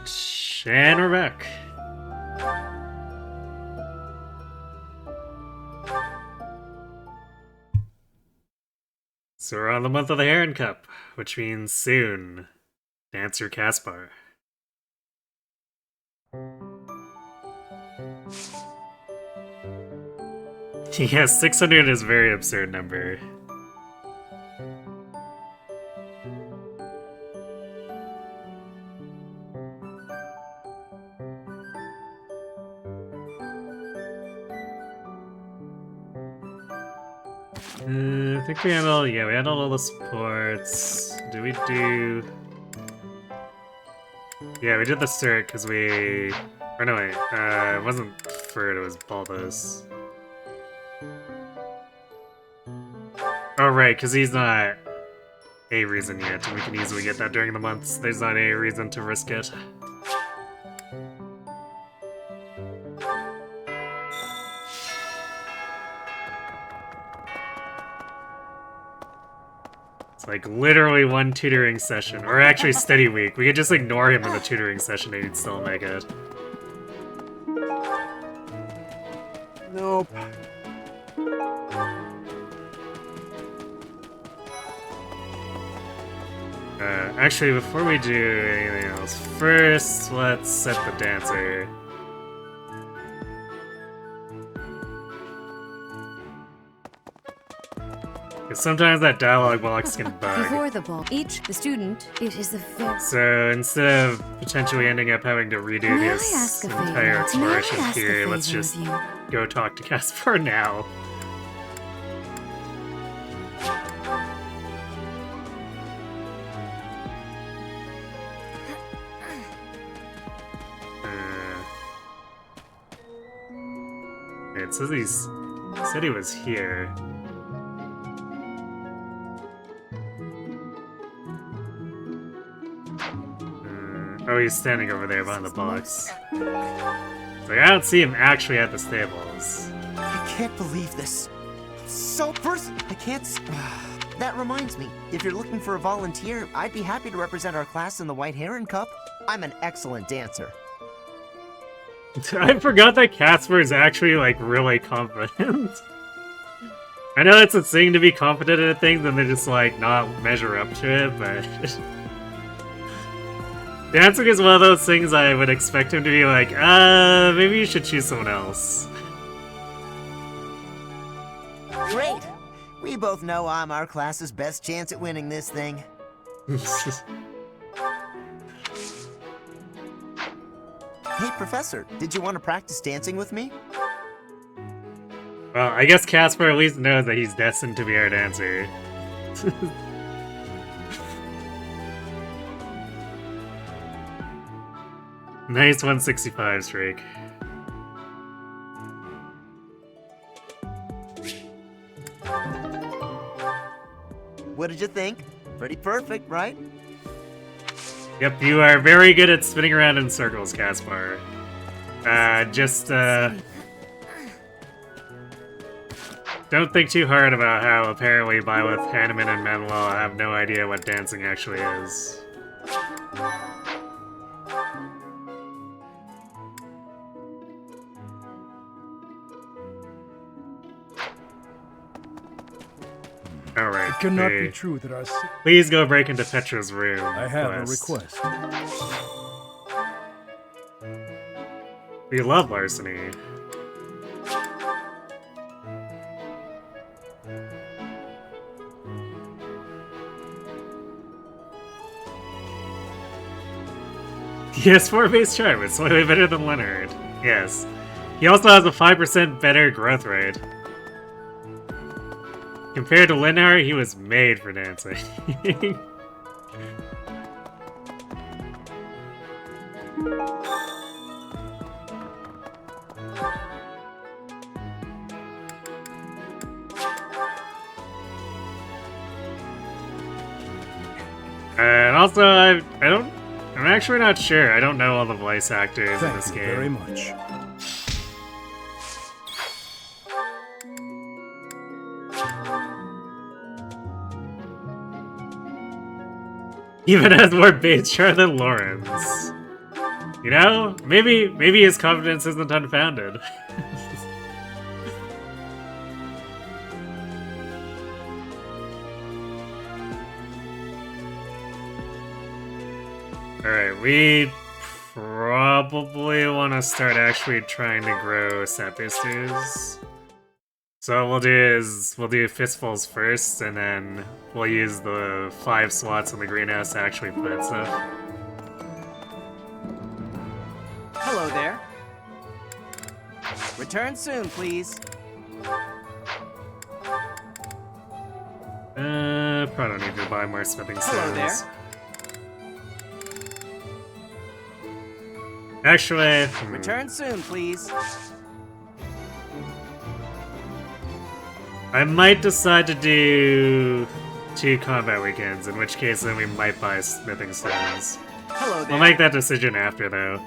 Alright, and we're back. So we're on the month of the Heron Cup, which means soon. Dancer Caspar. Yes, 600 is a very absurd number. I think we handled, we handled all the supports. Did we do... Yeah, we did the cert because we... Or no, wait, it wasn't Ferd, it was Baldos. Oh, right, because he's not a reason yet, and we can easily get that during the months. There's not a reason to risk it. It's like literally one tutoring session, or actually study week. We could just ignore him in the tutoring session and he'd still make it. Nope. Actually, before we do anything else, first let's set the dancer. Because sometimes that dialogue box can bug. Before the ball, the student, it is the very... So instead of potentially ending up having to redo this entire exploration period, let's just go talk to Caspar now. It says he said he was here. Oh, he's standing over there behind the box. Like, I don't see him actually at the stables. I can't believe this. So I can't... That reminds me, if you're looking for a volunteer, I'd be happy to represent our class in the White Heron Cup. I'm an excellent dancer. I forgot that Caspar is actually, like, really confident. I know it's a thing to be confident at things and they just, like, not measure up to it, but... Dancing is one of those things I would expect him to be like, maybe you should choose someone else. Great! We both know I'm our class's best chance at winning this thing. Hey, Professor, did you want to practice dancing with me? Well, I guess Caspar at least knows that he's destined to be our dancer. Nice 165 streak. What did you think? Pretty perfect, right? Yep, you are very good at spinning around in circles, Caspar. Don't think too hard about how apparently Byleth, Hanneman, and Manuel have no idea what dancing actually is. Alright. It cannot be true that our... Please go break into Petra's room. I have a request. We love larceny. He has 4 base charm, it's slightly better than Leonard. Yes. He also has a 5% better growth rate. Compared to Linar, he was made for dancing. And also, I'm actually not sure. I don't know all the voice actors in this game. Thank you very much. Even has more base char than Lawrence. You know, maybe his confidence isn't unfounded. Alright, we probably want to start actually trying to grow set boosters. So what we'll do fistfuls first, and then we'll use the 5 slots in the greenhouse to actually plant stuff. Hello there. Return soon, please. Probably don't need to buy more smithing stones. Hello there. Actually, Return soon, please. I might decide to do 2 combat weekends, in which case then we might buy smithing stones. Hello there. We'll make that decision after, though.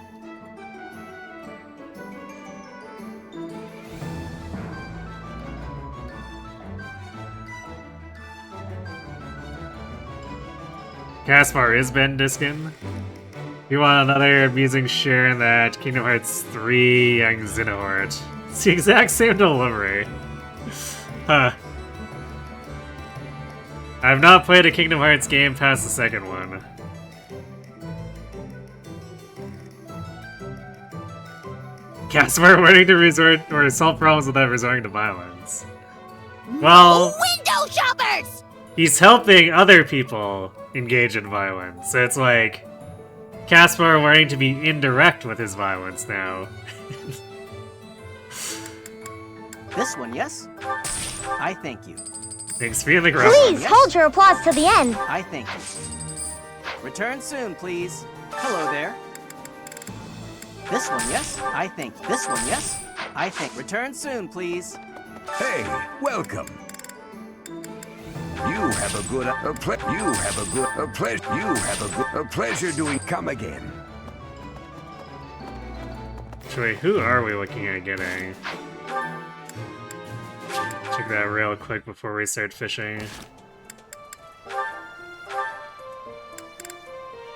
Caspar is Ben Diskin. You want another amusing share in that Kingdom Hearts 3 Young Xenohort. It's the exact same delivery. Huh. I've not played a Kingdom Hearts game past the second one. Caspar wanting to resort or solve problems without resorting to violence. Well, Window shoppers! he's helping other people engage in violence, so it's like Caspar wanting to be indirect with his violence now. This one, yes? I thank you. Thanks for being the ground. Please hold your applause to the end. I thank you. Return soon, please. Hello there. This one, yes? I think. This one, yes? I think. Return soon, please. Hey, welcome. You have a good pleasure doing. Come again. Actually, who are we looking at getting? Check that real quick before we start fishing.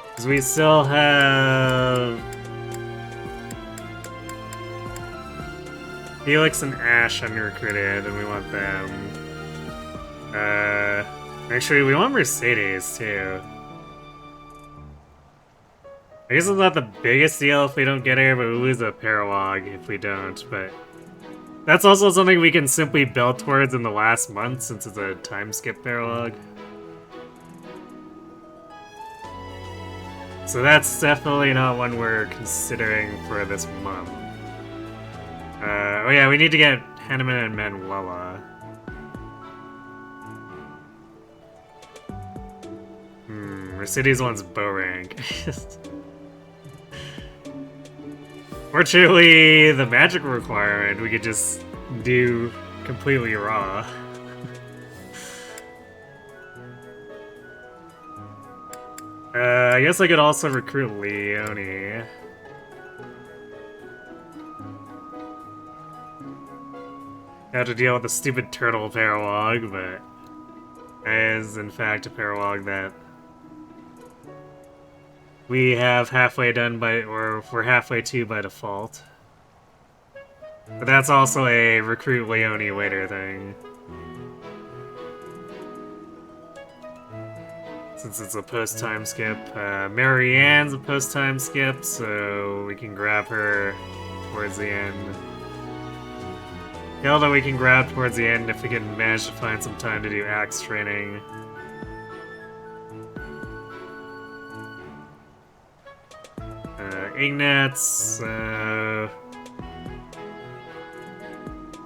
Because we still have Felix and Ash unrecruited, and we want them. Actually, we want Mercedes, too. I guess it's not the biggest deal if we don't get her, but we lose a paralog if we don't, but that's also something we can simply build towards in the last month, since it's a time skip paralog. So that's definitely not one we're considering for this month. Oh yeah, we need to get Hanneman and Manuela. Mercedes wants bow rank. Fortunately, the magic requirement we could just do completely raw. I guess I could also recruit Leone. Have to deal with the stupid turtle paralog, but it is in fact a paralog that we have halfway done by, or we're halfway to by default. But that's also a recruit Leone later thing. Since it's a post-time skip. Marianne's a post-time skip, so we can grab her towards the end. Hilda we can grab towards the end if we can manage to find some time to do axe training. Ignatz,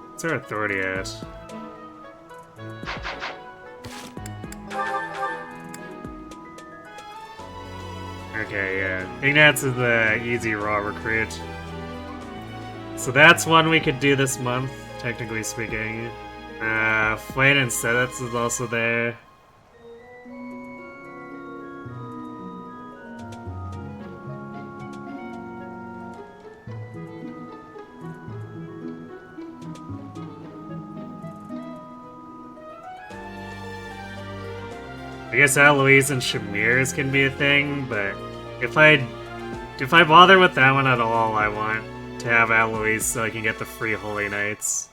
what's our authority at? Okay, yeah. Ignatz is the easy raw recruit. So that's one we could do this month, technically speaking. Flayed and Sedets is also there. I guess Aloise and Shamir's can be a thing, but if I if I bother with that one at all, I want to have Eloise so I can get the free Holy Knights.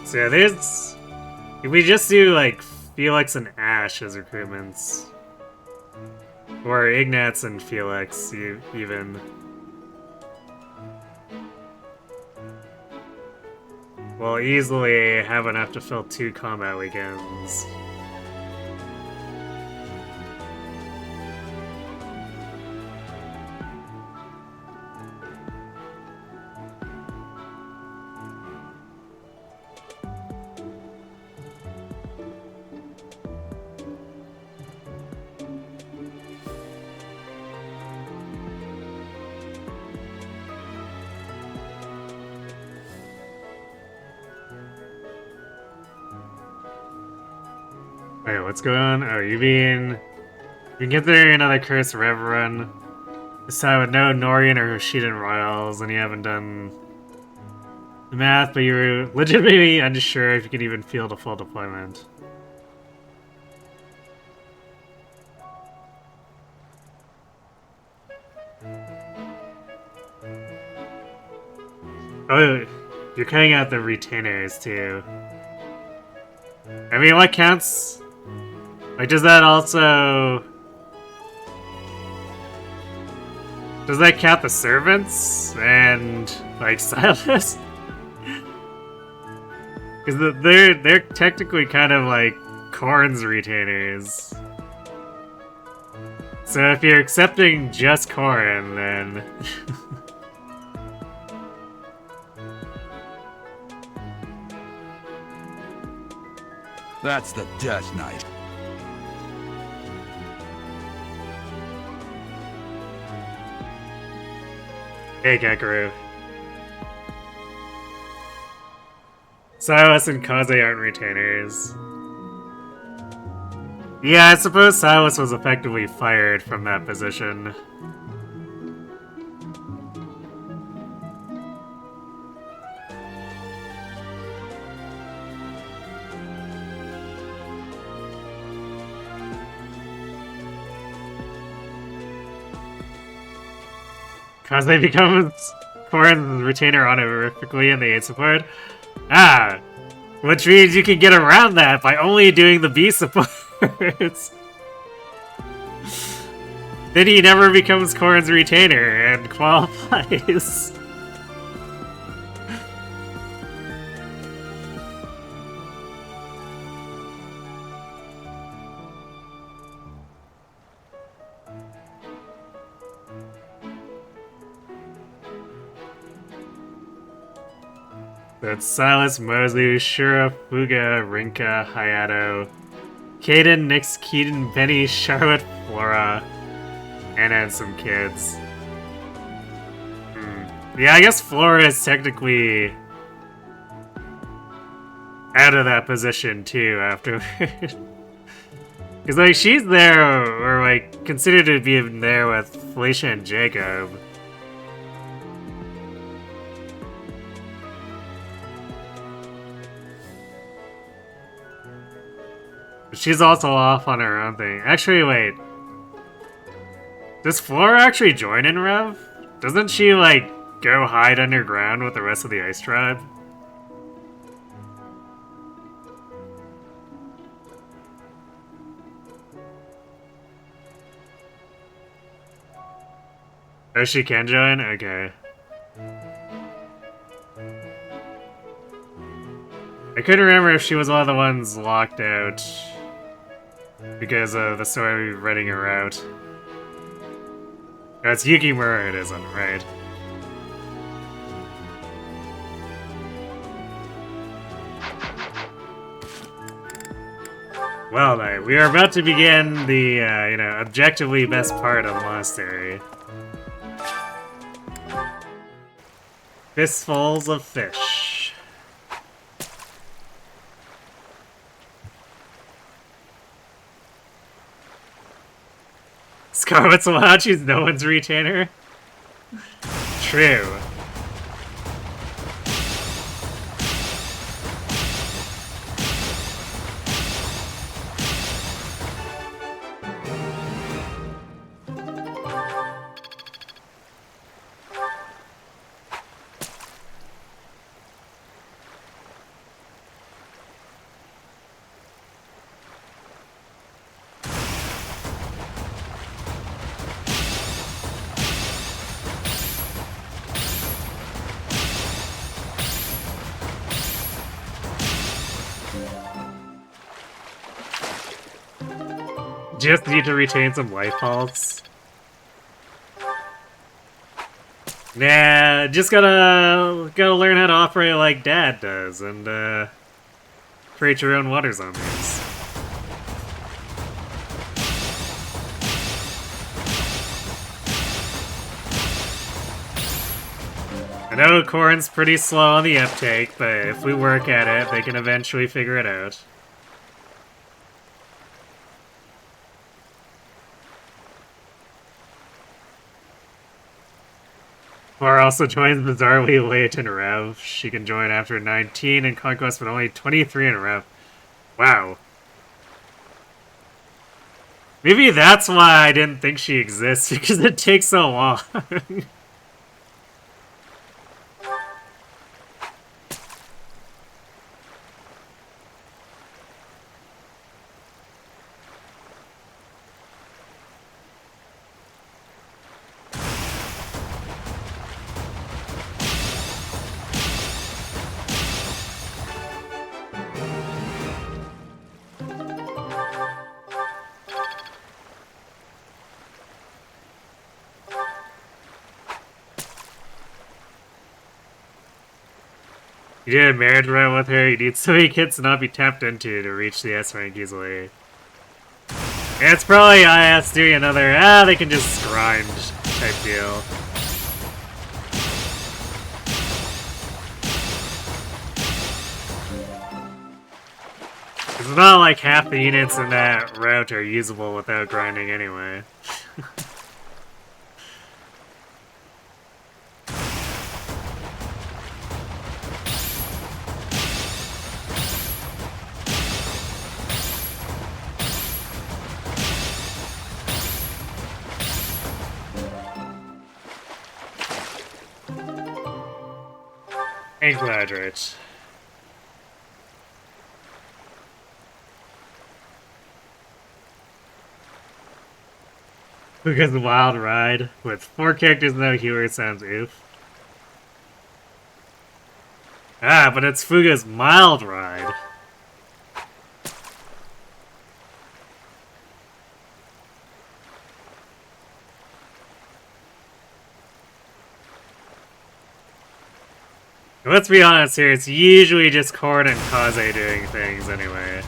So yeah, there's... If we just do, like, Felix and Ash as recruitments. Or Ignatz and Felix, even. We'll easily have enough to fill 2 combat weekends. Wait, what's going on? Oh, you can get there another Curse Rev run. This time with no Norian or Hoshiden Royals, and you haven't done the math, but you're legitimately unsure if you can even field a full deployment. Oh, you're cutting out the retainers too. I mean, what counts? Like, does that also... Does that count the servants? And, like, Silas? Because they're technically kind of like Korn's retainers. So if you're accepting just Korn, then... That's the Death Knight. Hey, Kakaru. Silas and Kaze aren't retainers. Yeah, I suppose Silas was effectively fired from that position. Kaze becomes Korn's retainer honorifically in the aid support. Ah, which means you can get around that by only doing the B supports. Then he never becomes Korn's retainer and qualifies. That's Silas, Mosley, Shura, Fuga, Rinka, Hayato, Kaden, Nyx, Keaton, Benny, Charlotte, Flora, and then some kids. Yeah, I guess Flora is technically out of that position too afterward. Because, like, she's there, or, like, considered to be there with Felicia and Jacob. She's also off on her own thing. Actually, wait. Does Flora actually join in Rev? Doesn't she, like, go hide underground with the rest of the Ice Tribe? Oh, she can join? Okay. I couldn't remember if she was one of the ones locked out because of the story running her out. No, it's Yukimura it isn't, right? Well, then, we are about to begin the, objectively best part of the monastery. Fistfuls of fish. Scarlet's Watch, she's no one's retainer. True. Just need to retain some life pulse. Nah, just gotta learn how to operate like Dad does, and create your own water zombies. I know Corrin's pretty slow on the uptake, but if we work at it, they can eventually figure it out. Or also joins bizarrely late in a rev. She can join after 19 in Conquest, but only 23 in a rev. Wow. Maybe that's why I didn't think she exists, because it takes so long. You did a marriage route with her, you need so many kids to not be tapped into to reach the S rank easily. Yeah, it's probably IS doing another, they can just grind type deal. It's not like half the units in that route are usable without grinding anyway. Anchorage. Because the wild ride with 4 characters no healer sounds oof. Ah, but it's Fuga's mild ride. Let's be honest here, it's usually just Corrin and Kaze doing things anyway.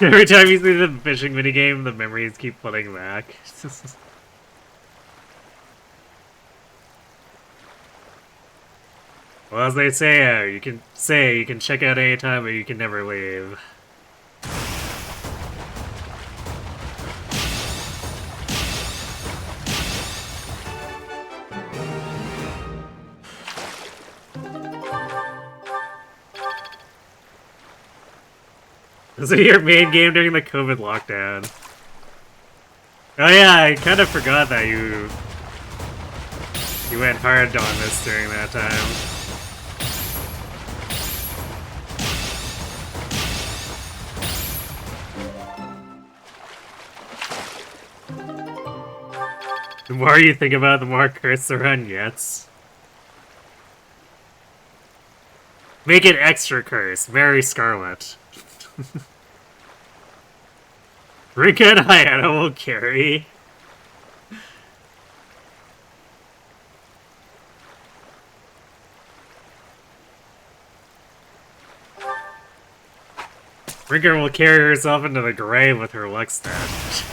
Every time you see the fishing minigame, the memories keep flooding back. Well, as they say, you can check out anytime, but you can never leave. Was it your main game during the COVID lockdown? Oh yeah, I kind of forgot that you went hard on this during that time. The more you think about it, the more cursed the run gets. Make it extra cursed. Marry Scarlet. Rinka and Hyena will carry. Rinka will carry herself into the grave with her luck stat.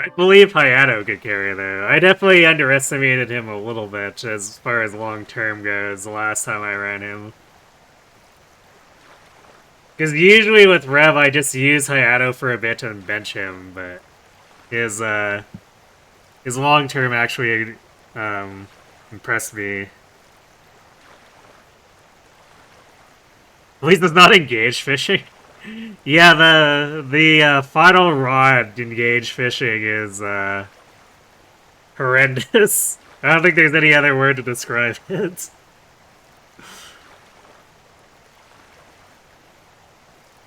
I believe Hayato could carry, though. I definitely underestimated him a little bit as far as long-term goes the last time I ran him. Because usually with Rev, I just use Hayato for a bit and bench him, but his long-term actually impressed me. At least it's not engaged fishing. Yeah, the final rod engaged fishing is horrendous. I don't think there's any other word to describe it.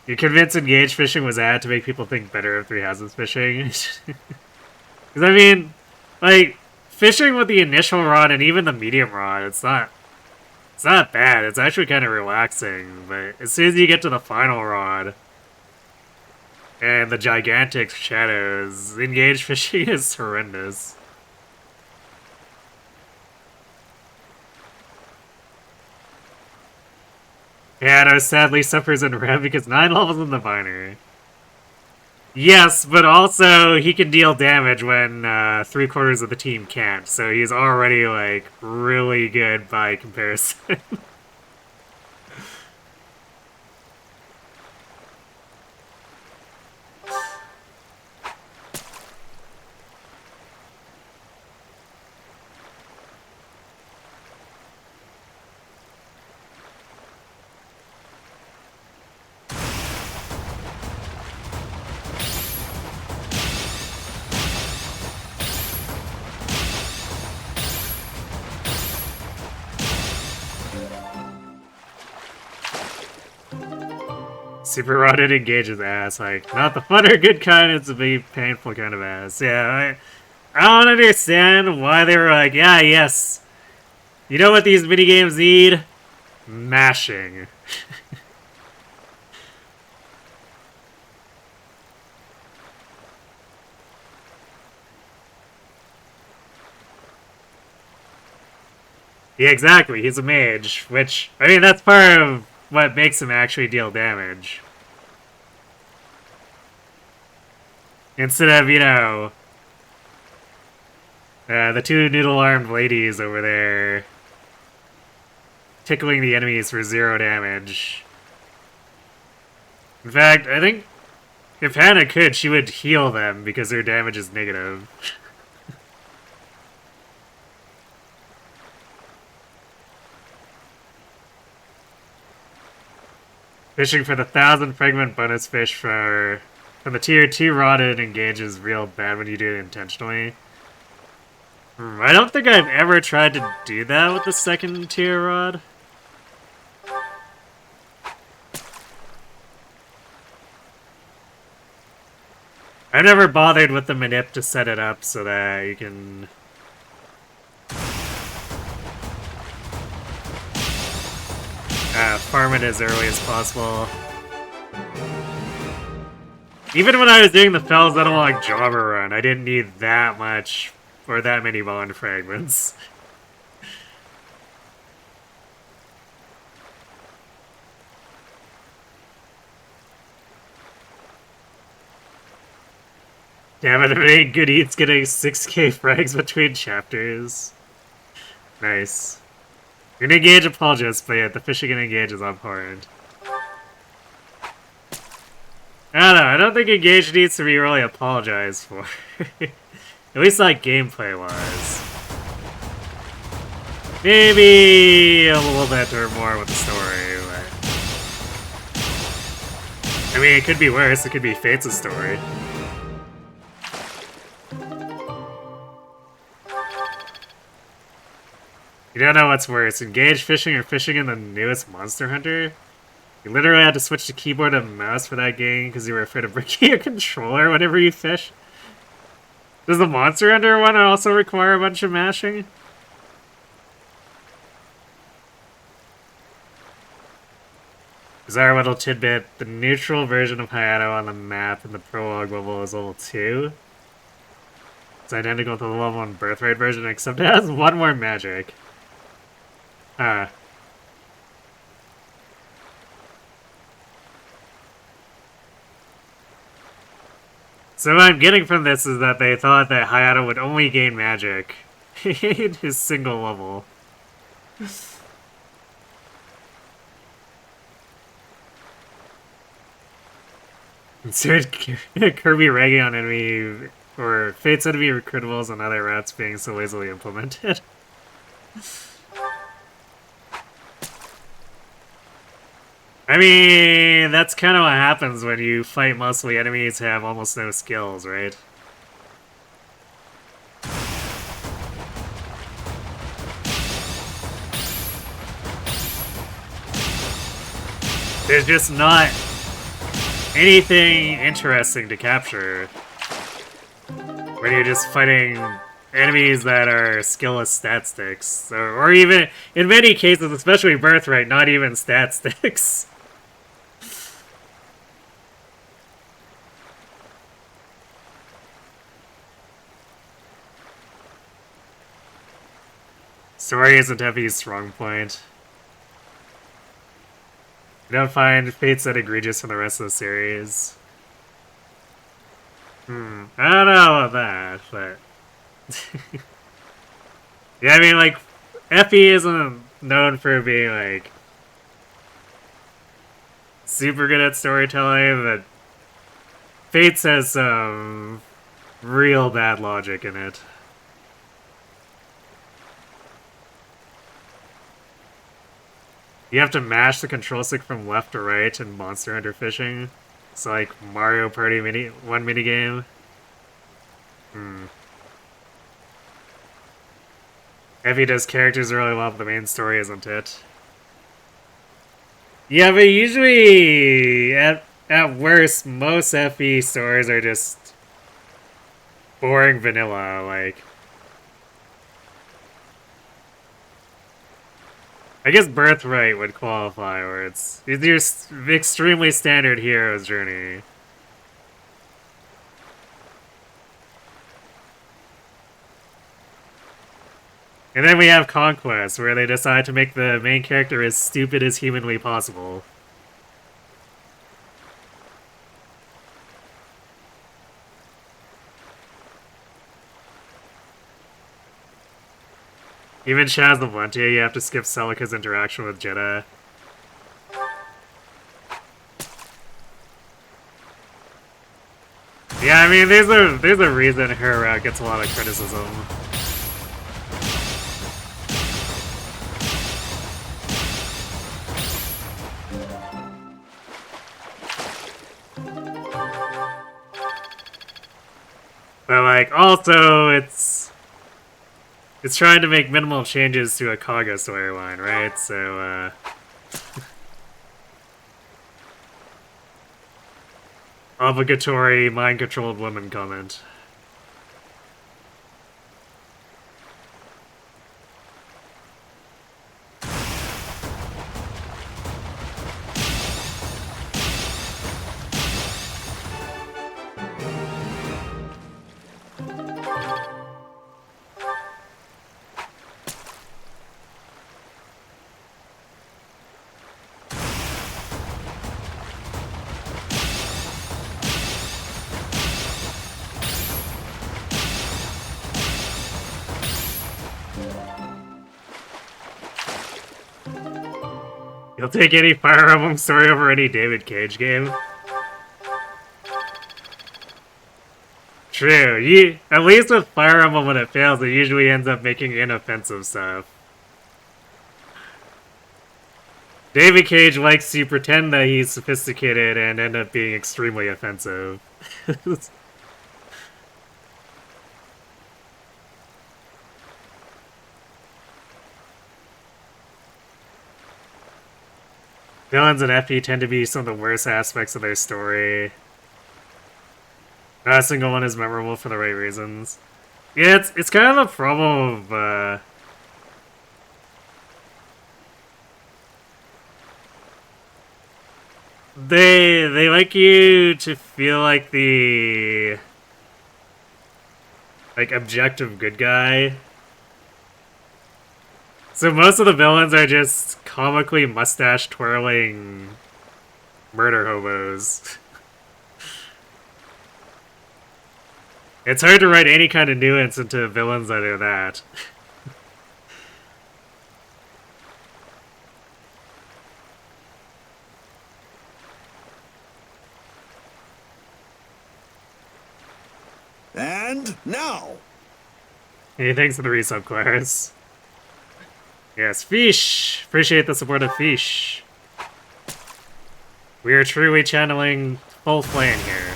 You're convinced engaged fishing was added to make people think better of Three Houses fishing? Because, I mean, like, fishing with the initial rod and even the medium rod, it's not bad. It's actually kind of relaxing. But as soon as you get to the final rod and the gigantic shadows, engaged fishing is horrendous. Yeah, no, sadly suffers in Rev because 9 levels in the binary. Yes, but also he can deal damage when 3/4 of the team can't, so he's already, like, really good by comparison. Super Rotted engages ass, like, not the fun or good kind, it's the painful kind of ass. Yeah, I don't understand why they were like, yeah, yes. You know what these minigames need? Mashing. Yeah, exactly, he's a mage, which, I mean, that's part of what makes him actually deal damage. Instead of, you know, the 2 noodle-armed ladies over there tickling the enemies for 0 damage. In fact, I think if Hannah could, she would heal them because their damage is negative. Fishing for the 1,000 fragment bonus fish from the tier 2 rotted engages real bad when you do it intentionally. I don't think I've ever tried to do that with the 2nd tier rod. I've never bothered with the manip to set it up so that you can farm it as early as possible. Even when I was doing the Fells Analog Jobber run, I didn't need that much or that many bond fragments. Damn it, I made good eats getting 6k frags between chapters. Nice. You're gonna engage Apologist, but yeah, the fishing and engage is abhorrent. I don't know, I don't think engage needs to be really apologized for. At least not gameplay-wise. Maybe a little bit or more with the story, but... I mean, it could be worse, it could be Fates' story. You don't know what's worse, engage fishing or fishing in the newest Monster Hunter? You literally had to switch to keyboard and mouse for that game because you were afraid of breaking your controller whenever you fish. Does the Monster Hunter one also require a bunch of mashing? Bizarre little tidbit, the neutral version of Hayato on the map in the prologue level is level 2. It's identical to the level 1 Birthright version, except it has 1 more magic. So what I'm getting from this is that they thought that Hayato would only gain magic in his single level. Instead, Kirby ragging on enemy or fates enemy recruitables and other routes being so lazily implemented. I mean, that's kind of what happens when you fight mostly enemies who have almost no skills, right? There's just not anything interesting to capture when you're just fighting enemies that are skillless stat sticks. Or even, in many cases, especially Birthright, not even stat sticks. Story isn't Effie's strong point. I don't find fates that egregious from the rest of the series. I don't know about that, but... yeah, I mean, like, Effie isn't known for being, like, super good at storytelling, but Fates has some real bad logic in it. You have to mash the control stick from left to right in Monster Hunter Fishing. It's like Mario Party one minigame. Effie does characters really well, but the main story isn't it. Yeah, but usually, at worst, most Effie stories are just boring vanilla, like... I guess Birthright would qualify, where it's your extremely standard hero's journey. And then we have Conquest, where they decide to make the main character as stupid as humanly possible. Even Shaz the Valentia, you have to skip Celica's interaction with Jeddah. Yeah, I mean, there's a reason her route gets a lot of criticism. But, like, also, it's trying to make minimal changes to a Kaga storyline, right? So, obligatory mind-controlled woman comment. You'll take any Fire Emblem story over any David Cage game? True. At least with Fire Emblem, when it fails, it usually ends up making inoffensive stuff. David Cage likes to pretend that he's sophisticated and end up being extremely offensive. Villains in FP tend to be some of the worst aspects of their story. Not a single one is memorable for the right reasons. Yeah, it's kind of a problem of, They like you to feel like the... like, objective good guy. So most of the villains are just comically mustache-twirling murder hobos. It's hard to write any kind of nuance into villains that are that. And now! Hey, thanks for the resub, Claris. Yes, Fish! Appreciate the support of Fish. We are truly channeling full flame here.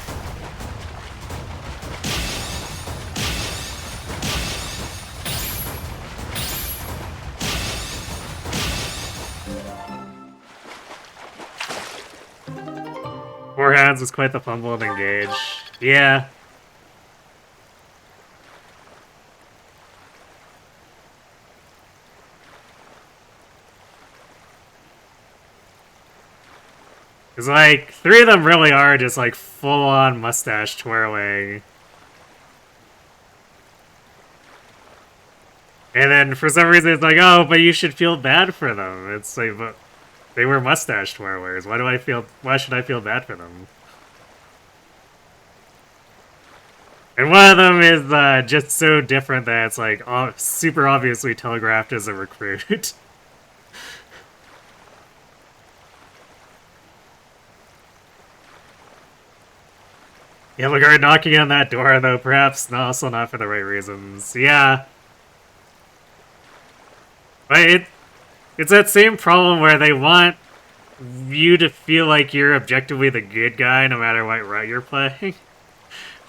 Four hands was quite the fumble and engage. Yeah. Cause like, three of them really are just like full-on mustache twirling. And then for some reason it's like, oh, but you should feel bad for them. It's like, but they were mustache twirlers. Why should I feel bad for them? And one of them is just so different that it's like super obviously telegraphed as a recruit. Hildegard knocking on that door, though perhaps also not for the right reasons. Yeah. But it's that same problem where they want you to feel like you're objectively the good guy no matter what route you're playing.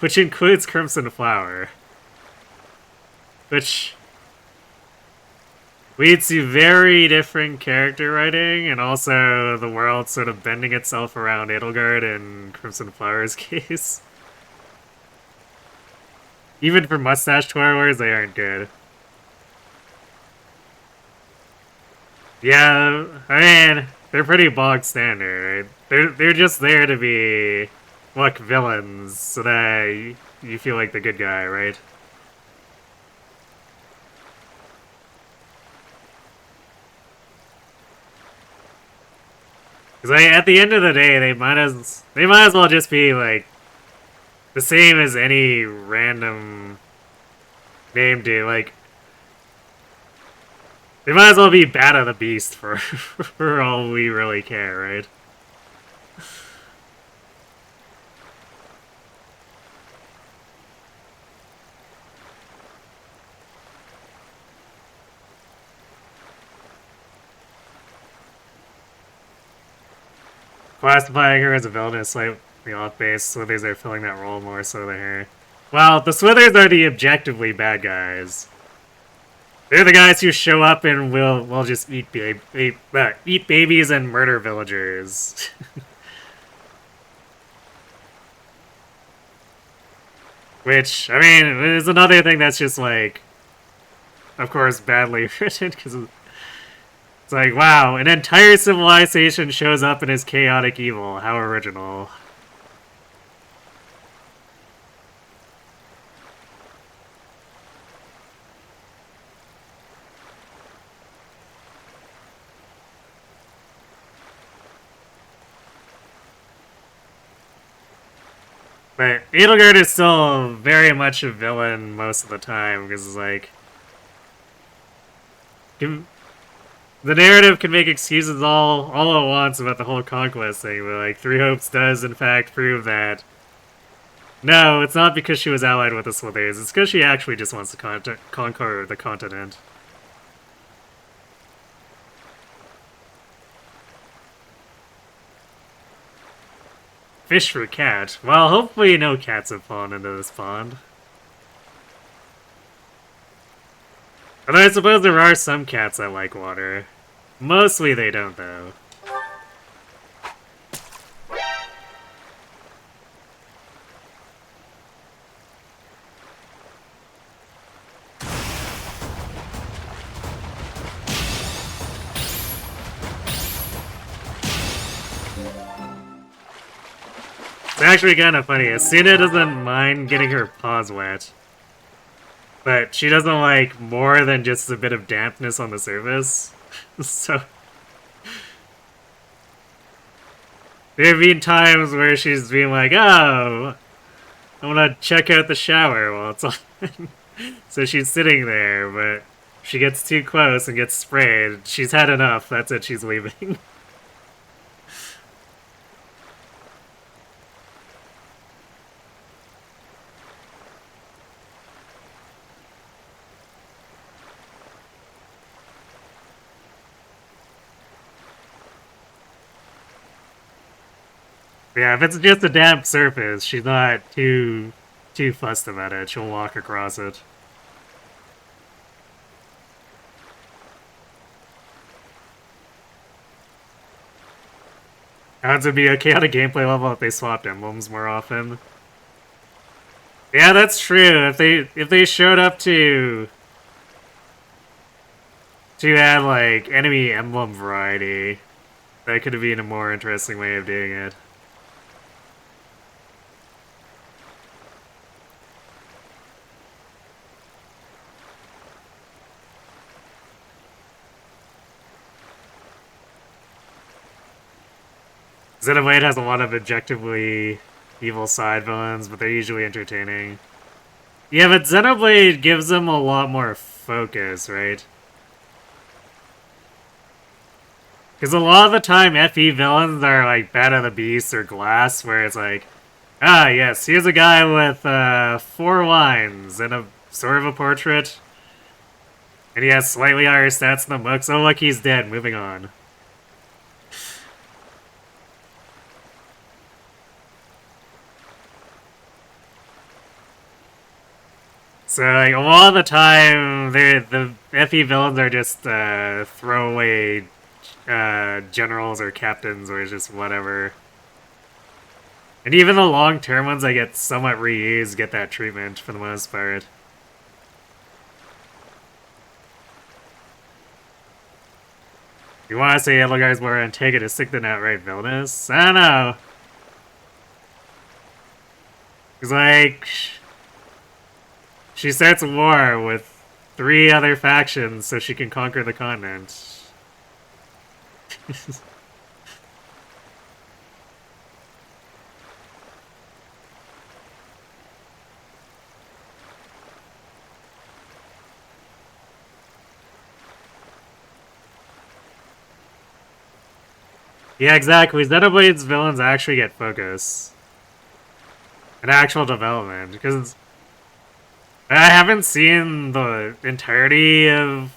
Which includes Crimson Flower. Which leads to very different character writing, and also the world sort of bending itself around Edelgard in Crimson Flower's case. Even for mustache twirlers, they aren't good. Yeah, I mean, they're pretty bog standard, right? They're just there to be, look, villains, so that you feel like the good guy, right? Because at the end of the day, they might as well just be like the same as any random name dude. Like they might as well be Bat of the Beast for for all we really care, right? Classifying her as a villain is slightly off base. Slithers are filling that role more so than her. Well, the Slithers are the objectively bad guys. They're the guys who show up and will just eat babies and murder villagers. Which, I mean, is another thing that's just like, of course, badly written, because it's like, wow, an entire civilization shows up and is chaotic evil. How original. But Edelgard is still very much a villain most of the time, because it's like the narrative can make excuses all it wants about the whole conquest thing, but like Three Hopes does in fact prove that no, it's not because she was allied with the Slithers, it's because she actually just wants to conquer the continent. Fish for cat. Well, hopefully no cats have fallen into this pond. Although I suppose there are some cats that like water. Mostly they don't, though. It's actually kind of funny. Asuna doesn't mind getting her paws wet. But she doesn't like more than just a bit of dampness on the surface. So there have been times where she's been like, oh, I wanna check out the shower while it's on. So she's sitting there, but she gets too close and gets sprayed. She's had enough. That's it. She's leaving. Yeah, if it's just a damp surface, she's not too fussed about it. She'll walk across it. Odds would be okay on a gameplay level if they swapped emblems more often. Yeah, that's true. If they showed up to add like enemy emblem variety, that could have been a more interesting way of doing it. Xenoblade has a lot of objectively evil side villains, but they're usually entertaining. Yeah, but Xenoblade gives them a lot more focus, right? Because a lot of the time, FE villains are like Bad of the Beast or Glass, where it's like, ah, yes, here's a guy with 4 lines and a sort of a portrait. And he has slightly higher stats than the books. Oh, look, he's dead. Moving on. So, like, a lot of the time, the FE villains are just throwaway generals or captains or just whatever. And even the long-term ones that get somewhat reused get that treatment for the most part. You want to say Edelgar's more antagonistic than outright villainous? I don't know. Because, like, she starts a war with 3 other factions so she can conquer the continent. Yeah, exactly. Xenoblade's villains actually get focus. And actual development. Because I haven't seen the entirety of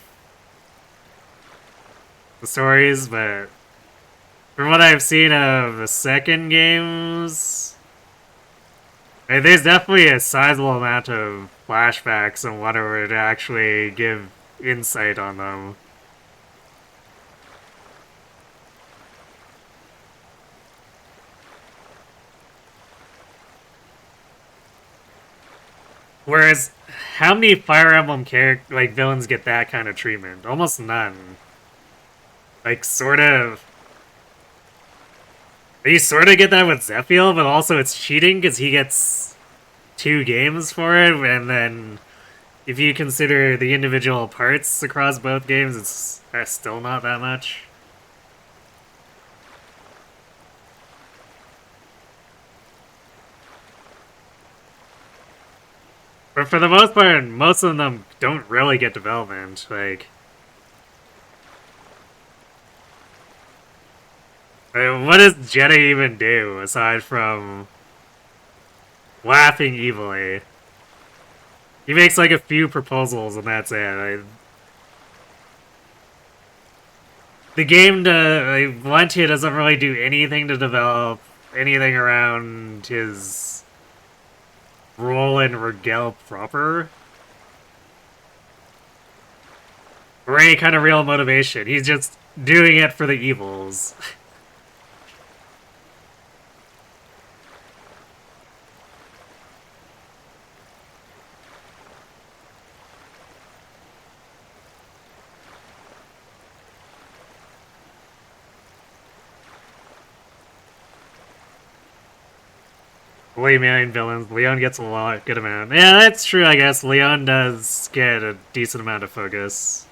the stories, but from what I've seen of the second games, there's definitely a sizable amount of flashbacks and whatever to actually give insight on them. Whereas, how many Fire Emblem villains get that kind of treatment? Almost none. Like, sort of. You sort of get that with Zephiel, but also it's cheating because he gets 2 games for it, and then if you consider the individual parts across both games, it's still not that much. But for the most part, most of them don't really get development. Like, what does Jeddah even do aside from laughing evilly? He makes like a few proposals and that's it. The game, Valentia doesn't really do anything to develop anything around his role in Regel proper. Or any kind of real motivation. He's just doing it for the evils. Main villains. Leon gets a good amount. Yeah, that's true, I guess. Leon does get a decent amount of focus.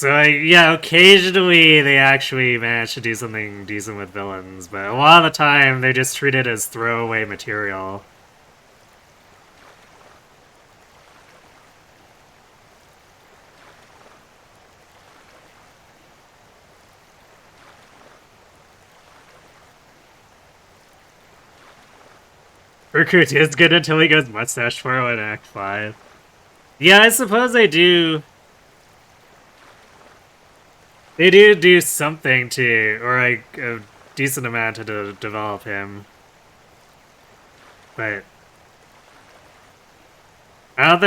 So, yeah, occasionally they actually manage to do something decent with villains, but a lot of the time they just treat it as throwaway material. Recruit is good until he goes mustache twirl in Act 5. Yeah, I suppose they do. They do something to, or like a decent amount to develop him. But I don't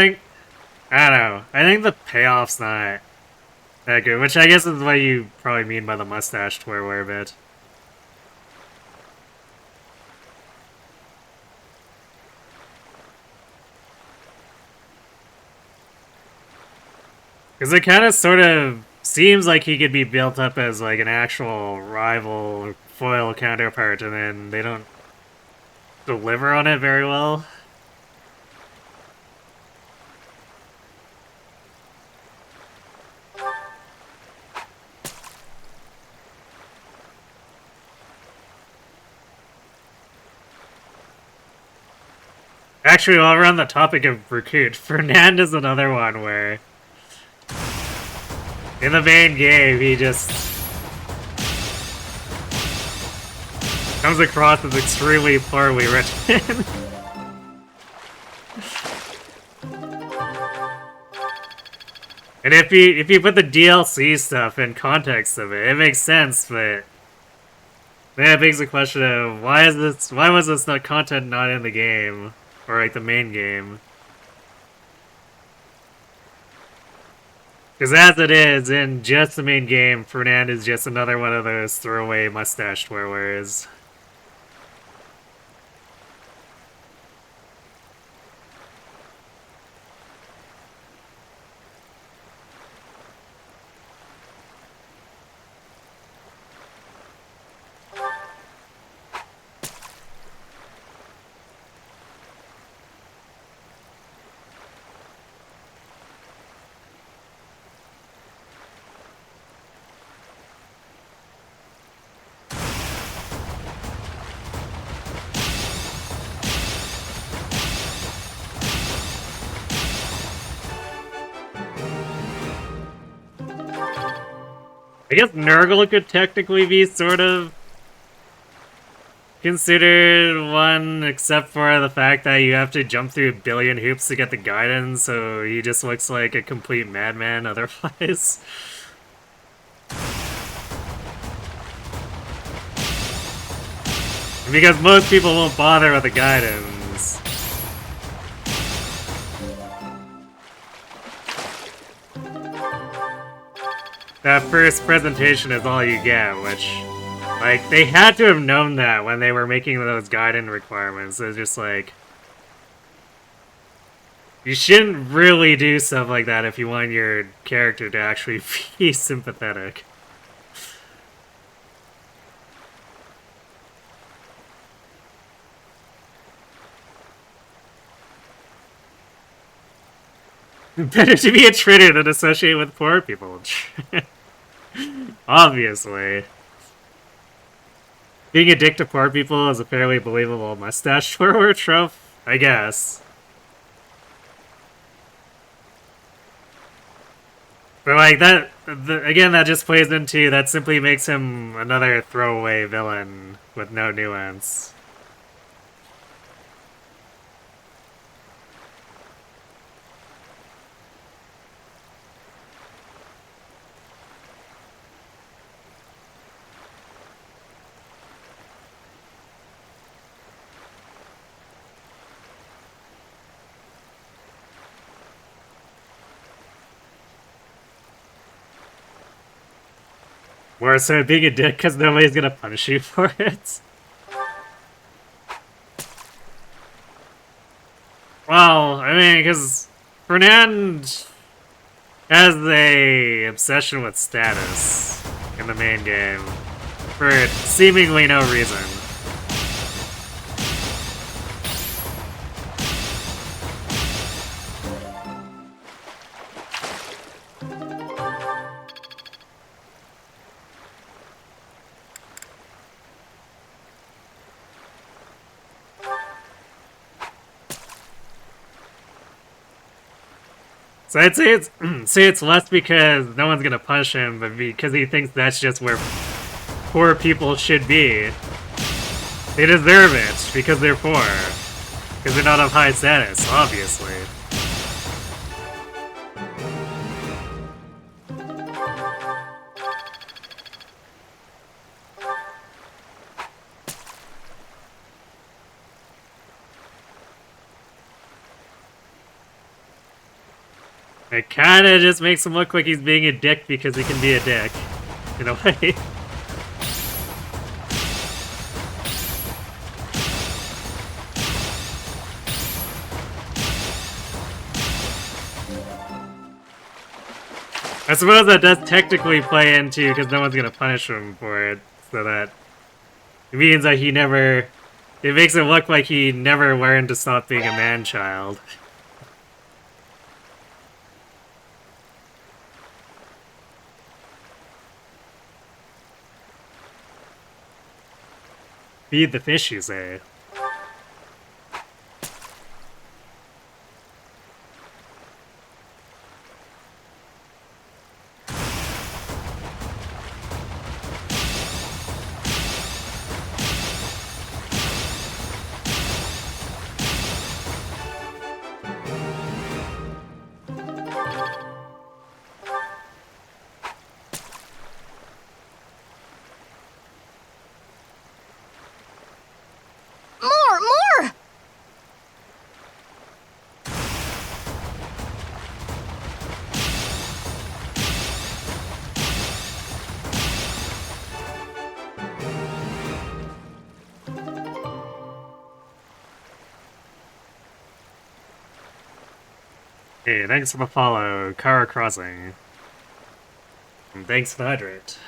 know. I think the payoff's not that good, which I guess is what you probably mean by the mustache twirler bit. Because it kind of sort of seems like he could be built up as like an actual rival foil counterpart, and then they don't deliver on it very well. Actually, while we're on the topic of Recruit, Fernand is another one where in the main game, he just comes across as extremely poorly written. And if you put the DLC stuff in context of it, it makes sense, but then it begs the question of why was this not content not in the game? Or like the main game? Because as it is, in just the main game, Fernand is just another one of those throwaway mustache twirlers. I guess Nurgle could technically be sort of considered one, except for the fact that you have to jump through a billion hoops to get the guidance, so he just looks like a complete madman otherwise. Because most people won't bother with the guidance. That first presentation is all you get, which, like, they had to have known that when they were making those guidance requirements. It's just like, you shouldn't really do stuff like that if you want your character to actually be sympathetic. Better to be a traitor than associate with poor people. Obviously. Being a dick to poor people is a fairly believable mustache twirler trope, I guess. But like that, again, that just plays into, that simply makes him another throwaway villain with no nuance. Or so being a dick because nobody's gonna punish you for it. Well, I mean, because Fernand has a obsession with status in the main game for seemingly no reason. So I'd say it's less because no one's gonna punish him, but because he thinks that's just where poor people should be. They deserve it because they're poor. Because they're not of high status, obviously. It kinda just makes him look like he's being a dick because he can be a dick. In a way. I suppose that does technically play into because no one's gonna punish him for it, so that it means that he never. It makes it look like he never learned to stop being a man-child. Feed the fish, you say? More! Hey, thanks for the follow, Kara Crossing. And thanks for the hydrate.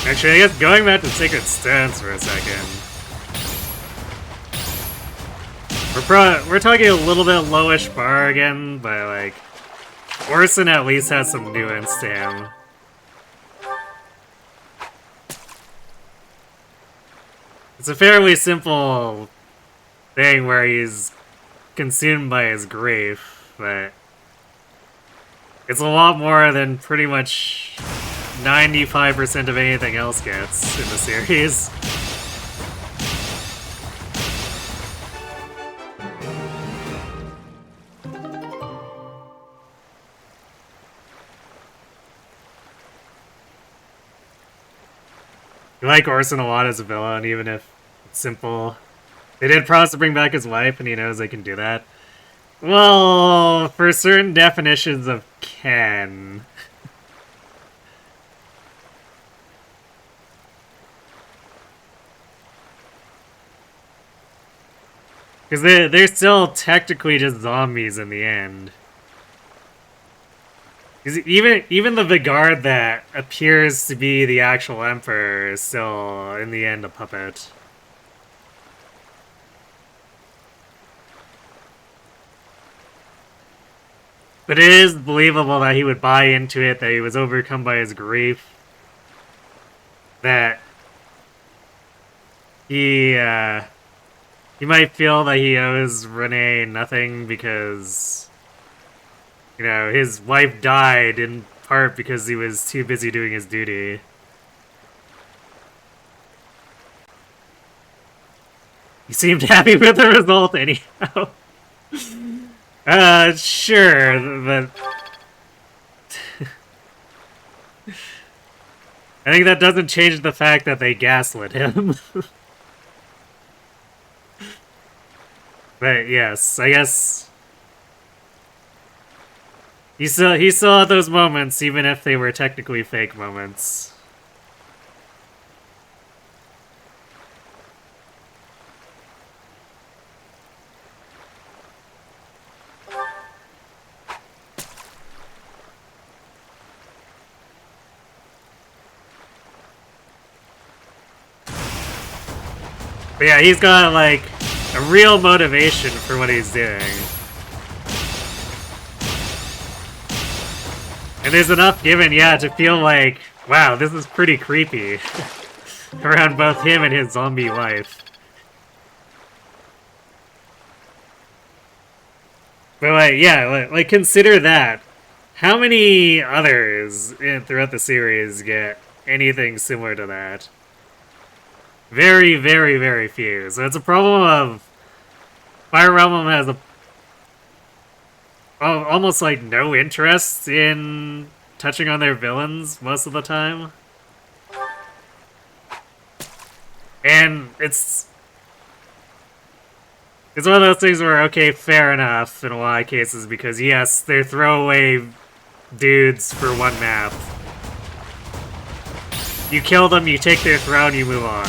Actually, I guess going back to Sacred Stones for a second. We're talking a little bit lowish bar again, but like, Orson at least has some nuance to him. It's a fairly simple thing where he's consumed by his grief, but it's a lot more than pretty much 95% of anything else gets in the series. I like Orson a lot as a villain, even if it's simple. They did promise to bring back his wife, and he knows they can do that. Well, for certain definitions of can. Because they're still technically just zombies in the end. 'Cause even the Vigard that appears to be the actual Emperor is still, in the end, a puppet. But it is believable that he would buy into it, that he was overcome by his grief. That he might feel that he owes Renee nothing because, you know, his wife died in part because he was too busy doing his duty. He seemed happy with the result anyhow. Sure, but I think that doesn't change the fact that they gaslit him. But yes, I guess he still had those moments, even if they were technically fake moments. But yeah, he's got like a a real motivation for what he's doing. And there's enough given, yeah, to feel like, wow, this is pretty creepy. Around both him and his zombie wife. But like, yeah, like consider that. How many others throughout the series get anything similar to that? Very, very, very few. So it's a problem of Fire Emblem has almost like no interest in touching on their villains most of the time. And it's one of those things where, okay, fair enough in a lot of cases, because yes, they're throwaway dudes for one map. You kill them, you take their throne, you move on.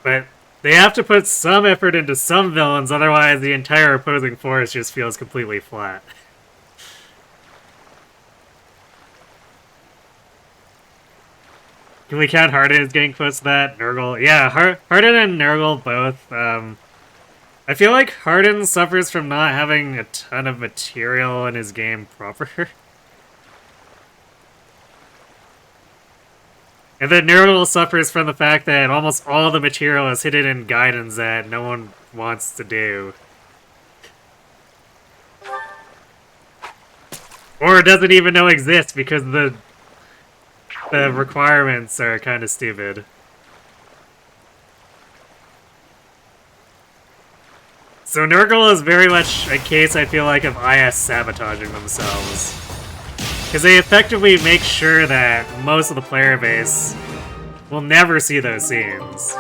But they have to put some effort into some villains, otherwise the entire opposing force just feels completely flat. Can we count Hardin as getting close to that? Nurgle? Yeah, Hardin and Nurgle both. I feel like Hardin suffers from not having a ton of material in his game proper. And then Nurgle suffers from the fact that almost all the material is hidden in guidance that no one wants to do. Or doesn't even know exists because the requirements are kind of stupid. So Nurgle is very much a case, I feel like, of IS sabotaging themselves. Because they effectively make sure that most of the player base will never see those scenes.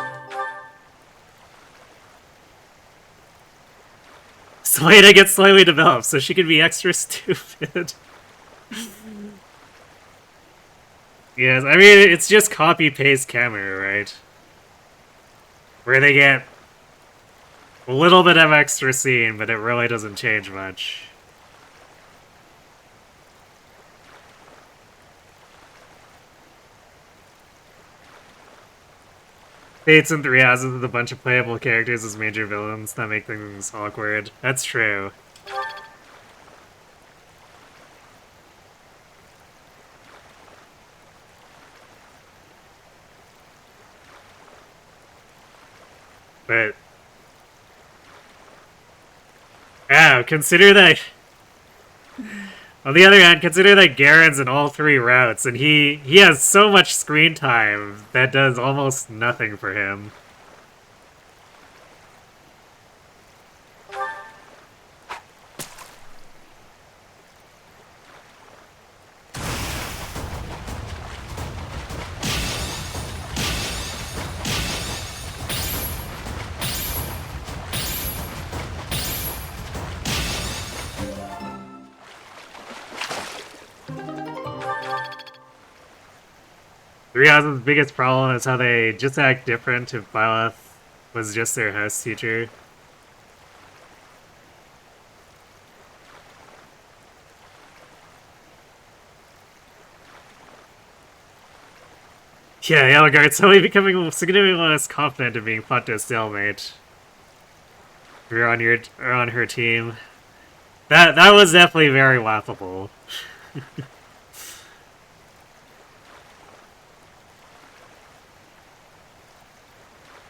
Selena gets slightly developed, so she can be extra stupid. Yes, I mean, it's just copy-paste camera, right? Where they get a little bit of extra scene, but it really doesn't change much. Fates and 3 houses with a bunch of playable characters as major villains that make things awkward. That's true. But consider that. On the other hand, consider that Garen's in all 3 routes, and he has so much screen time that does almost nothing for him. Riaz's biggest problem is how they just act different if Byleth was just their house teacher. Yeah, Yellowguard's suddenly becoming significantly less confident in being fought to a stalemate. If you're on her team. That was definitely very laughable.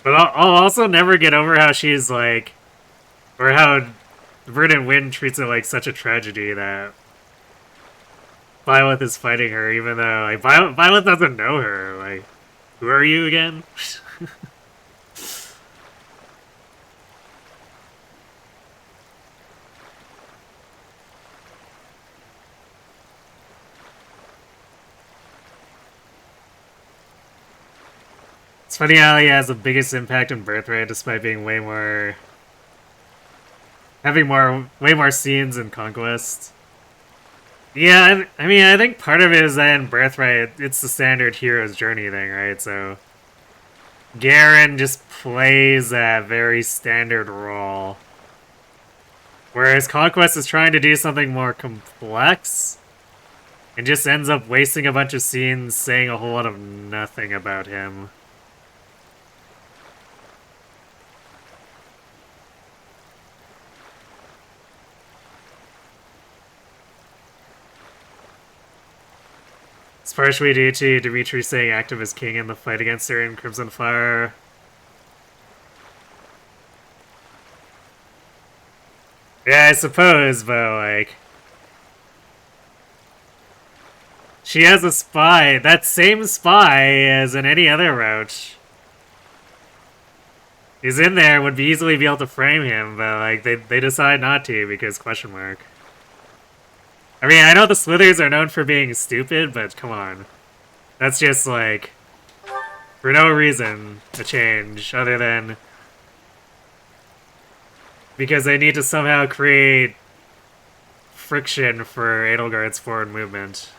But I'll also never get over how she's like, or how Verdant Wind treats it like such a tragedy that Violet is fighting her, even though like Violet doesn't know her. Like, who are you again? It's funny how he has the biggest impact on Birthright despite being way more scenes in Conquest. Yeah, I mean, I think part of it is that in Birthright, it's the standard hero's journey thing, right? So Garen just plays that very standard role. Whereas Conquest is trying to do something more complex, and just ends up wasting a bunch of scenes saying a whole lot of nothing about him. It's partially due to Dimitri saying active as king in the fight against her in Crimson Fire. Yeah, I suppose, but like... She has a spy, that same spy as in any other roach. He's in there, would be easily be able to frame him, but like they decide not to because question mark. I mean, I know the Slithers are known for being stupid, but come on. That's just like, for no reason, a change, other than because they need to somehow create friction for Edelgard's forward movement.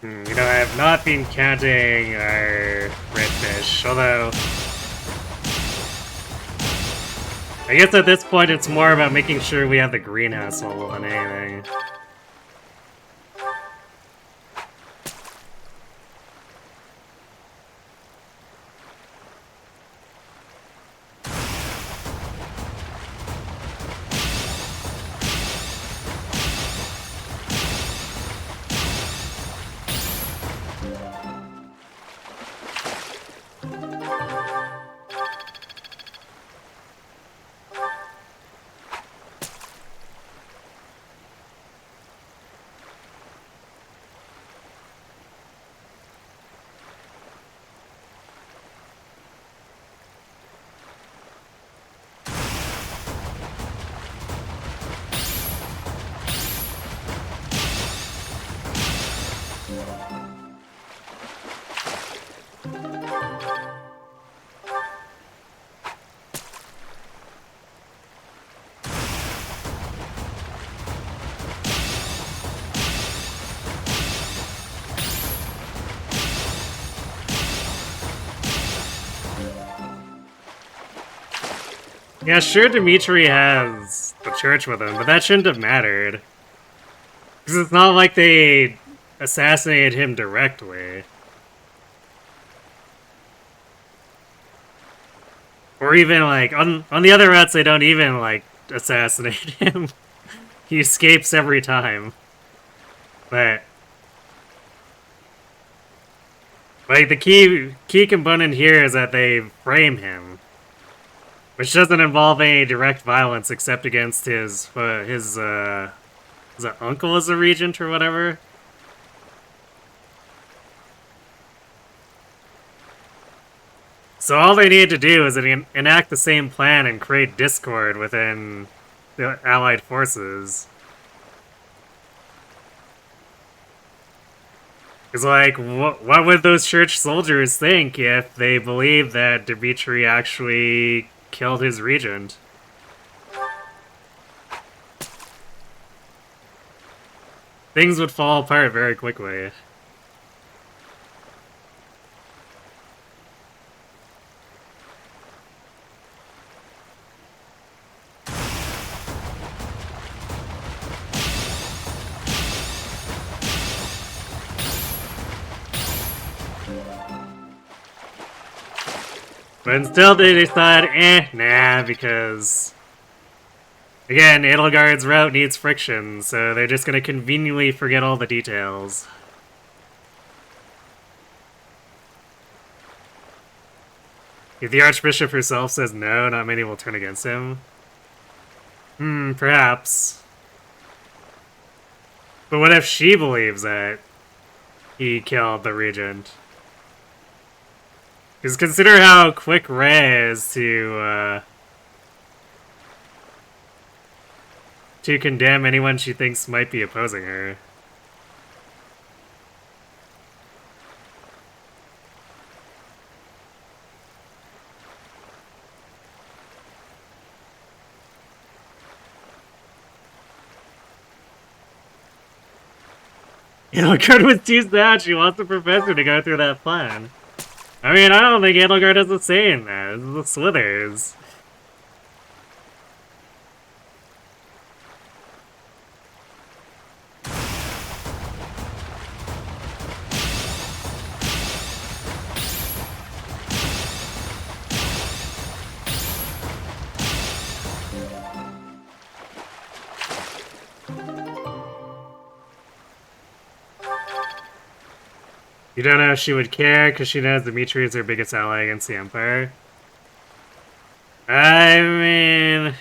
You know, I have not been counting our redfish, although... I guess at this point it's more about making sure we have the greenhouse level than anything. Yeah, sure, Dimitri has the church with him, but that shouldn't have mattered. Because it's not like they assassinated him directly. Or even, like, on the other routes, they don't even, like, assassinate him. He escapes every time. But... like, the key component here is that they frame him. Which doesn't involve any direct violence except against his is it uncle as a regent or whatever? So all they need to do is enact the same plan and create discord within the Allied forces. Because, like, what would those church soldiers think if they believed that Dimitri actually killed his regent? Things would fall apart very quickly. But instead they decided, nah, because... Again, Edelgard's route needs friction, so they're just gonna conveniently forget all the details. If the Archbishop herself says no, not many will turn against him. Perhaps. But what if she believes that he killed the regent? Because consider how quick Rey is to condemn anyone she thinks might be opposing her. Edelgard was too sad. She wants the professor to go through that plan. I mean, I don't think Edelgard has a say in that. It's the Slithers. You don't know if she would care, because she knows Dimitri is her biggest ally against the Empire. I mean...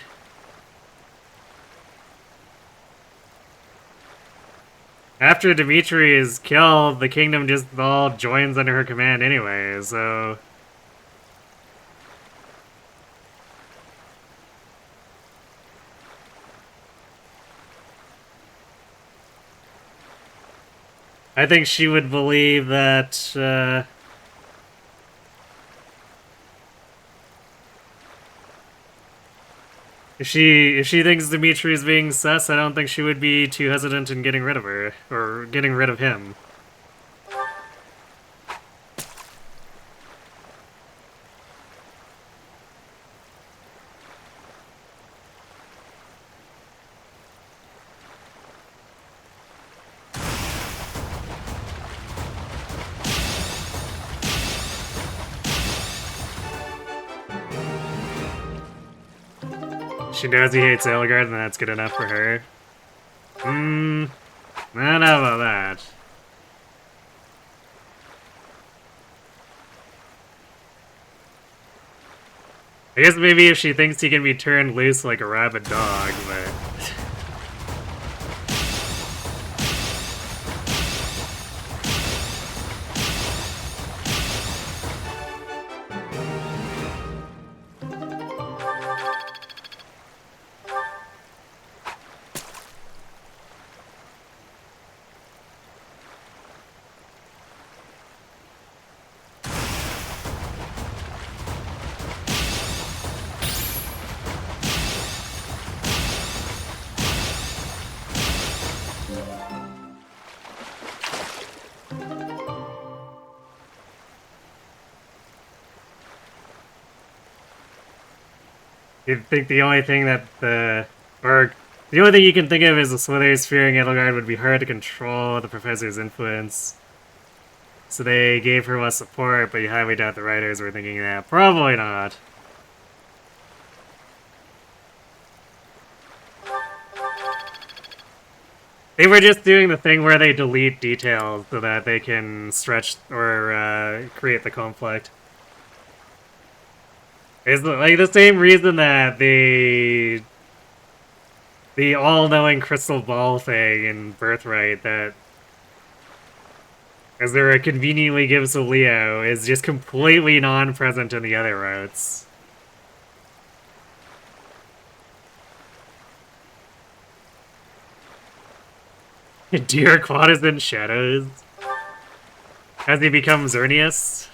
After Dimitri is killed, the kingdom just all joins under her command anyway, so... I think she would believe that, if she thinks Dimitri's being sus, I don't think she would be too hesitant in getting rid of her, or getting rid of him. She knows he hates Edelgard, and that's good enough for her. I don't know about that. I guess maybe if she thinks he can be turned loose like a rabid dog, but... You'd think the only thing that the only thing you can think of is the Slithers fearing Edelgard would be hard to control the professor's influence. So they gave her less support, but you highly doubt the writers were thinking that. Probably not. They were just doing the thing where they delete details so that they can stretch or create the conflict. It's like the same reason that the all-knowing crystal ball thing in Birthright that As there conveniently gives to Leo, is just completely non-present in the other routes. Dear Quad is in shadows. As he becomes Xerneas.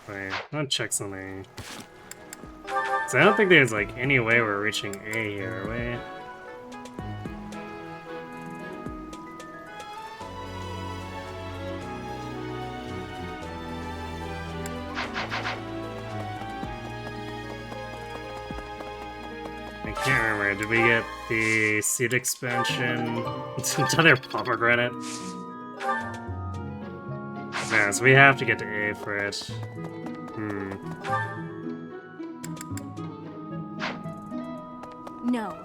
Wait, I'll check something. So I don't think there's like any way we're reaching A here, are we? I can't remember. Did we get the seed expansion? Another pomegranate? Yeah, so we have to get to A for it. No.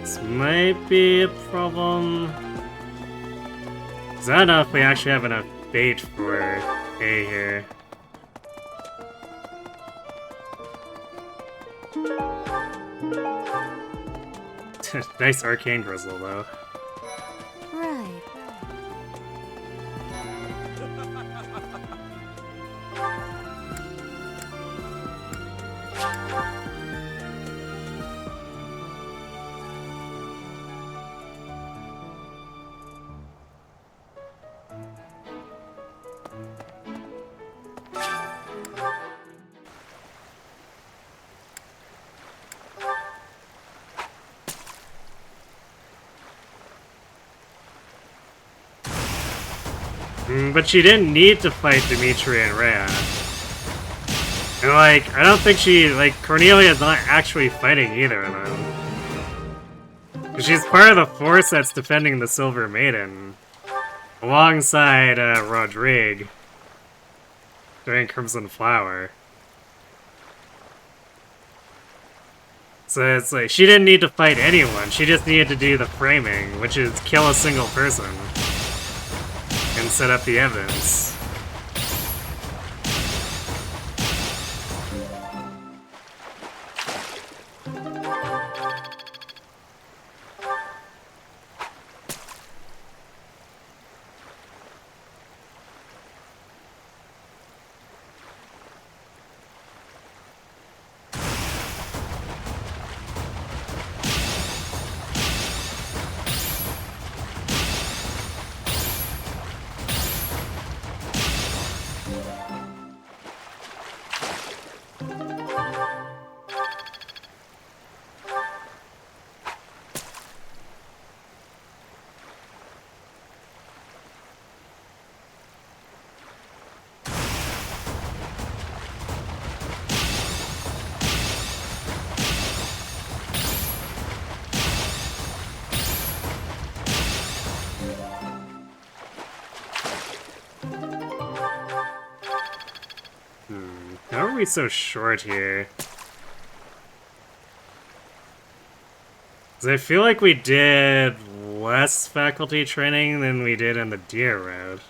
This might be a problem. 'Cause I don't know if we actually have enough bait for A here. Nice arcane grizzle though. Right. But she didn't need to fight Dimitri and Rhea. And like, I don't think she, like, Cornelia's not actually fighting either of them. She's part of the force that's defending the Silver Maiden. Alongside, Rodrigue. During Crimson Flower. So it's like, she didn't need to fight anyone, she just needed to do the framing, which is kill a single person. And set up the evidence. How are we so short here? 'Cause I feel like we did less faculty training than we did on the deer route.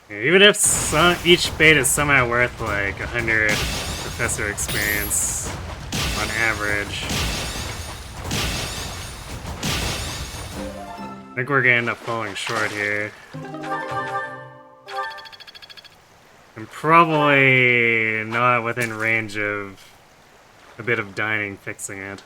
Even if each bait is somehow worth like 100 professor experience on average, I think we're gonna end up falling short here. And probably not within range of a bit of dining fixing it.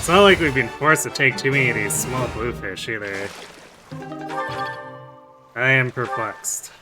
It's not like we've been forced to take too many of these small bluefish either. I am perplexed.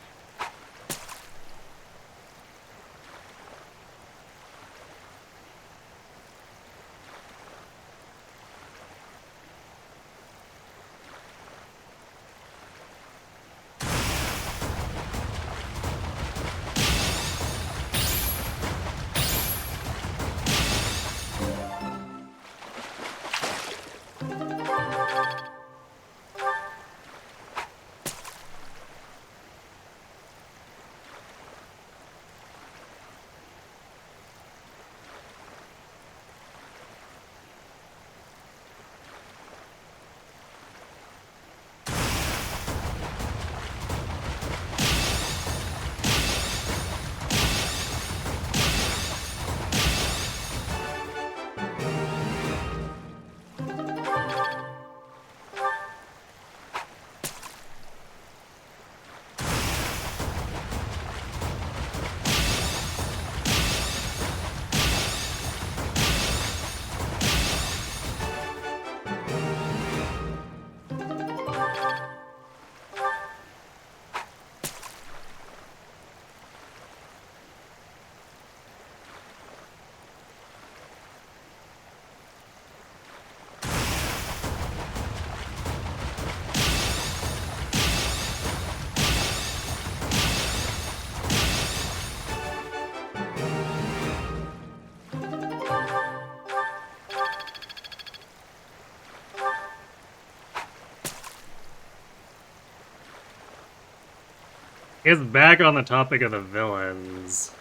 It's back on the topic of the villains.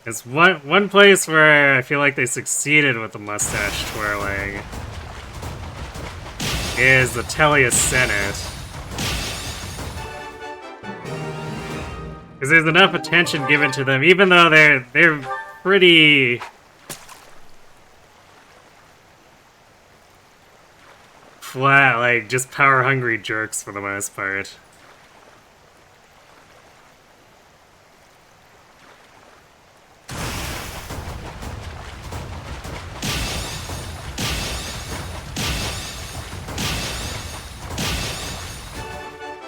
It's one place where I feel like they succeeded with the mustache twirling is the Telia Senate. Because there's enough attention given to them, even though they're pretty flat, like, just power-hungry jerks for the most part.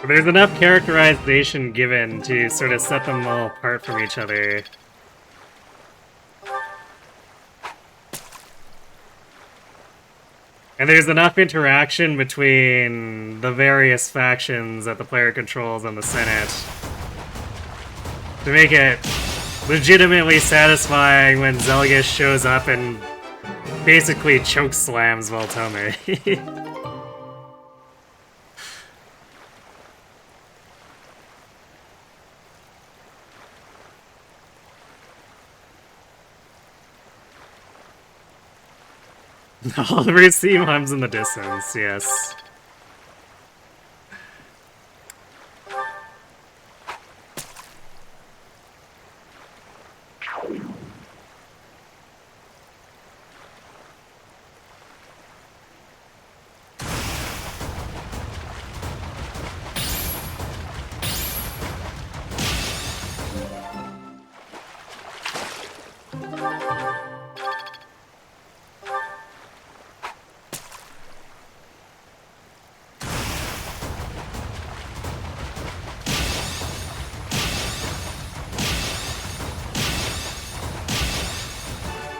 But there's enough characterization given to sort of set them all apart from each other. And there's enough interaction between the various factions that the player controls and the Senate to make it legitimately satisfying when Zelgus shows up and basically chokeslams Voltome. Oliver's theme hums in the distance, yes.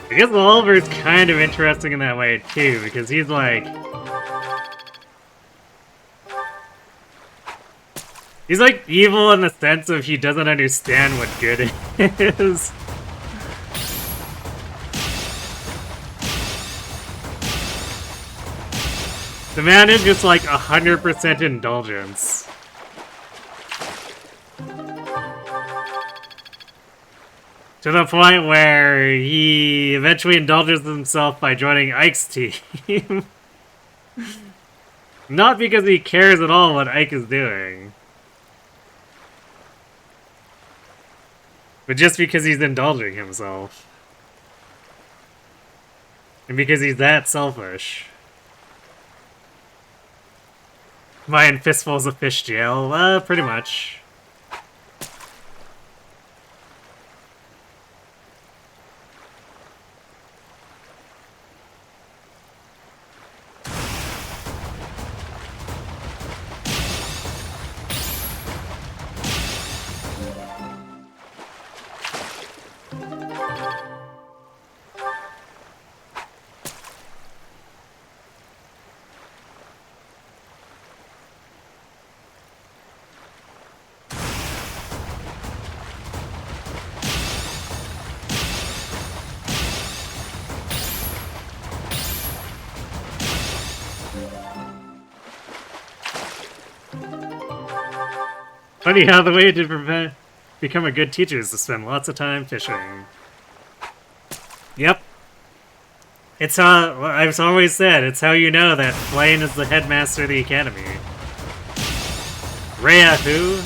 I guess Oliver's kind of interesting in that way, too, because he's like... He's like evil in the sense of he doesn't understand what good is. The man is just like 100% indulgence. To the point where he eventually indulges himself by joining Ike's team. Not because he cares at all what Ike is doing. But just because he's indulging himself. And because he's that selfish. Buying fistfuls of fish jail? Pretty much. Funny how the way to become a good teacher is to spend lots of time fishing. Yep. It's how I've always said, it's how you know that Blaine is the headmaster of the academy. Rhea who?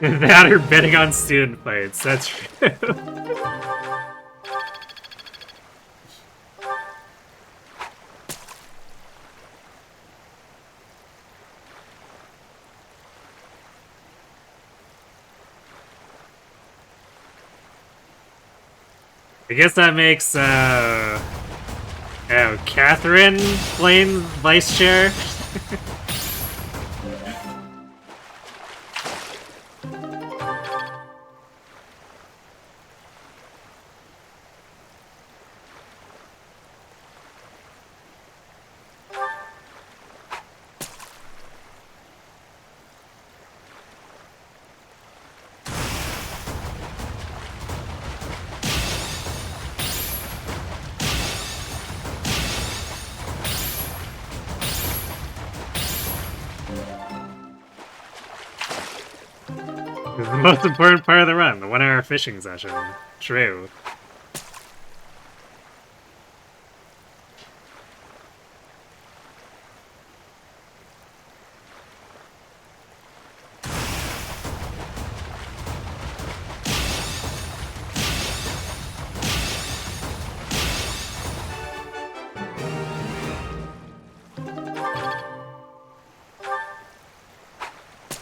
That or betting on student fights, that's true. I guess that makes, Catherine Blaine vice chair? This is the most important part of the run, the 1-hour fishing session. True.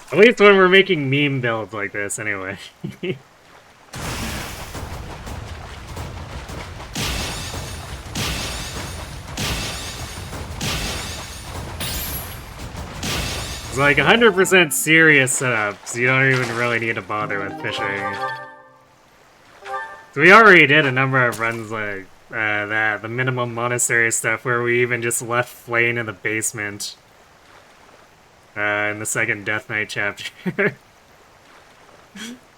At least when we're making meme builds like this, anyway. It's like 100% serious setups. You don't even really need to bother with fishing. So we already did a number of runs like that, the minimum monastery stuff, where we even just left Flane in the basement. In the second Death Knight chapter.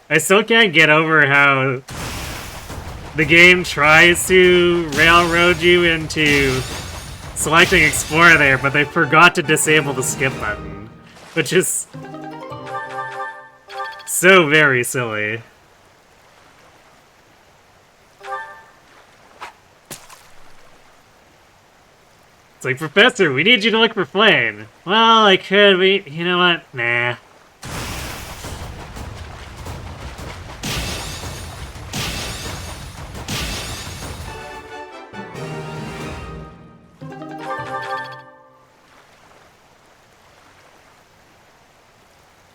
I still can't get over how the game tries to railroad you into selecting Explore there, but they forgot to disable the skip button, which is so very silly. It's like, Professor, we need you to look for Flame. Well, I could, you know what? Nah.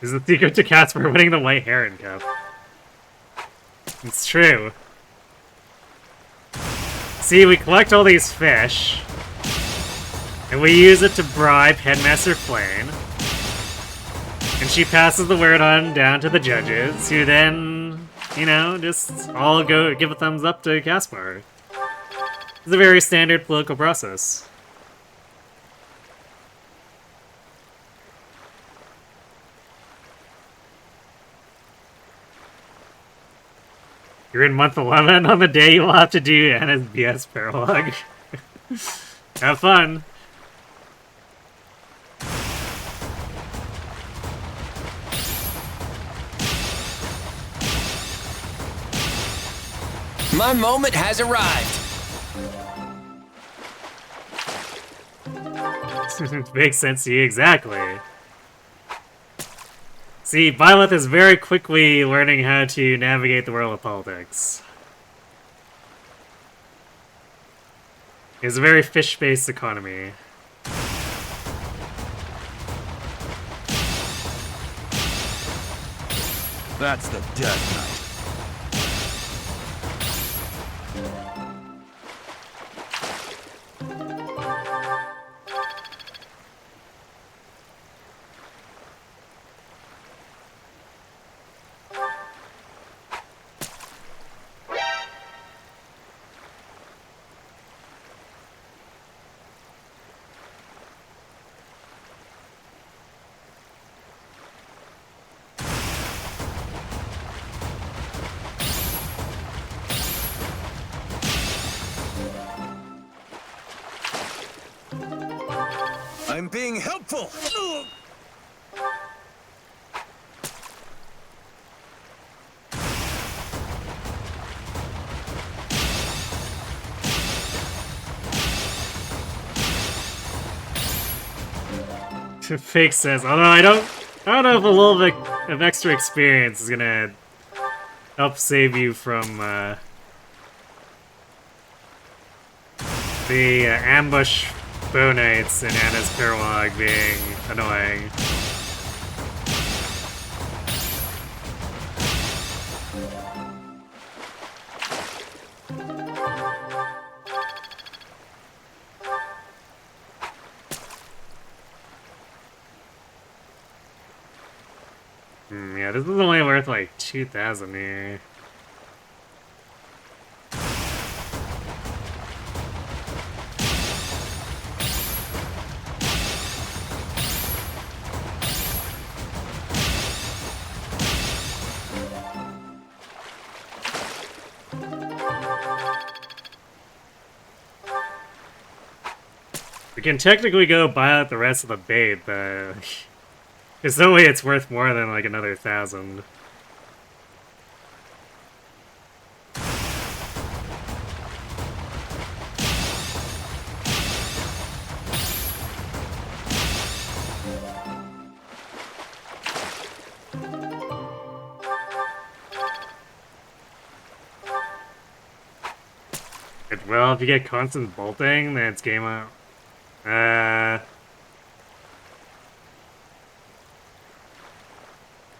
Is the secret to Caspar winning the White Heron Cup? It's true. See, we collect all these fish. And we use it to bribe Headmaster Flame. And she passes the word on down to the judges, who then, you know, just all go give a thumbs up to Caspar. It's a very standard political process. You're in month 11 on the day you'll have to do Anna's BS paralogue. Have fun. My moment has arrived. Makes sense to you, exactly. See, Violet is very quickly learning how to navigate the world of politics. It's a very fish-based economy. That's the Death Knight. I'm being helpful. Fake says, although I don't know if a little bit of extra experience is gonna help save you from the ambush bow knights in Anna's paralogue being annoying. Yeah, this is only worth like 2,000 here. We can technically go buy out the rest of the bait, but There's no way it's worth more than like another 1,000. Well, if you get constant bolting, then it's game out.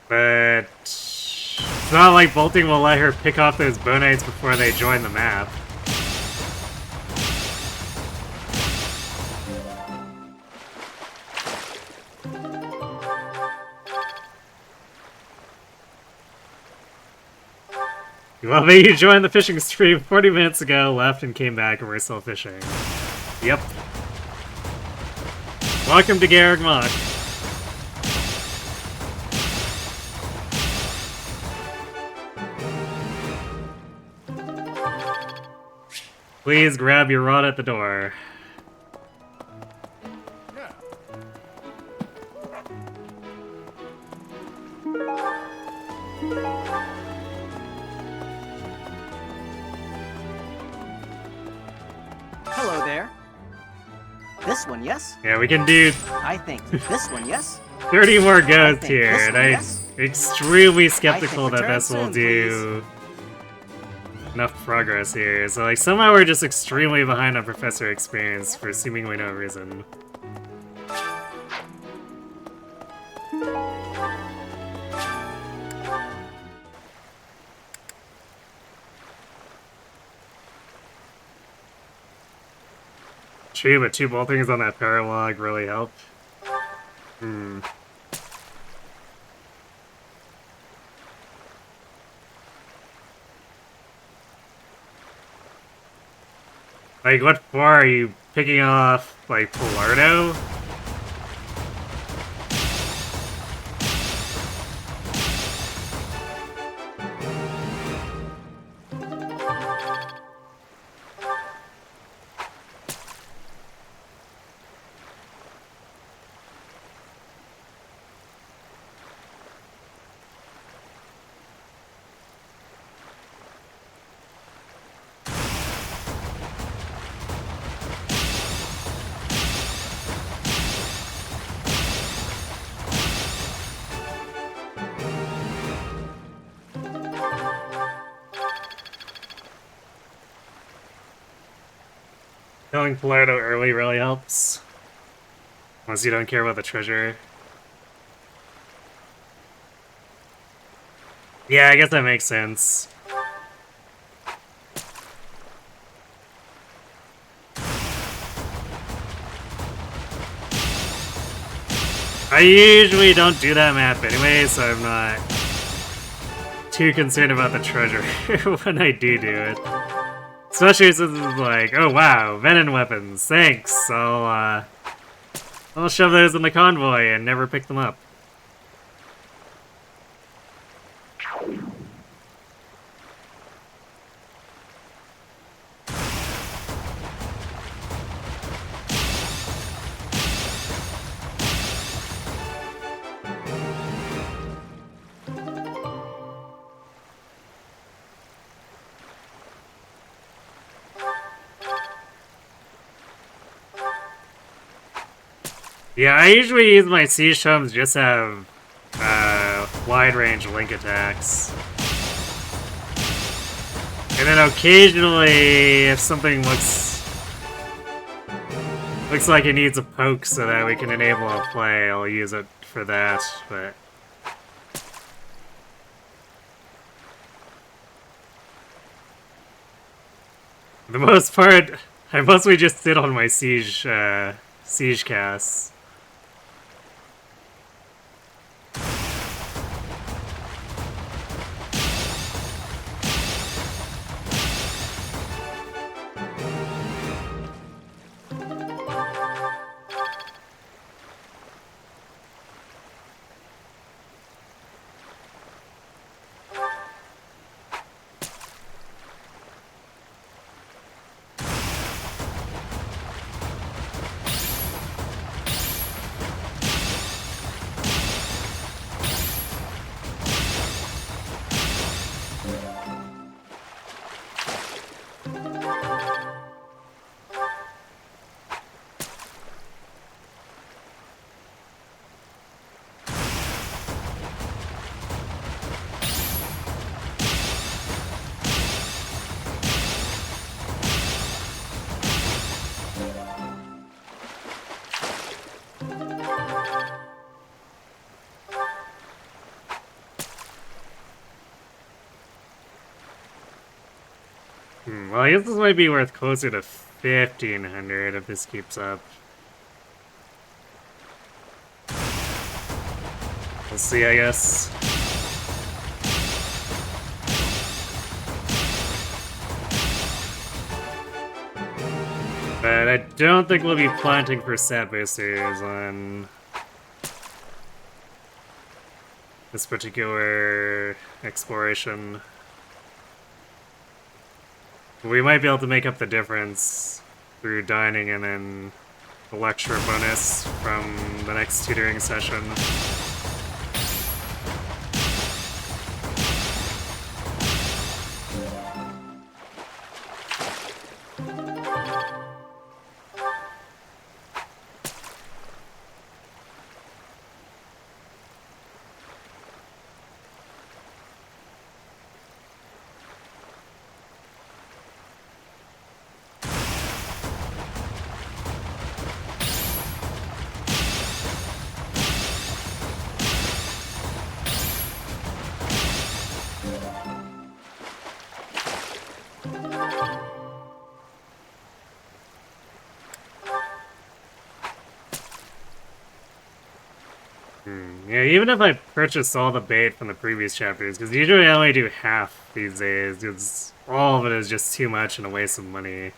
But it's not like bolting will let her pick off those bonites before they join the map. Well, maybe you joined the fishing stream 40 minutes ago, left, and came back, and we're still fishing. Yep. Welcome to Garrick Mock. Please grab your rod at the door. Hello there. This one, yes? Yeah, we can do I think this one, yes? 30 more goes think here, this and one, I'm yes? extremely skeptical that return this will soon, do enough progress here. So, like, somehow we're just extremely behind on Professor Experience for seemingly no reason. True, but 2 boltings on that paralog really helped. Like, what for? Are you picking off, like, Polardo? Killing Polardo early really helps. Unless you don't care about the treasure. Yeah, I guess that makes sense. I usually don't do that map anyway, so I'm not too concerned about the treasure when I do it. Especially since it's like, oh wow, venom weapons, thanks. I'll shove those in the convoy and never pick them up. Yeah, I usually use my siege chums just to have wide range link attacks. And then occasionally, if something looks like it needs a poke so that we can enable a play, I'll use it for that, but... For the most part, I mostly just sit on my siege casts. Well, I guess this might be worth closer to 1,500 if this keeps up. We'll see, I guess. But I don't think we'll be planting for stat boosters on this particular exploration. We might be able to make up the difference through dining and then the lecture bonus from the next tutoring session. Yeah, even if I purchased all the bait from the previous chapters, because usually I only do half these days, because all of it is just too much and a waste of money.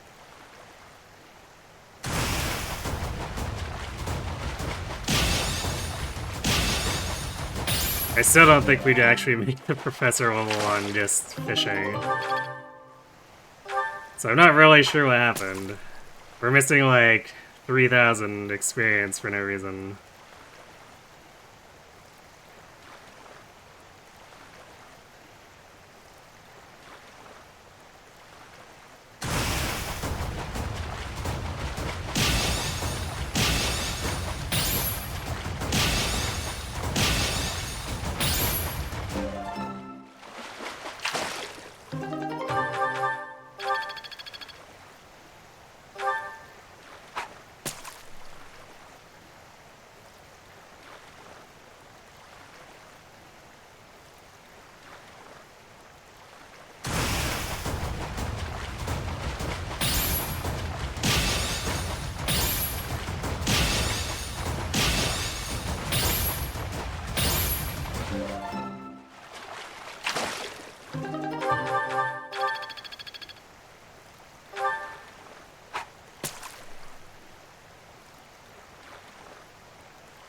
I still don't think we'd actually make the professor level on just fishing. So I'm not really sure what happened. We're missing like 3,000 experience for no reason.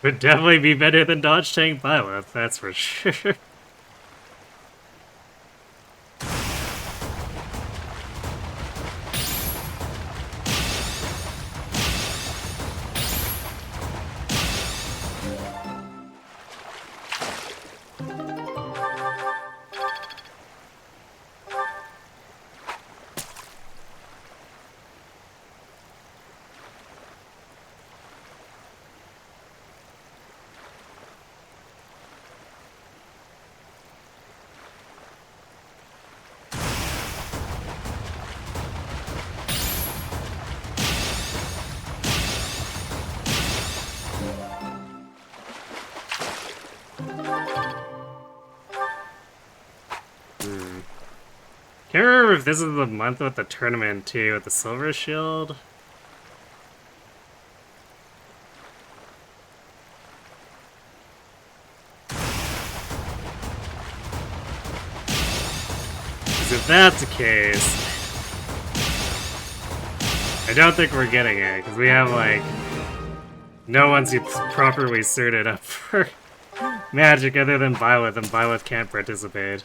Would definitely be better than Dodge Tank Byleth, that's for sure. Can't remember if this is the month with the tournament too, with the Silver Shield. Because if that's the case, I don't think we're getting it, because we have like no one's properly suited up for magic other than Byleth, and Byleth can't participate.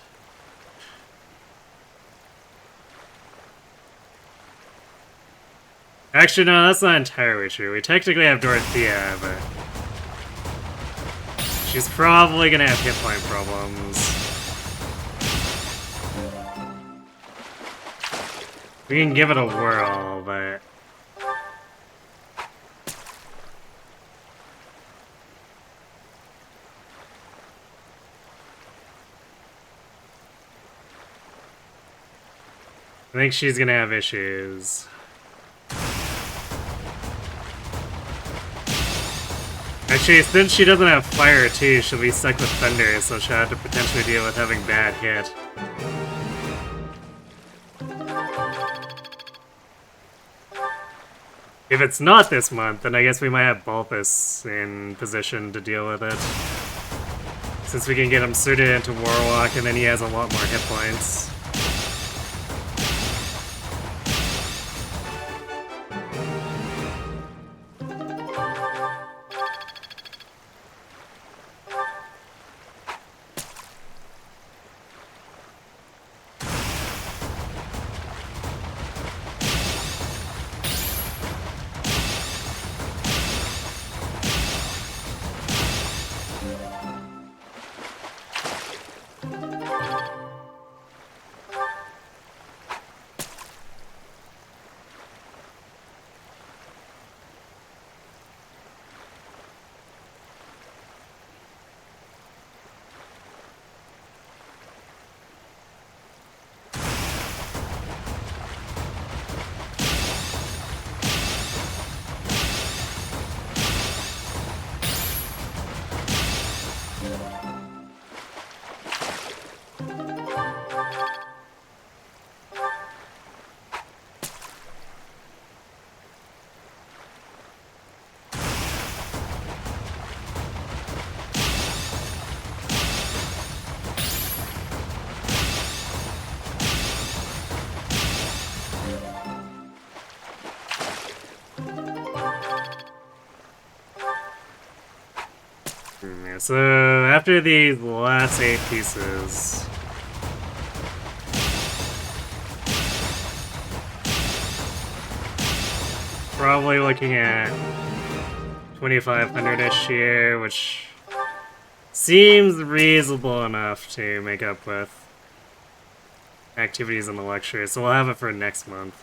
Actually, no, that's not entirely true. We technically have Dorothea, but she's probably gonna have hit point problems. We can give it a whirl, but I think she's gonna have issues. Actually, since she doesn't have fire too, she'll be stuck with thunder, so she'll have to potentially deal with having bad hit. If it's not this month, then I guess we might have Balthus in position to deal with it. Since we can get him suited into Warlock, and then he has a lot more hit points. So after the last 8 pieces, probably looking at 2,500-ish here, which seems reasonable enough to make up with activities in the lecture. So we'll have it for next month.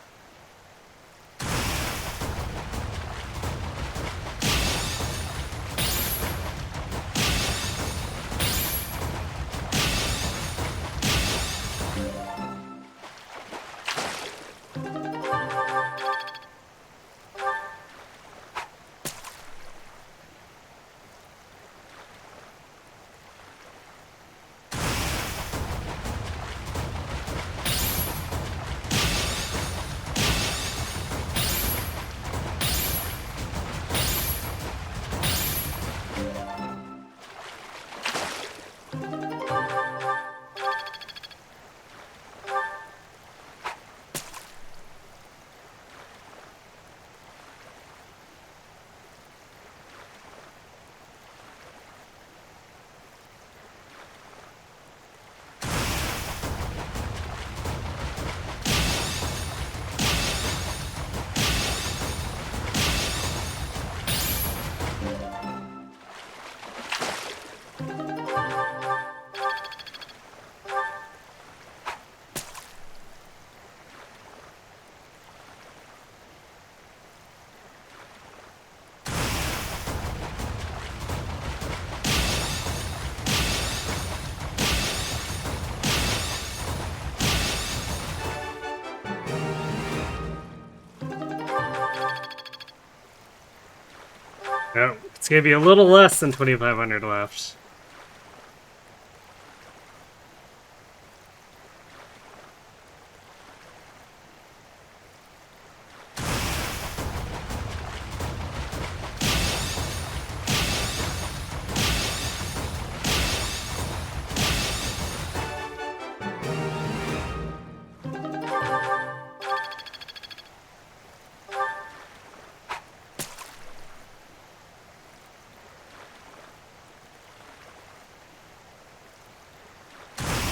Oh, it's gonna be a little less than 2,500 left.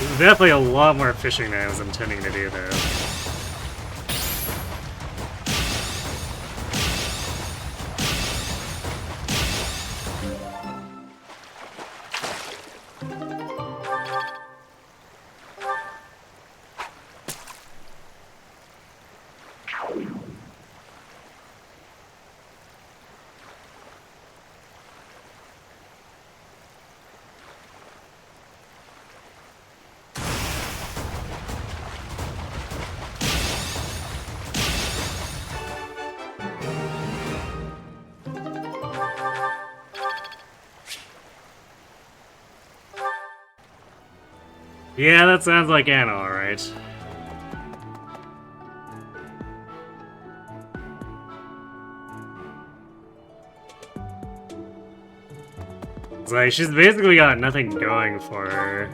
There's definitely a lot more fishing than I was intending to do, though. Yeah, that sounds like Anna, alright. It's like, she's basically got nothing going for her.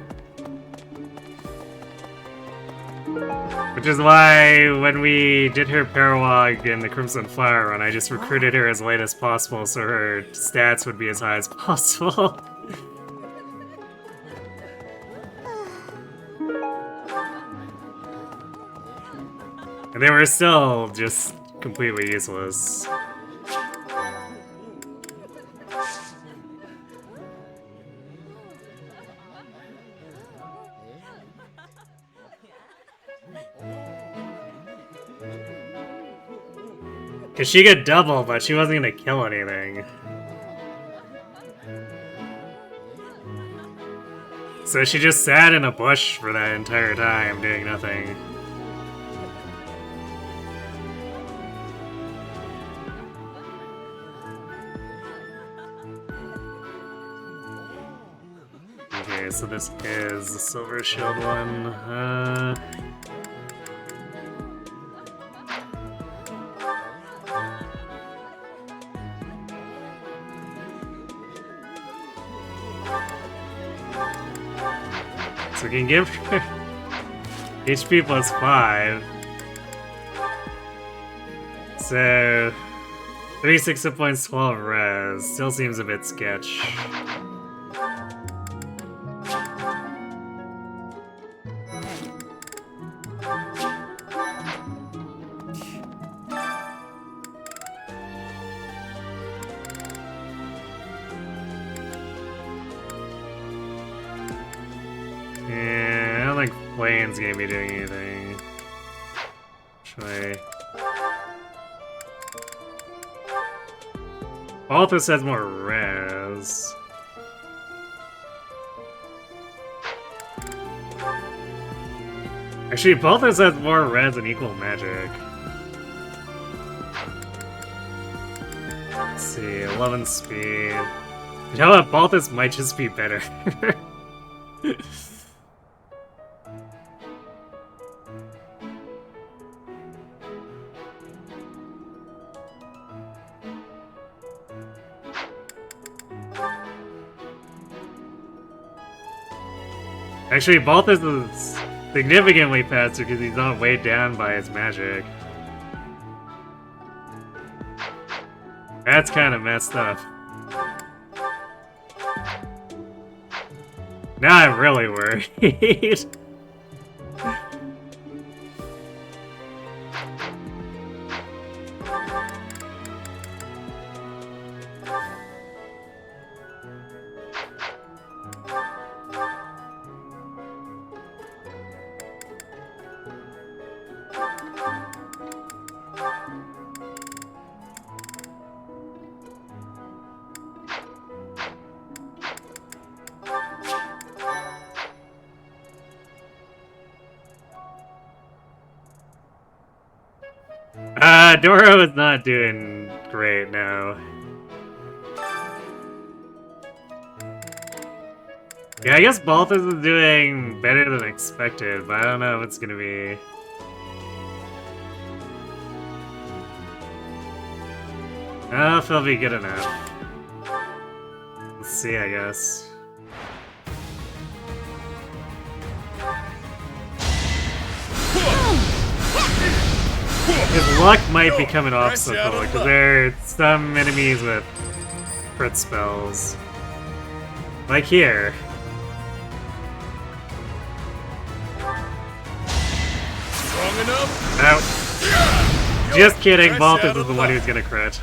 Which is why, when we did her Paralog in the Crimson Fire run, I just recruited her as late as possible so her stats would be as high as possible. And they were still just completely useless. Cause she could double, but she wasn't gonna kill anything. So she just sat in a bush for that entire time, doing nothing. Okay, so this is the Silver Shield one. So we can give her HP plus 5. So 36 hit points, 12 res. Still seems a bit sketch. Lane's gonna be doing anything. Actually, Balthus has more res. Actually, Balthus has more res and equal magic. Let's see, 11 speed. You know what? Balthus might just be better. Actually, Balthus is significantly faster because he's not weighed down by his magic. That's kind of messed up. Now I'm really worried. Doro is not doing great now. Yeah, I guess Balthus is doing better than expected, but I don't know if it's gonna be... I don't know if it'll be good enough. Let's see, I guess. His luck might become an obstacle, because there are some enemies with crit spells. Like here. Strong enough? No. Just kidding, Balthus is the one who's gonna crit.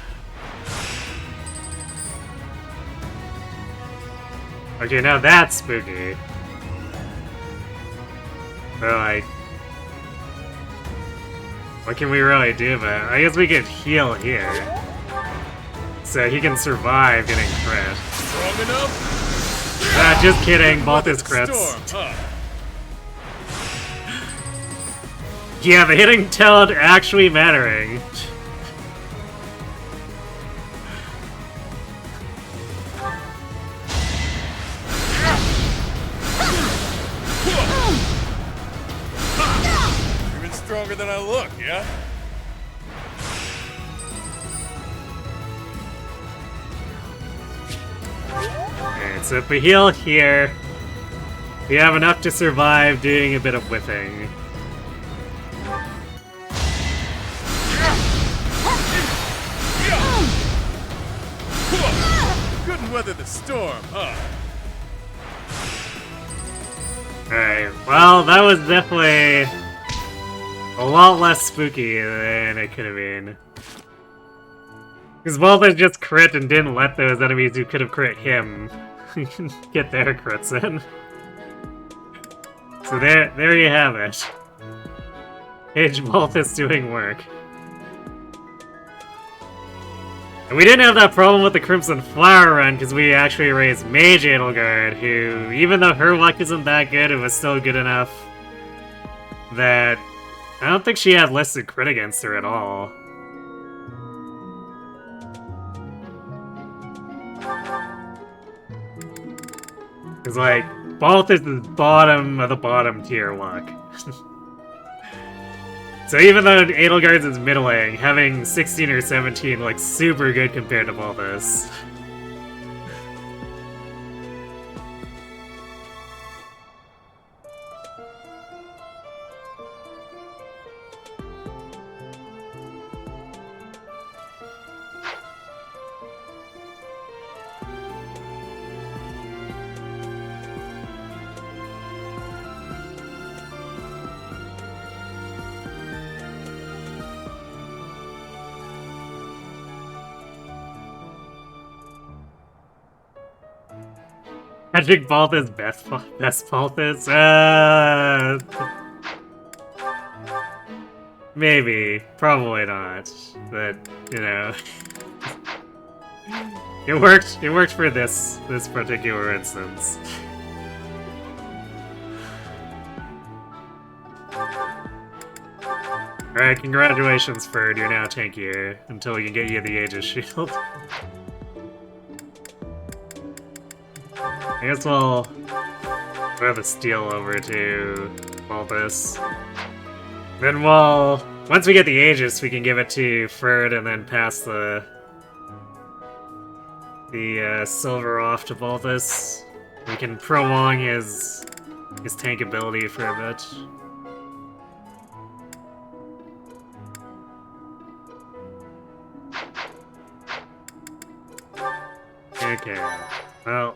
Okay, now that's spooky. Well, what can we really do about it? I guess we could heal here. So he can survive getting crit. Strong enough? Just kidding, Balthus crits. Yeah, the hitting talent actually mattering. Even stronger than I look, yeah? Alright, so if we heal here, we have enough to survive doing a bit of whipping. Couldn't weather the storm, huh? Alright, well, that was definitely a lot less spooky than it could have been. Because Balthus just crit and didn't let those enemies who could have crit him get their crits in. So there you have it. Page Balthus doing work. And we didn't have that problem with the Crimson Flower run because we actually raised Mage Edelgard, who, even though her luck isn't that good, it was still good enough that I don't think she had listed crit against her at all. Because, like, Balthus is bottom of the bottom tier luck. So even though Edelgard's is middling, having 16 or 17 looks super good compared to Balthus. Magic Balthus, best Balthus? Maybe. Probably not. But, you know. It worked for this particular instance. Alright, congratulations, Ferd. You're now tankier until we can get you the Aegis Shield. I guess we'll throw the steel over to Balthus. Then once we get the Aegis, we can give it to Ferd and then pass the silver off to Balthus. We can prolong his tank ability for a bit. Okay, well.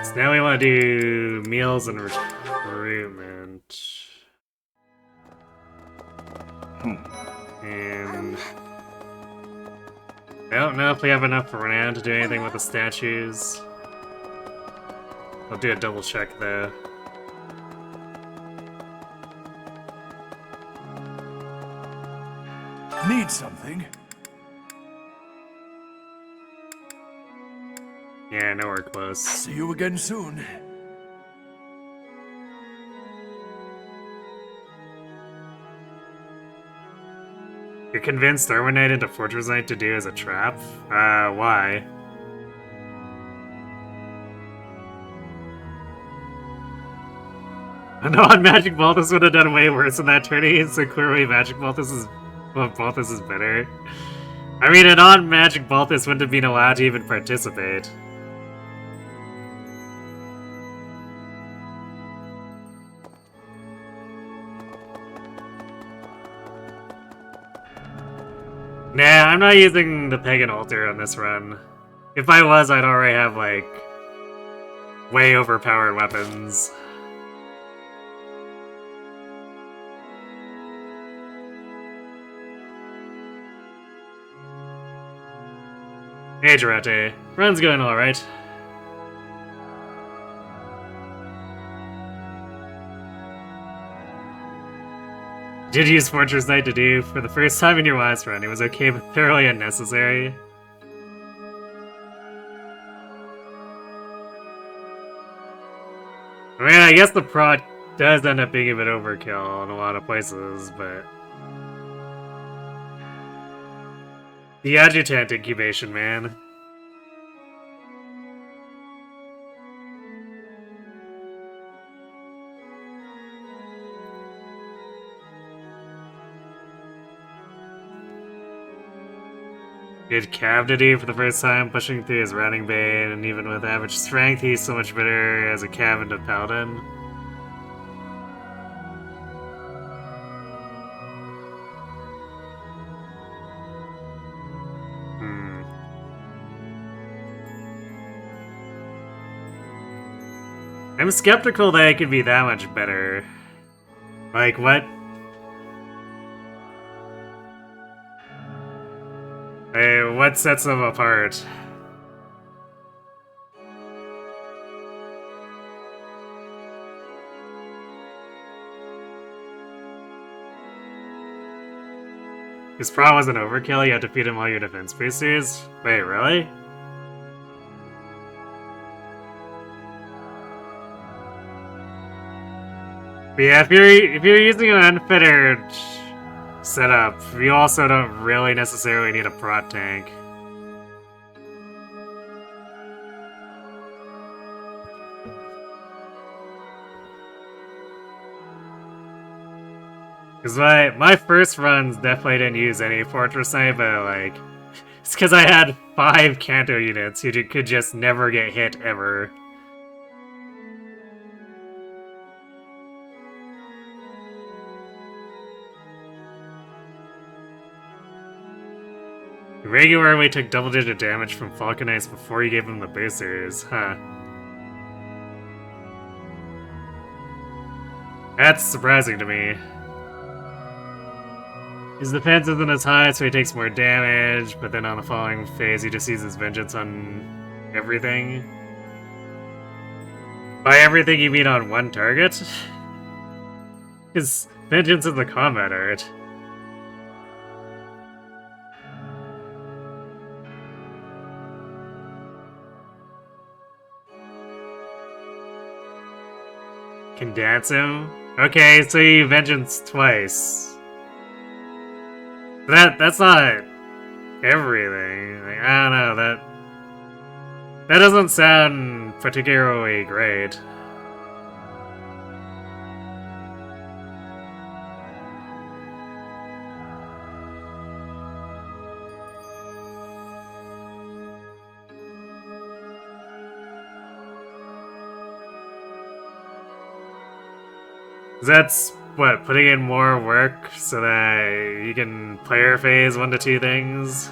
So now we want to do meals and recruitment. And I don't know if we have enough renown to do anything with the statues. I'll do a double check though. Need something? Yeah, nowhere close. See you again soon. You're convinced Armor Knight into Fortress Knight to do as a trap? Why? A non-Magic Balthus would have done way worse in that tourney, so clearly Magic Balthus is... well, Balthus is better. I mean, a non-Magic Balthus wouldn't have been allowed to even participate. Nah, I'm not using the Pagan Altar on this run. If I was, I'd already have, like, way overpowered weapons. Hey, Jarate. Run's going alright. Did use Fortress Knight to do for the first time in your last run. It was okay, but thoroughly unnecessary. I mean, I guess the prot does end up being a bit overkill in a lot of places, but... the Adjutant incubation, man. Good cavity for the first time, pushing through his routing bane, and even with average strength, he's so much better as a cav into paladin. I'm skeptical that it could be that much better. Like, what? Hey, what sets them apart? His problem was an overkill, you had to feed him all your defense boosters? Wait, really? But yeah, if you're using an unfettered setup, you also don't really necessarily need a prot tank. Because my first runs definitely didn't use any Fortress Knight, but like, it's because I had 5 Kanto units who could just never get hit ever. Regularly took double-digit damage from Falcon Knights before you gave him the boosters, huh? That's surprising to me. His defense isn't as high, so he takes more damage, but then on the following phase he just uses Vengeance on everything. By everything you mean on one target? His Vengeance is the combat art. Can dance him? Okay, so you Vengeance twice. That's not everything. Like, I don't know, that doesn't sound particularly great. That's what, putting in more work so that you can player phase 1 to 2 things?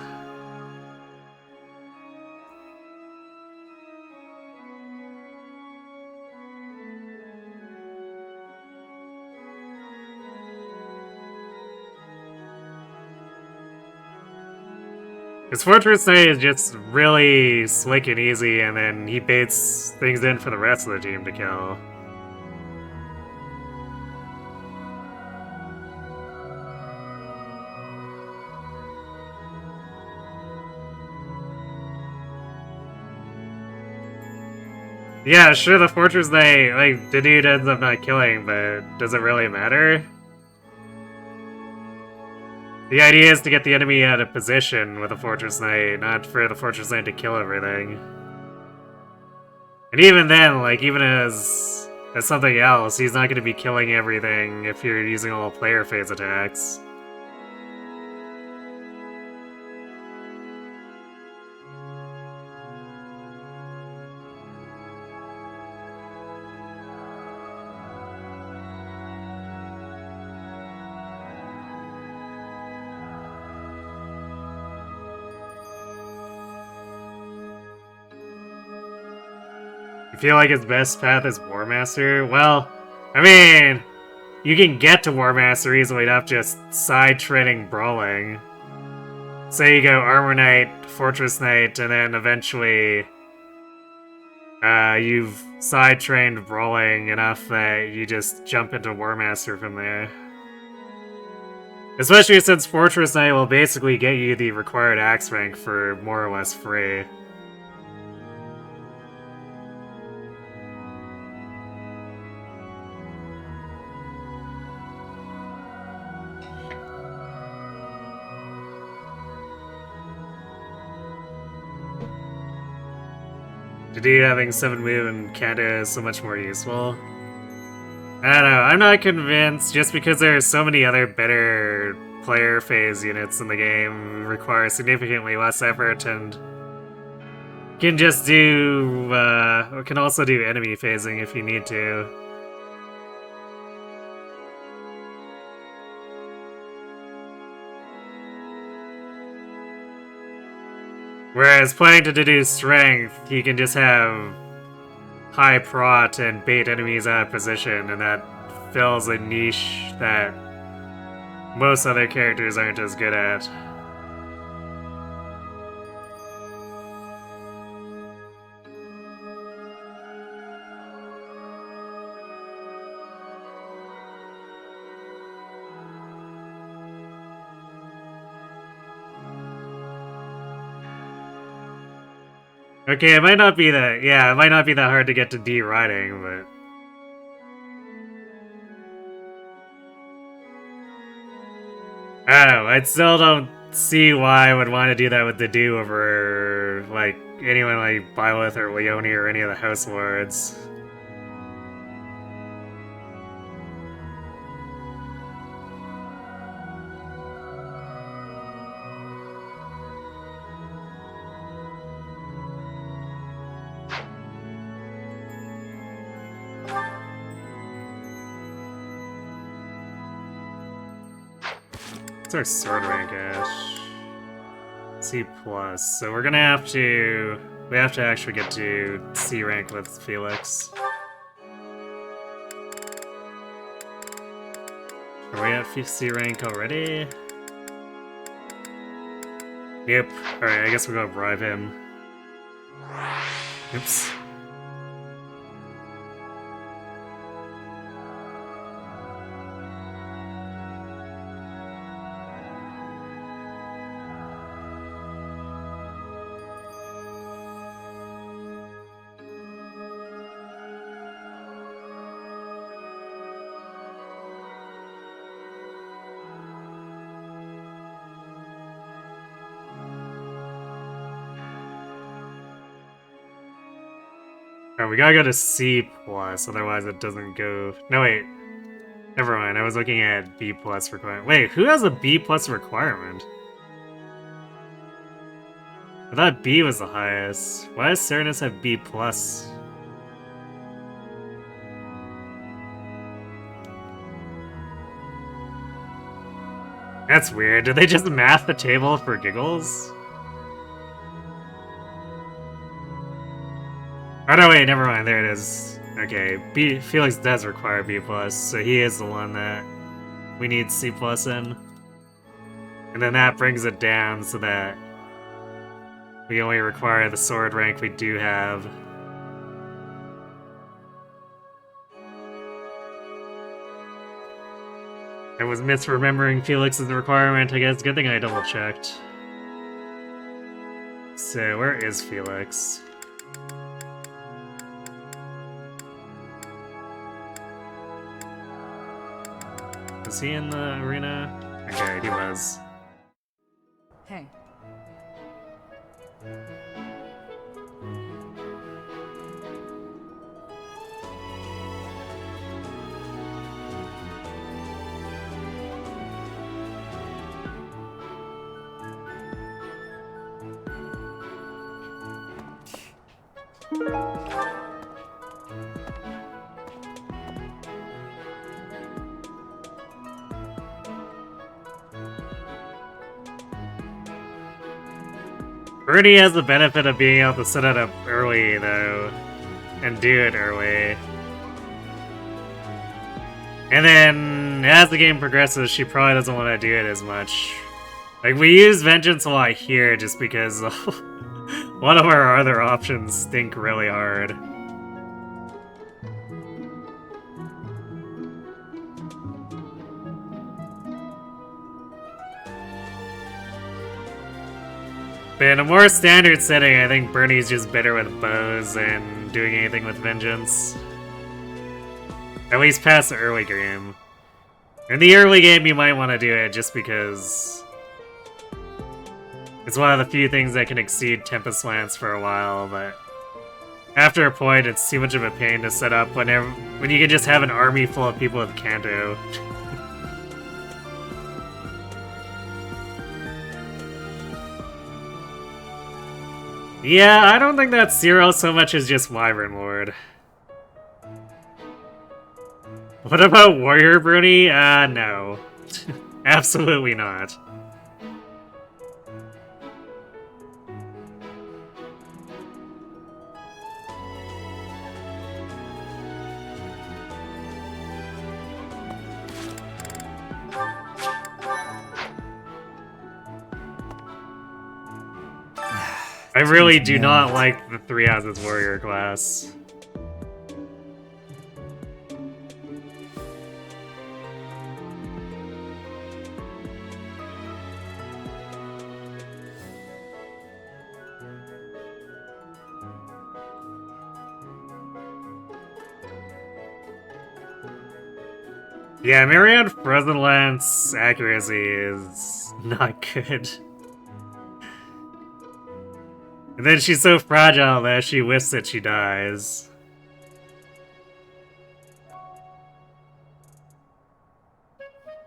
His Fortress Knight is just really slick and easy, and then he baits things in for the rest of the team to kill. Yeah, sure, the Fortress Knight, like, the dude ends up not killing, but does it really matter? The idea is to get the enemy out of position with a Fortress Knight, not for the Fortress Knight to kill everything. And even then, like, even as something else, he's not going to be killing everything if you're using all player phase attacks. You feel like his best path is War Master? Well, I mean, you can get to War Master easily enough just side-training Brawling. Say you go Armor Knight, Fortress Knight, and then eventually you've side-trained Brawling enough that you just jump into War Master from there. Especially since Fortress Knight will basically get you the required axe rank for more or less free. Indeed, having 7 move and Kanda is so much more useful. I don't know, I'm not convinced just because there are so many other better player phase units in the game require significantly less effort and can just do, or can also do enemy phasing if you need to. Whereas planning to do strength, you can just have high prot and bait enemies out of position, and that fills a niche that most other characters aren't as good at. Okay, it might not be that, yeah, it might not be that hard to get to D riding, but... I don't know, I still don't see why I would want to do that with the do over, like, anyone like Byleth or Leone or any of the House Lords. What's our sword rank, Ash? C+. So we're gonna have to... We have to actually get to C rank with Felix. Are we at C rank already? Yep. Alright, I guess we're gonna bribe him. Oops. Alright, we gotta go to C+, otherwise it doesn't go... No, wait. Never mind, I was looking at B+ requirement. Wait, who has a B+ requirement? I thought B was the highest. Why does Serenus have B+? That's weird. Did they just math the table for giggles? Oh no, wait, never mind, there it is. Okay, Felix does require B+, so he is the one that we need C+ in. And then that brings it down so that we only require the sword rank we do have. I was misremembering Felix's requirement, I guess. Good thing I double checked. So, where is Felix? Was he in the arena? Okay, he was. Hey. Birdie has the benefit of being able to set it up early, though, and do it early. And then, as the game progresses, she probably doesn't want to do it as much. Like, we use Vengeance a lot here just because one of our other options stink really hard. But in a more standard setting, I think Bernie's just better with bows than doing anything with Vengeance. At least past the early game. In the early game, you might want to do it just because it's one of the few things that can exceed Tempest Lance for a while, but after a point, it's too much of a pain to set up when you can just have an army full of people with Kanto. Yeah, I don't think that's zero so much as just Wyvern Lord. What about Warrior Bruni? No. Absolutely not. I really do not like the 3 Houses Warrior class. Yeah, Myriad Frozen Lance accuracy is not good. And then she's so fragile that she whiffs it, she dies.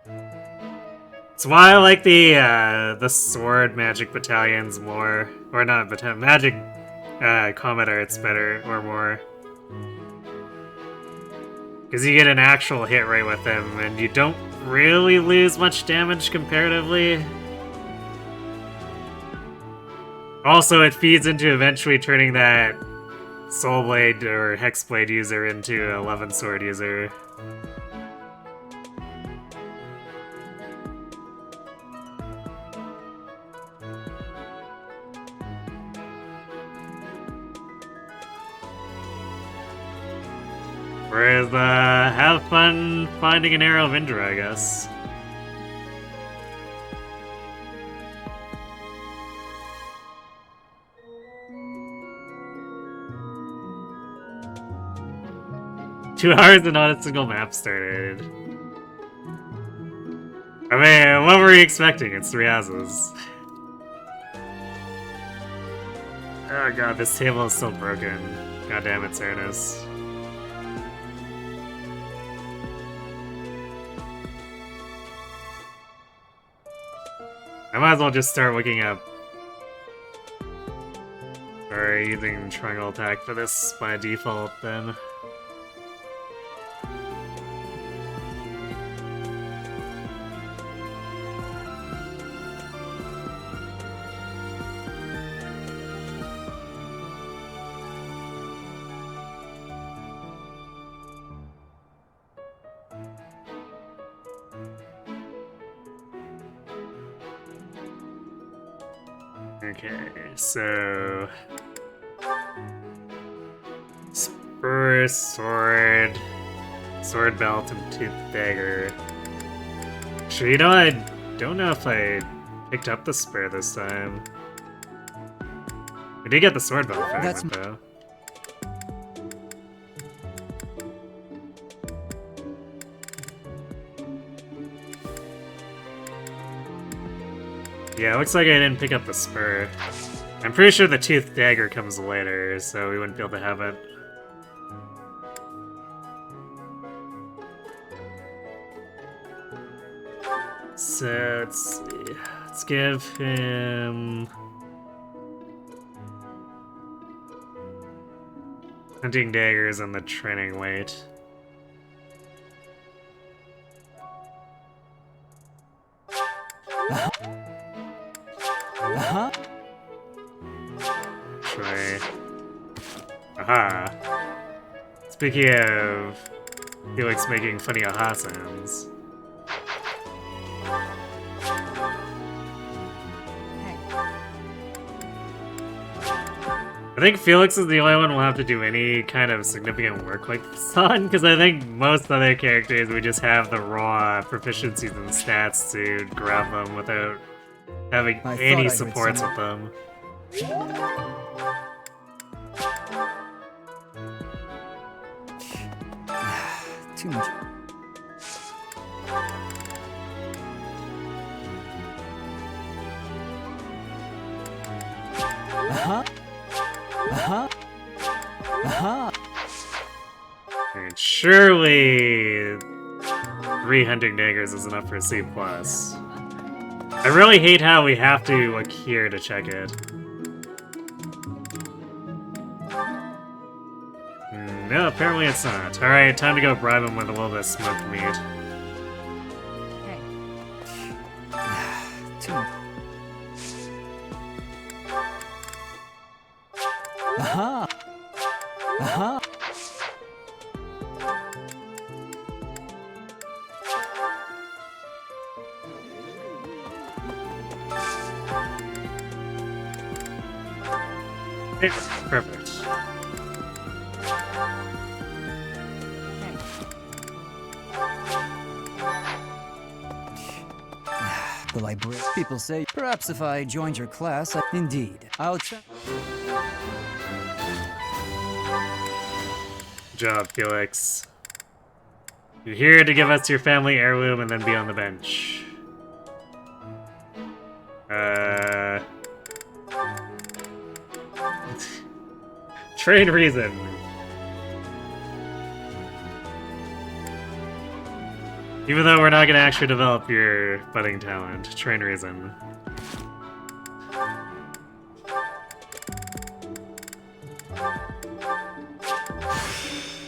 That's why I like the sword magic battalions more, or not magic combat arts better or more. Because you get an actual hit rate with them, and you don't really lose much damage comparatively. Also, it feeds into eventually turning that Soul Blade or Hex Blade user into an 11 sword user. Whereas, have fun finding an arrow of Indra, I guess. Two hours and not a single map started. I mean, what were you expecting? It's 3 houses. Oh god, this table is so broken. God damn it, Cernus. I might as well just start looking up. Or using triangle attack for this by default then. Okay, so... Spur, sword, sword belt, and tooth dagger. Actually, you know, I don't know if I picked up the spur this time. I did get the sword belt fragment, though. Yeah, looks like I didn't pick up the spur. I'm pretty sure the tooth dagger comes later, so we wouldn't be able to have it. So, let's see. Let's give him... Hunting daggers and the training weight. Uh-huh. Try. Aha. Speaking of Felix making funny aha sounds. Hey. I think Felix is the only one we'll have to do any kind of significant work like this on, because I think most other characters we just have the raw proficiencies and stats to grab them without having any supports with them. Too much. Uh-huh. Uh-huh. Uh-huh. And surely 3 hunting daggers is enough for a C+. I really hate how we have to look here to check it. No, apparently it's not. Alright, time to go bribe him with a little bit of smoked meat. Hey. Aha! Aha! Perfect. Hey. The librarian. People say, perhaps if I joined your class, indeed, I'll try. Good job, Felix. You're here to give us your family heirloom and then be on the bench. Trade reason. Even though we're not gonna actually develop your budding talent, train reason.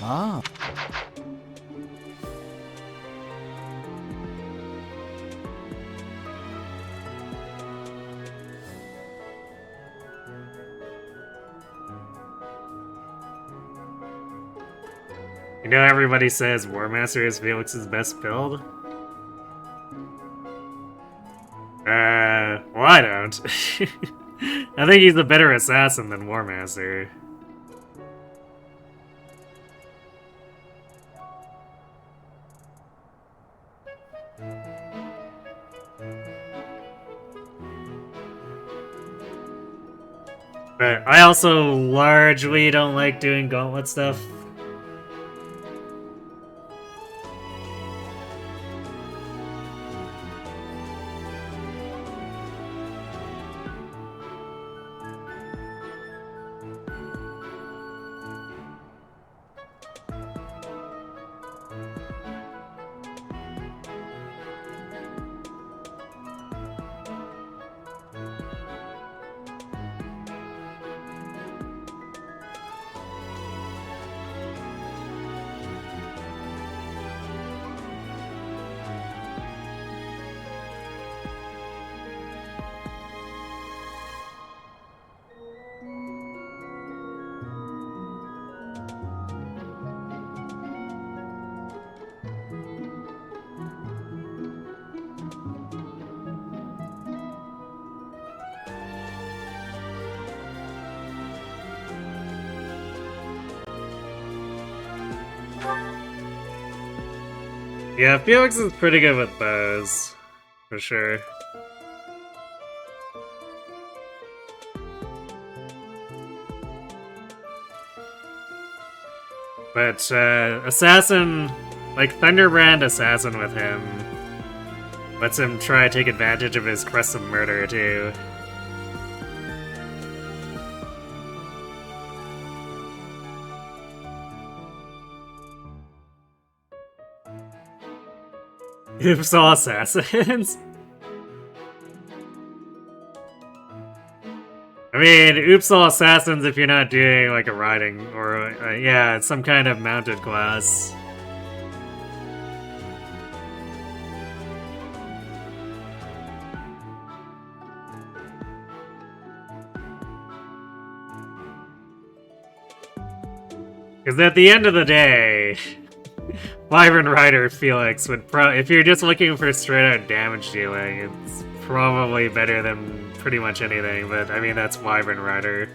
Ah. You know, everybody says War Master is Felix's best build. Well, I don't. I think he's a better assassin than War Master. But I also largely don't like doing gauntlet stuff. Yeah, Felix is pretty good with bows, for sure. But, Assassin, like, Thunderbrand Assassin with him, lets him try to take advantage of his Crest of Murder, too. Oops, all assassins? I mean, oops, all assassins if you're not doing, like, a riding, or, yeah, some kind of mounted class. Because at the end of the day, Wyvern Rider Felix would if you're just looking for straight out damage dealing, it's probably better than pretty much anything, but I mean, that's Wyvern Rider.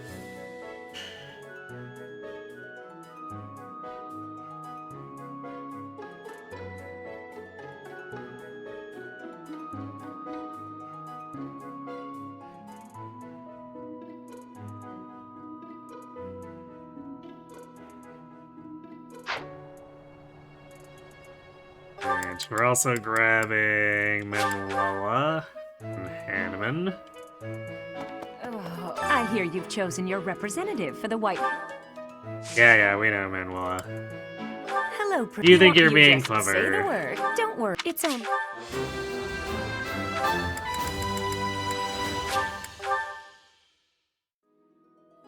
And we're also grabbing Manuela and Hanneman. Oh, I hear you've chosen your representative for the White. Yeah, we know Manuela. Hello, pretty. You think you're You being just clever. Say the word. Don't worry. It's on.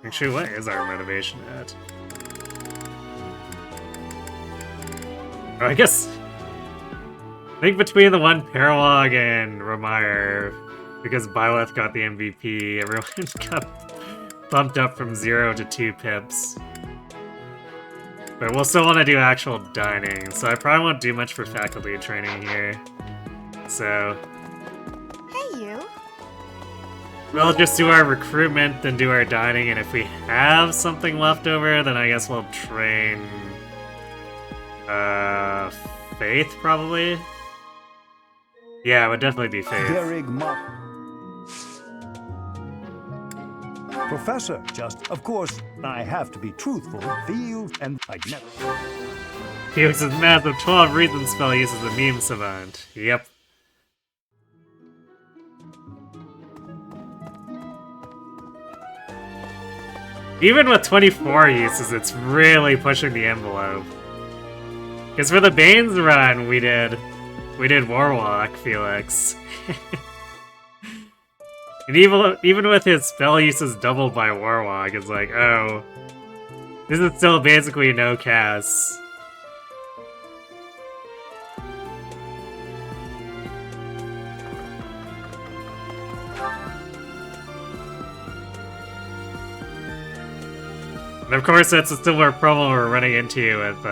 Actually, what is our motivation at? Oh, I think between the one Paralog and Ramire, because Byleth got the MVP, everyone got bumped up from 0 to 2 pips. But we'll still want to do actual dining, so I probably won't do much for faculty training here. So Hey, you. we'll just do our recruitment, then do our dining, and if we have something left over, then I guess we'll train Faith, probably? Yeah, it would definitely be Faith. Professor, of course, I have to be truthful, feel, and I'd never... Felix's massive 12 reason spell uses a meme savant. Yep. Even with 24 uses, it's really pushing the envelope. Because for the Bane's run, we did Warlock Felix. And even with his spell uses doubled by Warlock, it's like, oh, this is still basically no cast. And of course, that's a similar problem we're running into with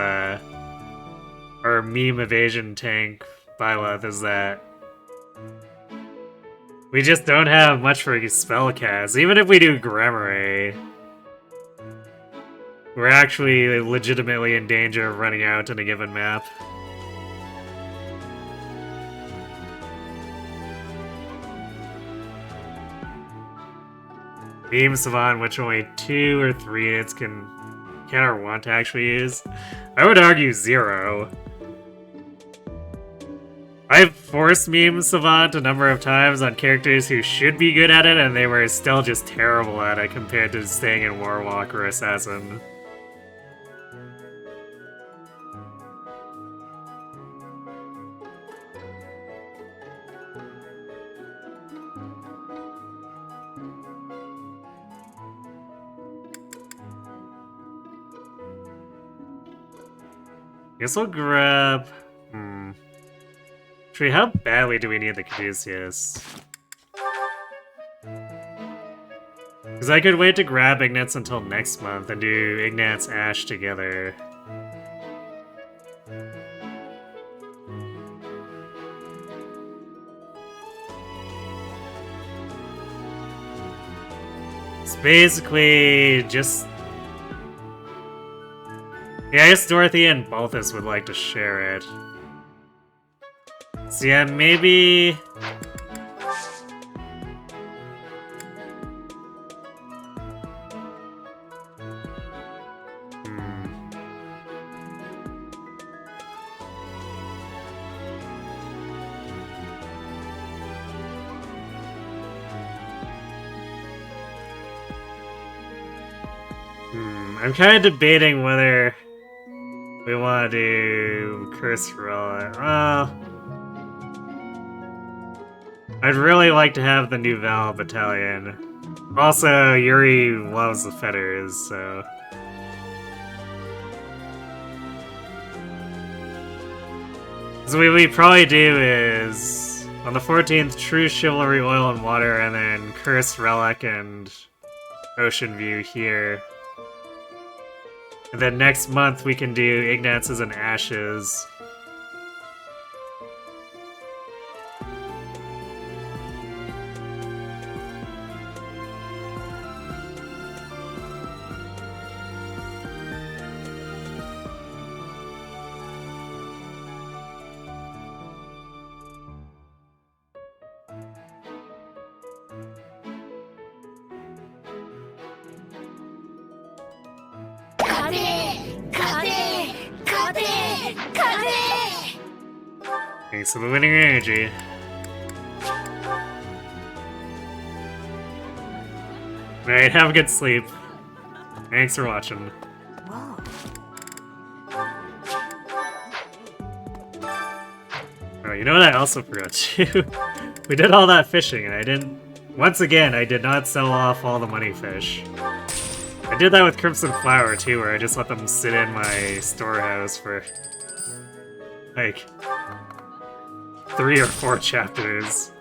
our meme evasion tank, Byleth, is that we just don't have much for spellcast. Even if we do Grammar, we're actually legitimately in danger of running out in a given map. Meme Savant, which only 2 or 3 units can or want to actually use. I would argue 0. I've forced Meme Savant a number of times on characters who should be good at it, and they were still just terrible at it compared to staying in Warlock or Assassin. Guess we'll grab... Actually, how badly do we need the Caduceus? Because I could wait to grab Ignatz until next month and do Ignatz Ash together. It's basically just... Yeah, I guess Dorothy and Balthus would like to share it. So yeah, maybe... I'm kind of debating whether we want to do Curse Relic. I'd really like to have the new Val Battalion. Also, Yuri loves the feathers, so... So what we probably do is... On the 14th, True Chivalry, Oil and Water, and then Curse Relic and Ocean View here. And then next month we can do Ignatz's and Ashes. Thanks for the winning energy. Alright, have a good sleep. Thanks for watching. Oh, you know what I also forgot to? We did all that fishing and I didn't... Once again, I did not sell off all the money fish. I did that with Crimson Flower too, where I just let them sit in my storehouse for like 3 or 4 chapters.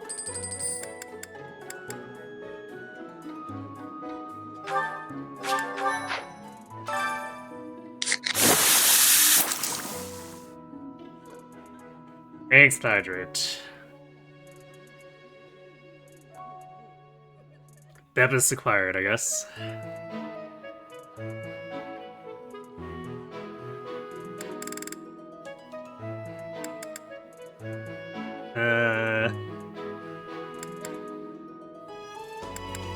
Thanks, Hydrate. Depth is acquired, I guess.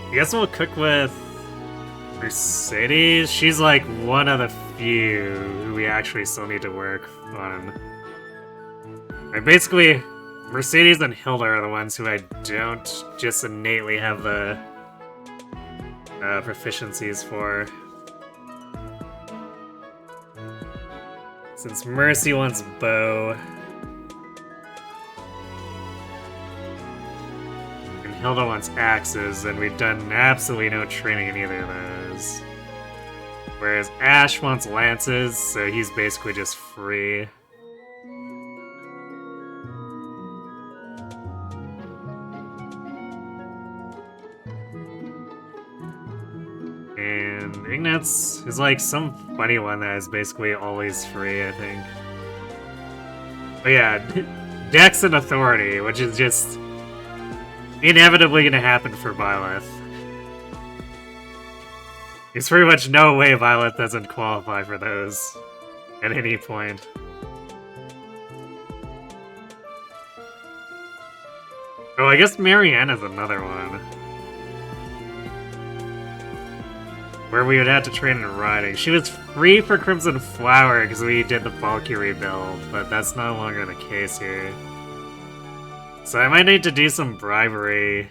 I guess we'll cook with Mercedes. She's like one of the few who we actually still need to work on. Like basically, Mercedes and Hilda are the ones who I don't just innately have the proficiencies for. Since Mercy wants bow, and Hilda wants axes, and we've done absolutely no training in either of those. Whereas Ash wants lances, so he's basically just free. And Ignatz is like some funny one that is basically always free, I think. But yeah, Dex and Authority, which is just inevitably gonna happen for Byleth. There's pretty much no way Byleth doesn't qualify for those at any point. Oh, I guess Marianne is another one. Where we would have to train in riding. She was free for Crimson Flower because we did the Valkyrie build, but that's no longer the case here. So I might need to do some bribery.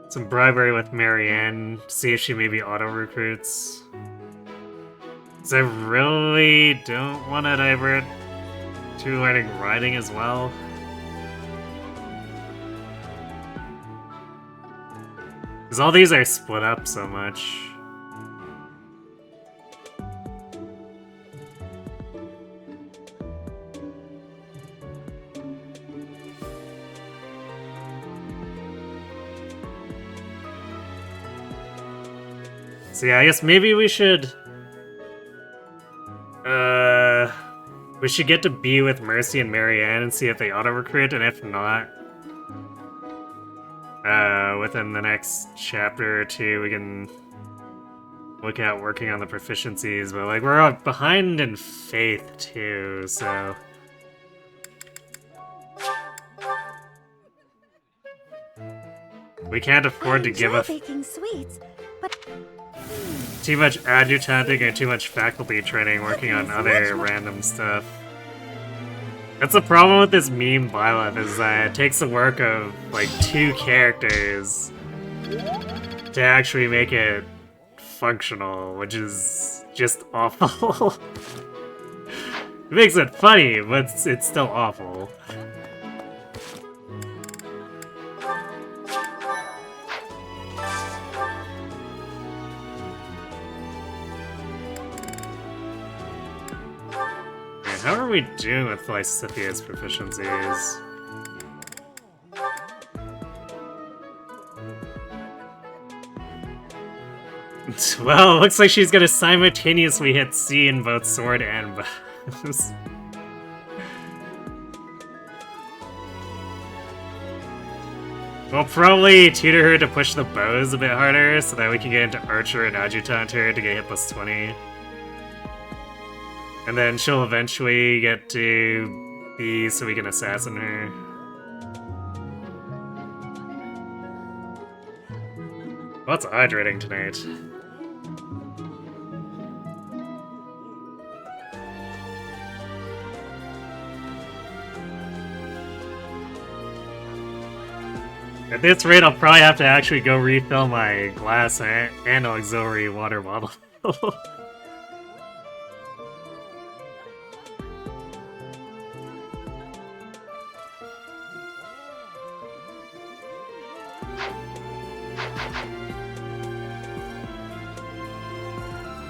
Some bribery with Marianne, see if she maybe auto-recruits. Because I really don't want to divert to learning riding as well. Because all these are split up so much. So yeah, I guess maybe we should... we should get to be with Mercy and Marianne and see if they auto-recruit, and if not... within the next chapter or two, we can look at working on the proficiencies, but like we're behind in faith too, so we can't afford to give up baking sweets, but too much adjutanting or too much faculty training working on other random stuff. That's the problem with this meme Byleth, is that it takes the work of like 2 characters to actually make it functional, which is just awful. It makes it funny, but it's still awful. How are we doing with Lysithia's proficiencies? Well, looks like she's gonna simultaneously hit C in both sword and bows. We'll probably tutor her to push the bows a bit harder so that we can get into Archer and Adjutant her to get hit plus 20. And then she'll eventually get to B so we can assassin her. Lots of hydrating tonight. At this rate, I'll probably have to actually go refill my glass and auxiliary water bottle.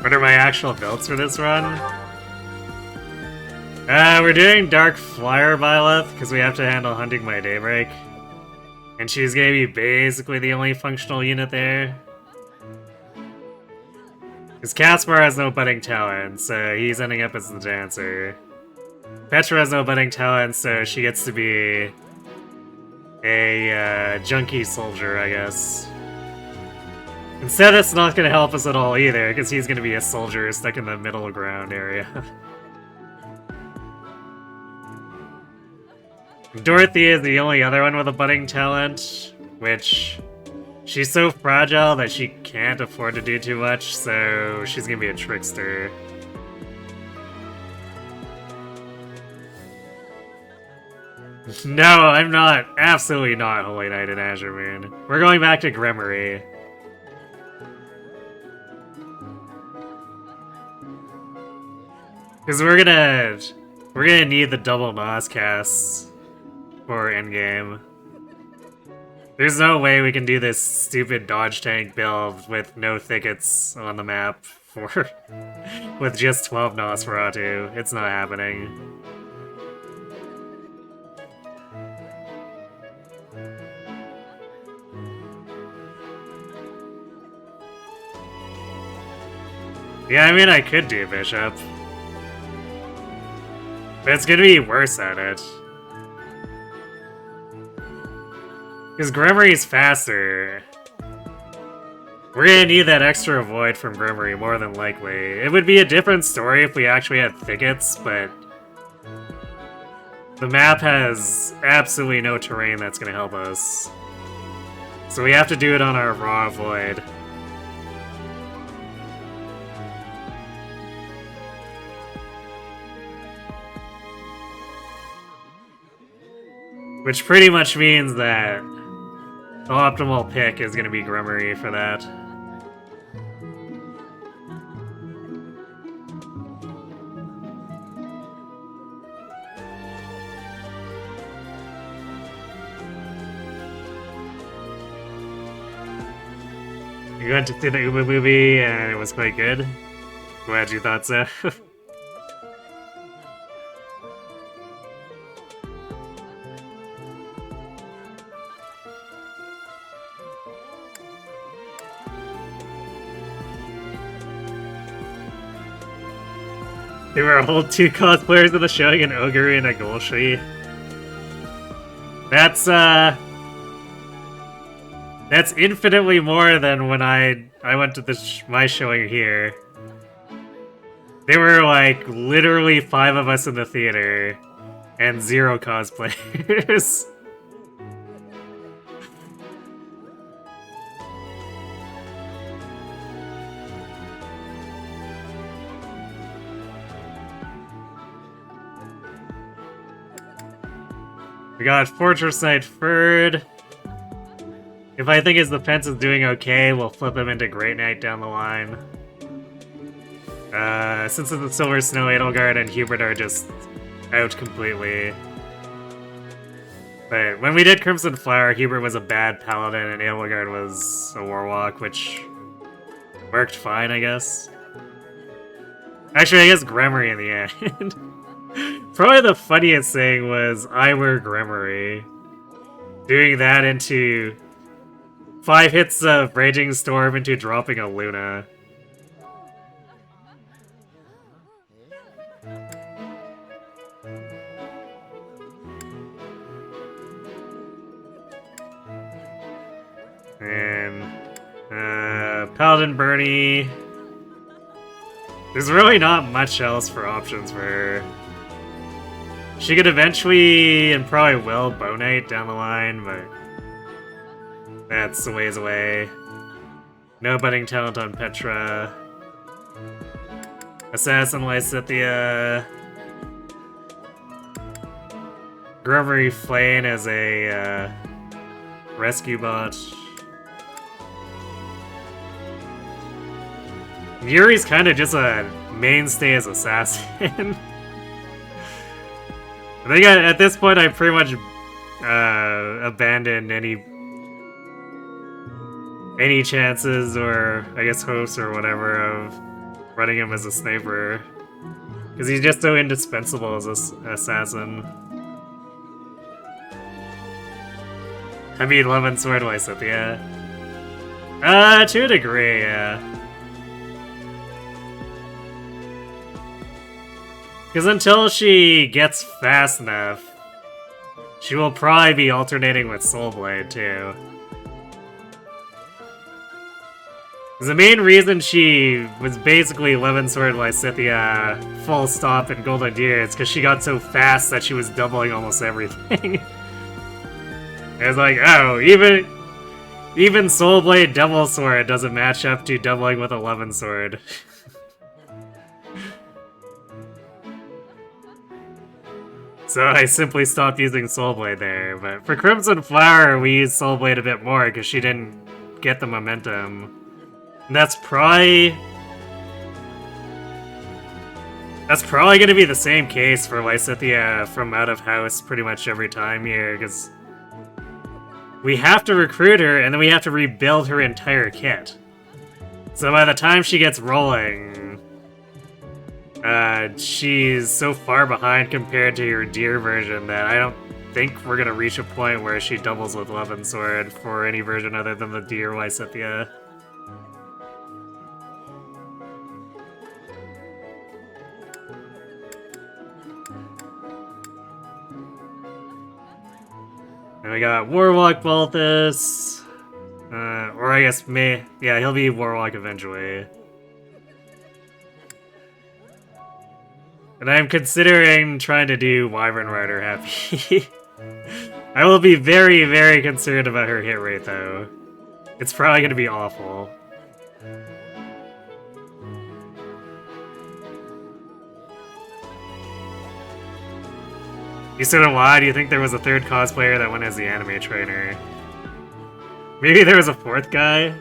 What are my actual builds for this run? We're doing Dark Flyer Byleth because we have to handle Hunting by Daybreak. And she's gonna be basically the only functional unit there. Because Caspar has no budding talent, so he's ending up as the dancer. Petra has no budding talent, so she gets to be a junkie soldier, I guess. Instead, it's not gonna help us at all either, because he's gonna be a soldier stuck in the middle ground area. Dorothy is the only other one with a budding talent, which she's so fragile that she can't afford to do too much, so she's gonna be a trickster. No, I'm not. Absolutely not Holy Knight and Azure Moon. We're going back to Gremory. Because we're gonna need the double Nos casts for endgame. There's no way we can do this stupid dodge tank build with no thickets on the map for with just 12 Nosferatu. It's not happening. Yeah, I mean, I could do Bishop. But it's gonna be worse at it. Because Gremory's faster. We're gonna need that extra Void from Gremory, more than likely. It would be a different story if we actually had thickets, but the map has absolutely no terrain that's gonna help us. So we have to do it on our raw Void. Which pretty much means that the optimal pick is going to be Gremory for that. You went to see the Ubu movie and it was quite good. Glad you thought so. There were a whole 2 cosplayers in the showing, an ogre and a Golshi. That's infinitely more than when I went to my showing here. There were like literally 5 of us in the theater and 0 cosplayers. We got Fortress Knight Ferd. If I think his defense is doing okay, we'll flip him into Great Knight down the line. Since the Silver Snow, Edelgard, and Hubert are just out completely. But when we did Crimson Flower, Hubert was a bad paladin and Edelgard was a warlock, which worked fine, I guess. Actually, I guess Gremory in the end. Probably the funniest thing was I were Gremory. Doing that into 5 hits of Raging Storm into dropping a Luna. And Paladin Bernie. There's really not much else for options for her. She could eventually, and probably will, Bonate down the line, but that's a ways away. No budding talent on Petra. Assassin Lysithia. Gremory Flane as a rescue bot. Yuri's kind of just a mainstay as assassin. I think at this point I pretty much abandoned any chances or I guess hopes or whatever of running him as a sniper. Because he's just so indispensable as an assassin. Heavy 11 sword Lysithia. To a degree, yeah. Because until she gets fast enough, she will probably be alternating with Soul Blade too. Because the main reason she was basically 11 sword Lysithia full stop in Golden Deer is because she got so fast that she was doubling almost everything. It was like, oh, even Soul Blade Devil Sword doesn't match up to doubling with 11 sword. So I simply stopped using Soul Blade there, but for Crimson Flower we used Soul Blade a bit more because she didn't get the momentum. And that's probably going to be the same case for Lysithia from out of house pretty much every time here, because we have to recruit her and then we have to rebuild her entire kit. So by the time she gets rolling, she's so far behind compared to your Deer version that I don't think we're gonna reach a point where she doubles with 11 sword for any version other than the Deer Lysithia. And we got Warlock Balthus. Or I guess yeah, he'll be Warlock eventually. And I'm considering trying to do Wyvern Rider happy. I will be very, very concerned about her hit rate though. It's probably gonna be awful. You said why? Do you think there was a third cosplayer that went as the anime trainer? Maybe there was a fourth guy?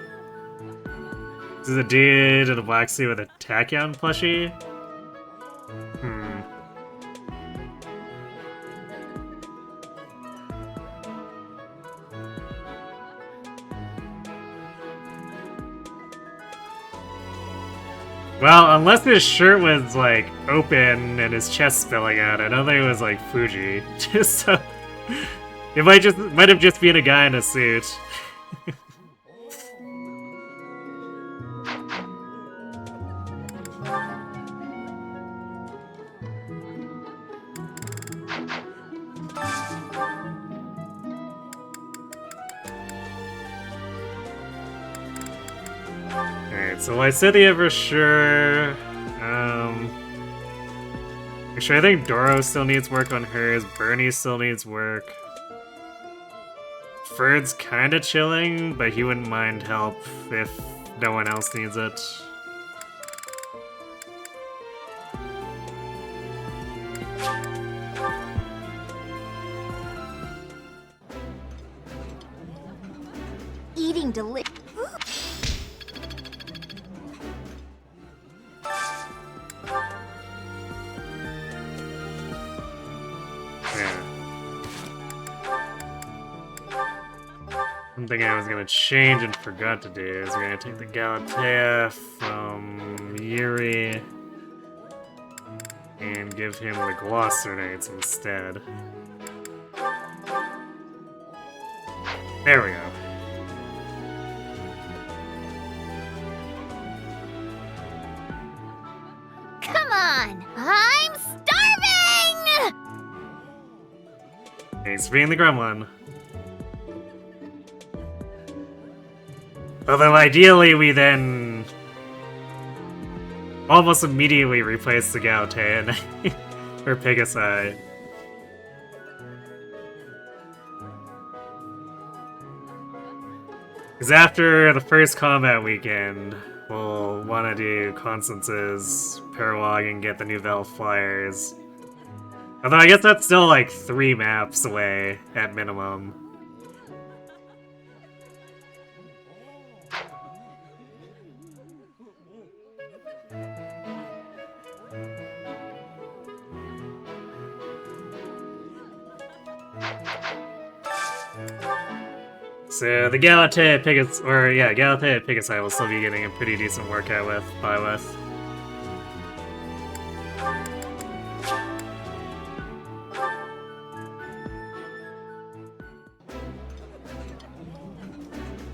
This is a dude in a black suit with a Tachyon plushie? Well, unless his shirt was, like, open and his chest spilling out, I don't think it was, like, Fuji. Just so... It might have just been a guy in a suit. So Lysithia for sure. Actually, I think Doro still needs work on hers. Bernie still needs work. Ferd's kind of chilling, but he wouldn't mind help if no one else needs it. Eating delicious. Something I was gonna change and forgot to do is we're gonna take the Galatea from Yuri and give him the Gloster Knights instead. There we go. Come on! I'm starving! Thanks for being the gremlin. Although ideally we then almost immediately replace the Galatea or Pegasi. Because after the first combat weekend, we'll want to do Constance's Paralog and get the Nouvelle Flyers. Although I guess that's still like 3 maps away at minimum. So the Galatea Pegasi will still be getting a pretty decent workout with.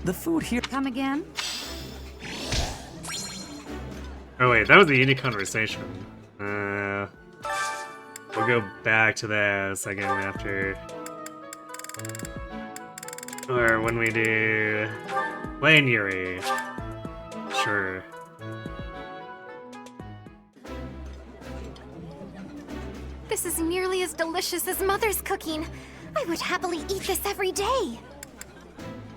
The food here. Come again? Oh wait, that was a unique conversation. We'll go back to that a second after. Or when we do... Lane Yuri. Sure. This is nearly as delicious as Mother's cooking. I would happily eat this every day.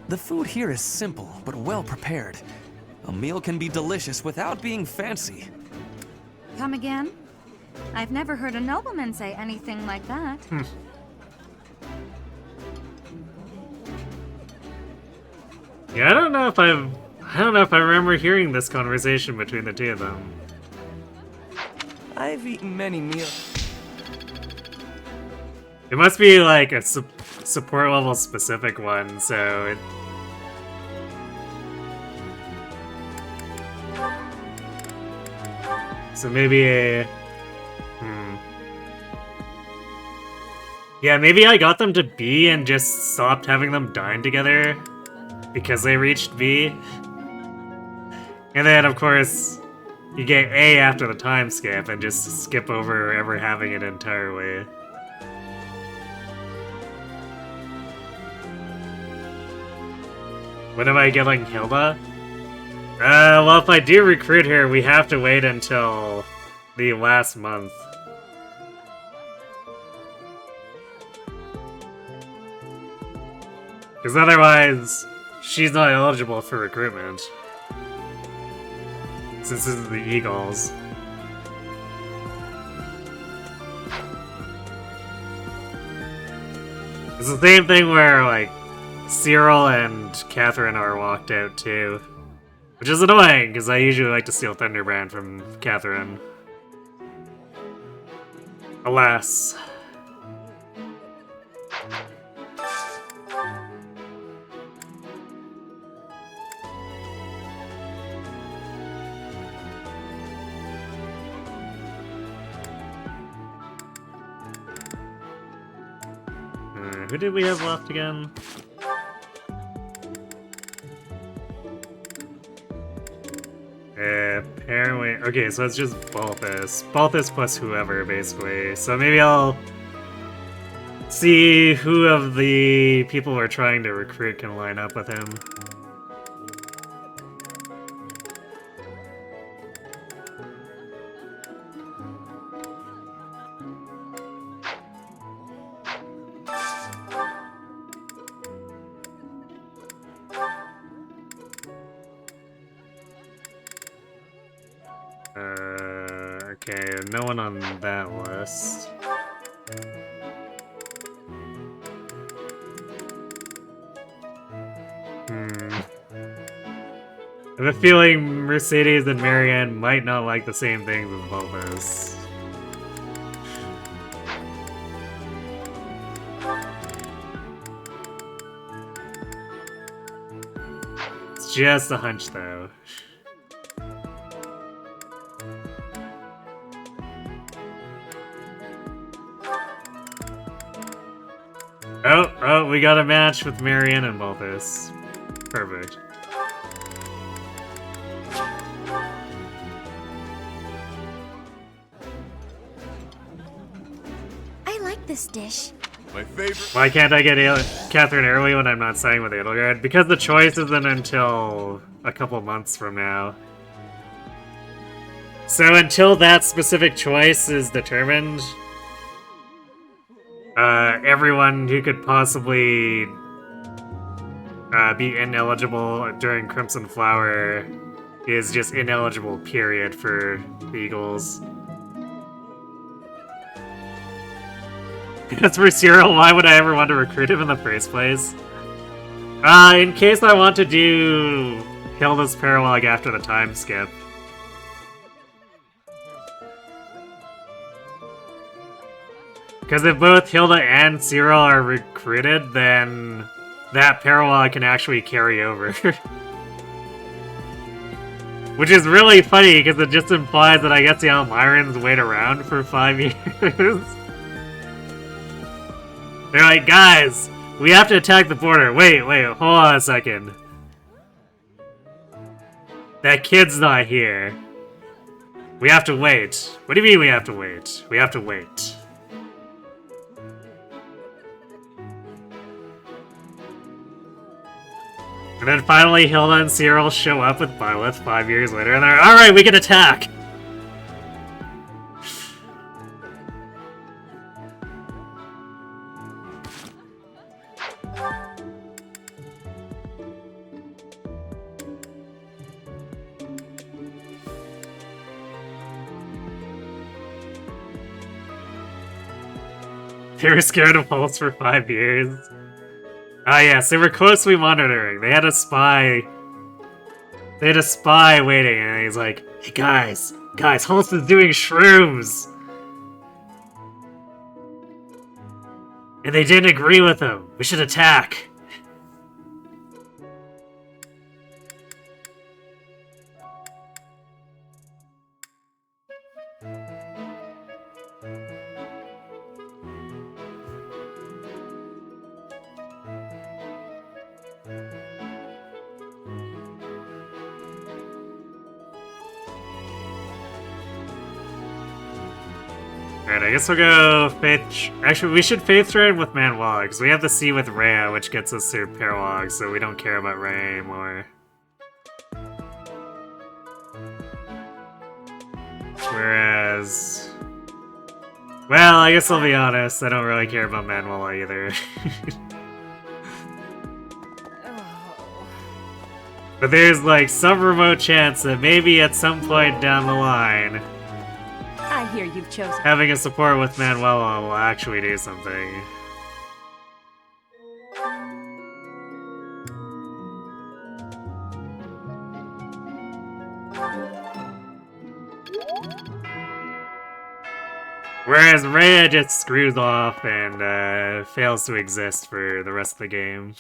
The food here is simple, but well prepared. A meal can be delicious without being fancy. Come again? I've never heard a nobleman say anything like that. Yeah, I don't know if I remember hearing this conversation between the two of them. I've eaten many meals. It must be like a support level specific one, so it... So maybe a... Yeah, maybe I got them to B and just stopped having them dine together because they reached B. And then, of course, you get A after the time skip and just skip over ever having it entirely. When am I getting Hilda? Well, if I do recruit her, we have to wait until the last month. Because otherwise, she's not eligible for recruitment. Since this is the Eagles. It's the same thing where, like, Cyril and Catherine are walked out too. Which is annoying, because I usually like to steal Thunderbrand from Catherine. Alas. Who did we have left again? Apparently... Okay, so it's just Balthus. Balthus plus whoever, basically. So maybe I'll see who of the people we're trying to recruit can line up with him. Okay, no one on that list. I have a feeling Mercedes and Marianne might not like the same things as both of us. It's just a hunch, though. Oh, we got a match with Marianne and Balthus. Perfect. I like this dish. My favorite. Why can't I get Catherine early when I'm not signing with Edelgard? Because the choice isn't until a couple months from now. So until that specific choice is determined, everyone who could possibly be ineligible during Crimson Flower is just ineligible, period, for the Eagles. As for Cyril, why would I ever want to recruit him in the first place? In case I want to do Hilda's Paralog after the time skip. Because if both Hilda and Cyril are recruited, then that Paralog can actually carry over. Which is really funny, because it just implies that I guess the Almirans wait around for 5 years. They're like, guys, we have to attack the border. Wait, hold on a second. That kid's not here. We have to wait. What do you mean we have to wait? We have to wait. And then finally Hilda and Cyril show up with Byleth 5 years later and they're alright, we can attack! They were scared of Pulse for 5 years. Ah yes, they were closely monitoring. They had a spy. They had a spy waiting, and he's like, "Hey guys, Pulse is doing shrooms!" And they didn't agree with him. We should attack. Alright, I guess we'll go Faith... Actually, we should Faith Trade with Manuel, because we have the C with Rhea, which gets us through Paralog, so we don't care about Rhea anymore. Whereas... Well, I guess I'll be honest, I don't really care about Manuel either. But there's like some remote chance that maybe at some point down the line, I hear you've chosen. having a support with Manuela will actually do something. Whereas Rhea just screws off and fails to exist for the rest of the game.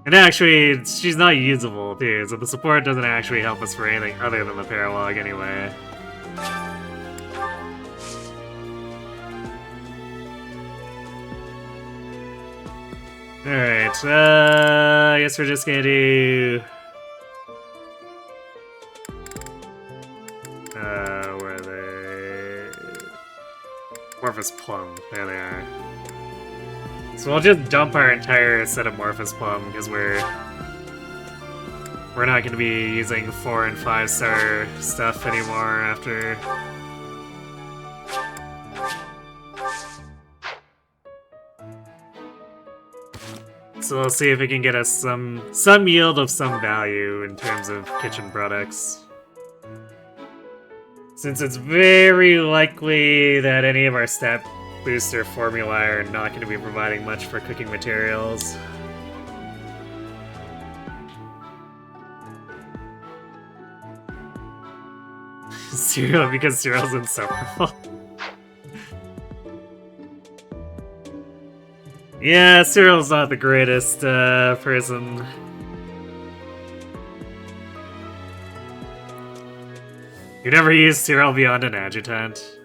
And actually, she's not usable too, so the support doesn't actually help us for anything other than the Paralog anyway. Alright, I guess we're just gonna do... where are they? Morphous Plum, there they are. So we'll just dump our entire set of Morphous Plum, because we're not gonna be using 4 and 5 star stuff anymore after... So we'll see if we can get us some yield of some value in terms of kitchen products. Since it's very likely that any of our stat booster formulae are not going to be providing much for cooking materials. Cereal, because cereal's insufferable. Yeah, Cyril's not the greatest person. You never used Cyril beyond an adjutant.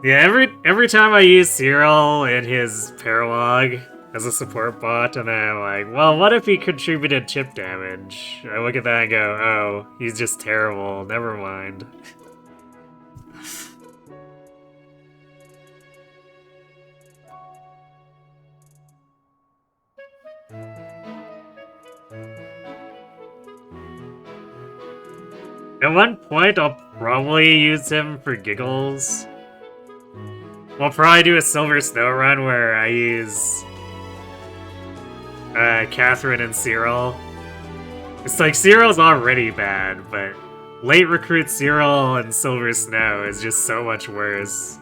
Yeah, every time I use Cyril in his Paralog as a support bot, and then I'm like, well, what if he contributed chip damage? I look at that and go, oh, he's just terrible, never mind. At one point, I'll probably use him for giggles. I'll probably do a Silver Snow run where I use Catherine and Cyril. It's like Cyril's already bad, but late recruit Cyril and Silver Snow is just so much worse.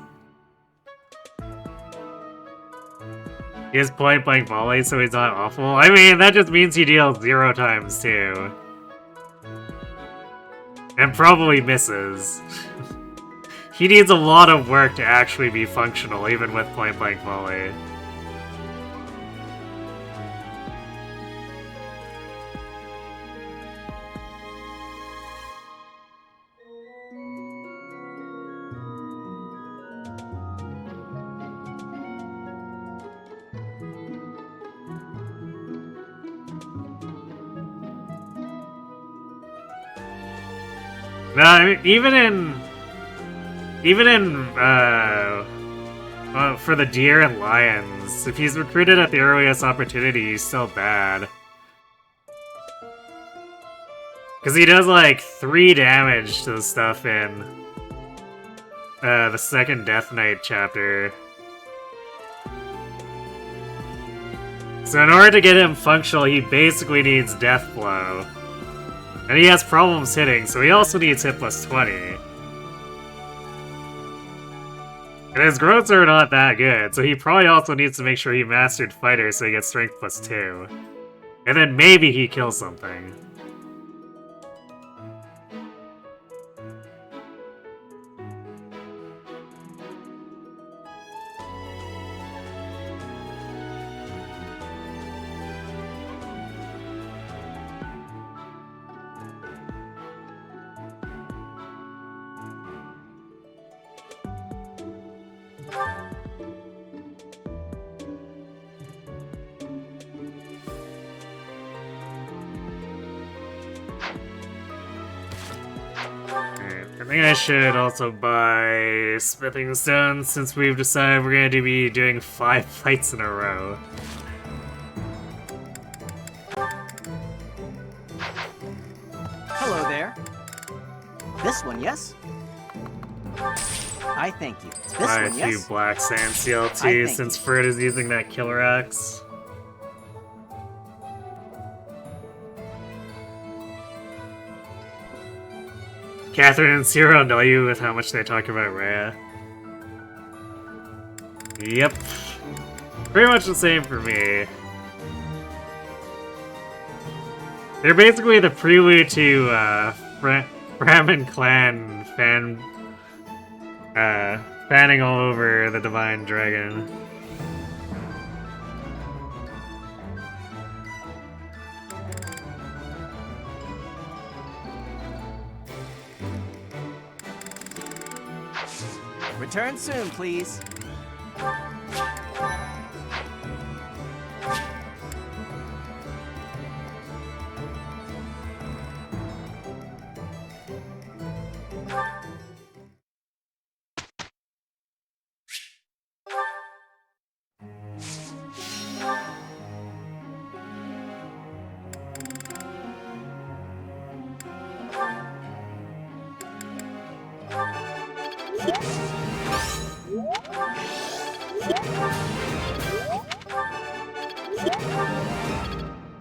He has point blank volley, so he's not awful. I mean, that just means he deals 0 times too. And probably misses. He needs a lot of work to actually be functional, even with point blank volley. No, I mean, even in for the deer and lions, if he's recruited at the earliest opportunity, he's still bad. Because he does like 3 damage to the stuff in the second Death Knight chapter. So in order to get him functional, he basically needs Death Blow. And he has problems hitting, so he also needs hit plus 20. And his growths are not that good, so he probably also needs to make sure he mastered Fighter so he gets Strength plus 2. And then maybe he kills something. I think I should also buy smithing stones since we've decided we're going to be doing 5 fights in a row. Hello there. This one, yes? I thank you. This Buy a one, few yes? black sand I CLTs thank since you. Ferd is using that killer axe. Catherine and Ciro know you with how much they talk about Rhea. Yep. Pretty much the same for me. They're basically the prelude to Brahmin clan fanning all over the Divine Dragon. Return soon, please.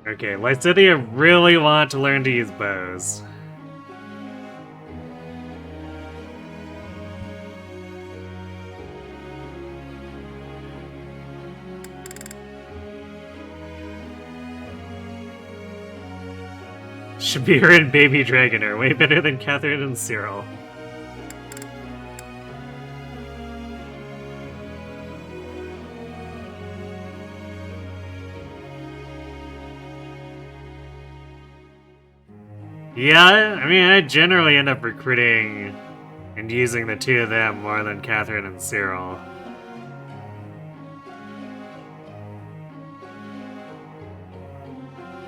Okay, Lycidia really want to learn to use bows. Shabir and Baby Dragon are way better than Catherine and Cyril. Yeah, I mean, I generally end up recruiting and using the 2 of them more than Catherine and Cyril.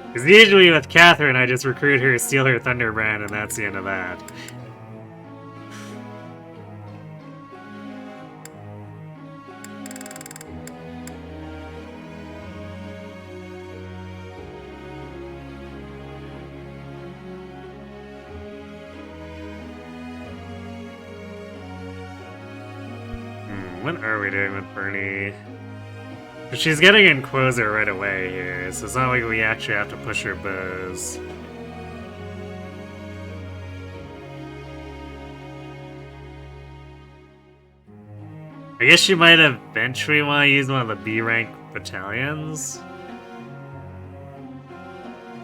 Because usually with Catherine, I just recruit her, steal her Thunderbrand, and that's the end of that. What are we doing with Bernie? She's getting in Quasar right away here, so it's not like we actually have to push her bows. I guess she might eventually want to use one of the B-rank battalions.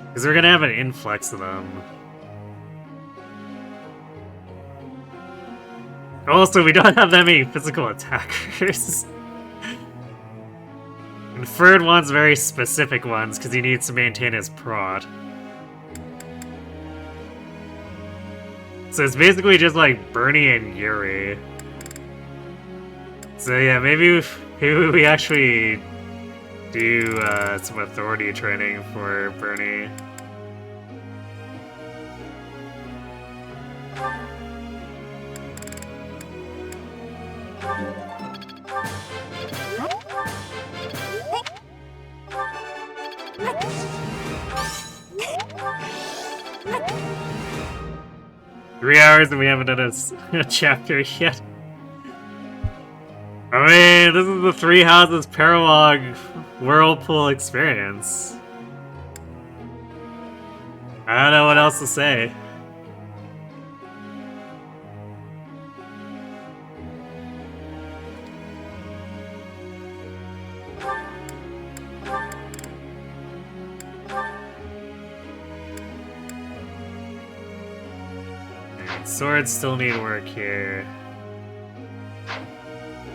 Because we're gonna have an influx of them. Also, we don't have that many physical attackers. And Ferd wants very specific ones because he needs to maintain his prod. So it's basically just like Bernie and Yuri. So yeah, maybe we actually do some authority training for Bernie. 3 hours and we haven't done a chapter yet. I mean, this is the Three Houses Paralog Whirlpool experience. I don't know what else to say. Swords still need work here.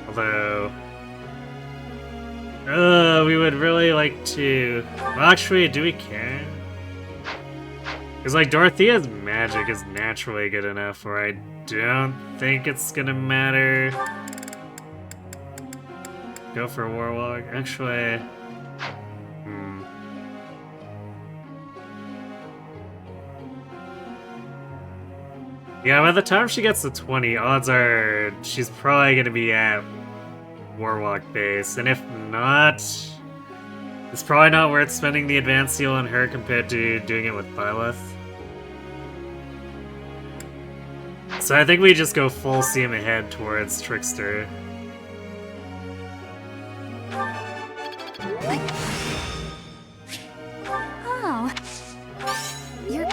Although... we would really like to... Well, actually, do we care? Because, like, Dorothea's magic is naturally good enough where I don't think it's gonna matter. Go for Warlock. Actually... Yeah, by the time she gets to 20, odds are she's probably gonna be at Warlock base, and if not, it's probably not worth spending the advanced seal on her compared to doing it with Byleth. So I think we just go full steam ahead towards Trickster. Oh. You're...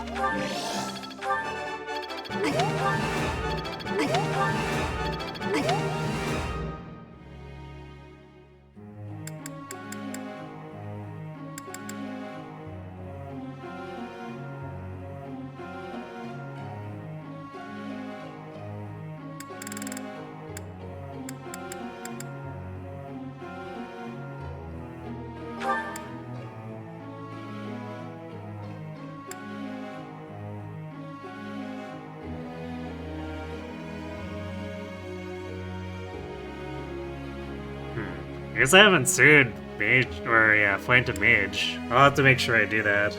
I guess I haven't sued Mage, or yeah, Flamed to Mage. I'll have to make sure I do that.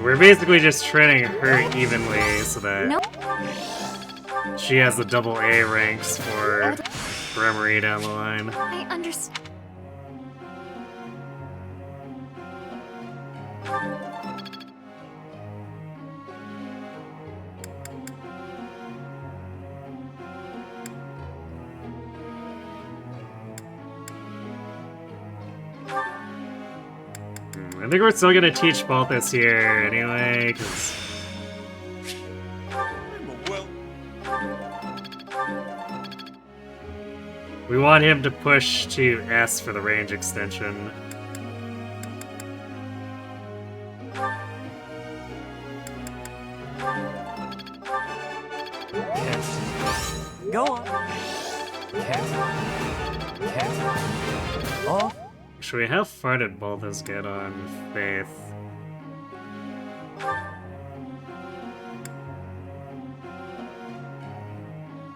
We're basically just treating her evenly so that she has the double A ranks for Bremery down the line. I understand. I think we're still gonna teach Balthus here anyway, because... we want him to push to S for the range extension. Go on. Oh. Actually, how far did Balthus get on Faith?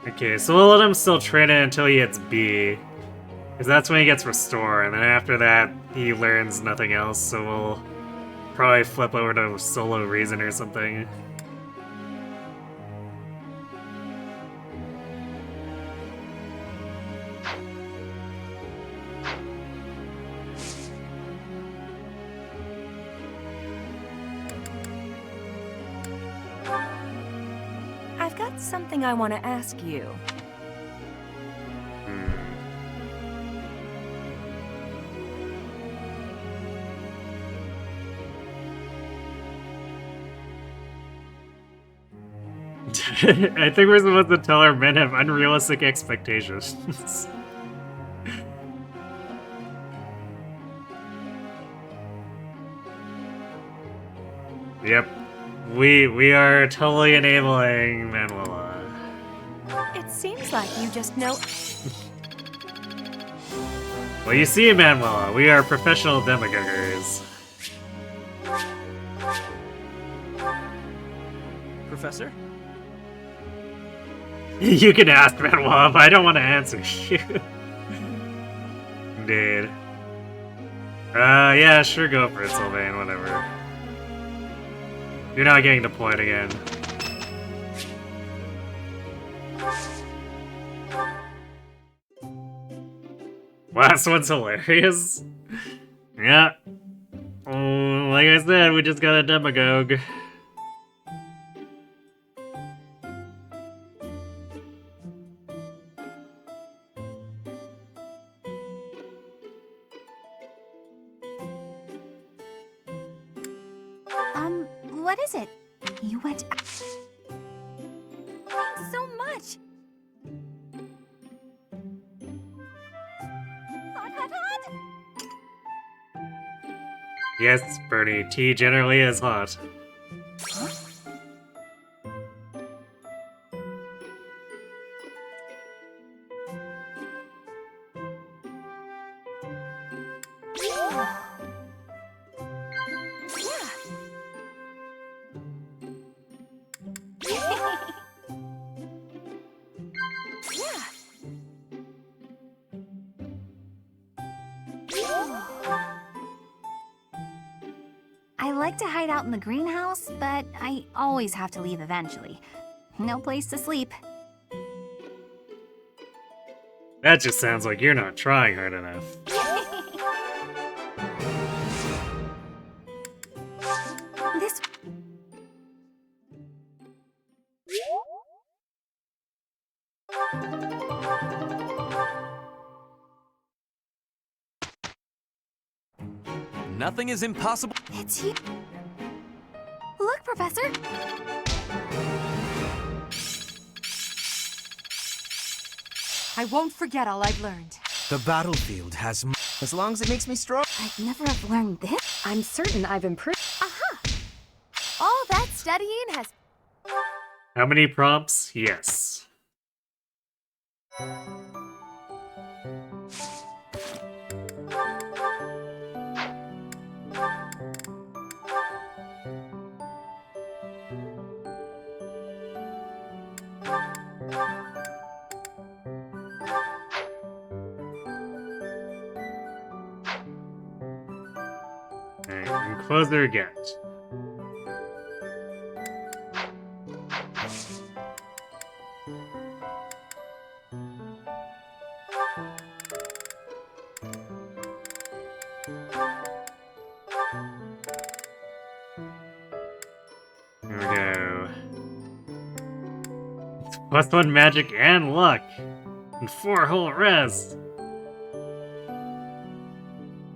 Okay, so we'll let him still train it until he hits B. Because that's when he gets Restore, and then after that, he learns nothing else, so we'll probably flip over to Solo Reason or something. I've got something I want to ask you. I think we're supposed to tell our men have unrealistic expectations. Yep. We are totally enabling Manuela. It seems like you just know... Well, you see, Manuela, we are professional demagoguers. Professor? You can ask, Manuela, but I don't want to answer you. Indeed. Yeah, sure, go for it, Sylvain, whatever. You're not getting deployed again. Last one's hilarious. Yeah. Oh, like I said, we just got a demagogue. What is it? You went... Thanks so much! Hot, hot, hot! Yes, Bernie, tea generally is hot. I like to hide out in the greenhouse, but I always have to leave eventually. No place to sleep. That just sounds like you're not trying hard enough. This... Nothing is impossible. It's you. Look, Professor! I won't forget all I've learned. The battlefield has... As long as it makes me strong. I'd never have learned this. I'm certain I've improved. Aha! All that studying has... How many prompts? Yes. Alright, and closer get. Here we go. It's +1 magic and luck. And 4 whole rest.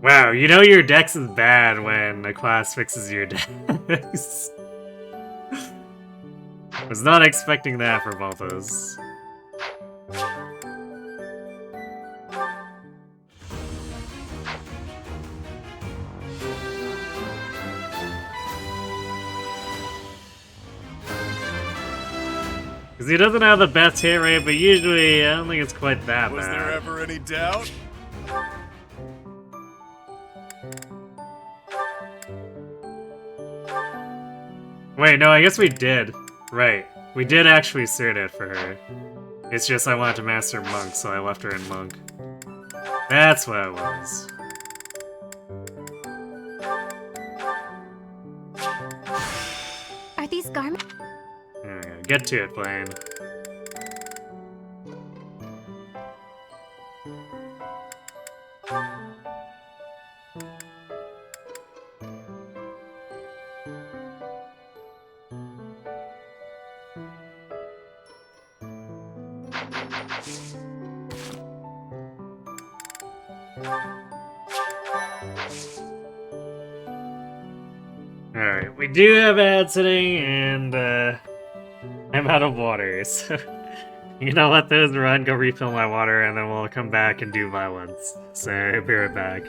Wow, you know your dex is bad when a class fixes your dex. Was not expecting that for Balthos. Because he doesn't have the best hit rate, but usually I don't think it's quite that Was bad. there ever any doubt? Wait, no, I guess we did. Right. We did actually cert it for her. It's just I wanted to master Monk, so I left her in Monk. That's what it was. Are these garments? There we go. Get to it, Blaine. Alright, we do have ad sitting, and I'm out of water, so you know, let those run, go refill my water, and then we'll come back and do violence. So, I'll be right back.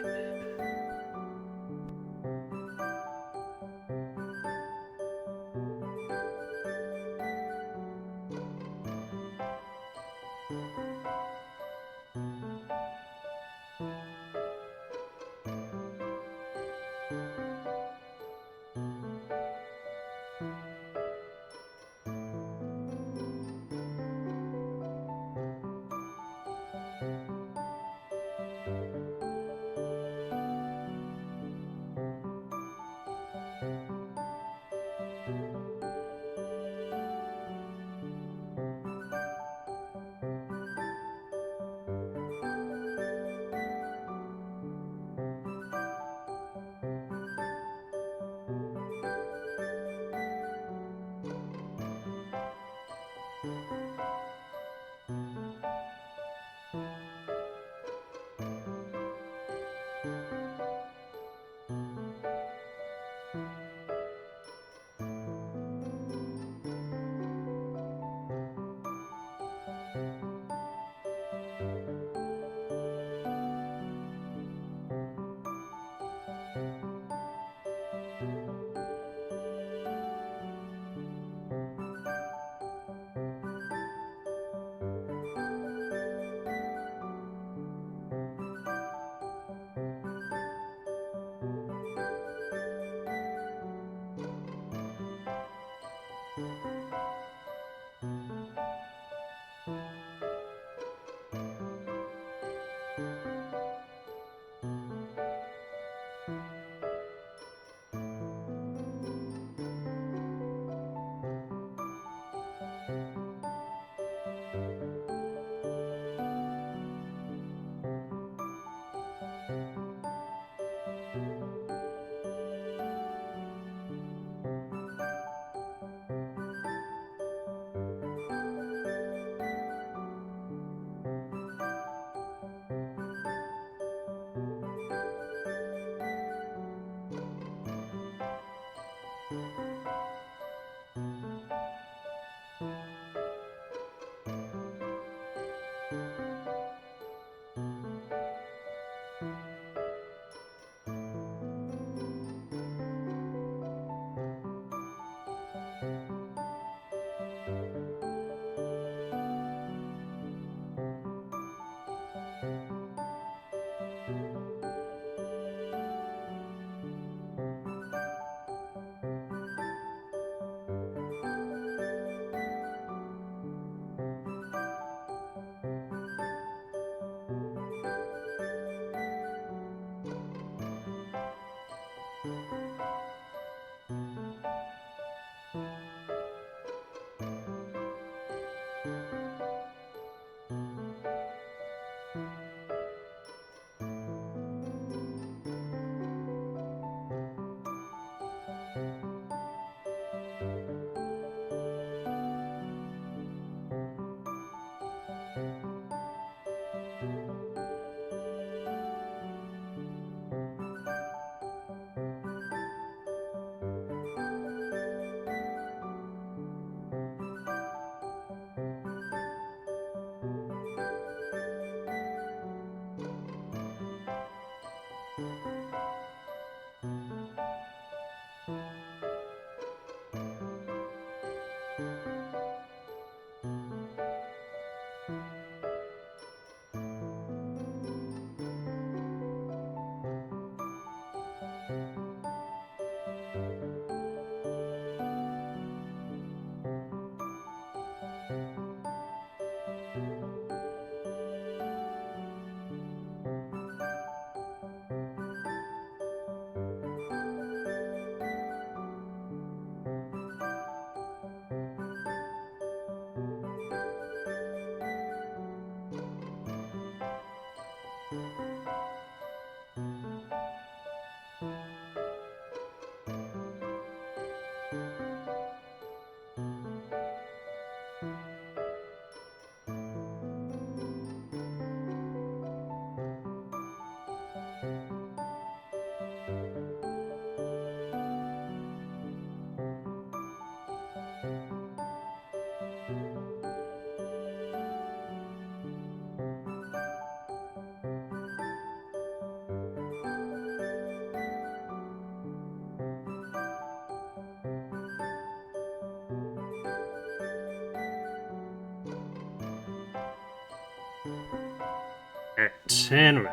Alright, Chinrick.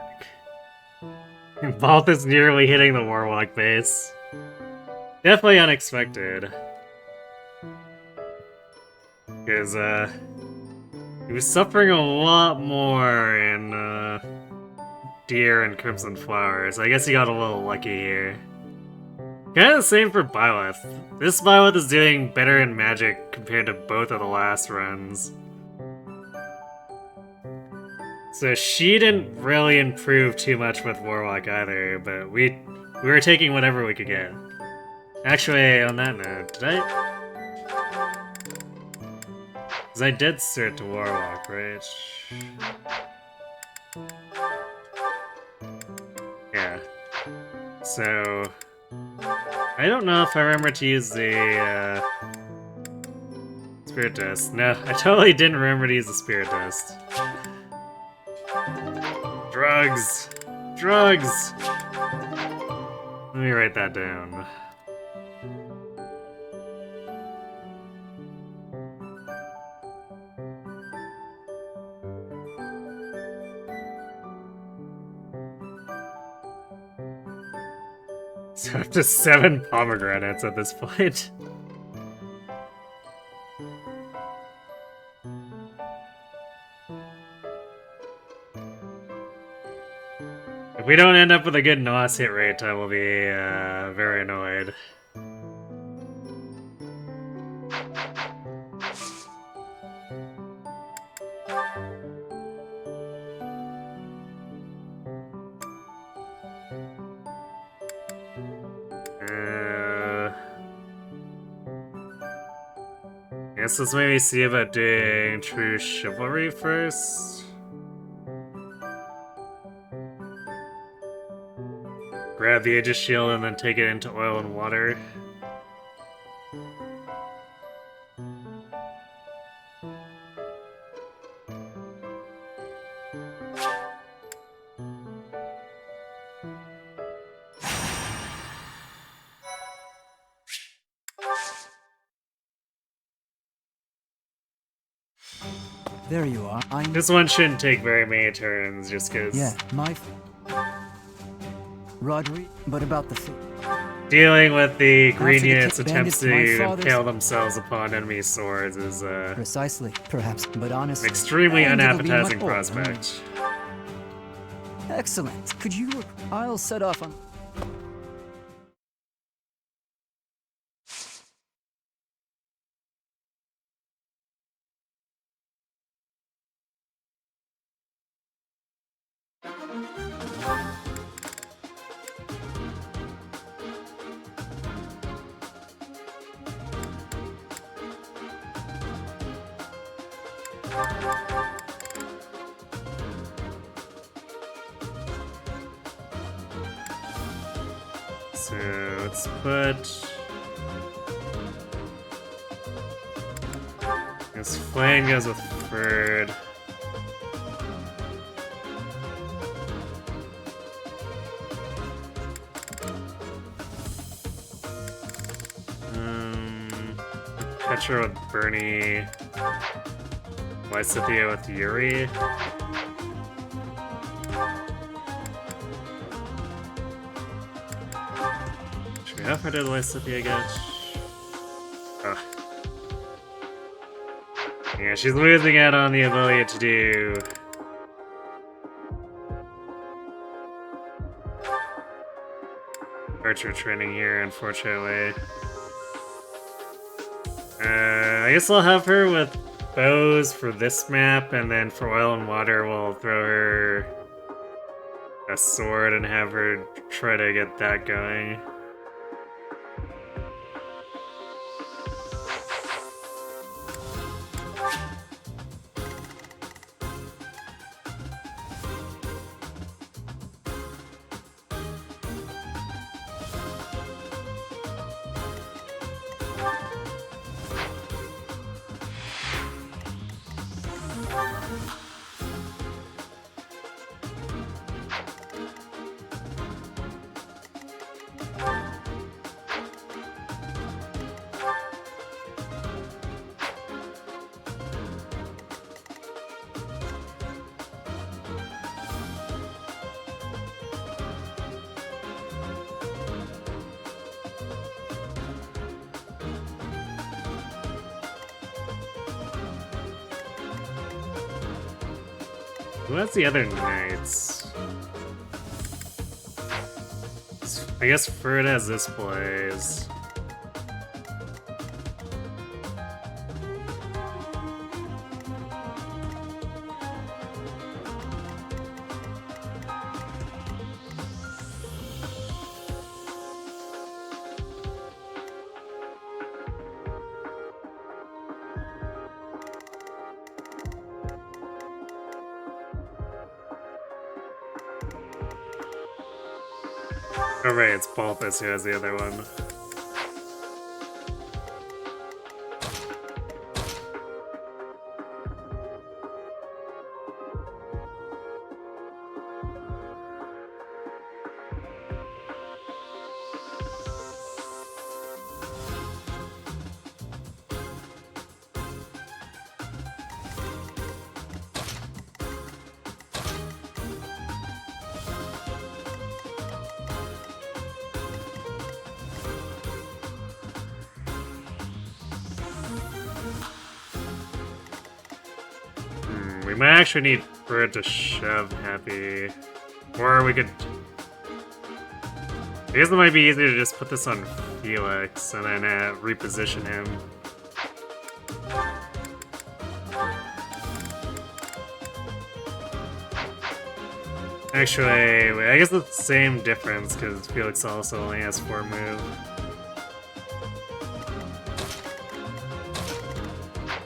Balth is nearly hitting the Warlock base. Definitely unexpected. Because, he was suffering a lot more in, Deer and Crimson Flowers. I guess he got a little lucky here. Kinda the same for Byleth. This Byleth is doing better in Magic compared to both of the last runs. So she didn't really improve too much with Warlock either, but we were taking whatever we could get. Actually, on that note, did I... Because I did cert to Warlock, right? Yeah. So... I don't know if I remember to use the, Spirit Dust. No, I totally didn't remember to use the Spirit Dust. Drugs! Drugs! Let me write that down. So up to 7 pomegranates at this point. If we don't end up with a good NOS hit rate, I will be very annoyed. Guess let's maybe see about doing True Chivalry first. Grab the Aegis Shield and then take it into Oil and Water. There you are. This one shouldn't take very many turns, just because... Yeah, Rodri, but about the food. Dealing with the green units' bandits, attempts to impale themselves upon enemy swords is Precisely, perhaps, but honestly... an extremely and it'll be unappetizing much- prospect. Excellent. Could you... I'll set off on... So let's put this flame goes with Bird. Petra with Bernie. Lysithia with Yuri. Should we have her to Lysithia again? Oh. Yeah, she's losing out on the ability to do archer training here, unfortunately. I guess I'll have her with bows for this map, and then for oil and water, we'll throw her a sword and have her try to get that going. What's the other knights? I guess Ferd has this blaze. Oh right, it's Balthus who has the other one. We might actually need Bird to shove Happy. Or we could... I guess it might be easier to just put this on Felix and then reposition him. Actually, wait, I guess it's the same difference because Felix also only has 4 move.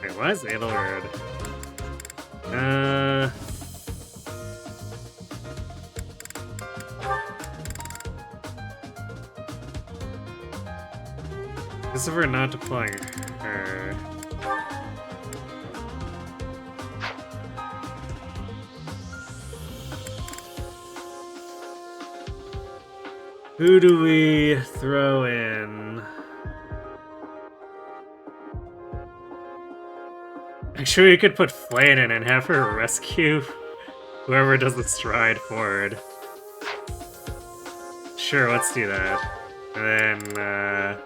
Wait, why is Adelred? This is we're not deploying her. Who do we throw in? Actually, we could put Flayn in and have her rescue whoever does the stride forward. Sure, let's do that. And then,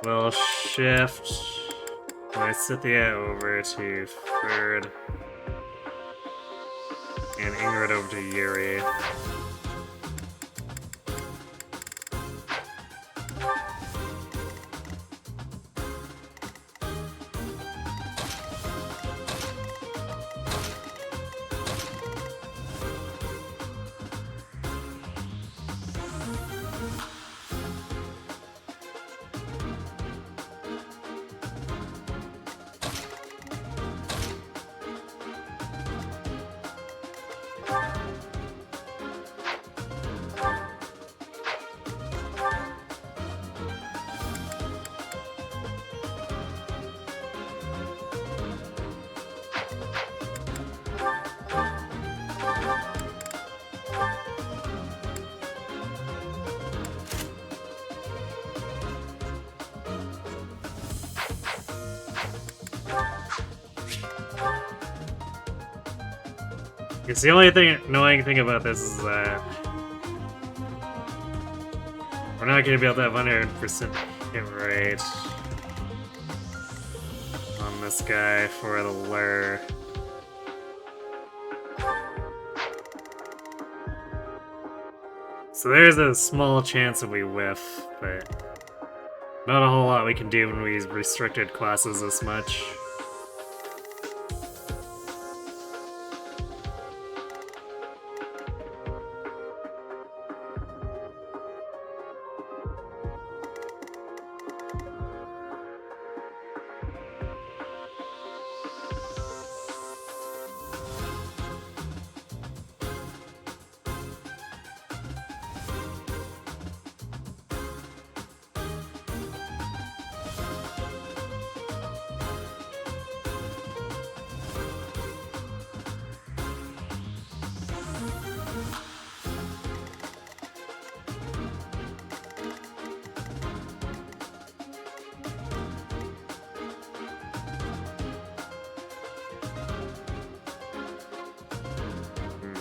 we'll shift Lysithia over to Ferd. And Ingrid over to Yuri. It's the only annoying thing about this is that we're not going to be able to have 100% hit rate on this guy for the lure. So there's a small chance that we whiff, but not a whole lot we can do when we restricted classes this much.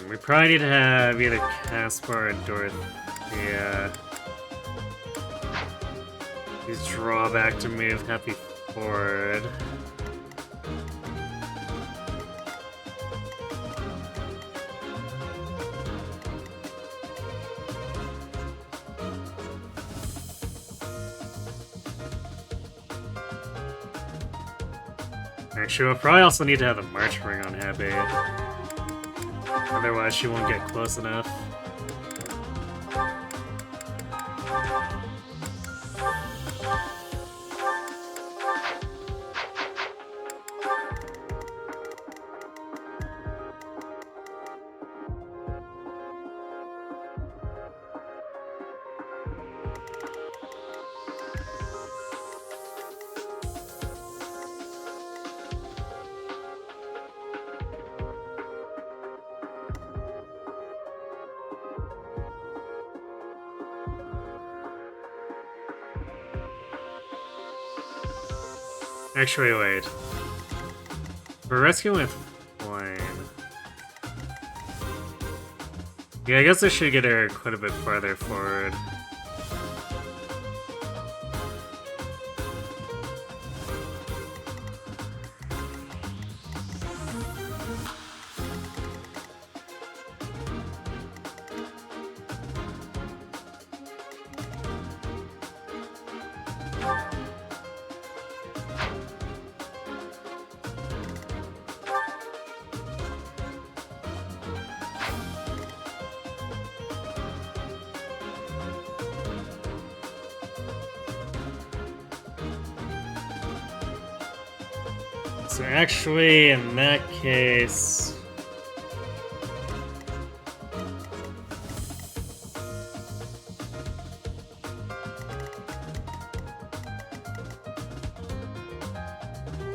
We probably need to have either Caspar or Dorothea. Use drawback to move Happy forward. Actually, we'll probably also need to have the March Ring on Happy. Otherwise, she won't get close enough. Actually, wait. We're rescuing with Flame. Yeah, I guess I should get her quite a bit farther forward. So actually, in that case...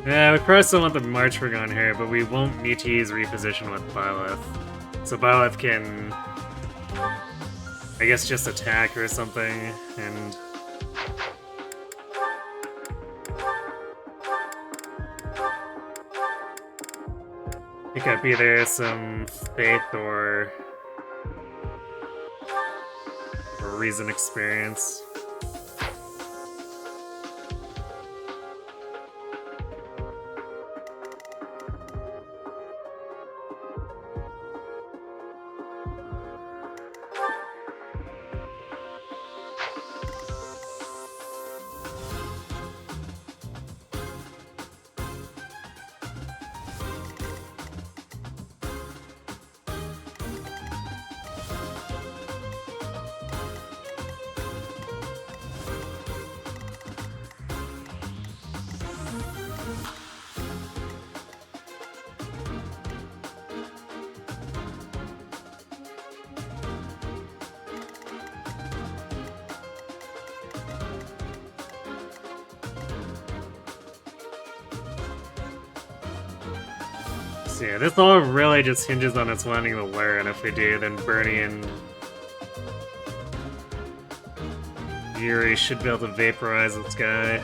Yeah, we probably still want the March Ring on here, but we won't need to use Reposition with Byleth. So Byleth can... I guess just attack or something, and... Pick up either some Faith or Reason experience. So yeah, this all really just hinges on us wanting the lure, and if we do, then Bernie and Yuri should be able to vaporize this guy.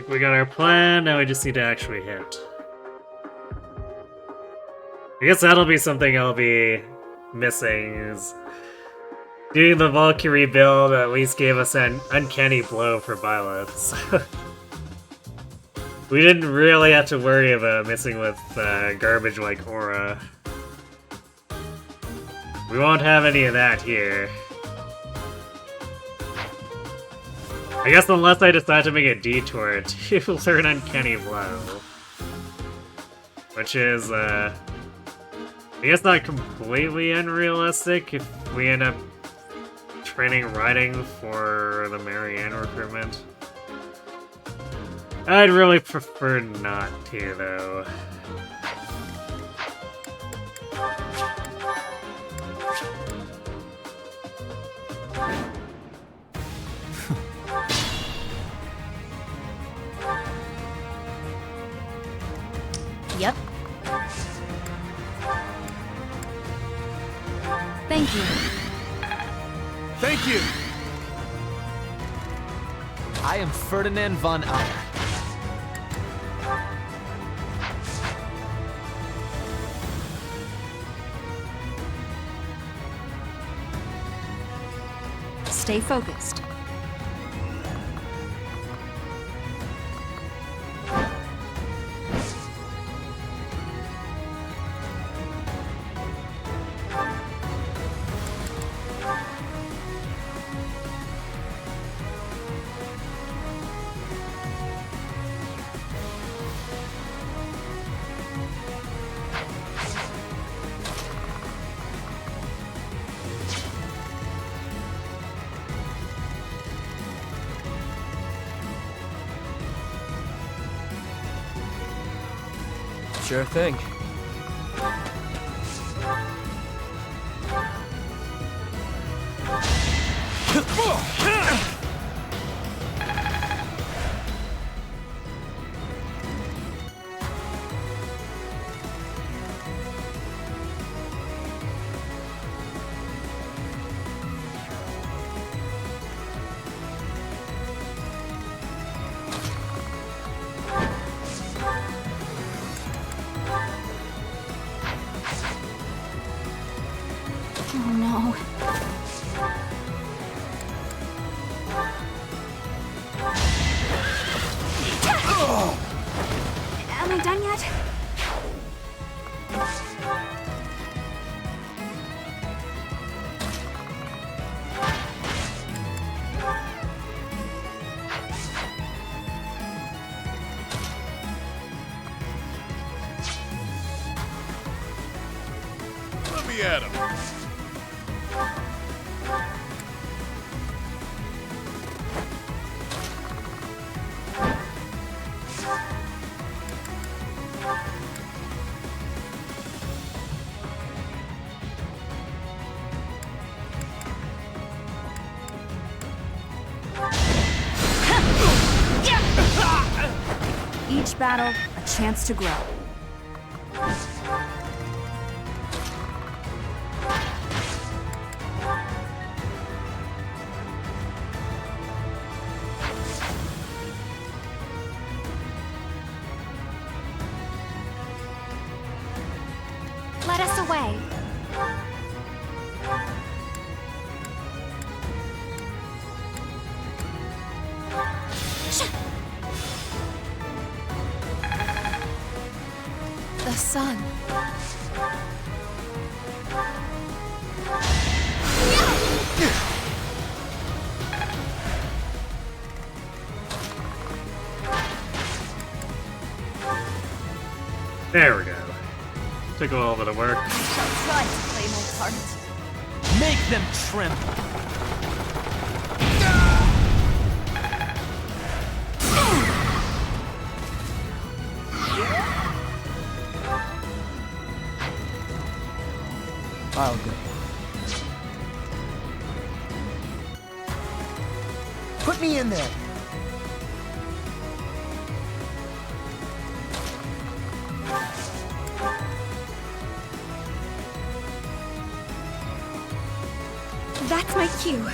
we got our plan, now we just need to actually hit. I guess that'll be something I'll be missing, is doing the Valkyrie build at least gave us an uncanny blow for violence. We didn't really have to worry about missing with garbage like Aura. We won't have any of that here. I guess unless I decide to make a detour to learn Uncanny Blow. Which is, I guess not completely unrealistic if we end up training riding for the Marianne recruitment. I'd really prefer not to, though. Yep. Thank you. Thank you! I am Ferdinand von Ayer. Stay focused. Sure thing. Oh no. Am I done yet? Let me at him. Each battle, a chance to grow. Let us away. The sun. There we go. Took a little bit of work. I shall try to play my part. Make them tremble. I'll go. Put me in there. That's my cue.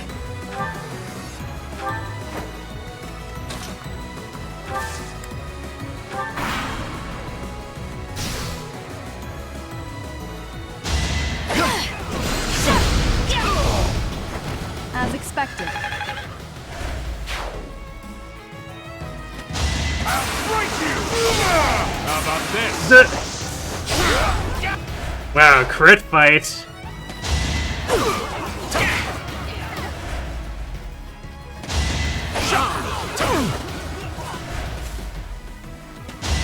Wow, crit fight!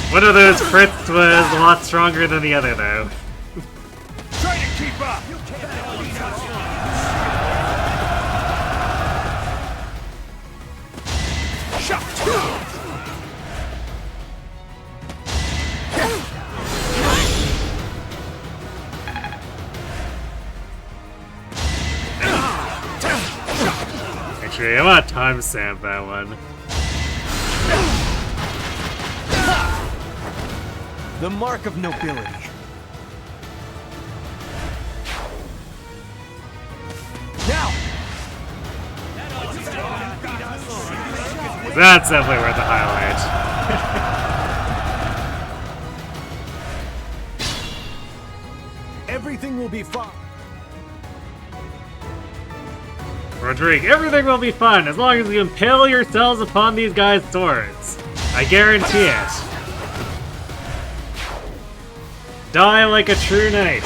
One of those crits was a lot stronger than the other, though. Try to keep up! Actually, I want to timestamp that one. The mark of nobility. Now! That's definitely worth a highlight. Everything will be fine. Rodrigue, everything will be fun as long as you impale yourselves upon these guys' swords. I guarantee it. Die like a true knight.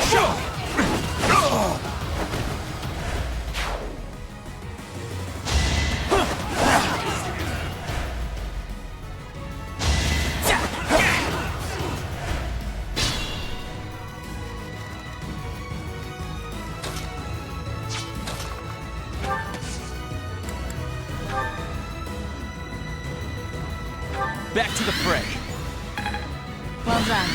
Back to the fray. Well done.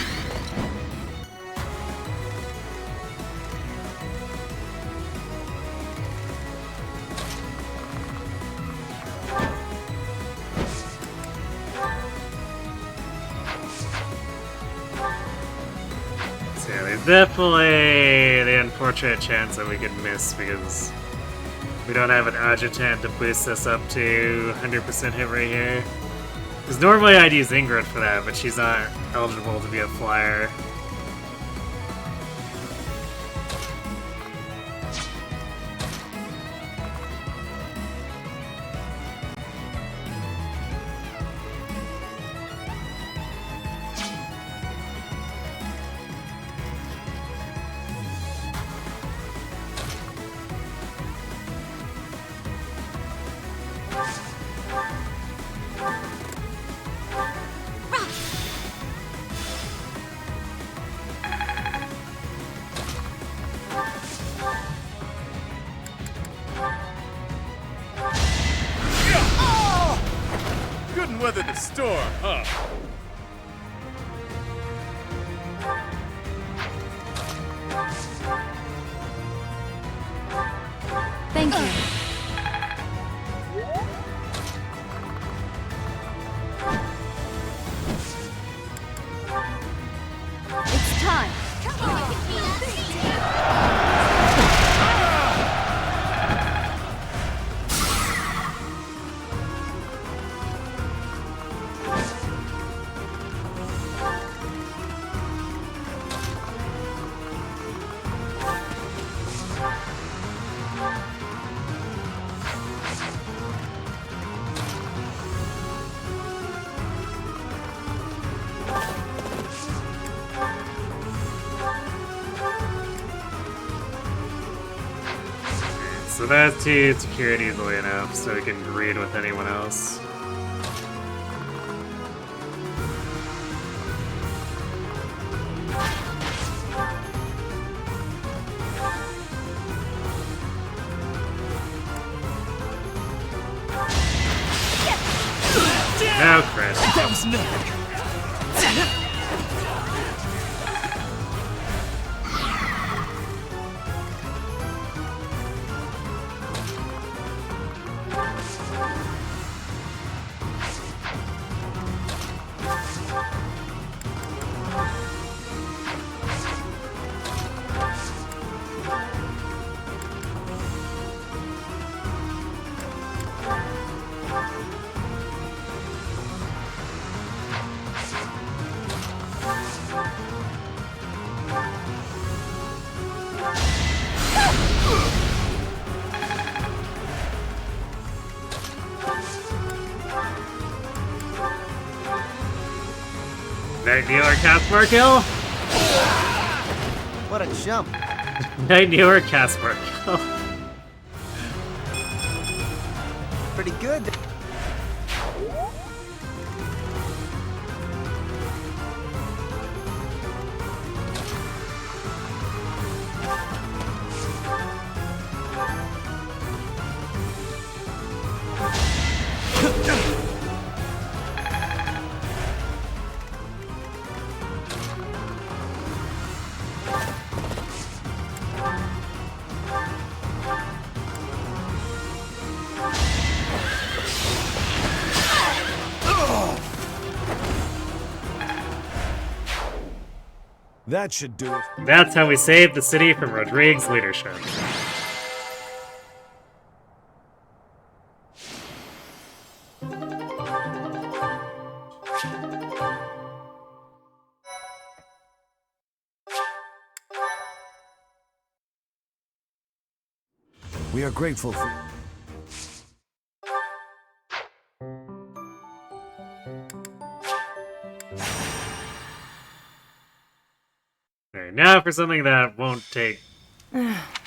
So yeah, there's definitely the unfortunate chance that we could miss because we don't have an adjutant to boost us up to 100% hit rate here. Because normally I'd use Ingrid for that, but she's not eligible to be a flyer. Couldn't weather the storm, huh? Thank you. It's time. So that's two secured easily enough, so we can read with anyone else. Now, Chris. That was nothing. Night dealer Caspar kill? What a chump. I knew where Caspar. Pretty good. That should do it. That's how we saved the city from Rodriguez's leadership. We are grateful for... Alright, now for something that won't take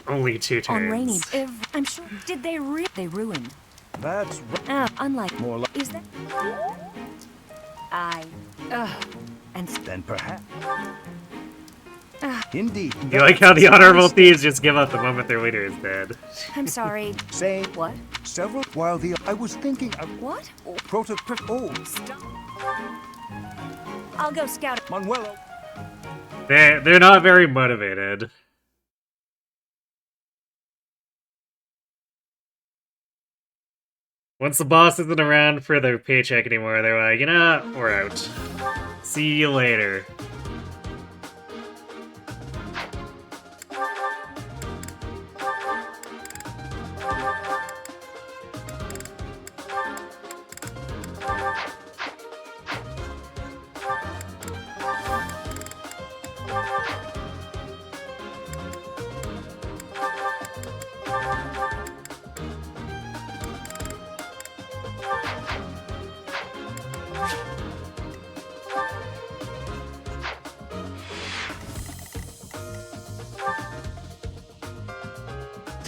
only 2 turns. On rainy, I'm sure. Did they they ruined? That's right. Unlike More like... is that? And Then perhaps... Indeed. You like how the honorable thieves just give up the moment their leader is dead. I'm sorry. Say What? several while the... I was thinking of... What? Oh, Stop. I'll go scout. Manuelo. They're not very motivated. Once the boss isn't around for their paycheck anymore, they're like, you know, we're out. See you later.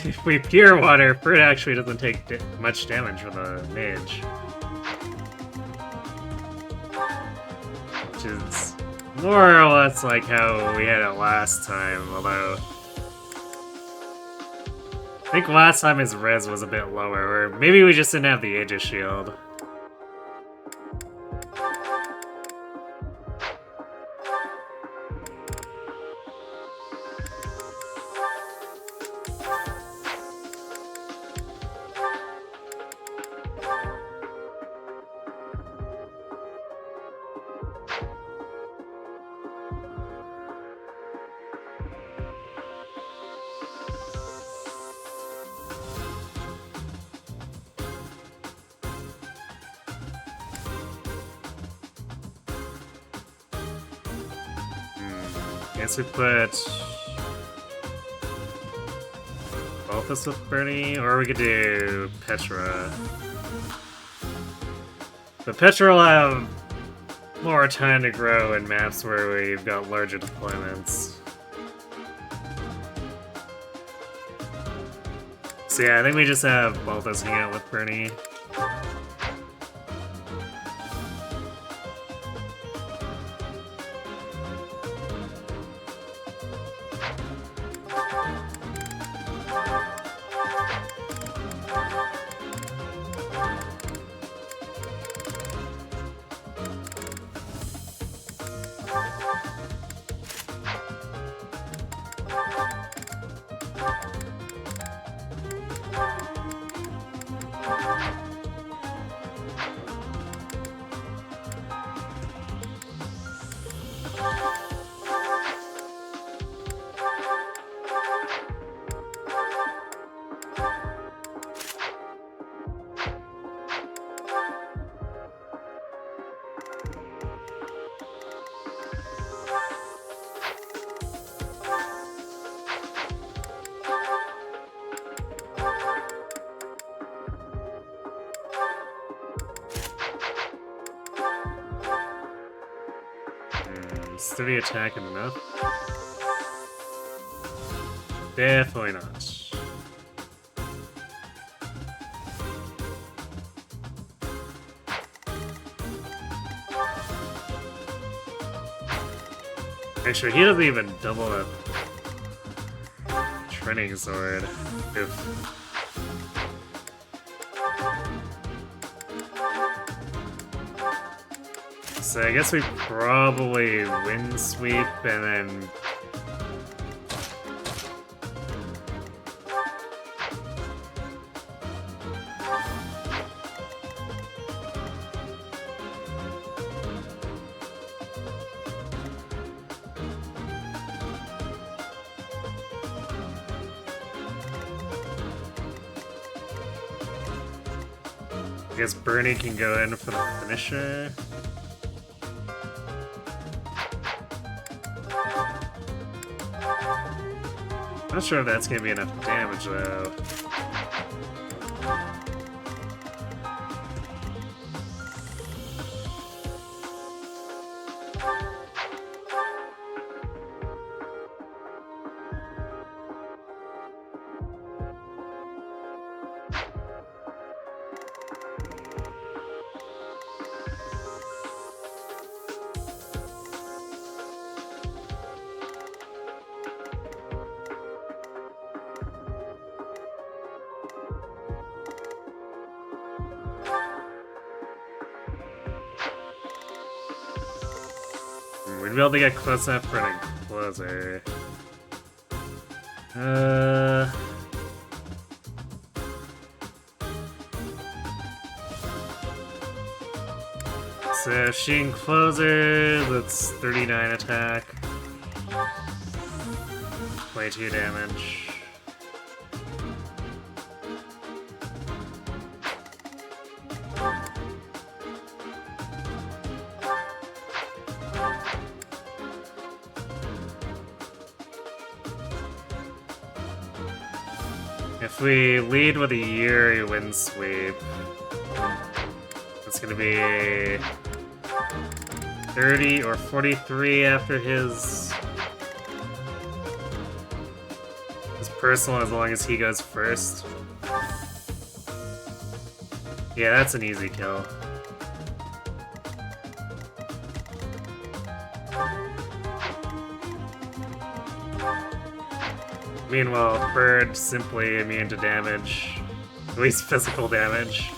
If we pure water, Fruit actually doesn't take much damage from the mage. Which is more or less like how we had it last time, although... I think last time his res was a bit lower, or maybe we just didn't have the Aegis shield. Guess we put Balthus with Bernie, or we could do Petra. But Petra will have more time to grow in maps where we've got larger deployments. So yeah, I think we just have Balthus hang out with Bernie. Steady attack enough? Definitely not. Actually, he doesn't even double up training sword. So I guess we probably wind sweep and then I guess Bernie can go in for the finisher. Not sure if that's gonna be enough damage though. We'd be able to get close enough for an encloser. So if she encloser, that's 39 attack. 22 damage. If we lead with a Yuri wind sweep, it's gonna be 30 or 43 after his personal, as long as he goes first. Yeah, that's an easy kill. Meanwhile, Bird simply immune to damage, at least physical damage.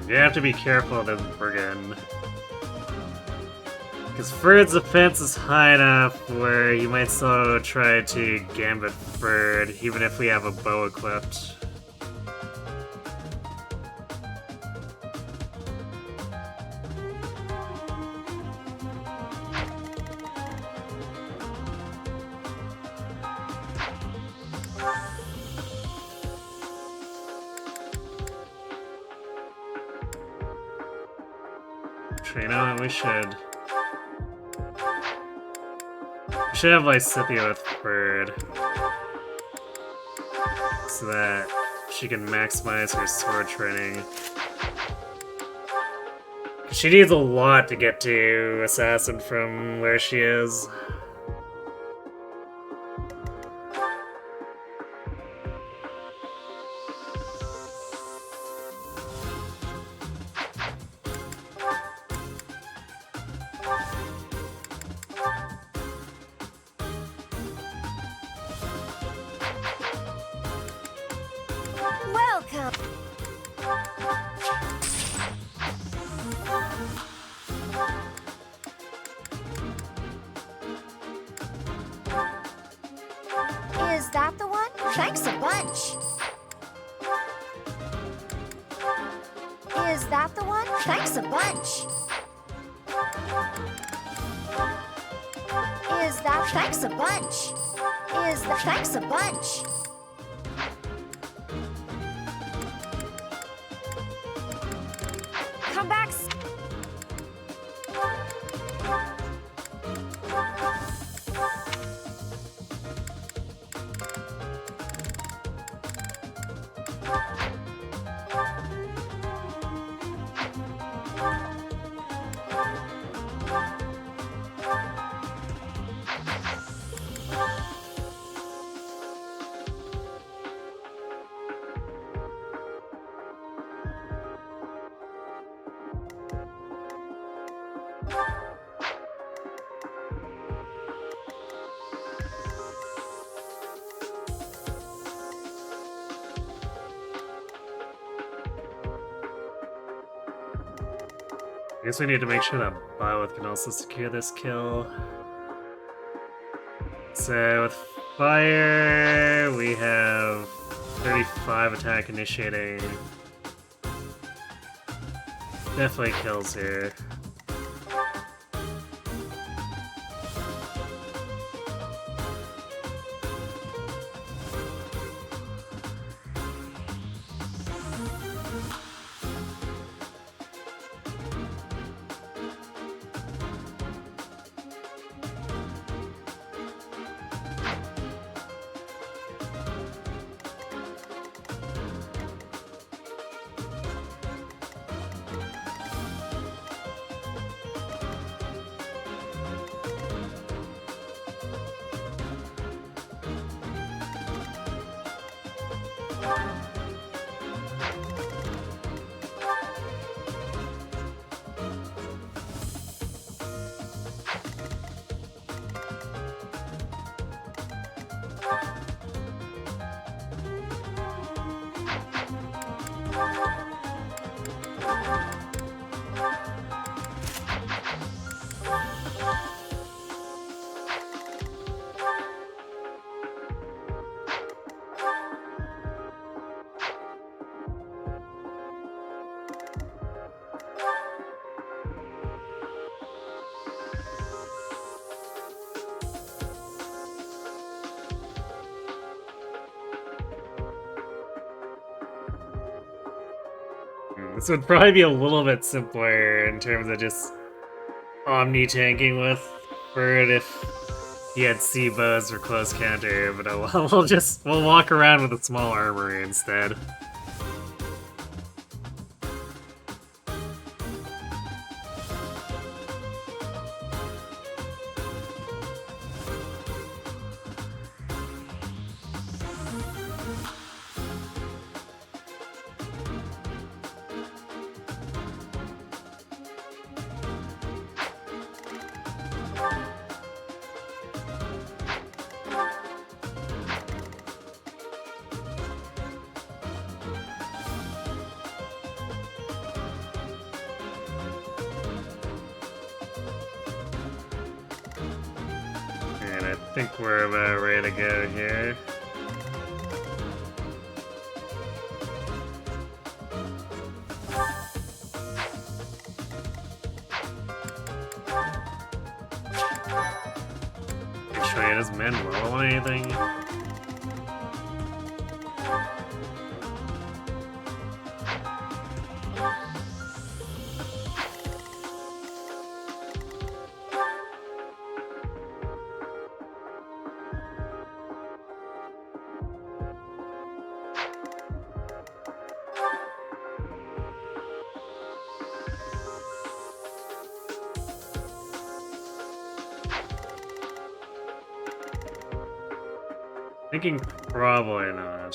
You have to be careful of him friggin'. Because Ferd's defense is high enough where he might still try to gambit Ferd, even if we have a bow equipped. You know what, we should have Lysithia with Bird, so that she can maximize her sword training. She needs a lot to get to Assassin from where she is. that the one? Thanks a bunch. Is that the one? Thanks a bunch. Is that thanks a bunch? Is the thanks a bunch? Come back. I guess we need to make sure that Byleth can also secure this kill. So with fire, we have 35 attack initiating. Definitely kills here. This would probably be a little bit simpler in terms of just omni-tanking with Bird if he had C bows or close counter, but we'll walk around with a small armory instead. I think we're about ready to go here. Actually, does men roll anything? Thinking probably not.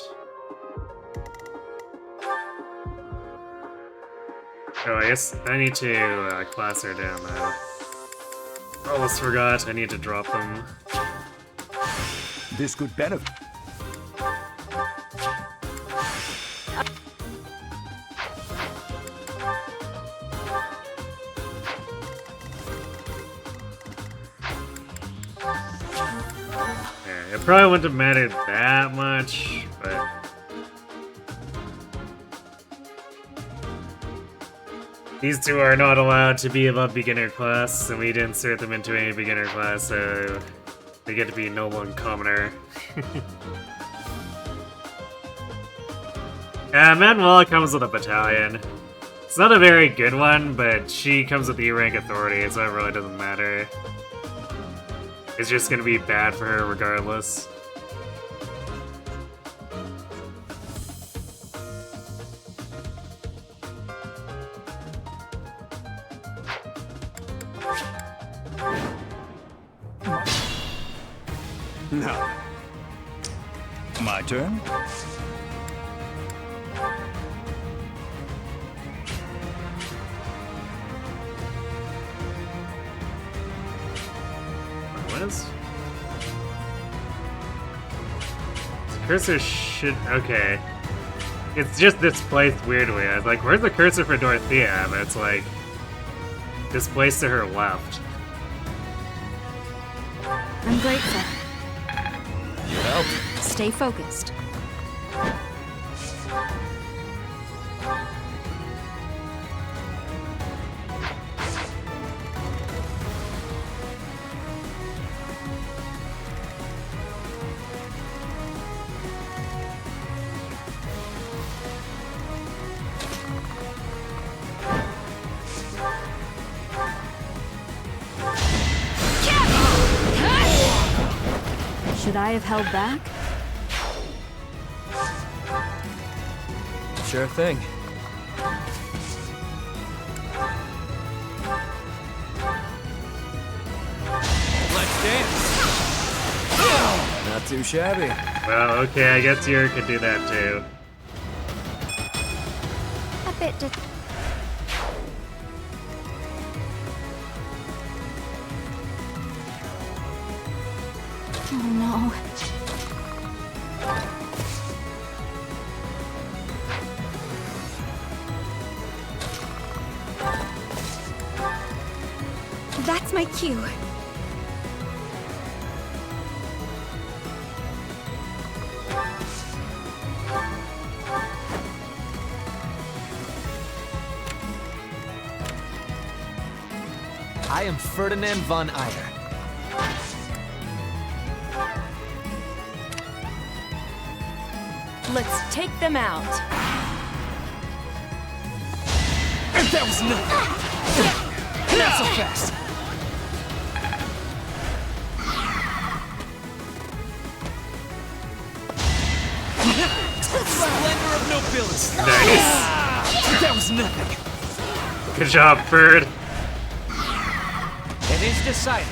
Oh, I guess I need to class her down though. Almost forgot, I need to drop them. This could benefit. probably wouldn't have mattered that much, but... These two are not allowed to be above beginner class, and we didn't insert them into any beginner class, so they get to be noble and commoner. Manuela comes with a battalion. It's not a very good one, but she comes with E-rank authority, so it really doesn't matter. It's just gonna be bad for her regardless. No. My turn? What is? Cursor should... okay. It's just displaced weirdly. I was like, where's the cursor for Dorothea? But it's like... displaced to her left. I'm grateful. You helped. Stay focused. Should I have held back? Sure thing. Let's dance. Not too shabby. Well, okay, I guess you could do that too. A bit just... Oh no. That's my cue. I am Ferdinand von Eyre. Let's take them out. That was nothing. Not so fast. Splendor of nobility. Nice. That was nothing. Good job, Bird. It is decided.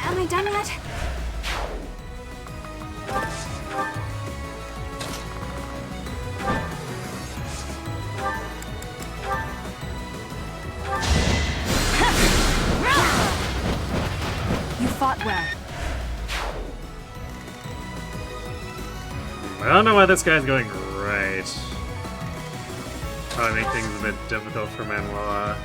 Am I done yet? You fought well. I don't know why this guy's going right. probably make things a bit difficult for Manuela.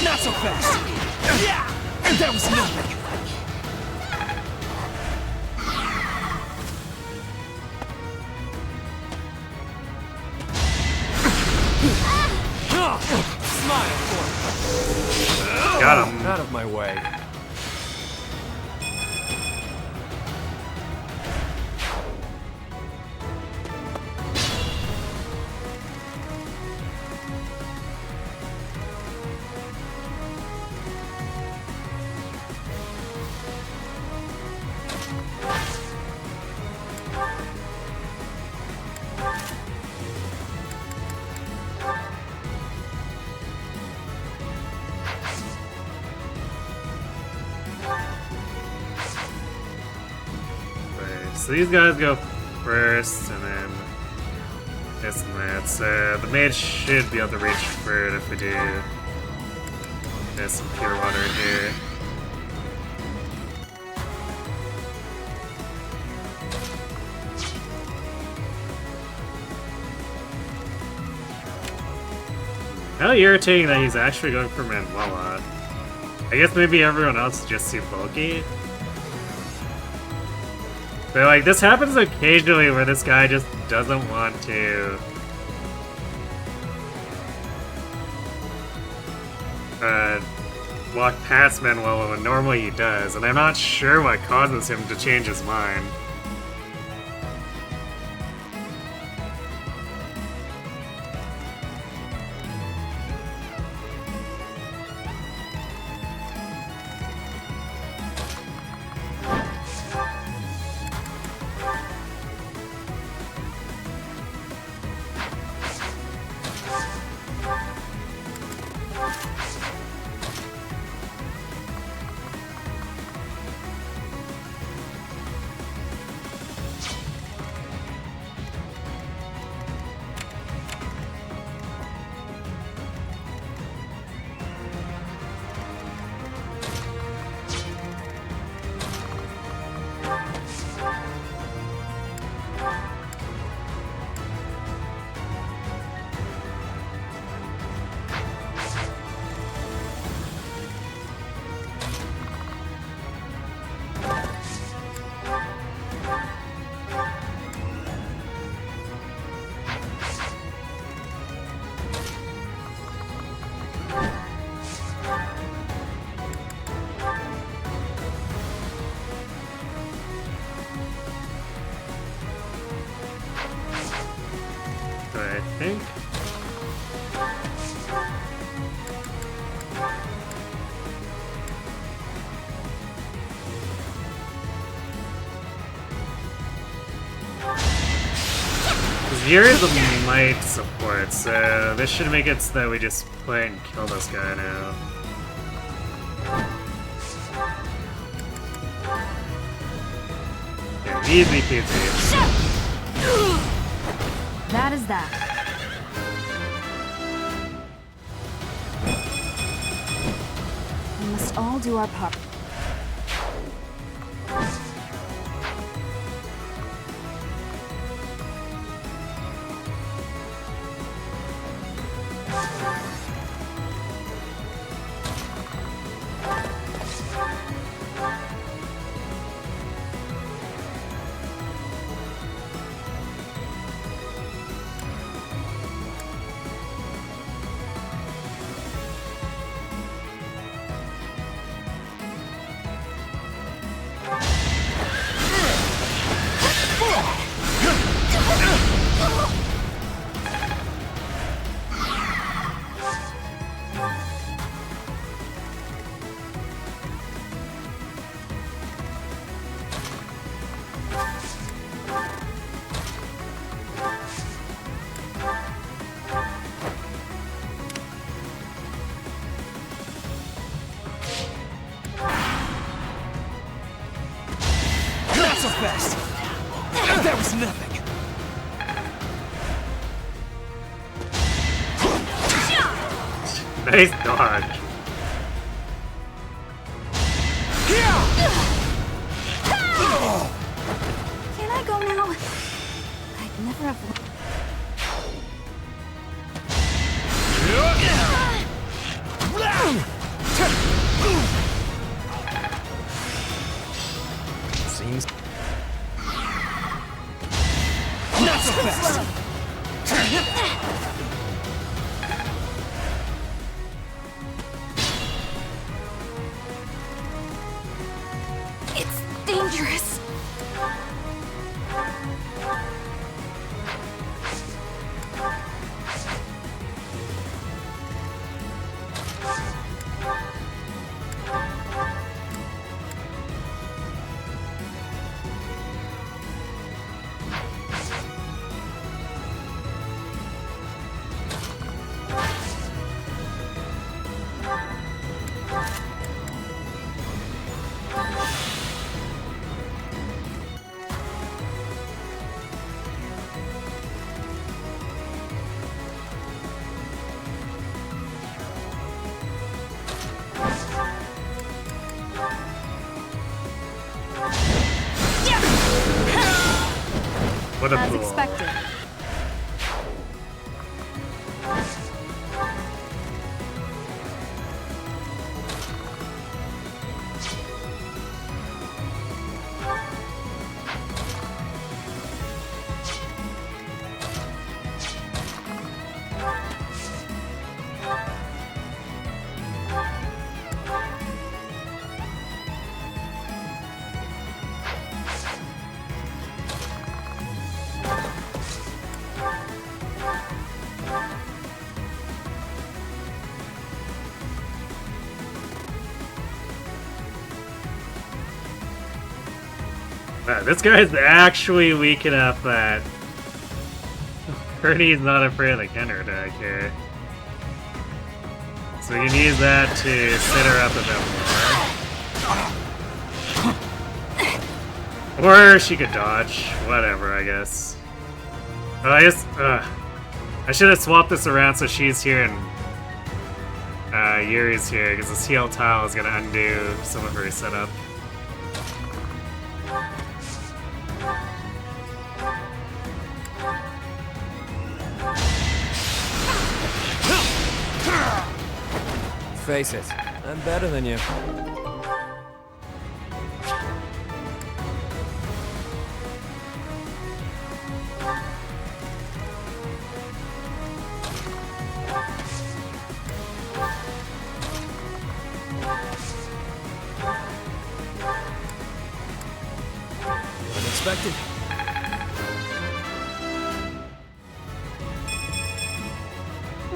Not so fast! Yeah! That was nothing! Smile for me! Got him. Out of my way. So these guys go first, and then this and that. So the mage should be able to reach for it if we do. There's some pure water here. How irritating that he's actually going for Manuela. I guess maybe everyone else is just too bulky. But like, this happens occasionally where this guy just doesn't want to walk past Manuela when normally he does, and I'm not sure what causes him to change his mind. I think. Yuri is a might support, so this should make it so that we just play and kill this guy now. Yeah, easy peasy. That is that. We must all do our part. fast! That was nothing! Nice dodge. Can I go now? I'd never have. Seems Not so fast! It's dangerous. What a As fool. expected. Wow, this guy's actually weak enough that Ernie's not afraid of the counterattack here. So we can use that to set her up a bit more. Or she could dodge. Whatever, I guess. Oh, I guess... I should have swapped this around so she's here and Yuri's here, because the CL tile is going to undo some of her setup. face it, I'm better than you. Unexpected.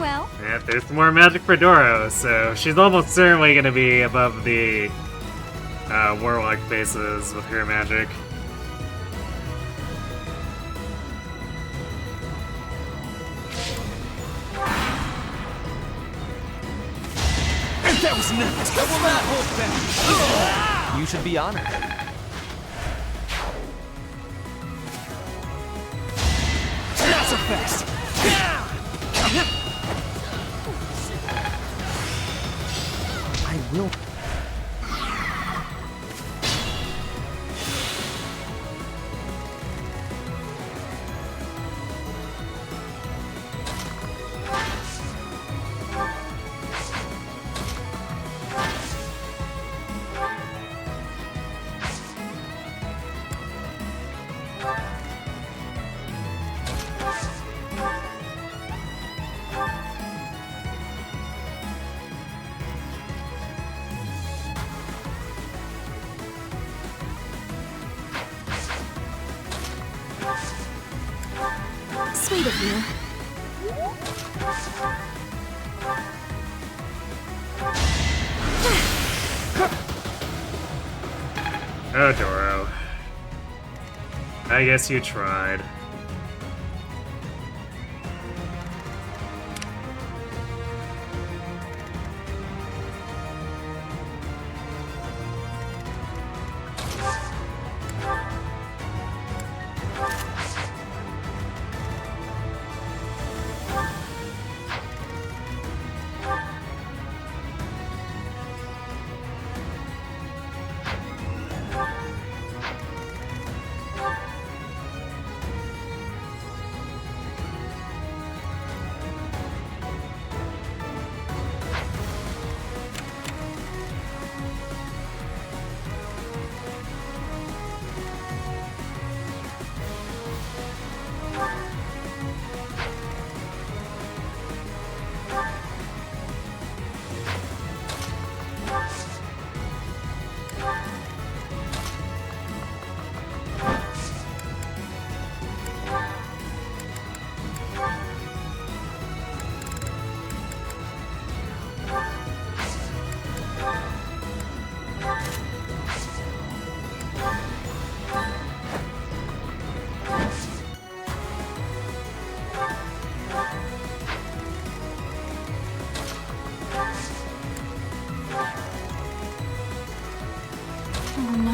Well, Yeah, there's more magic for Doro, so she's almost certainly going to be above the Warlock bases with her magic. That was nothing! I will not hold back! You should be honored. Not so fast! I will. sweet of you. Oh, Doro. I guess you tried.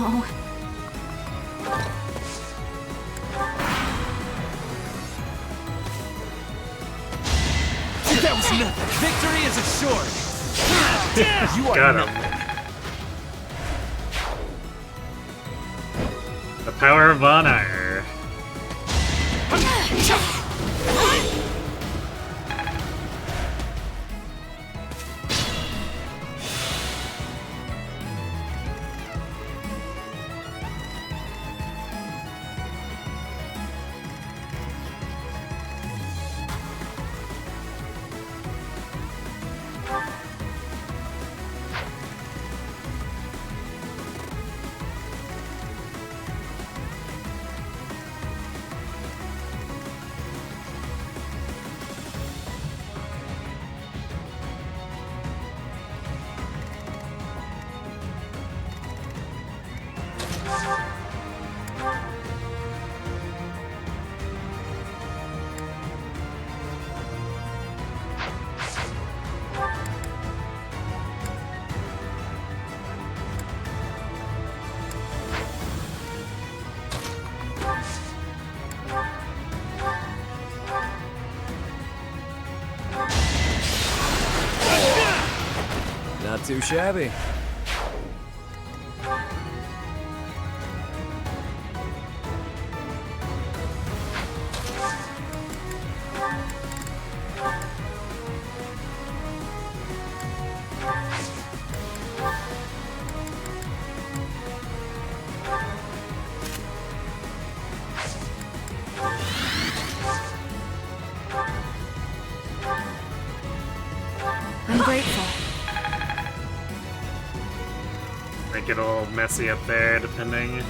No. That was nothing. Victory is assured. You are Got him. nothing. The power of honor. Not too shabby. I'm grateful. Make it a little messy up there, depending.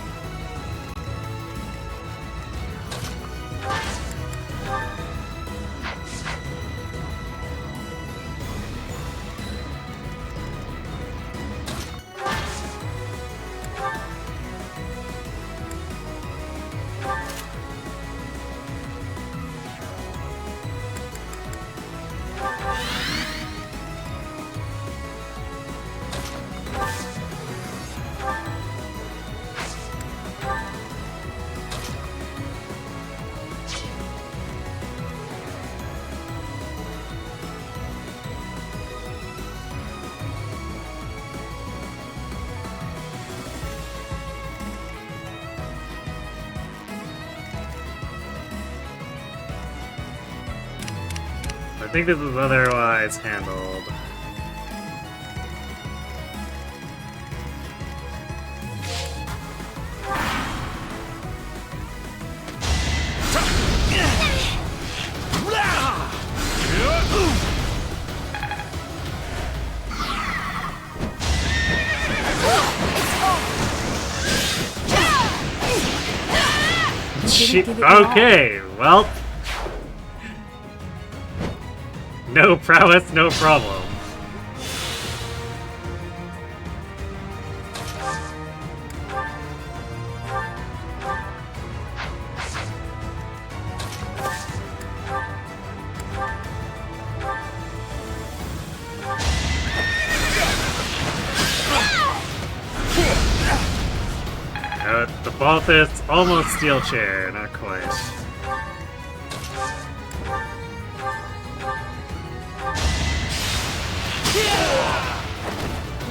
I think this is otherwise handled. Okay, well. No prowess, no problem. The Balthus almost steel chair, not quite.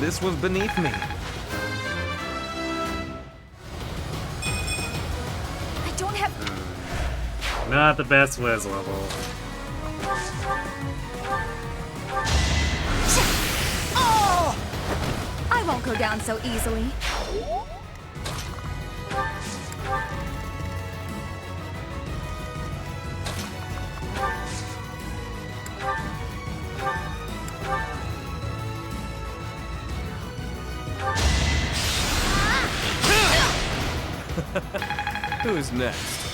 This was beneath me. I don't have... Not the best Wiz level. Oh! I won't go down so easily. Who's next?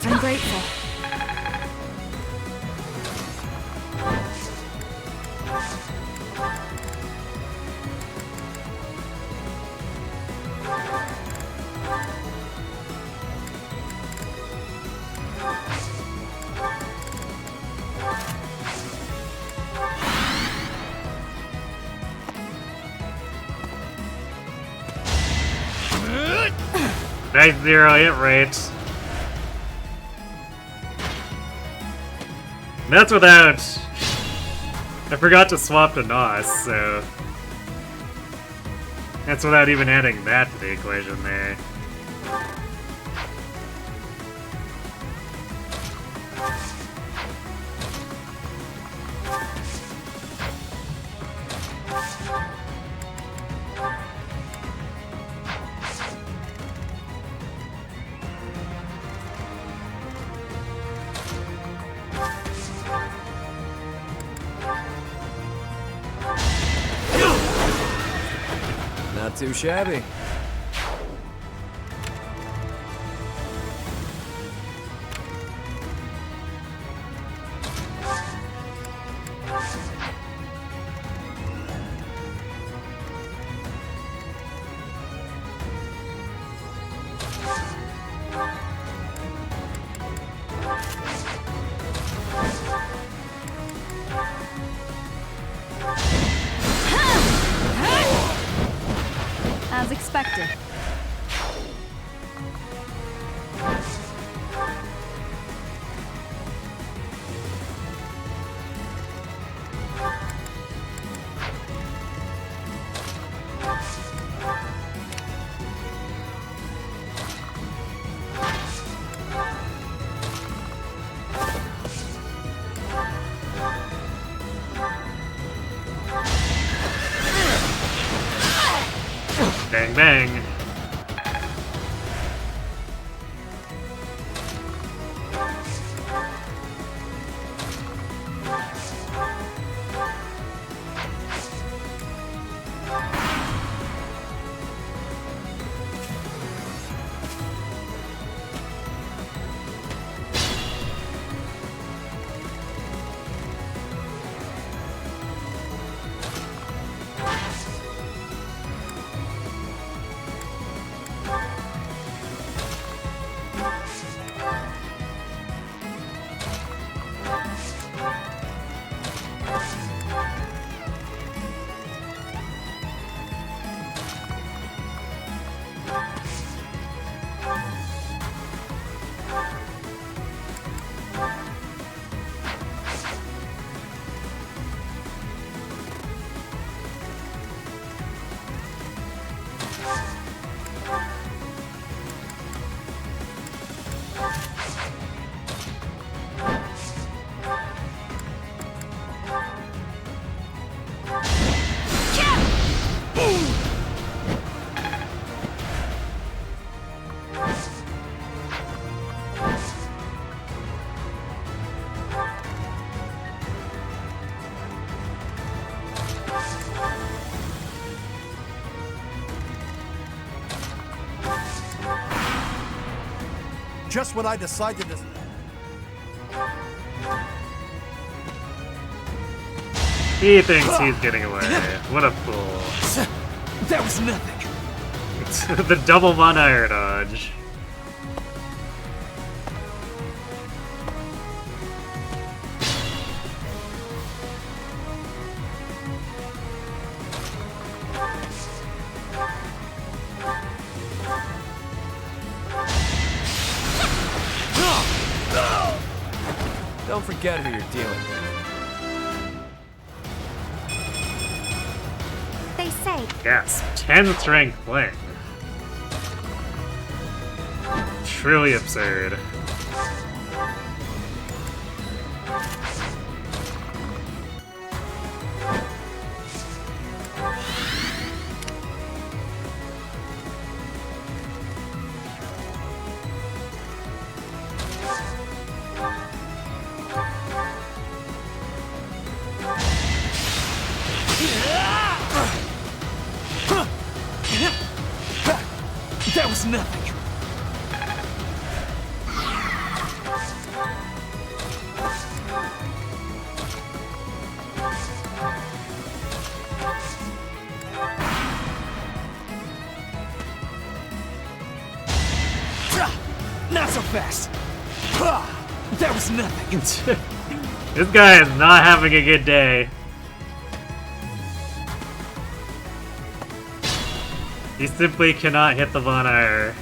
I'm grateful. Nice 0 hit rate. And that's without... I forgot to swap to Nos, so... That's without even adding that to the equation there. Not too shabby. As expected. Bang bang. Just when I decided to... He thinks he's getting away. What a fool. That was nothing. The double one-iron dodge. Don't forget who you're dealing with. They say Yes, 10th rank playing. Truly absurd. That was nothing. Not so fast. That was nothing. This guy is not having a good day. He simply cannot hit the Von Ire.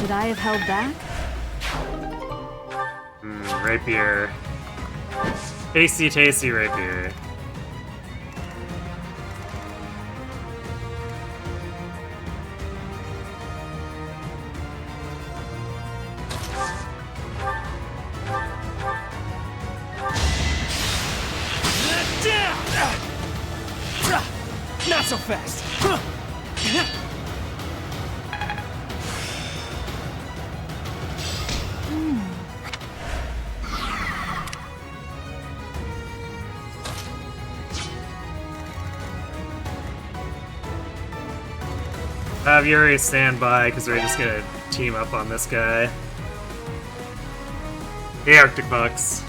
Could I have held back? Rapier. Tasty, tasty rapier. Not so fast. Have Yuri stand by, because we're just gonna team up on this guy. The Arctic Box.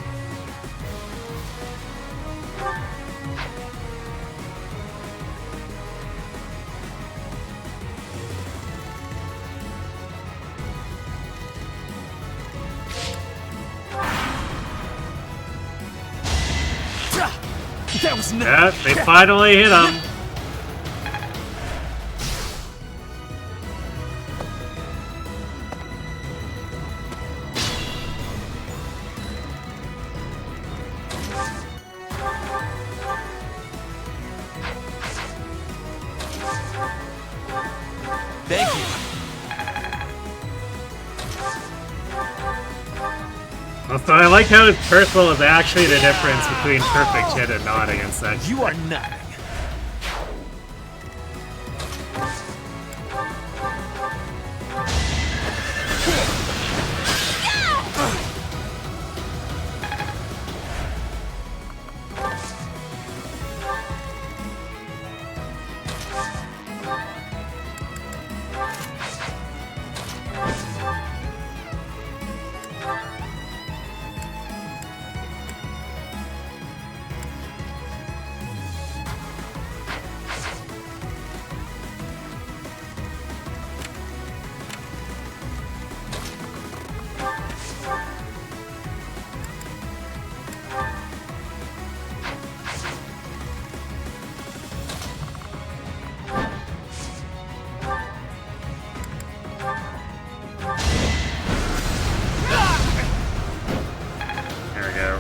That was Yeah, they finally hit him. Thank you. Also, I like how purple is actually the difference between perfect hit and not against that. You are nothing.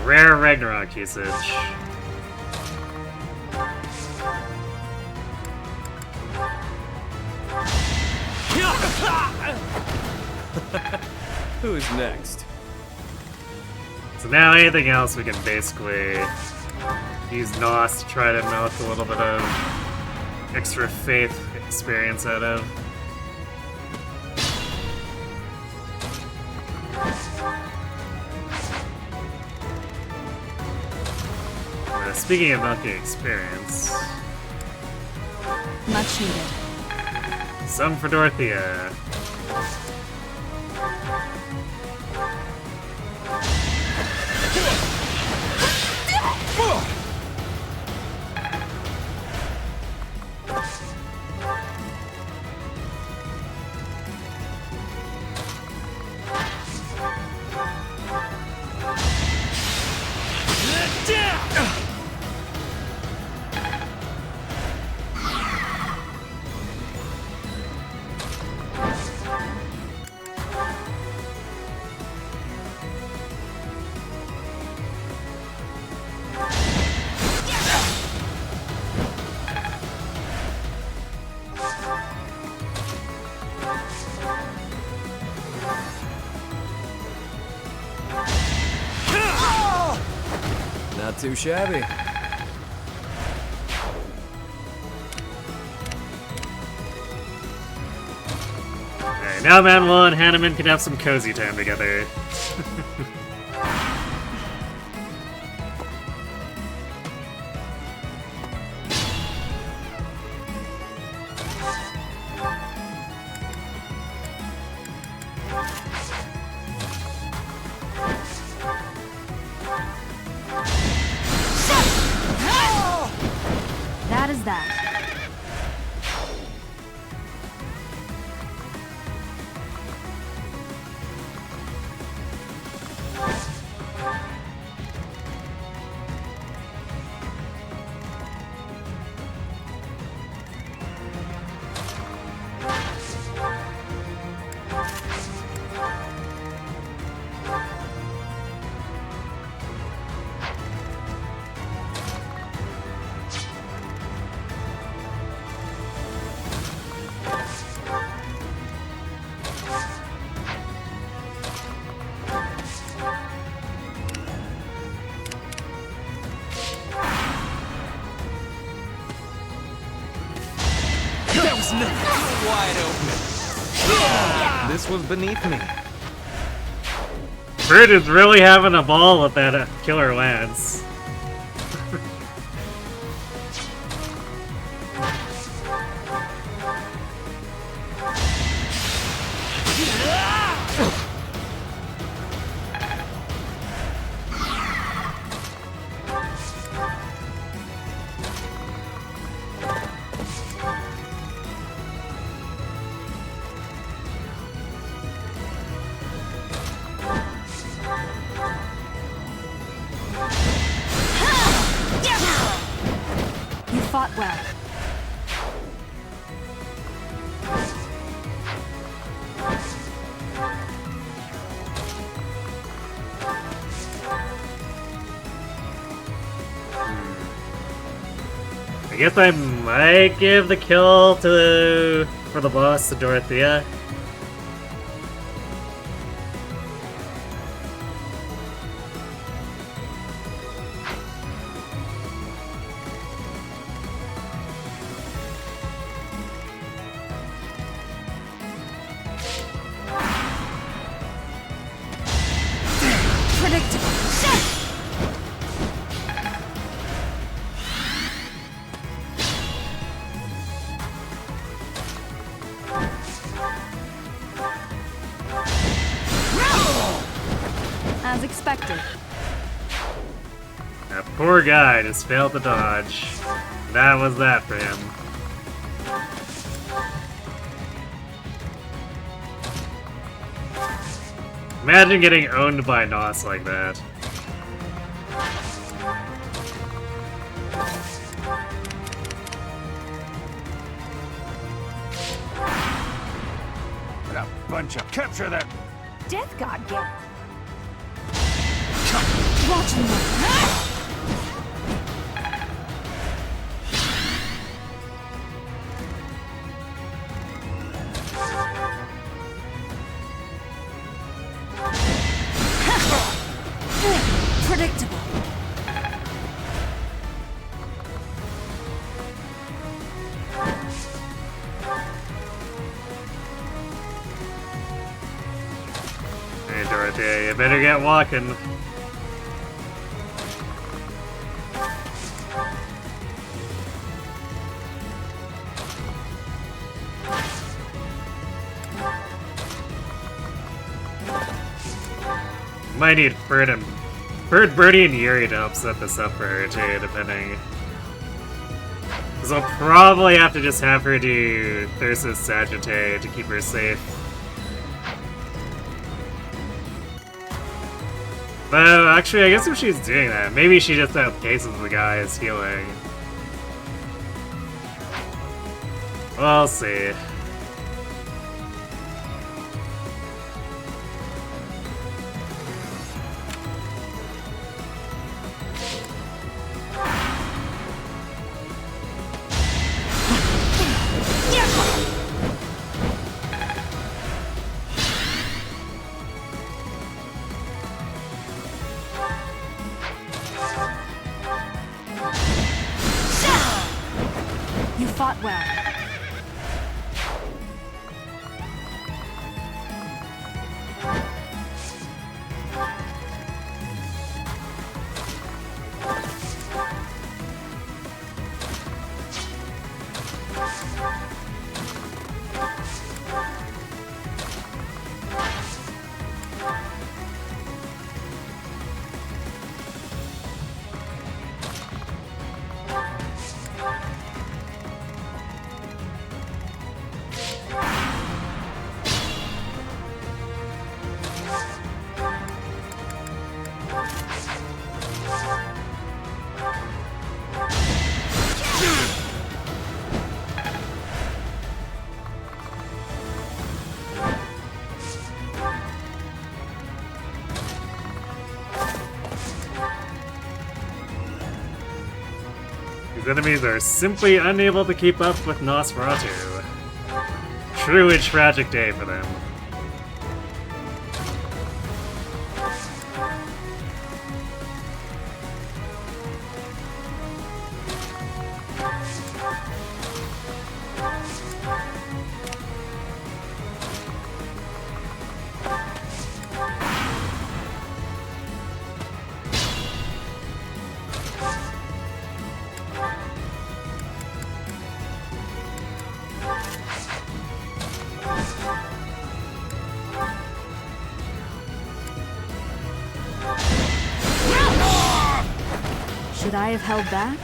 Rare Ragnarok usage. Who's next? So now anything else we can basically use NOS to try to milk a little bit of extra faith experience out of. Speaking of milking experience, Much needed. some for Dorothea. Not too shabby. Alright, now Manuel and Hanneman can have some cozy time together. That is that. wide open. This was beneath me. Bird is really having a ball with that killer lance. You fought well. I guess I might give the kill for the boss to Dorothea. Predictable. As expected. That poor guy just failed to dodge. That was that for him. Imagine getting owned by Nos like that. What a bunch of... Capture them! Death God get. Watch me. Predictable. Hey Dorothea, you better get walking. Might need Bird, Birdie, and Yuri to help set this up for her too, depending. Because I'll probably have to just have her do Thyrsus Sagittae to keep her safe. But actually, I guess if she's doing that, maybe she just outpaces the guy as healing. We'll see. You fought well. These enemies are simply unable to keep up with Nosferatu. Truly tragic day for them. Should I have held back?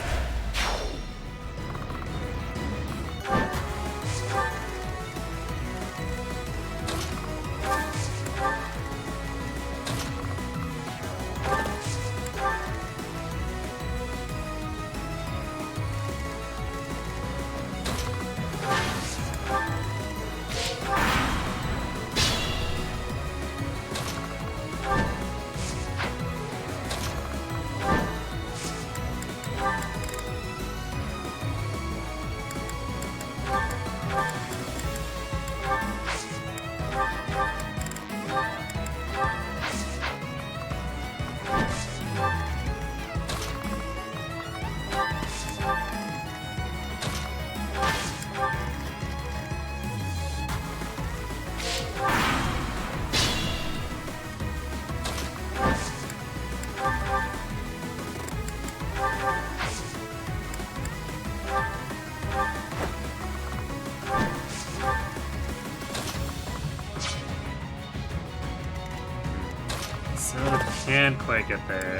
Can't quite get there.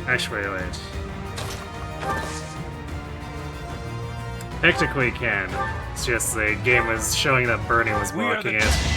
Actually, wait. Technically can. It's just the game was showing that Bernie was blocking it.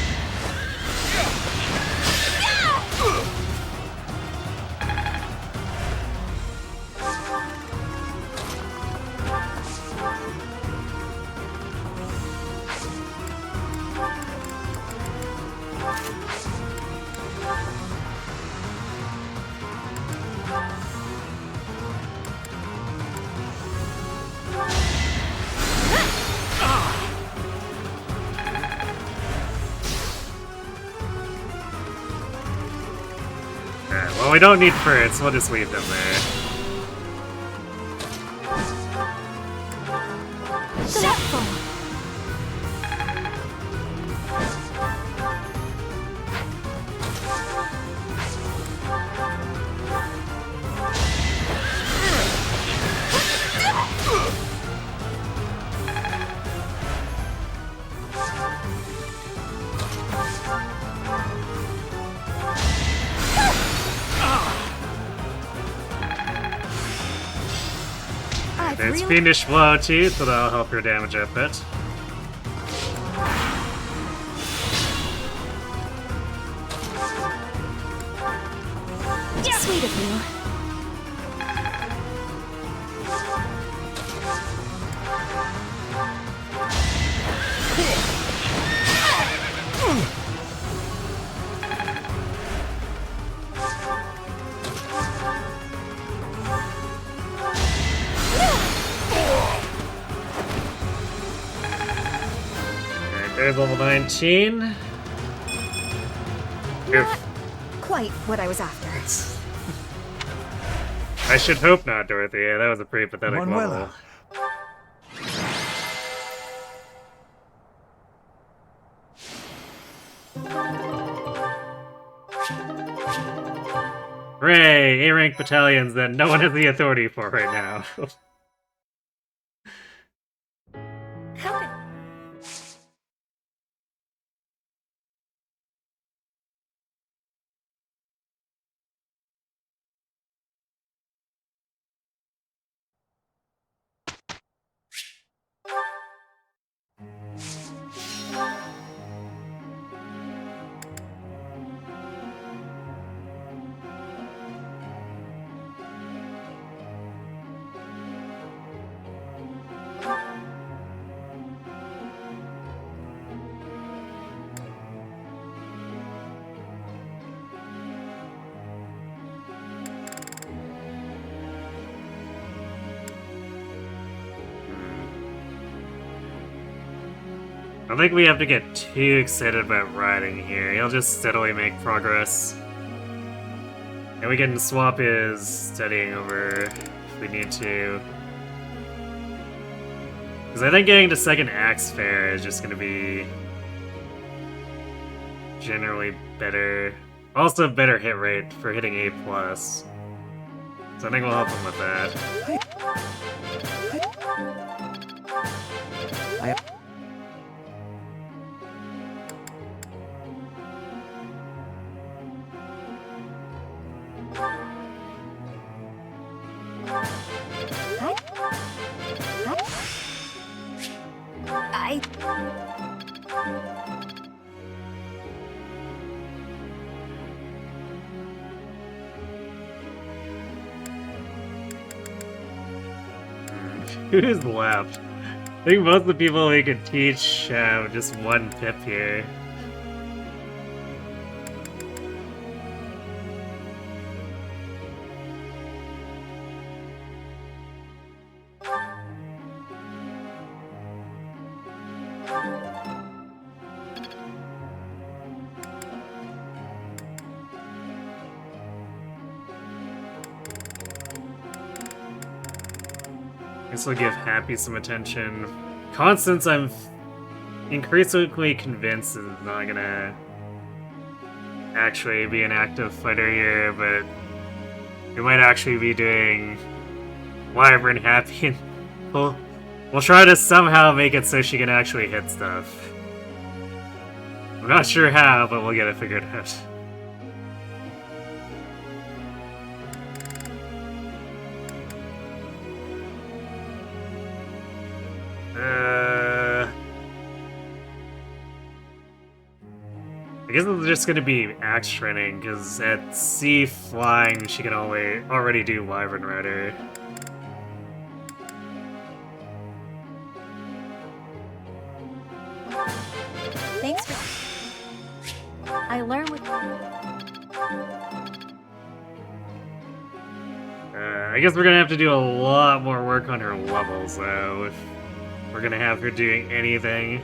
Well, we don't need birds, we'll just leave them there. There's Fiendish Blow too, so that'll help your damage a bit. Sweet of you. There's level 19. Oof. Quite what I was after. I should hope not, Dorothy. Yeah, that was a pretty pathetic Manuela. level. Hooray! A-rank battalions that no one has the authority for right now. I don't think we have to get too excited about riding here. He'll just steadily make progress. And we can swap his studying over if we need to. Because I think getting to second Axe Fair is just going to be generally better. Also better hit rate for hitting A+. So I think we'll help him with that. Who's left? I think most of the people we could teach have just one pip here. Guess we'll give Happy some attention. Constance, I'm increasingly convinced is not gonna actually be an active fighter here, but we might actually be doing Wyvern Happy, and we'll try to somehow make it so she can actually hit stuff. I'm not sure how, but we'll get it figured out. I guess it's just gonna be axe training, because at sea flying she can already do Wyvern Rider. Thanks for... I learn with... I guess we're gonna have to do a lot more work on her levels, though, if we're gonna have her doing anything.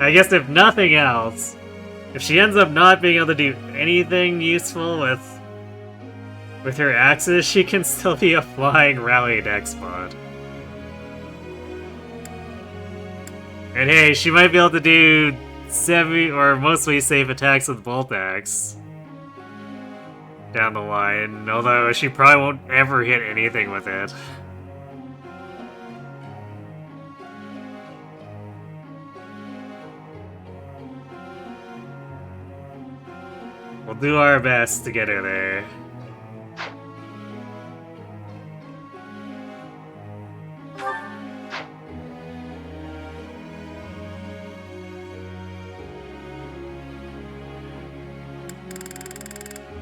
I guess if nothing else, if she ends up not being able to do anything useful with her axes, she can still be a flying rally deck spot. And hey, she might be able to do semi or mostly safe attacks with Bolt Axe down the line, although she probably won't ever hit anything with it. We'll do our best to get her there.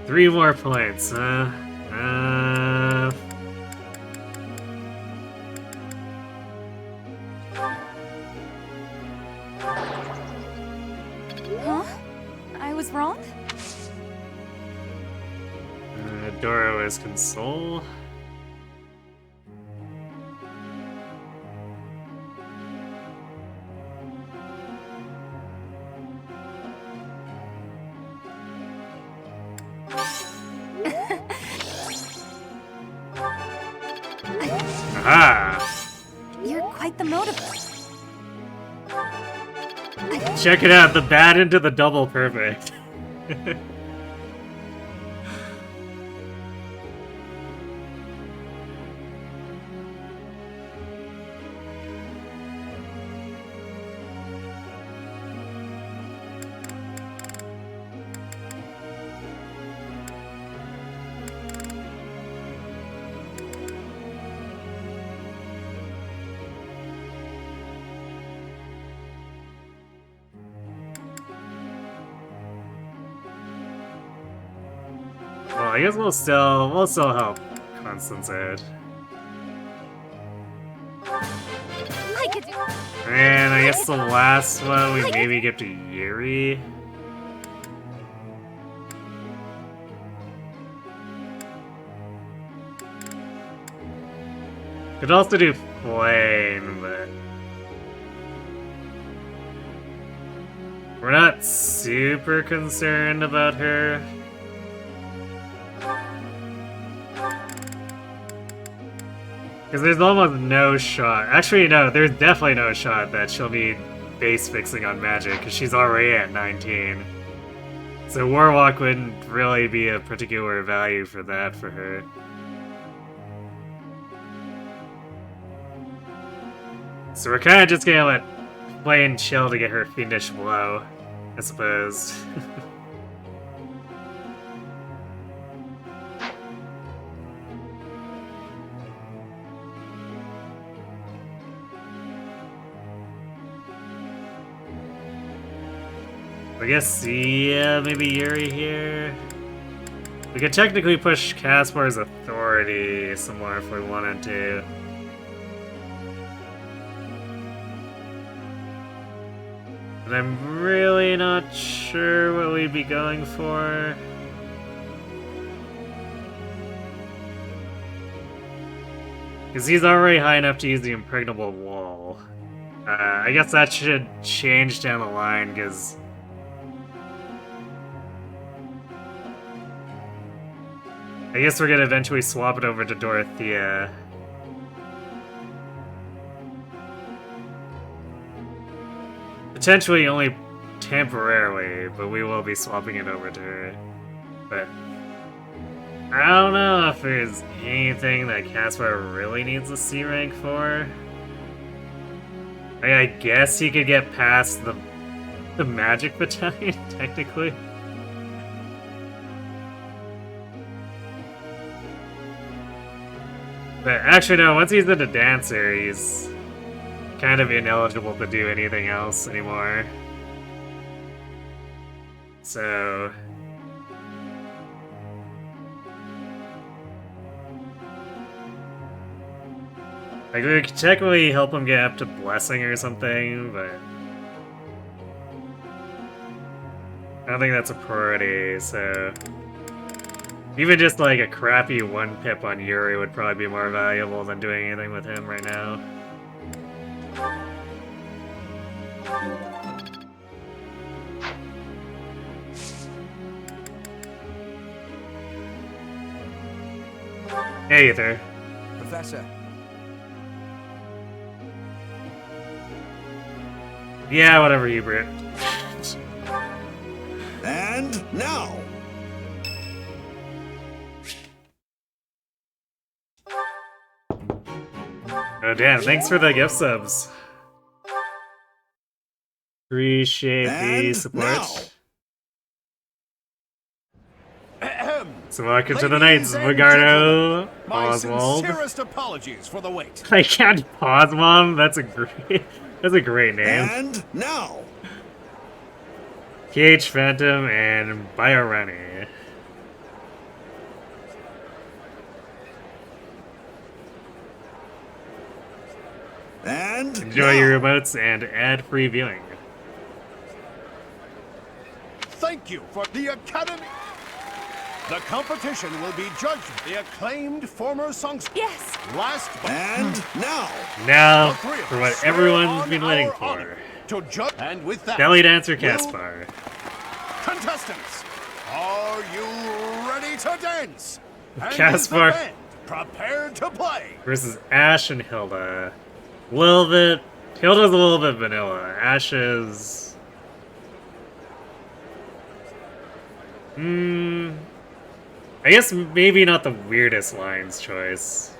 Three more points, huh? Huh? I was wrong? Doro is Console. Aha! You're quite the motive. Check it out, the bat into the double perfect. Well, I guess we'll still help Constance out. I could do... And I guess the last one we maybe get to Yuri. Could also do Flame, but we're not super concerned about her. Because there's almost no shot. Actually, no, there's definitely no shot that she'll need base fixing on magic, because she's already at 19. So Warlock wouldn't really be a particular value for that for her. So we're kind of just gonna let plain chill to get her fiendish blow, I suppose. I guess, yeah, maybe Yuri here. We could technically push Caspar's authority some more if we wanted to. But I'm really not sure what we'd be going for. Because he's already high enough to use the impregnable wall. I guess that should change down the line, because... I guess we're gonna eventually swap it over to Dorothea. Potentially only temporarily, but we will be swapping it over to her. But I don't know if there's anything that Caspar really needs a C rank for. I guess he could get past the magic battalion, technically. But actually no, once he's into Dancer, he's kind of ineligible to do anything else anymore. So... like, we could technically help him get up to Blessing or something, but... I don't think that's a priority, so... even just like a crappy 1 pip on Yuri would probably be more valuable than doing anything with him right now. Hey there. Professor. Yeah, whatever, Hubert. And now. Oh damn, thanks for the gift subs. Appreciate the support. So welcome to the Knights, Vigardo, My Oswald. sincerest apologies for the wait. I can't pause, Mom. That's a great name. And now. PH Phantom and Biorani. And enjoy your remotes and ad-free viewing. Thank you for the Academy. The competition will be judged by the acclaimed former songs. Yes. Last and now. Now for what everyone's been waiting for. To judge and with that. Belly Dancer Caspar. Contestants, are you ready to dance? And Caspar. is the band prepared to play. Versus Ash and Hilda. A little bit. Hilda's a little bit vanilla. Ash is. I guess maybe not the weirdest lines choice.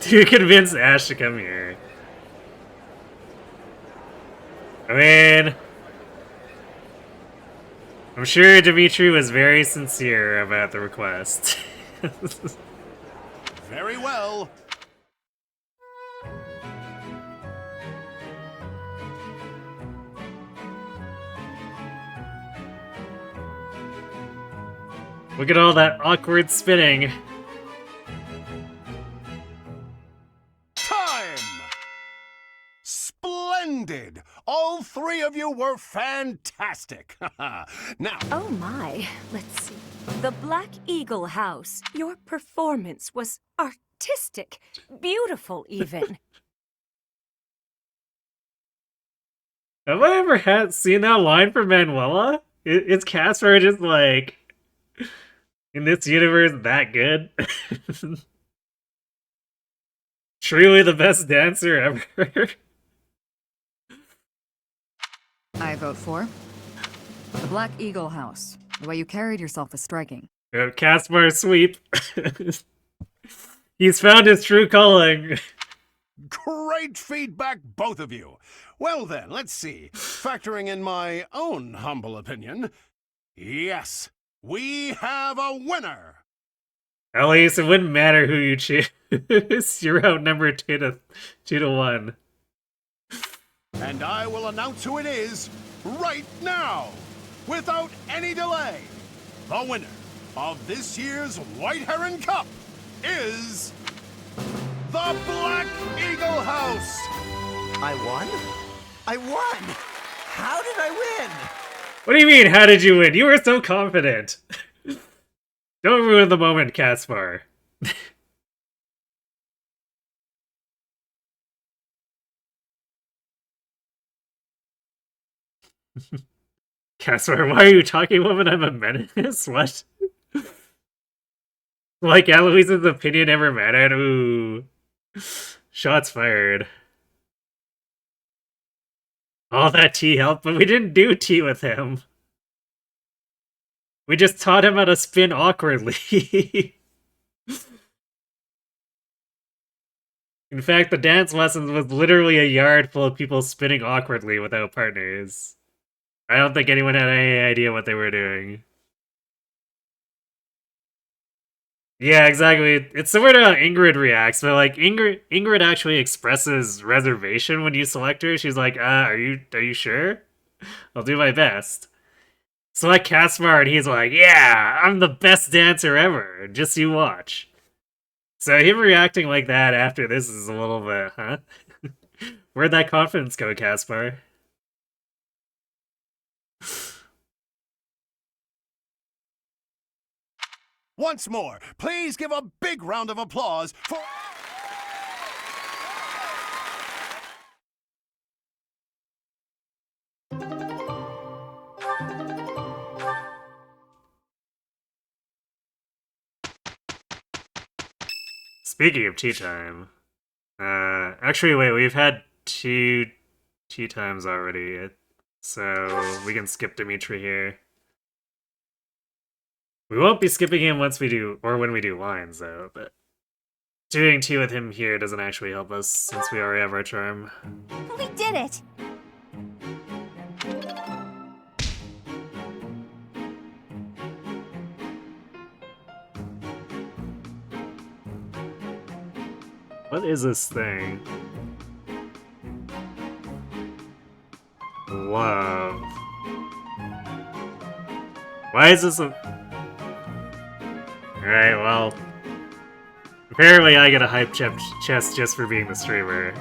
To convince Ash to come here. I mean, I'm sure Dimitri was very sincere about the request. Very well. Look at all that awkward spinning. Time! Splendid! All three of you were fantastic. Now... oh my, let's see. The Black Eagle House. Your performance was artistic. Beautiful, even. Have I ever seen that line from Manuela? Is Caspar just like... in this universe that good? Truly the best dancer ever. I vote for the Black Eagle House. The way you carried yourself was striking. Caspar sweep. He's found his true calling. Great feedback, both of you. Well then, let's see. Factoring in my own humble opinion, yes, we have a winner. At least it wouldn't matter who you choose. You're outnumbered 2 to 1. And I will announce who it is right now, without any delay. The winner of this year's White Heron Cup is the Black Eagle House. I won? I won! How did I win? What do you mean, how did you win? You were so confident. Don't ruin the moment, Caspar. Caspar, why are you talking, woman? I'm a menace? What? Like Eloise's opinion never mattered? Ooh. Shots fired. All that tea helped, but we didn't do tea with him. We just taught him how to spin awkwardly. In fact, the dance lessons was literally a yard full of people spinning awkwardly without partners. I don't think anyone had any idea what they were doing. Yeah, exactly. It's similar to how Ingrid reacts, but like Ingrid actually expresses reservation when you select her. She's like, are you sure? I'll do my best. Select Caspar and he's like, yeah, I'm the best dancer ever. Just you watch. So him reacting like that after this is a little bit, huh? Where'd that confidence go, Caspar? Once more, please give a big round of applause for... Speaking of tea time, actually wait, we've had 2 tea times already, so we can skip Dimitri here. We won't be skipping him once we do, or when we do lines though, but doing tea with him here doesn't actually help us since we already have our charm. We did it! What is this thing? Love. Why is this a... Alright, well... Apparently I get a hype chest just for being the streamer.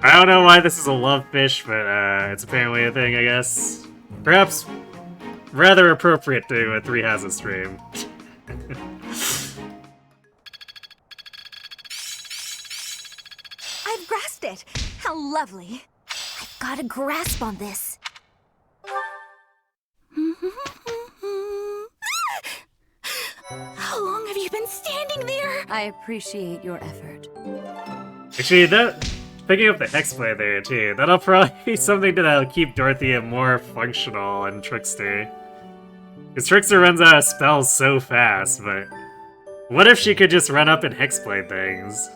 I don't know why this is a love fish, but it's apparently a thing, I guess. Perhaps rather appropriate to a 3 Has a stream. I've grasped it! How lovely! I've got a grasp on this. How long have you been standing there? I appreciate your effort. Actually, picking up the Hexblade there too, that'll probably be something that'll keep Dorothea more functional and Trickster. Because Trickster runs out of spells so fast, but what if she could just run up and Hexblade things?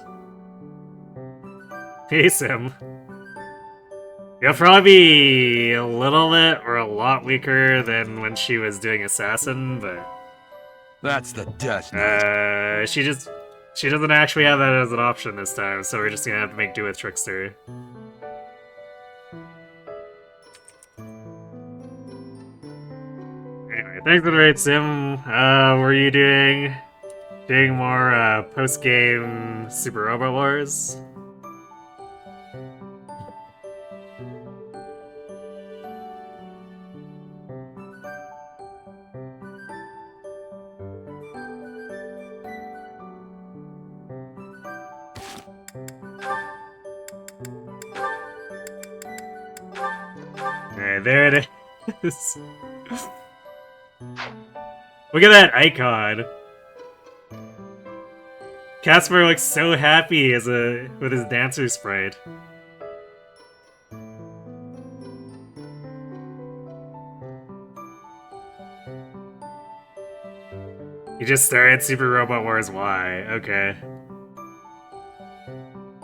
Hey Sim. You'll probably be a little bit or a lot weaker than when she was doing Assassin, but... That's the Destined. She doesn't actually have that as an option this time, so we're just gonna have to make do with Trickster. Anyway, thanks for the raid, Sim. What are you doing? Doing more, post-game Super Robot Wars? Alright, there it is. Look at that icon. Caspar looks so happy with his dancer sprite. You just started Super Robot Wars Y, okay.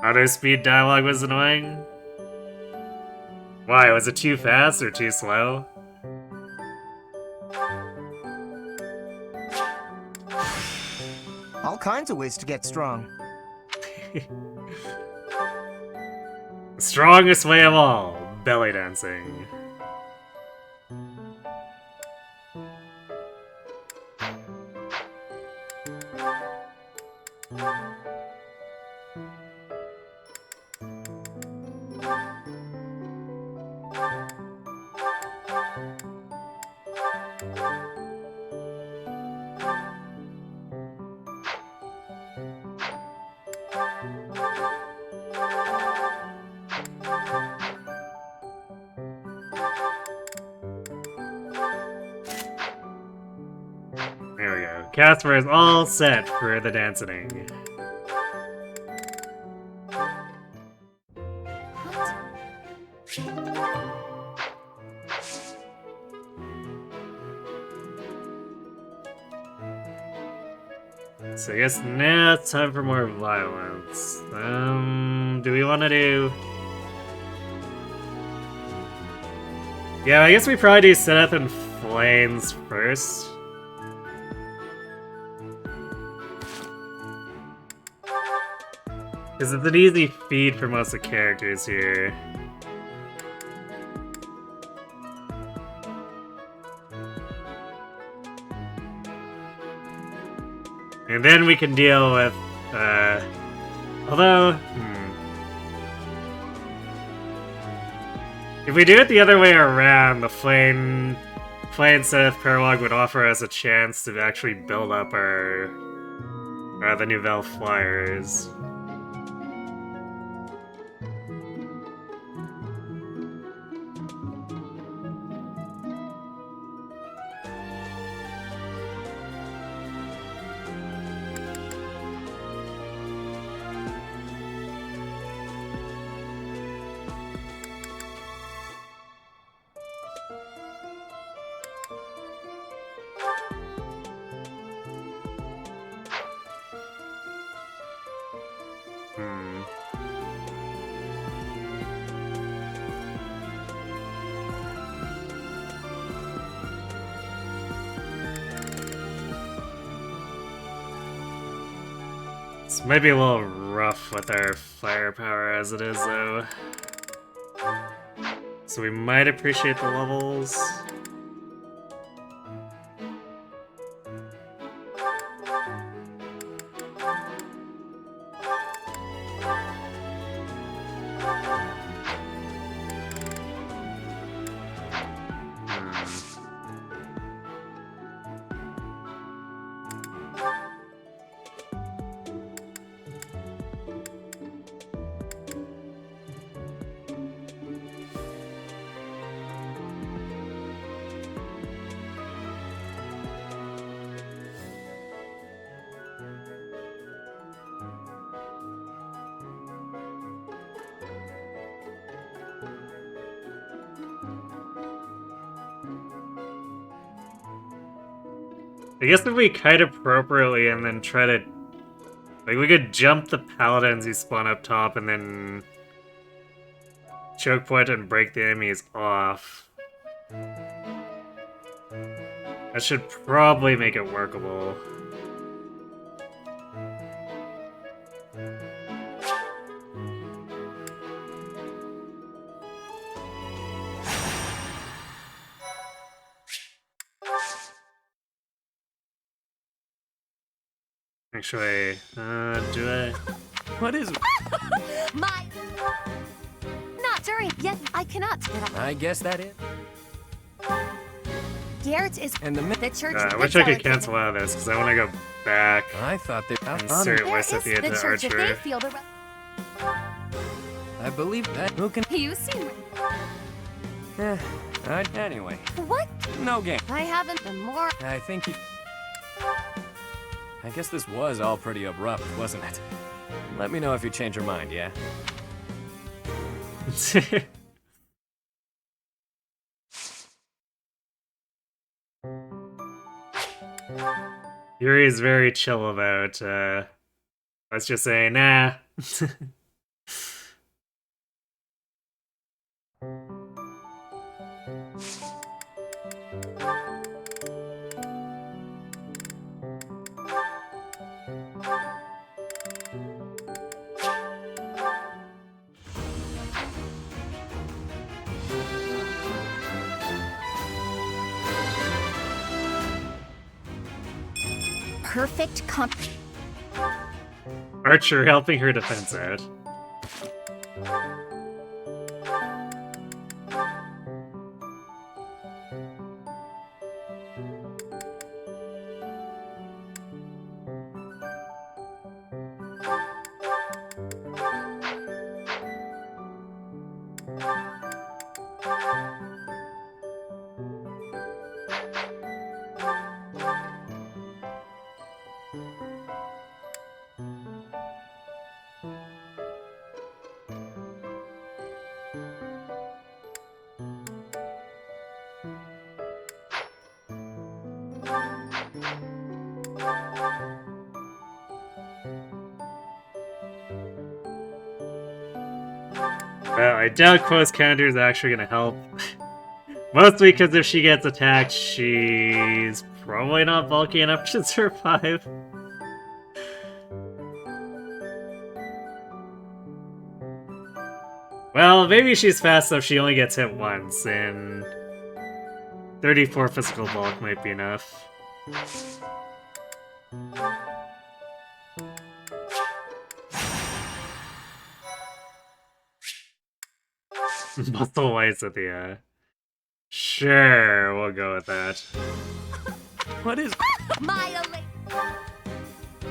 Auto speed dialogue was annoying? Why, was it too fast or too slow? all kinds of ways to get strong. The strongest way of all, belly dancing. There we go. Caspar is all set for the dancing. So I guess now it's time for more violence. Do we want to do... Yeah, I guess we probably do Setup and Flames first. Because it's an easy feed for most of the characters here. And then we can deal with, although, if we do it the other way around, the Flame Seth Prologue would offer us a chance to actually build up our, the Nouvelle Flyers. This might be a little rough with our firepower as it is, though. So we might appreciate the levels. I guess if we kite appropriately and then try to... Like, we could jump the paladins who spawn up top and then... choke point and break the enemies off. That should probably make it workable. Actually, do I? What is... My... Not during... Yet I cannot... I guess that is... Garrett is... And the church... I wish I could cancel out of this, because I want to go back. I thought they... Insert Wysithia to Archer. I believe that... Who can... You seen... Anyway. What? No game. I haven't been more... I think he... I guess this was all pretty abrupt, wasn't it? Let me know if you change your mind, yeah? Yuri is very chill about, let's just say, nah. perfect Archer helping her defense out. Well, I doubt close counter is actually gonna help. Mostly because if she gets attacked, she's probably not bulky enough to survive. Well, maybe she's fast enough she only gets hit once, and 34 physical bulk might be enough. Muscle whites at the, Sure, we'll go with that. What is...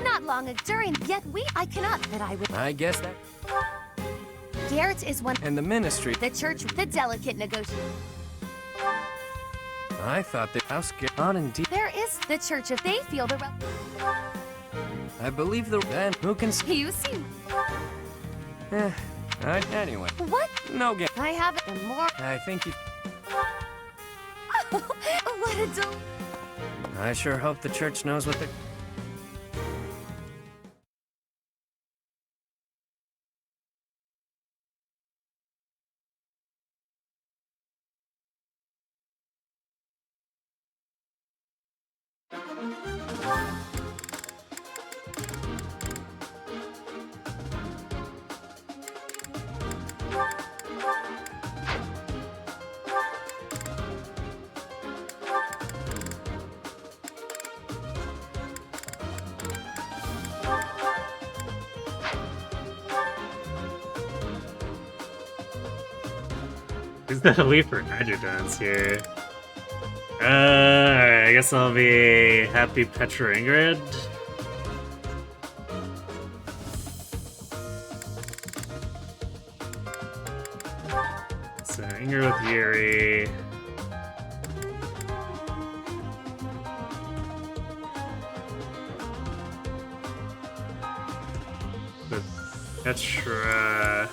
Not long ago, yet I cannot that I would... I guess that... Garrett is one... And the ministry... The church, the delicate negotiation. I thought that... How scared... On indeed... There is the church if they feel the... I believe the... Then who can... You seem... Anyway. What? No game. I have it more... I think you... What a del... I sure hope the church knows what they're... Is that a leaf for adjutants here? Alright, I guess I'll be Happy Petra Ingrid. So, Ingrid with Yuri. With Petra.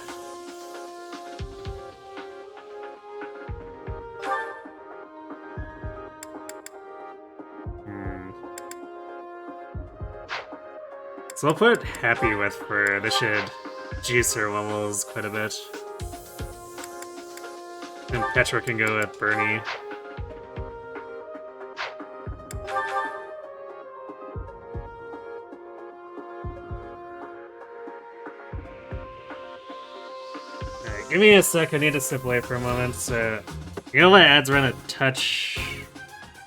So I'll put Happy with her. This should juice her levels quite a bit. And Petra can go with Bernie. Alright, give me a sec, I need to step away for a moment. So, you know, my ads run a touch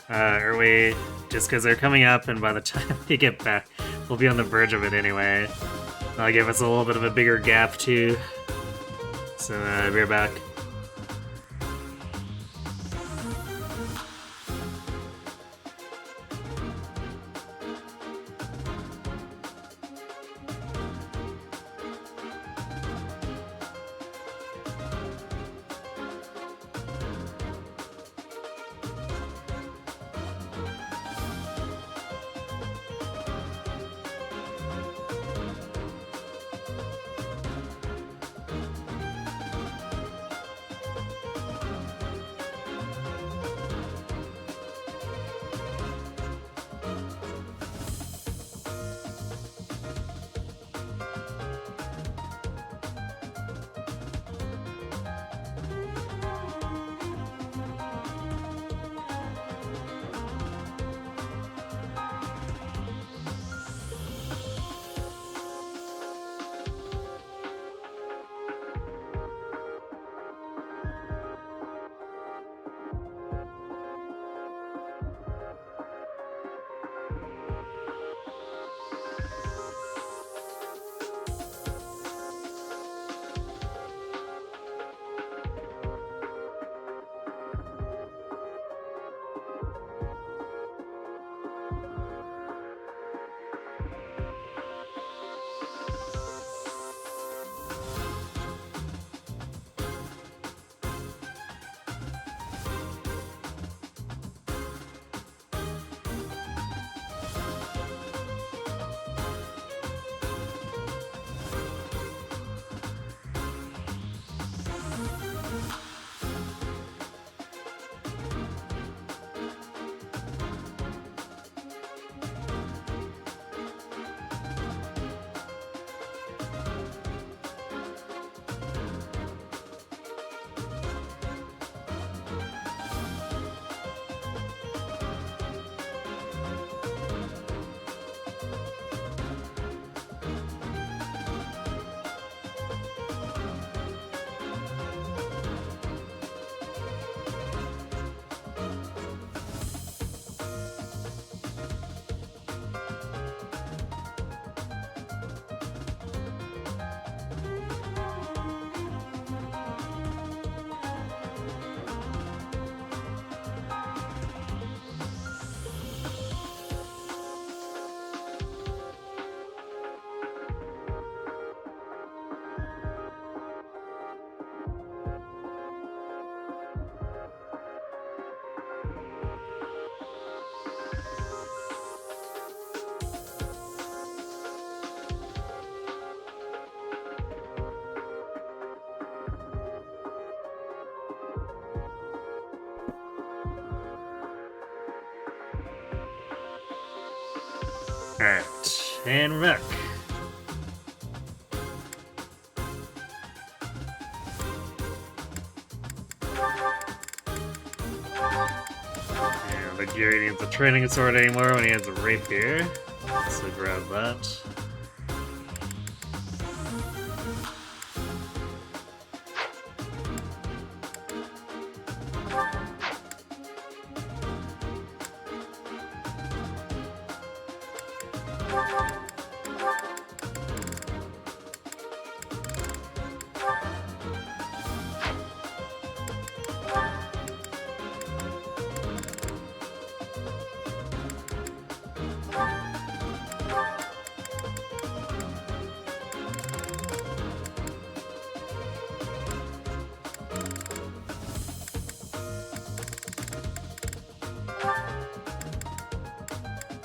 early, just because they're coming up, and by the time we get back, we'll be on the verge of it anyway. That'll give us a little bit of a bigger gap too. So, we're back. Alright, and we're back. Yeah, but Gary needs a training sword anymore when he has a rapier. So grab that.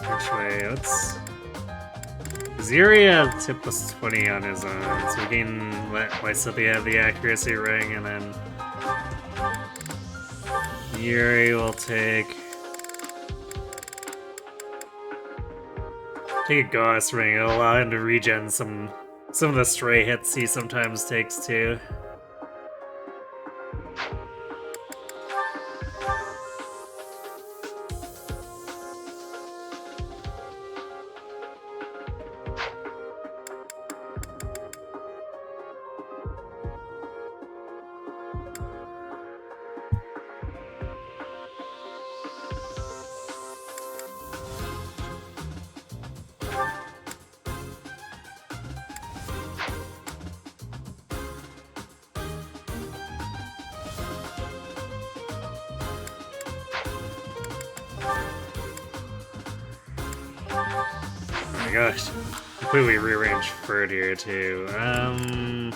Actually, let's... Ziri has tip plus 20 on his own, so we can let Lysithia have the accuracy ring, and then Yuri will take a Gauss ring. It'll allow him to regen some of the stray hits he sometimes takes too. Oh my gosh, completely rearranged Ferd here too. Yeah,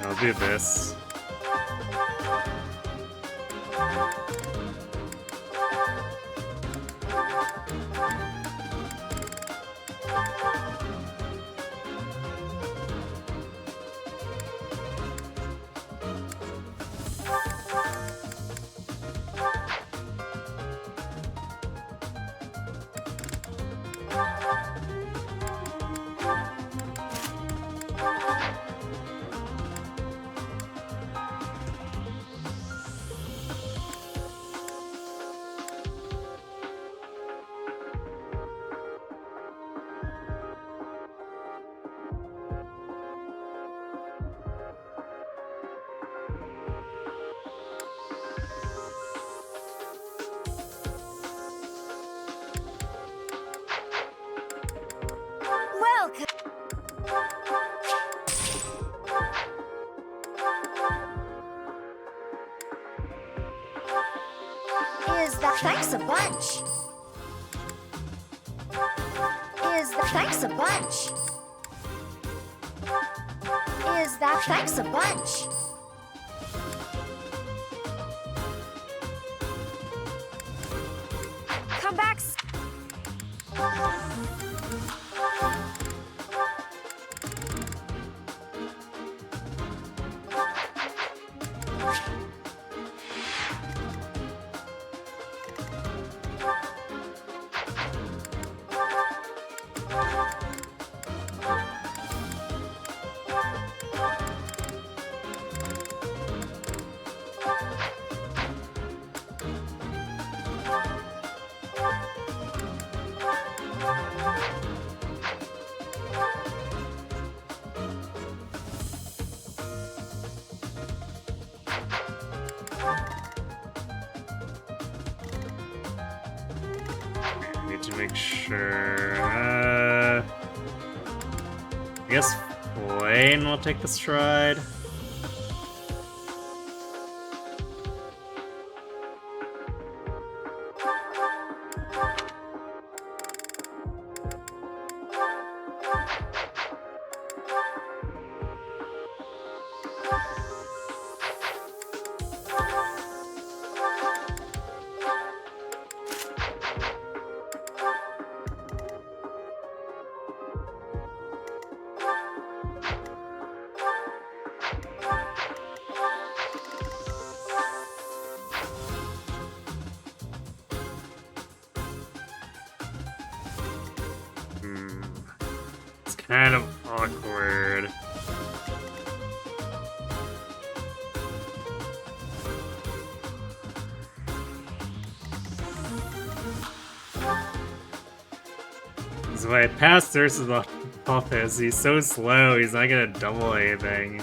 I'll do this. Welcome. Is that thanks a bunch? Is that thanks a bunch? Is that thanks a bunch? Come back. Need to make sure. I guess Blaine will take the stride. kind of awkward. So I passed Ursa's office. He's so slow, he's not gonna double anything.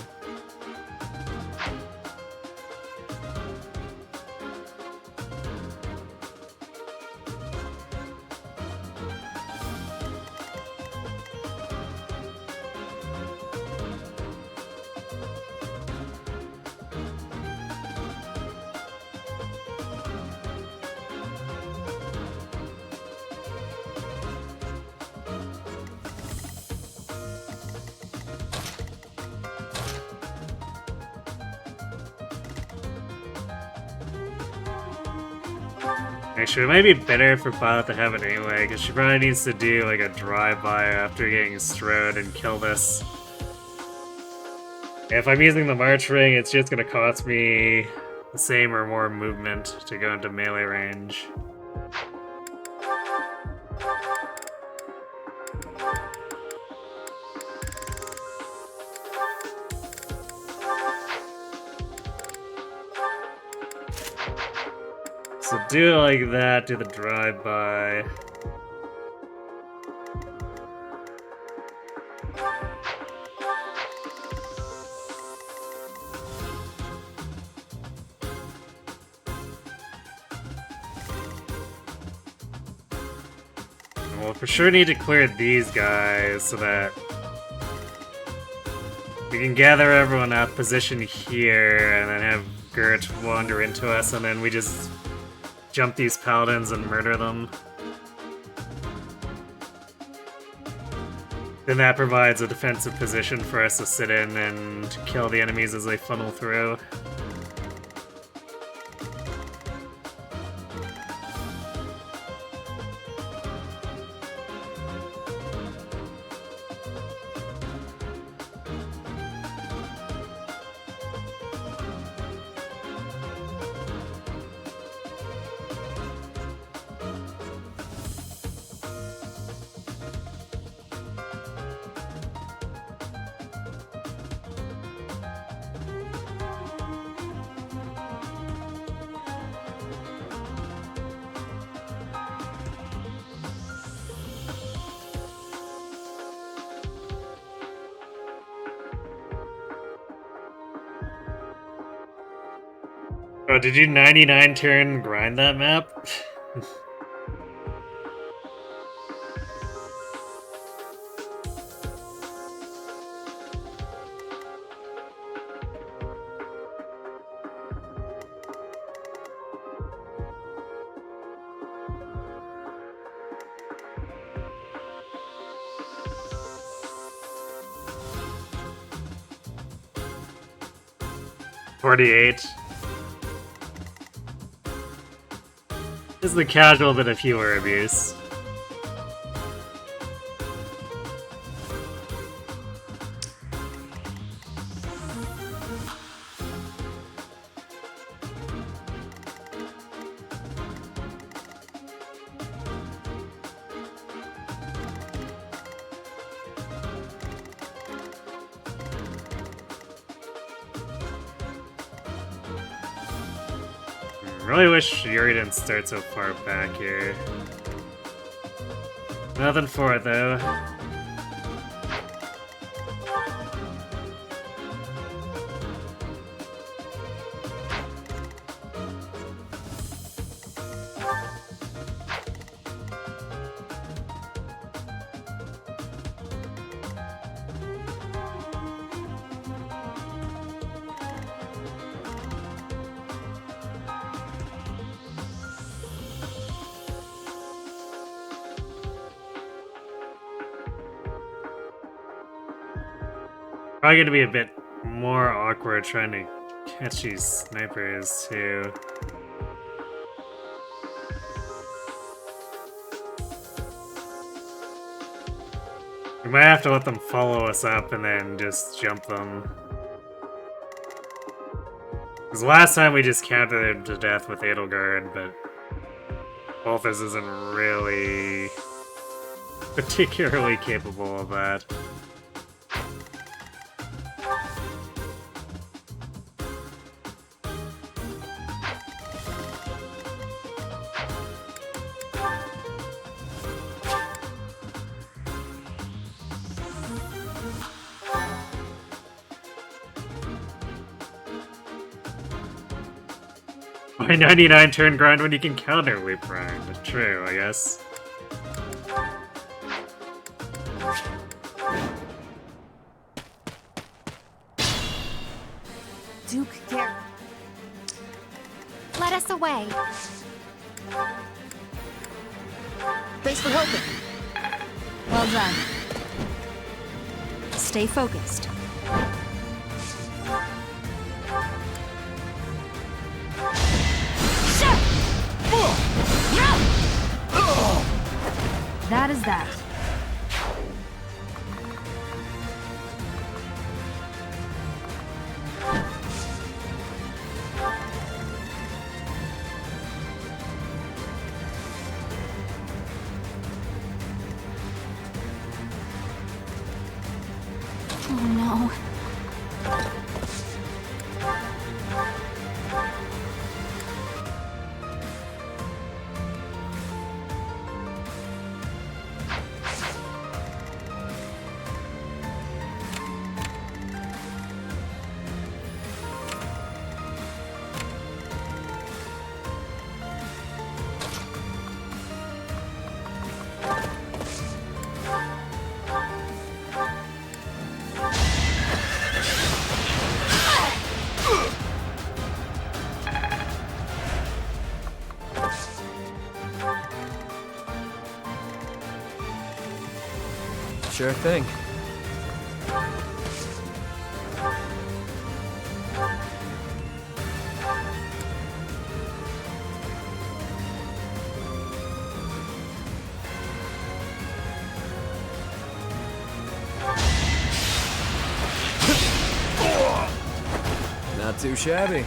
Actually, it might be better for Violet to have it anyway, because she probably needs to do like a drive-by after getting strode and kill this. If I'm using the March Ring, it's just gonna cost me the same or more movement to go into melee range. So do it like that, do the drive-by. We'll for sure need to clear these guys so that we can gather everyone up, position here, and then have Gert wander into us, and then we just jump these paladins and murder them. Then that provides a defensive position for us to sit in and kill the enemies as they funnel through. Oh, did you 99 turn grind that map? $48. This is the casual bit of humor abuse. Really wish Yuri didn't start so far back here. Nothing for it though. Probably gonna be a bit more awkward trying to catch these snipers too. We might have to let them follow us up and then just jump them. Because last time we just countered them to death with Edelgard, but Balthus isn't really particularly capable of that. Why 99 turn grind when you can counter loop grind? True, I guess. Duke, care. Let us away. Thanks for helping. Well done. Stay focused. That is that. Oh no. Sure thing. Not too shabby.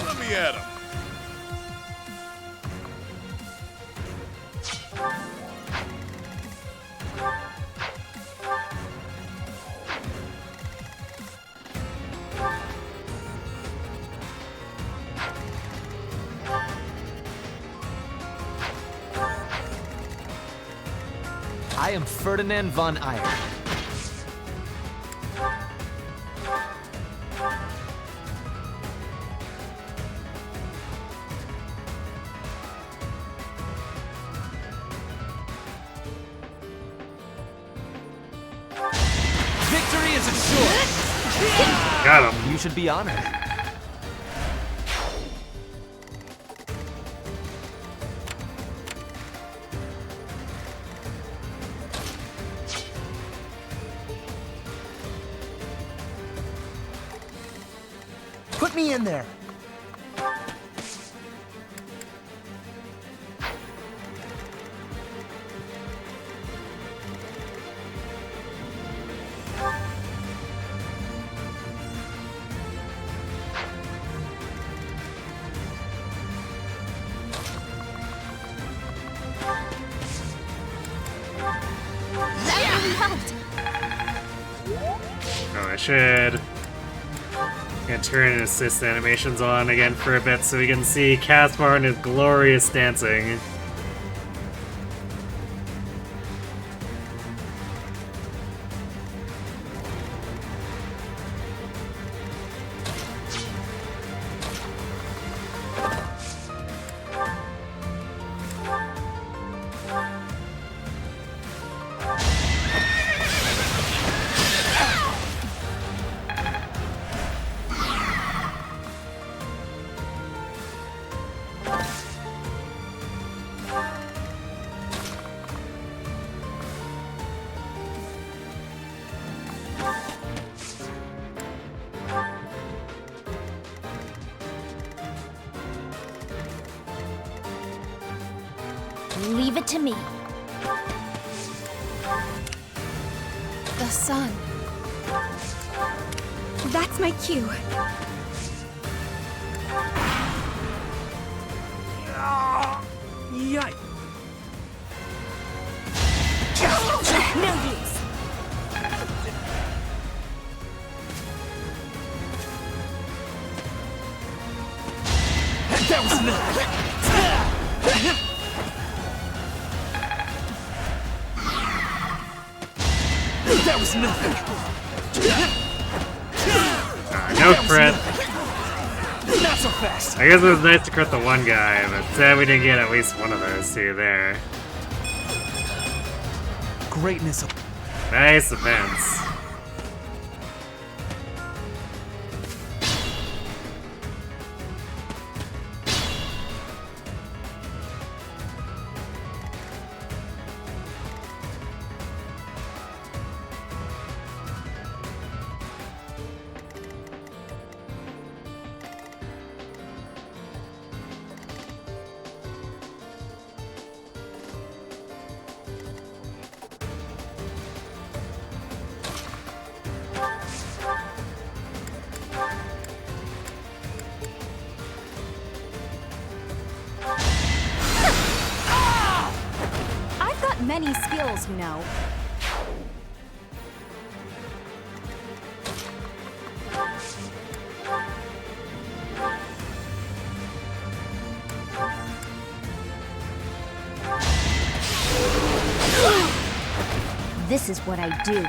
Let me at him. I am Ferdinand von Eyre. Victory is assured. Got him. You should be honored. Put me in there. That really helped. Oh, I should. Gonna turn and assist animations on again for a bit so we can see Caspar and his glorious dancing. Leave it to me. The sun. That's my cue. Yikes. No use. That was nothing. That was nothing. No crit. Not so fast. I guess it was nice to crit the one guy, but sad we didn't get at least one of those two there. Greatness. Nice defense. Many skills, you know. This is what I do.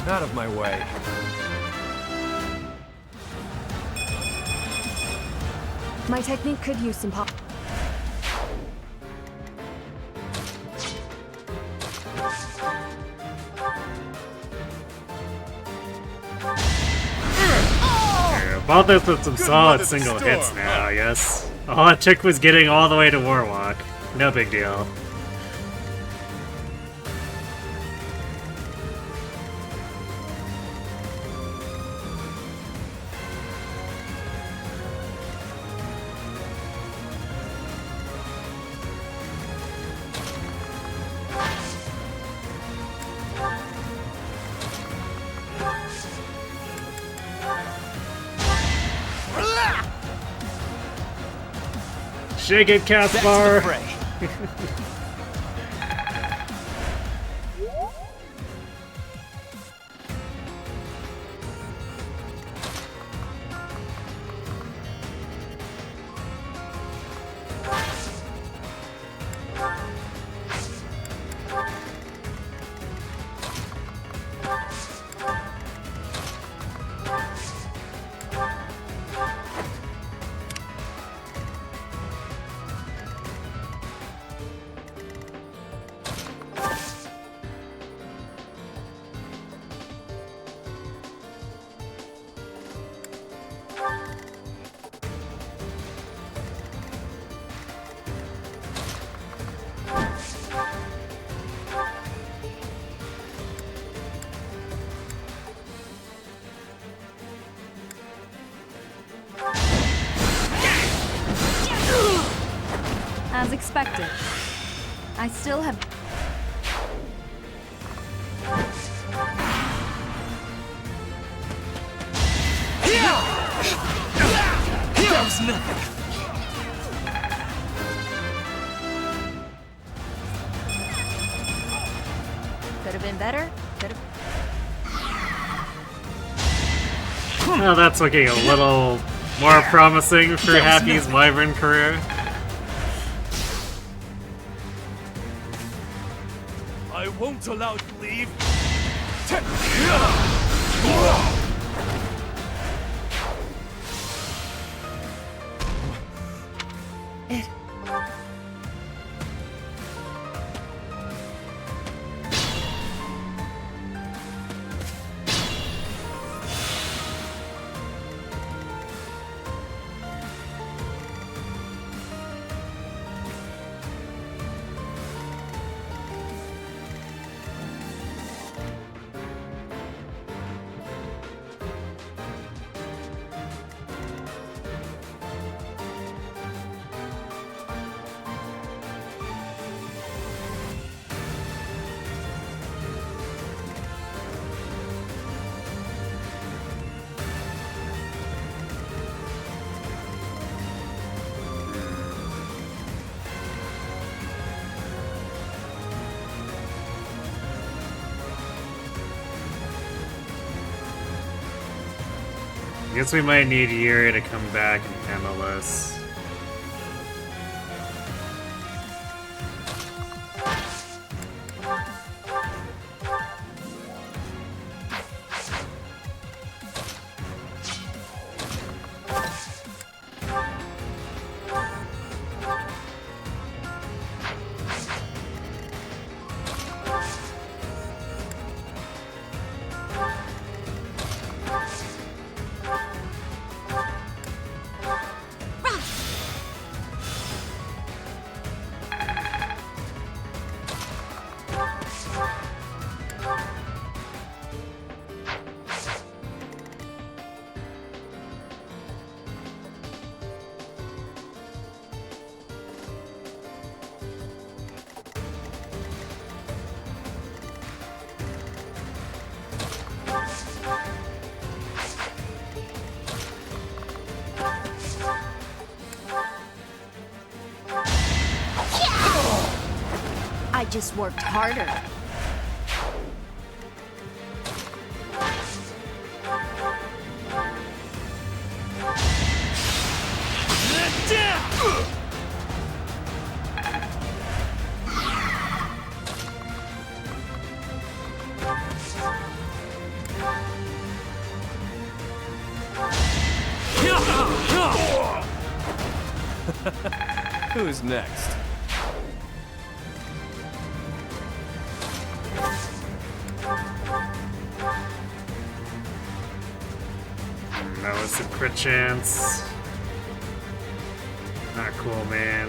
Out of my way. My technique could use some pop. Both of us with some solid single hits now, I guess. All it took was getting all the way to Warlock. No big deal. Shake it, Caspar! As expected. I still have... That was nothing. Could have been better. Could have... Well, that's looking a little more promising for Happy's Wyvern career. I won't allow you to leave. I guess we might need Yuri to come back and handle this. I just worked harder. Who's next? That was a crit chance. Not cool, man.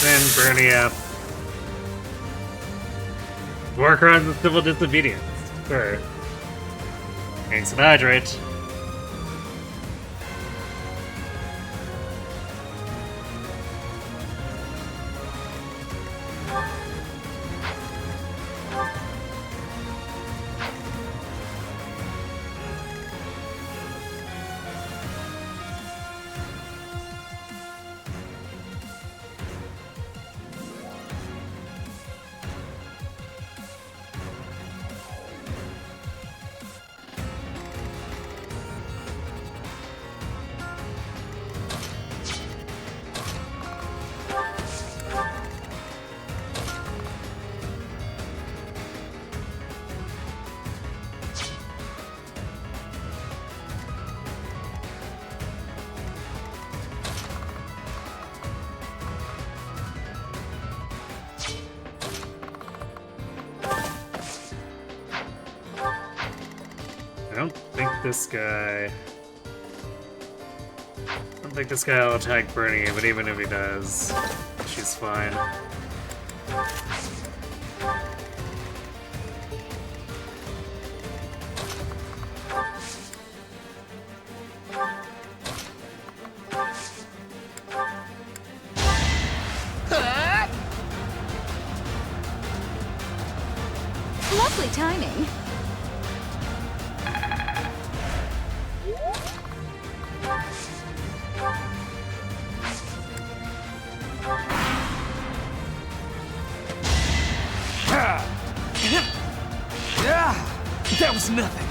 Send Bernie up. Work on the civil disobedience. Sure. Getting some hydrate. I don't think this guy... I don't think this guy will attack Bernie, but even if he does, she's fine. Lovely timing. That was nothing.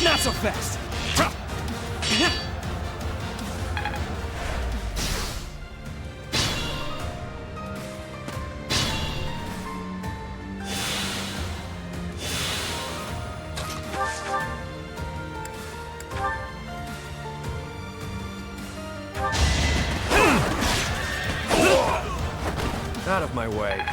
Not so fast. out of my way.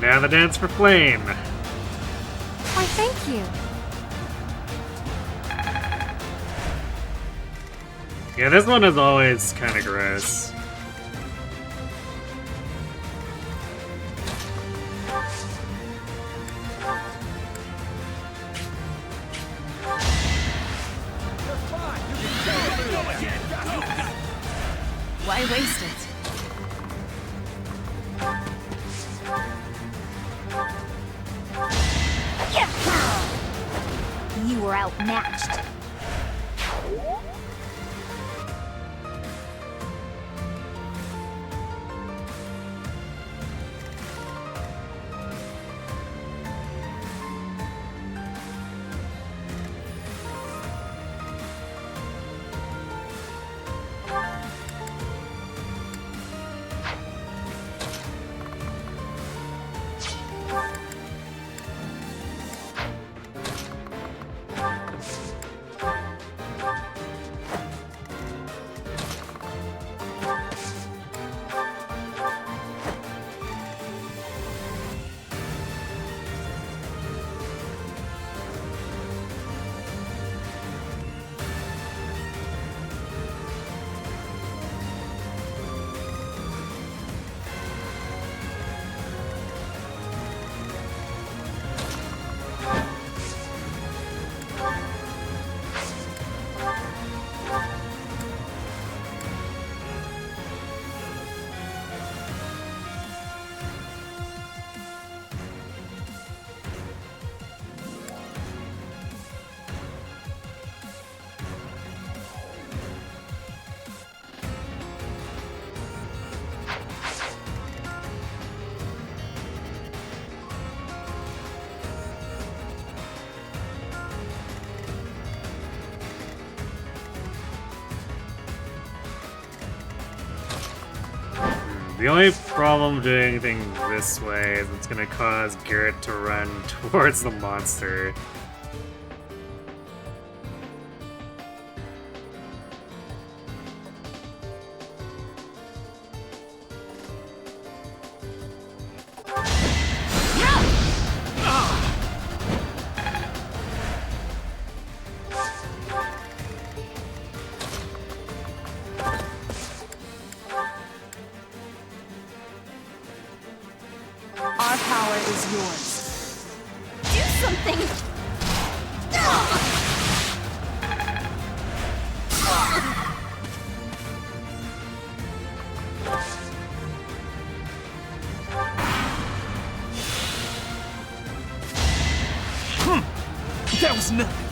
Now the dance for Flame. Why, thank you. Yeah, this one is always kind of gross. Why waste it? You were outmatched. The only problem doing anything this way is it's gonna cause Garrett to run towards the monster. Our power is yours. Do something! That was nothing.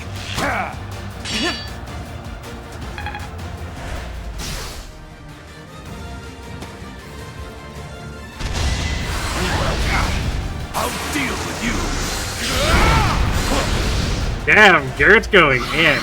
I'll deal with you. Damn, Garrett's going in.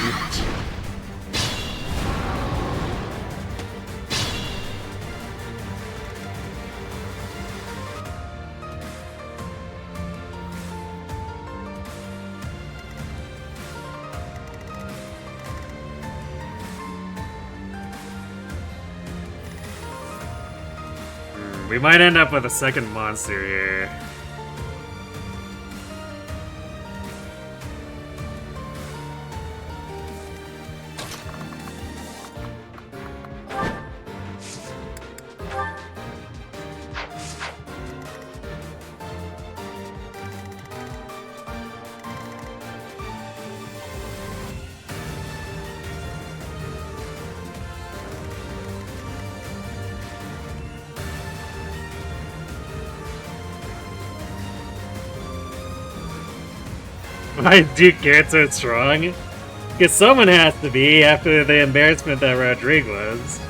We might end up with a second monster here. Why is Duke Garrett so strong? Because someone has to be after the embarrassment that Rodrigue was.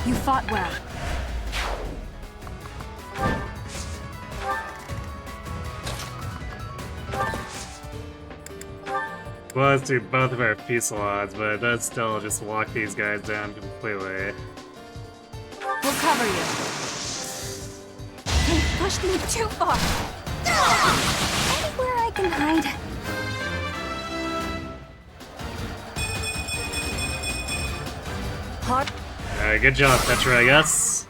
You fought well. Well, let's do both of our peaceful odds, but it does still just walk these guys down completely. We'll cover you. They pushed me too far. Anywhere I can hide. Hot. Alright, good job, Petra, I guess.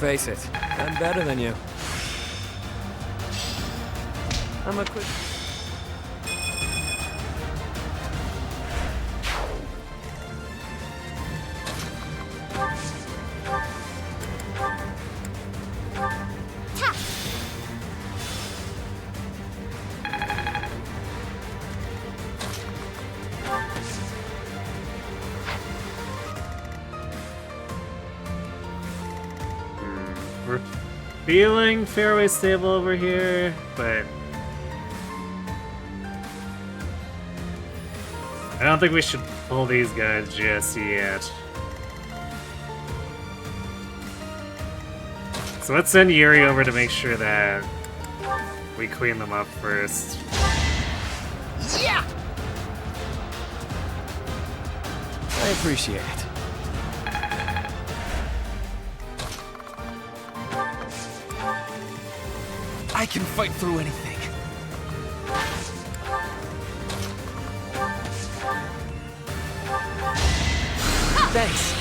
Face it, I'm better than you. I'm a quick... We're feeling fairly stable over here, but I don't think we should pull these guys just yet. So let's send Yuri over to make sure that we clean them up first. Yeah! I appreciate it. I can fight through anything. Thanks.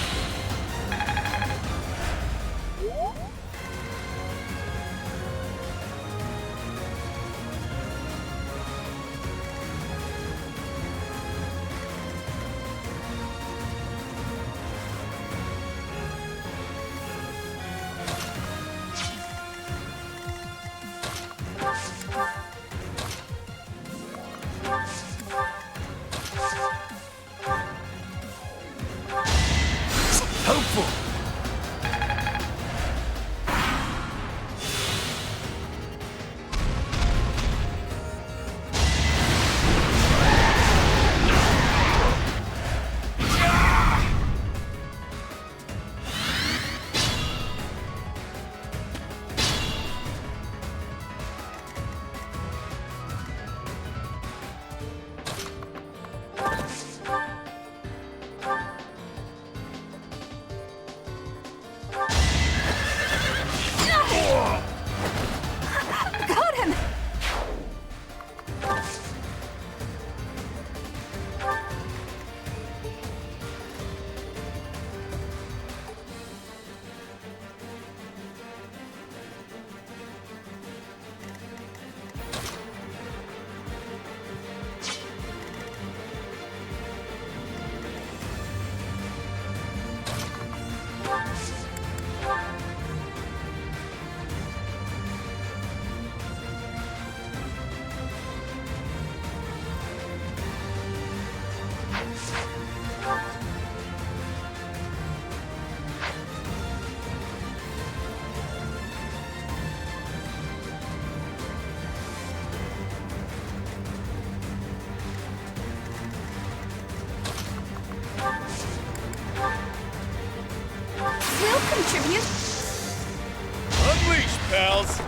you... Unleash, pals!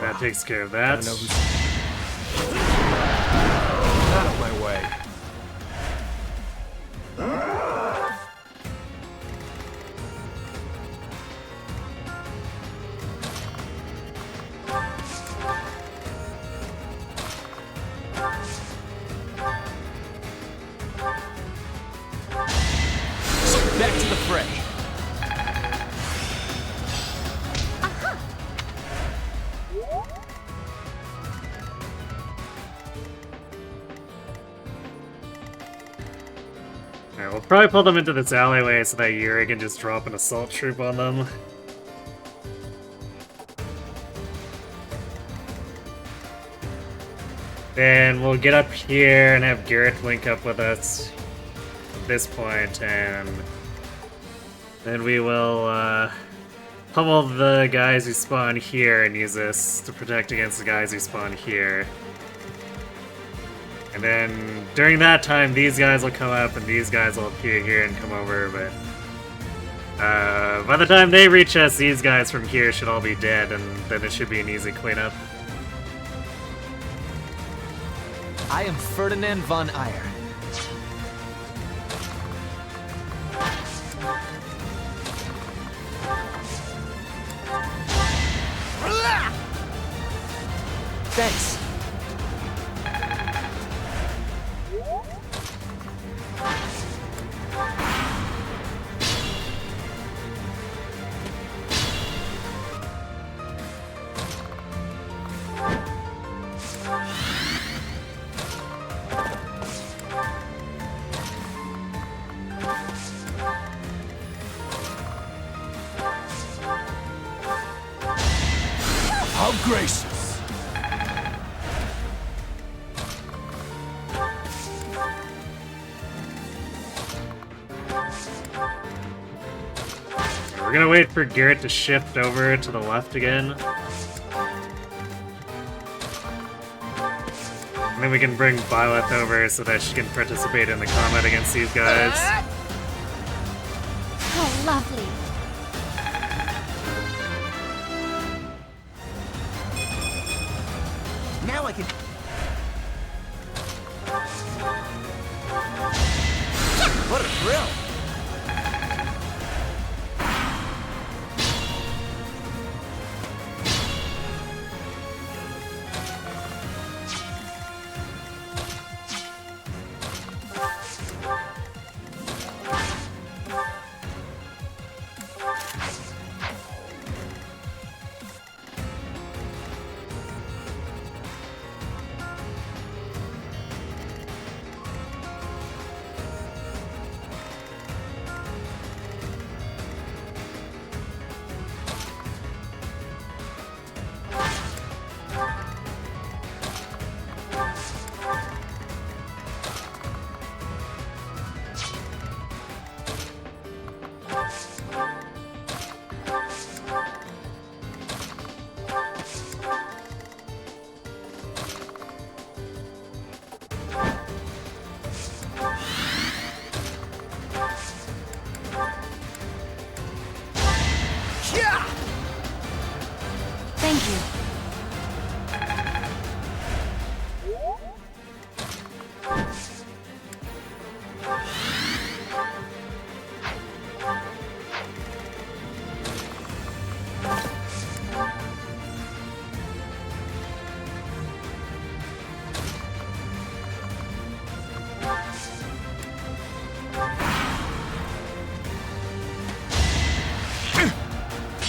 That takes care of that. I don't know who's... Out of my way. Back to the fray. Alright, we'll probably pull them into this alleyway so that Yuri can just drop an assault troop on them. Then we'll get up here and have Garrett link up with us at this point, and then we will pummel the guys who spawn here and use this to protect against the guys who spawn here. And then during that time, these guys will come up and these guys will appear here and come over, but by the time they reach us, these guys from here should all be dead, and then it should be an easy cleanup. I am Ferdinand von Eyre. Thanks. How gracious! We're gonna wait for Garrett to shift over to the left again. And then we can bring Violet over so that she can participate in the combat against these guys. Oh, lovely. Now I can... What a thrill!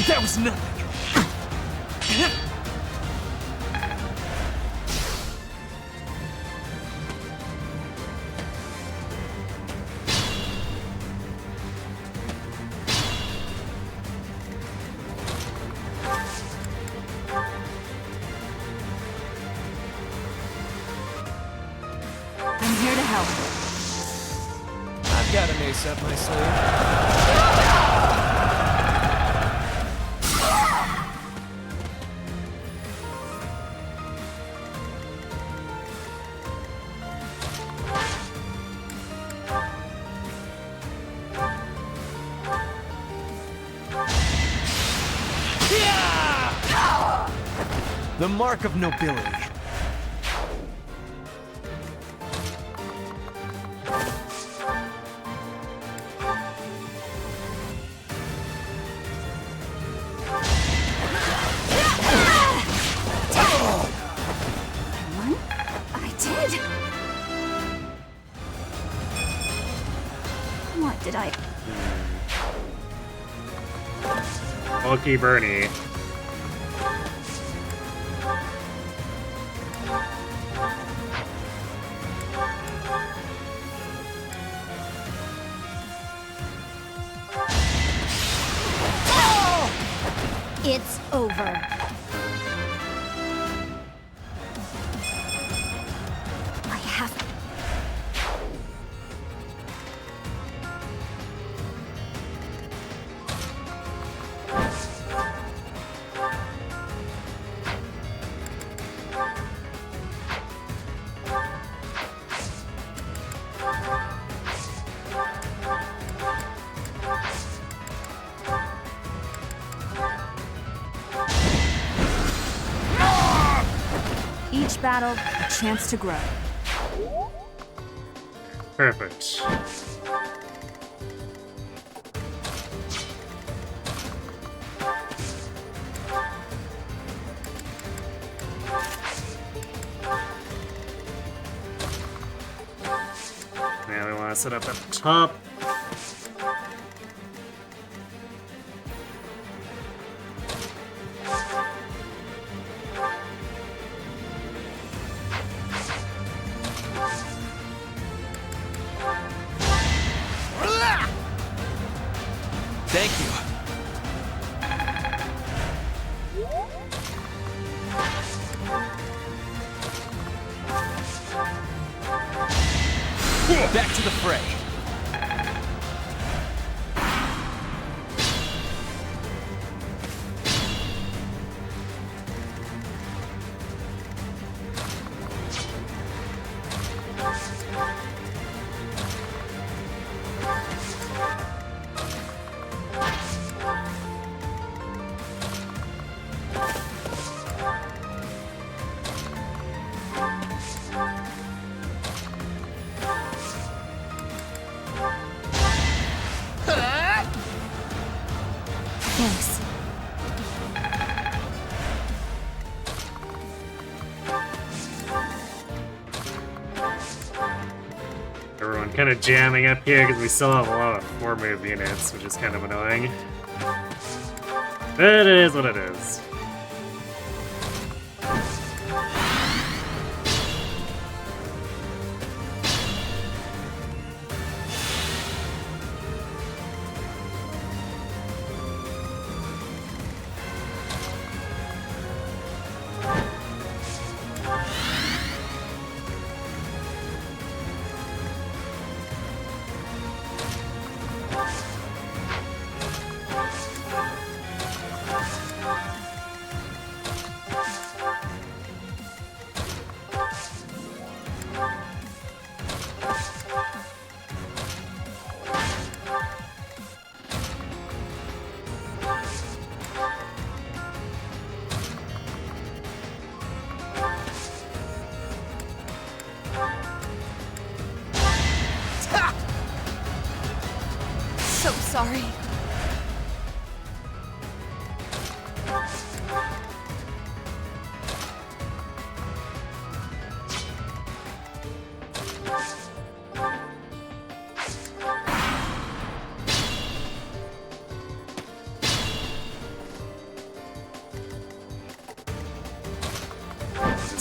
That was nothing. I'm here to help. I've got an ace up my sleeve. The mark of nobility. I did. What did I? Bulky Bernie. It's over. I have. Each battle, a chance to grow. Perfect. Now we want to set up at the top. Thank you. Back to the fray. Thanks. Everyone kind of jamming up here because we still have a lot of 4-move units, which is kind of annoying. It is what it is.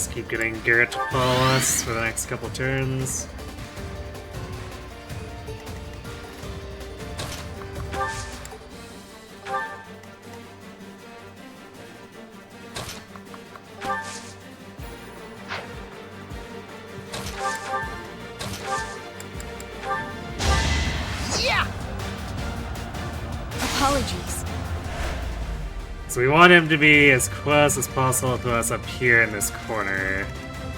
Just keep getting Garrett to follow us for the next couple turns. Apologies. So we want him to be as close as possible to us up here in this corner,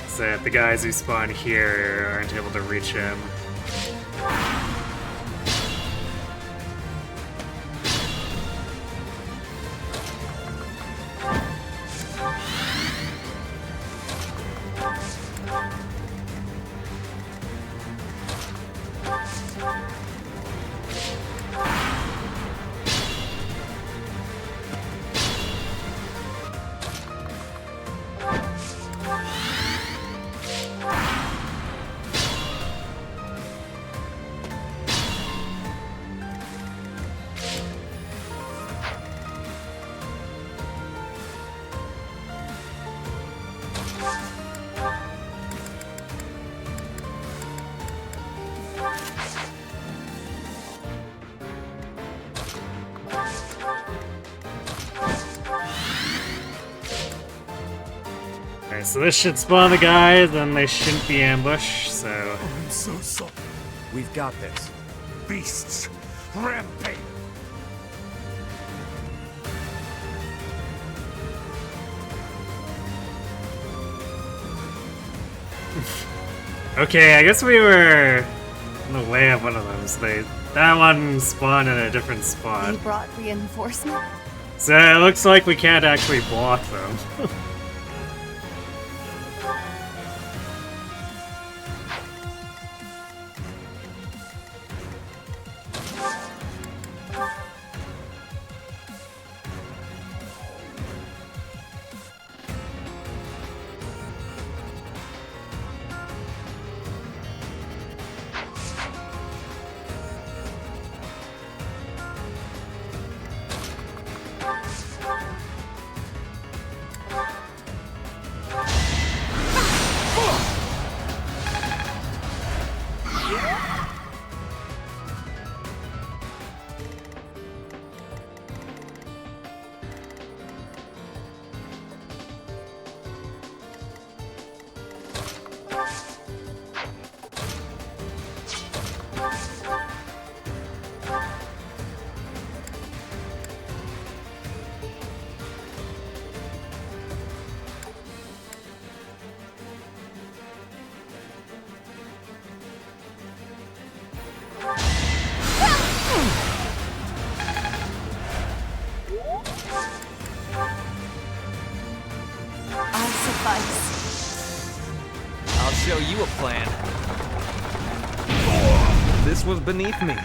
so that the guys who spawn here aren't able to reach him. Alright, so this should spawn the guys, and they shouldn't be ambushed, so... I'm so sorry. We've got this. Beasts, rampage. Okay, I guess we were in the way of one of them, so that one spawned in a different spot. They brought reinforcement? So it looks like we can't actually block them. I'll suffice. I'll show you a plan. This was beneath me.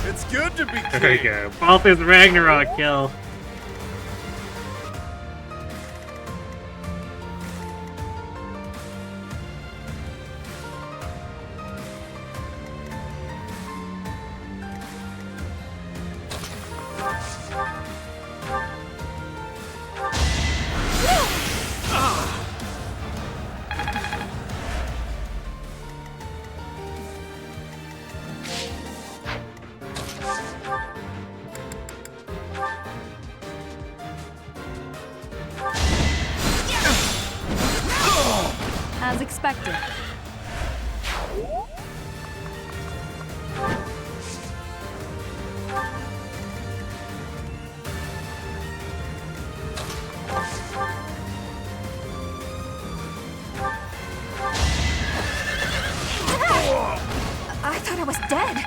It's good to be king. There we go. Balthus Ragnarok kill. As expected. I thought I was dead.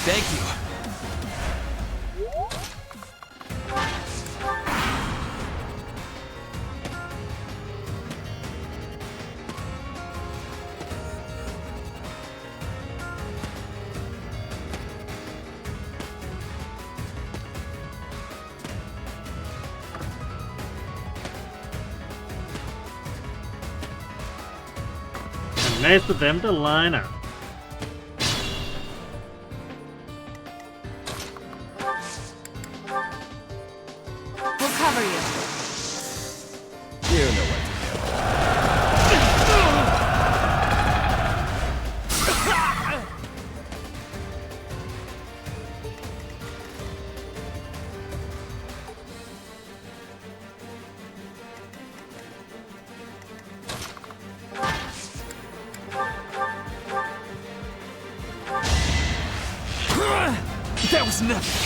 Thank you. Nice of them to line up. We'll cover you. You know what to do. That was nothing.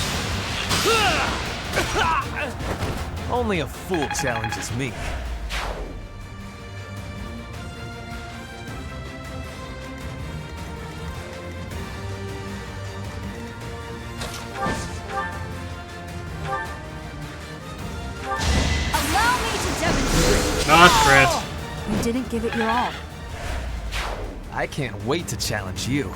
Only a fool challenges me. Allow me to demonstrate. Not crit. You didn't give it your all. I can't wait to challenge you.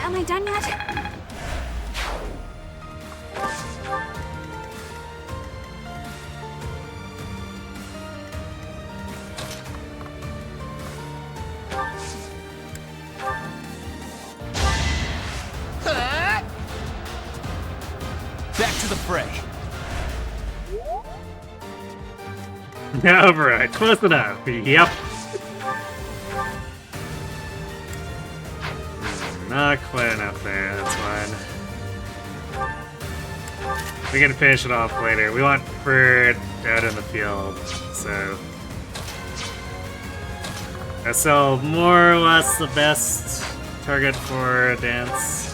Am I done yet? Back to the fray. Alright, close enough. Yep. Not quite enough there, that's fine. We can finish it off later. We want Bird out in the field, so... That's still more or less the best target for a dance.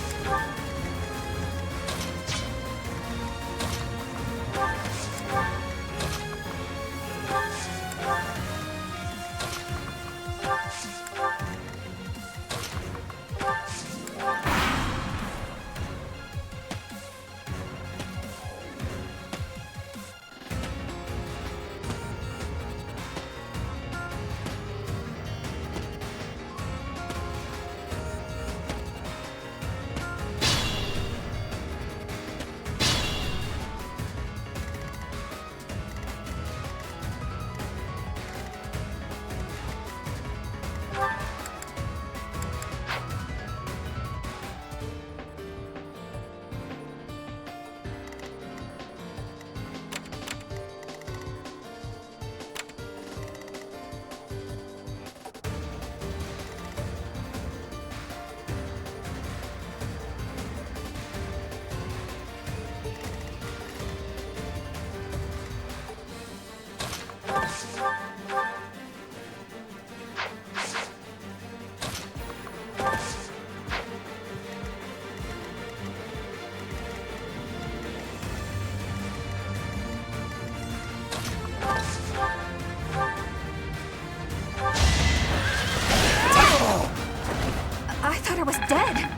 I thought I was dead.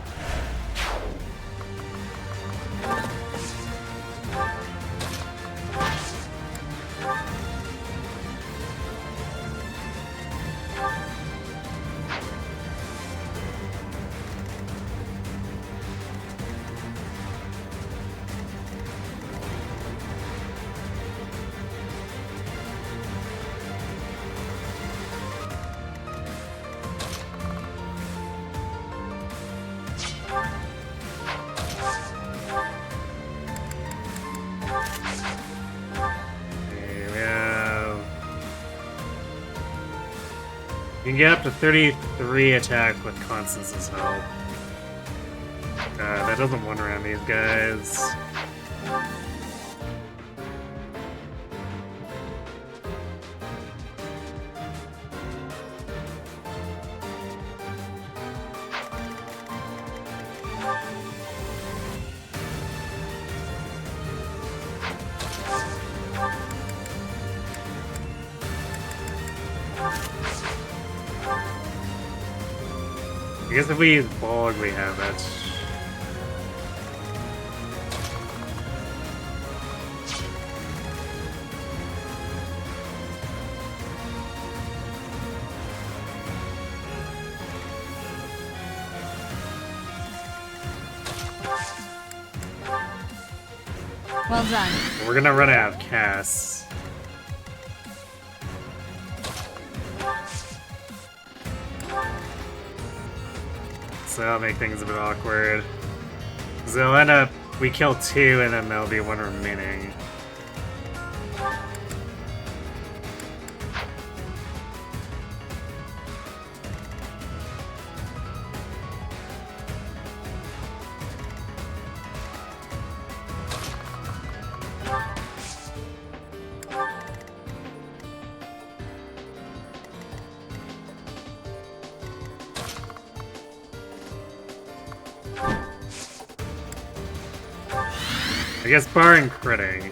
You can get up to 33 attack with Constance's help. That doesn't one around these guys. guess if we use Bulk, we have that. Well done. We're gonna run out of casts. So that'll make things a bit awkward. So they'll end up, we kill 2 and then there'll be 1 remaining. I guess barring critting.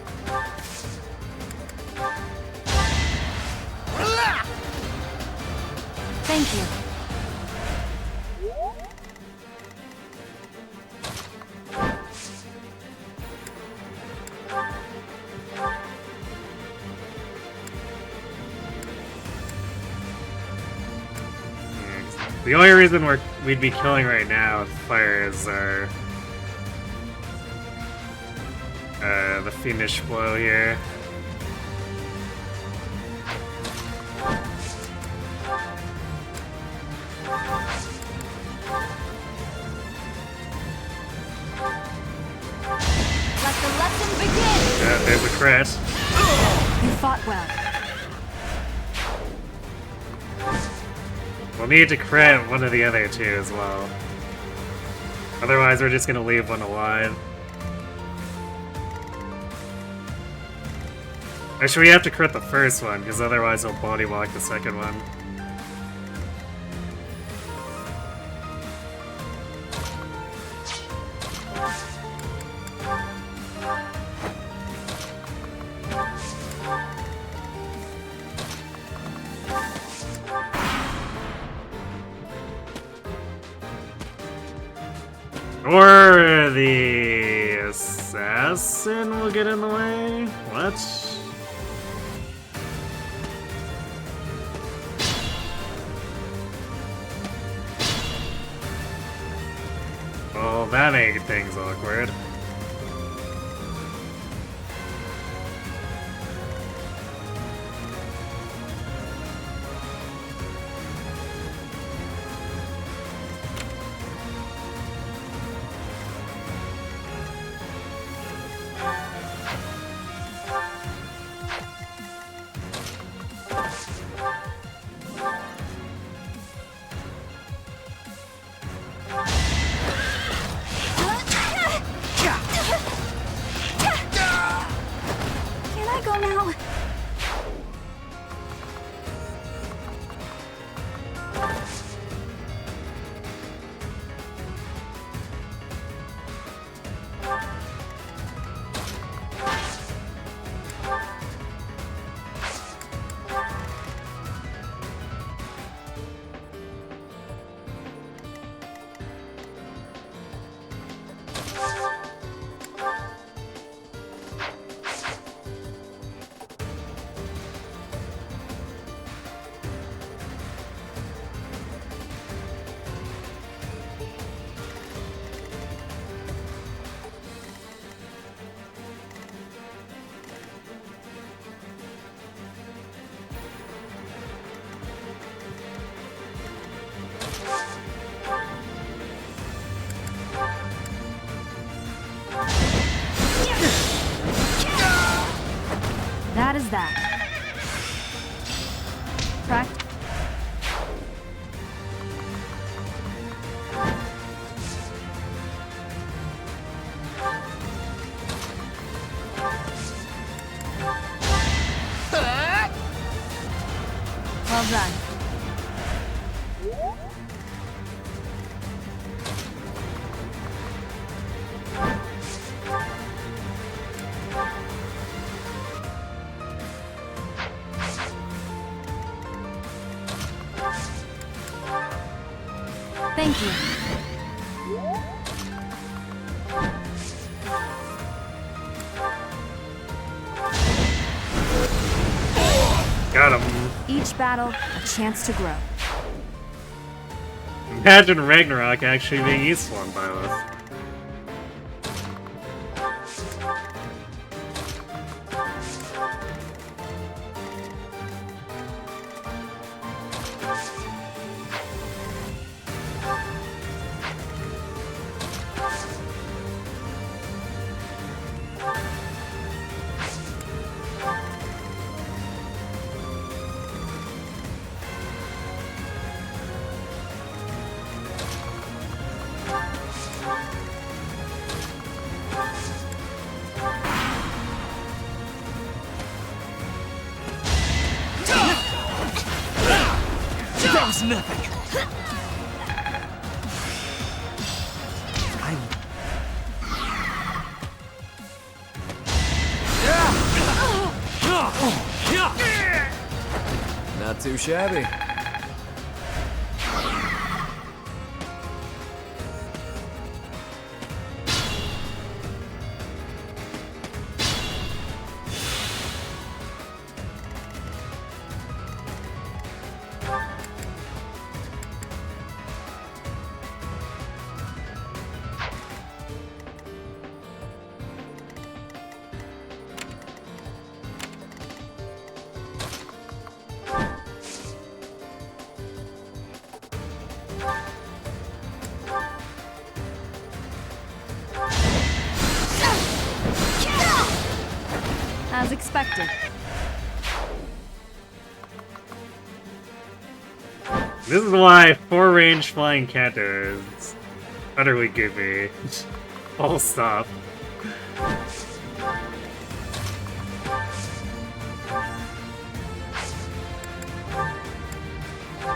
Thank you. The only reason we'd be killing right now with fire is our the Fiendish Blow here. Let the lesson begin! Yeah, there's a crit. You fought well. We'll need to crit one of the other 2 as well. Otherwise, we're just gonna leave one alive. Actually, we have to crit the first one, because otherwise he'll body block the second one. Or the assassin will get in the way? What? Well, that made things awkward. Can I go now? That is that. Track. Well done. Thank you. Got him. Each battle, a chance to grow. Imagine Ragnarok actually being useful in Byleth. That was nothing. Not too shabby. As expected. This is why 4-range flying Kanto is utterly goofy. Full stop.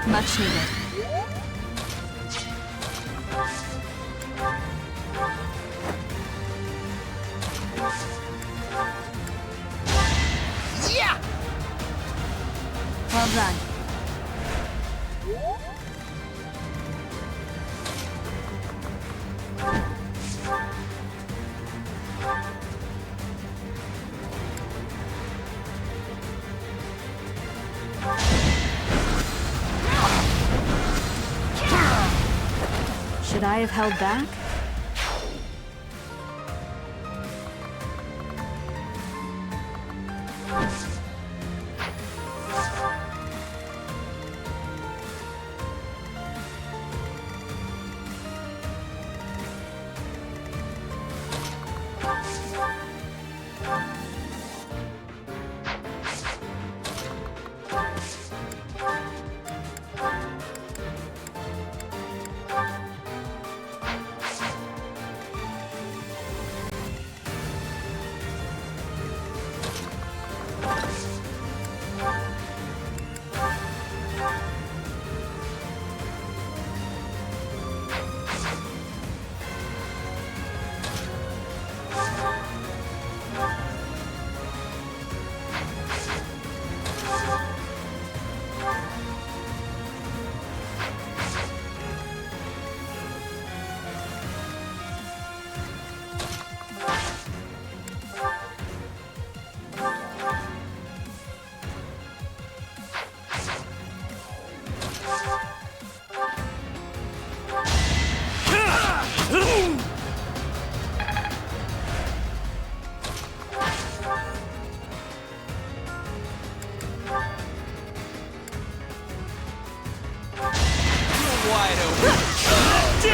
Much needed. Yeah! Well done. Should I have held back?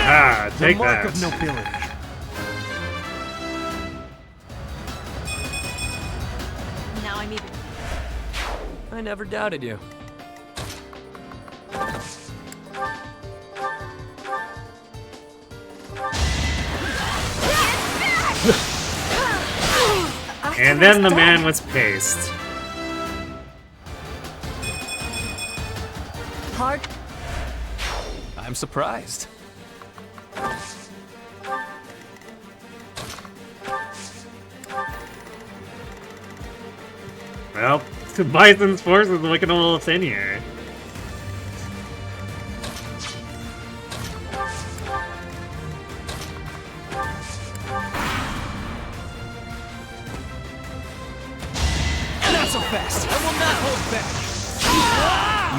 Ah, take the mark that. of nobility. Now I'm even. I never doubted you. And then the man was paced. Hard. I'm surprised. Well, Bison's force is looking a little thin here.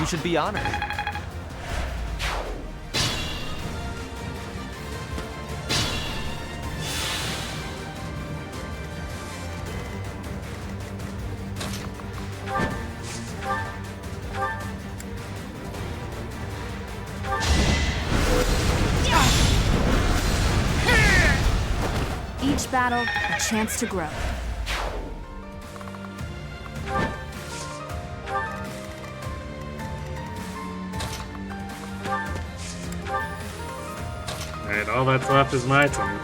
You should be honored. Each battle, a chance to grow. Alright, all that's left is my turn.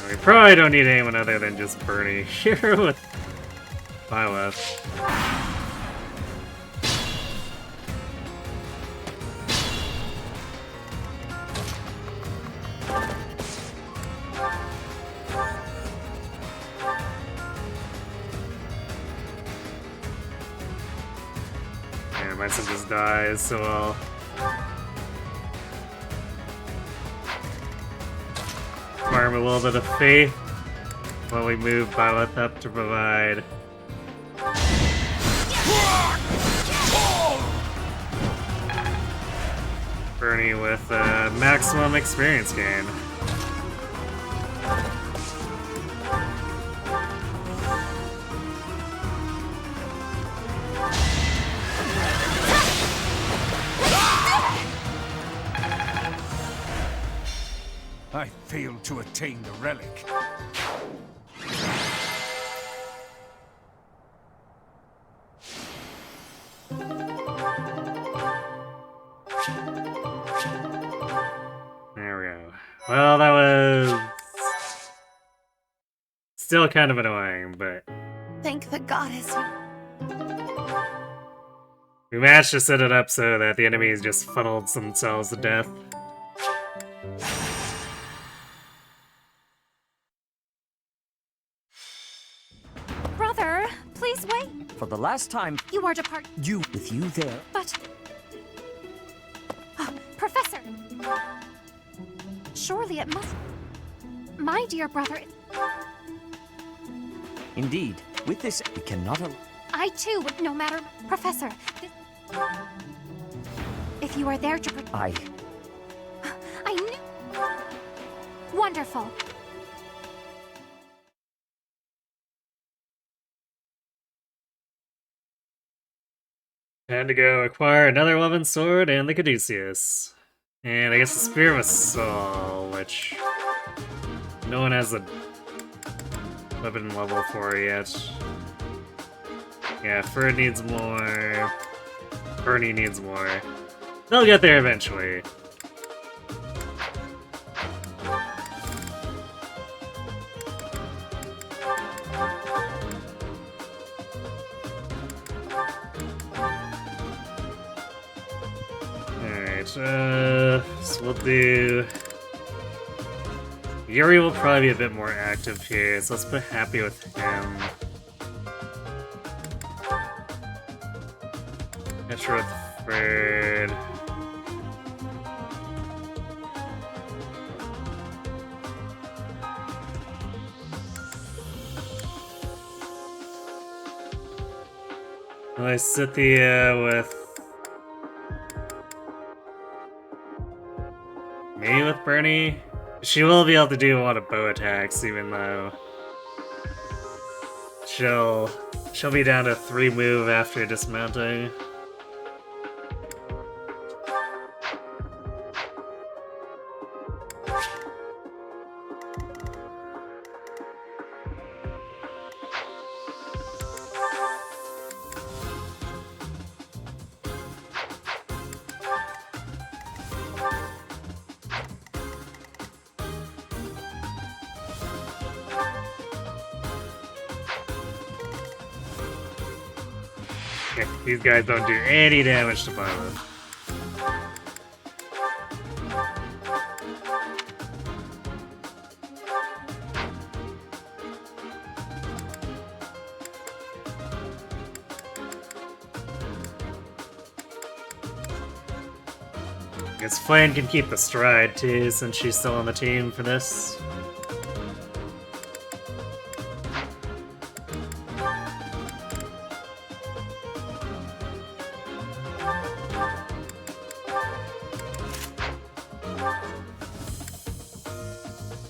We probably don't need anyone other than just Bernie here with Violet. Yeah, my son just dies, so I'll farm a little bit of faith while we move Violet up to provide. Bernie with maximum experience gain. I failed to attain the relic. There we go. Well, that was still kind of annoying, but Thank the goddess. we managed to set it up so that the enemies just funneled themselves to death. Brother, please wait. For the last time, You are depart. you with you there. But. Professor! Surely it must. My dear brother. Indeed, with this, we cannot. I too would, no matter. Professor. If you are there to. I knew. Wonderful. Time to go acquire another weapon sword and the Caduceus. And I guess the Spear of Assault, which no one has a weapon level for yet. Yeah, Ferd needs more. Bernie needs more. They'll get there eventually. So we'll do... Yuri will probably be a bit more active here, so let's put Happy with him. Petra with Fred. Lysithia with... me with Bernie? She will be able to do a lot of bow attacks, even though she'll be down to 3 move after dismounting. These guys don't do any damage to Violet. Guess Flame can keep the stride too, since she's still on the team for this.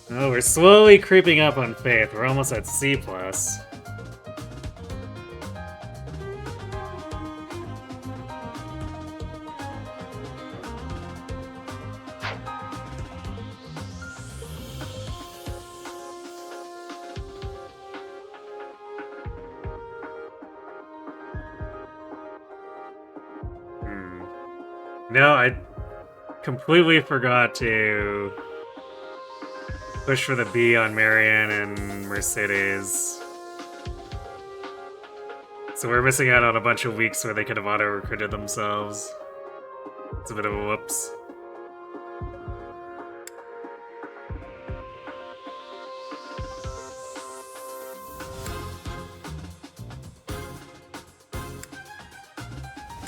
Oh, we're slowly creeping up on Faith. We're almost at C+. No, I completely forgot to push for the B on Marianne and Mercedes. So we're missing out on a bunch of weeks where they could have auto-recruited themselves. It's a bit of a whoops.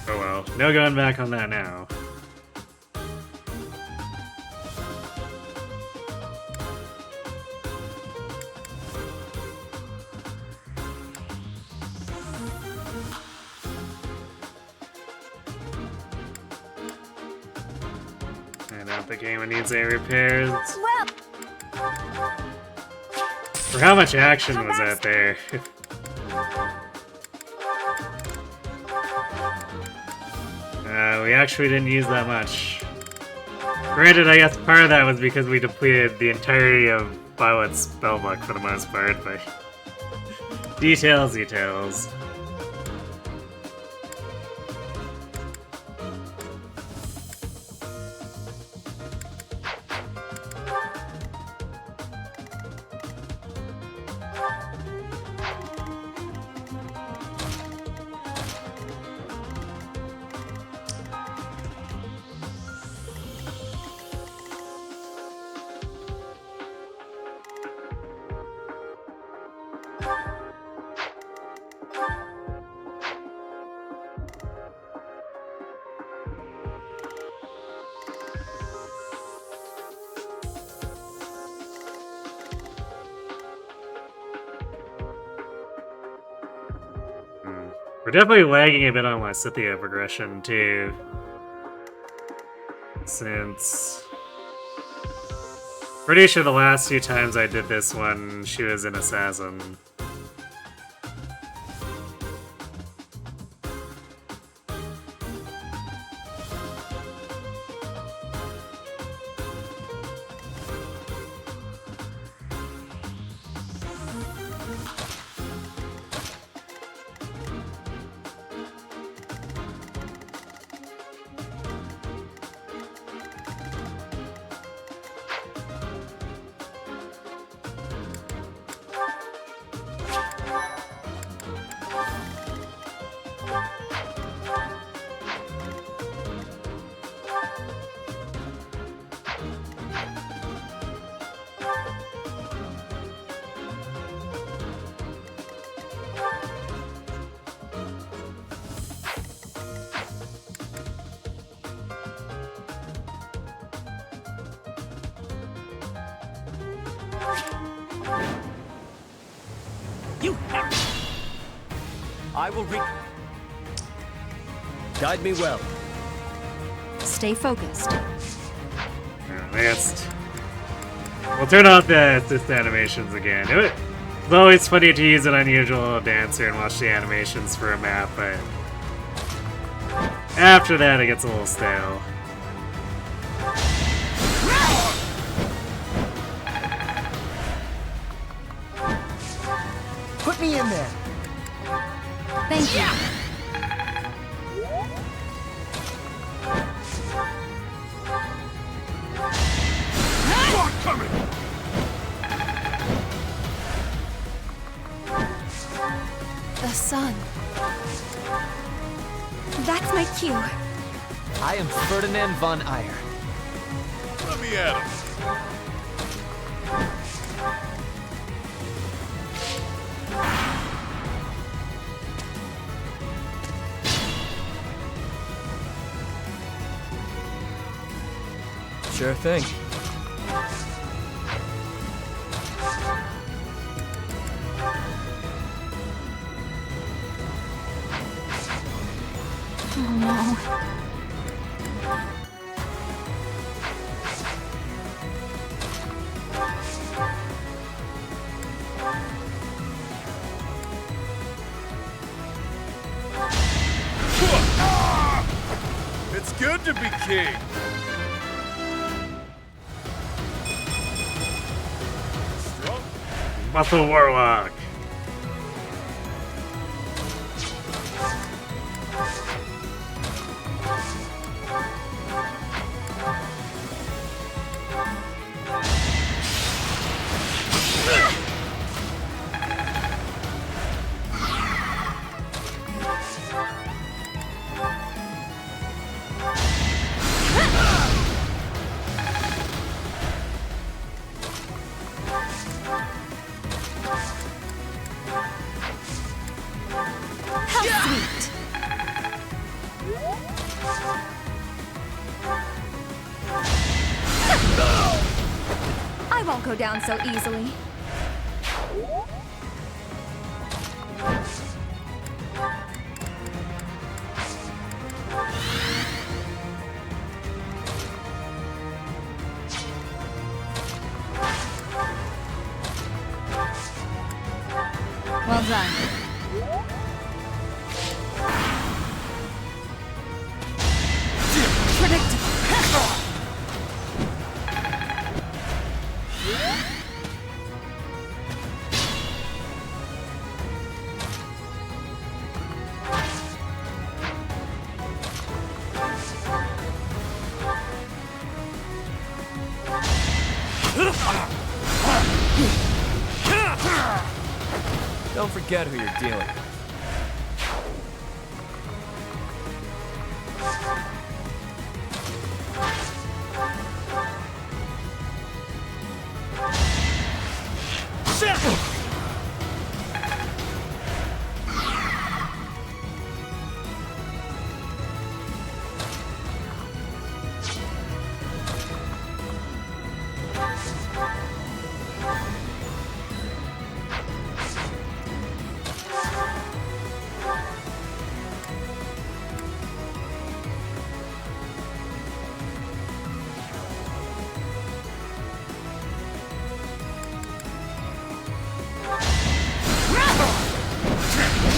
Oh well, no going back on that now. I don't think anyone needs any repairs. Well, For how much action was that there? We actually didn't use that much. Granted, I guess part of that was because we depleted the entirety of Violet's spellbook for the most part, but... details. We're definitely lagging a bit on Lysithea progression, too. Since... pretty sure the last few times I did this one, she was an assassin. You have... I will guide me well. Stay focused. Advanced. We'll turn off the assist animations again. It's always funny to use an unusual dancer and watch the animations for a map, but after that it gets a little stale. Put me in there. Thank you. The sun. That's my cue. I am Ferdinand von Eyre. Let me at him. Sure thing. Oh no. It's good to be king. Strong. Muscle Warlock. How sweet. I won't go down so easily. Well done. Don't forget who you're dealing with.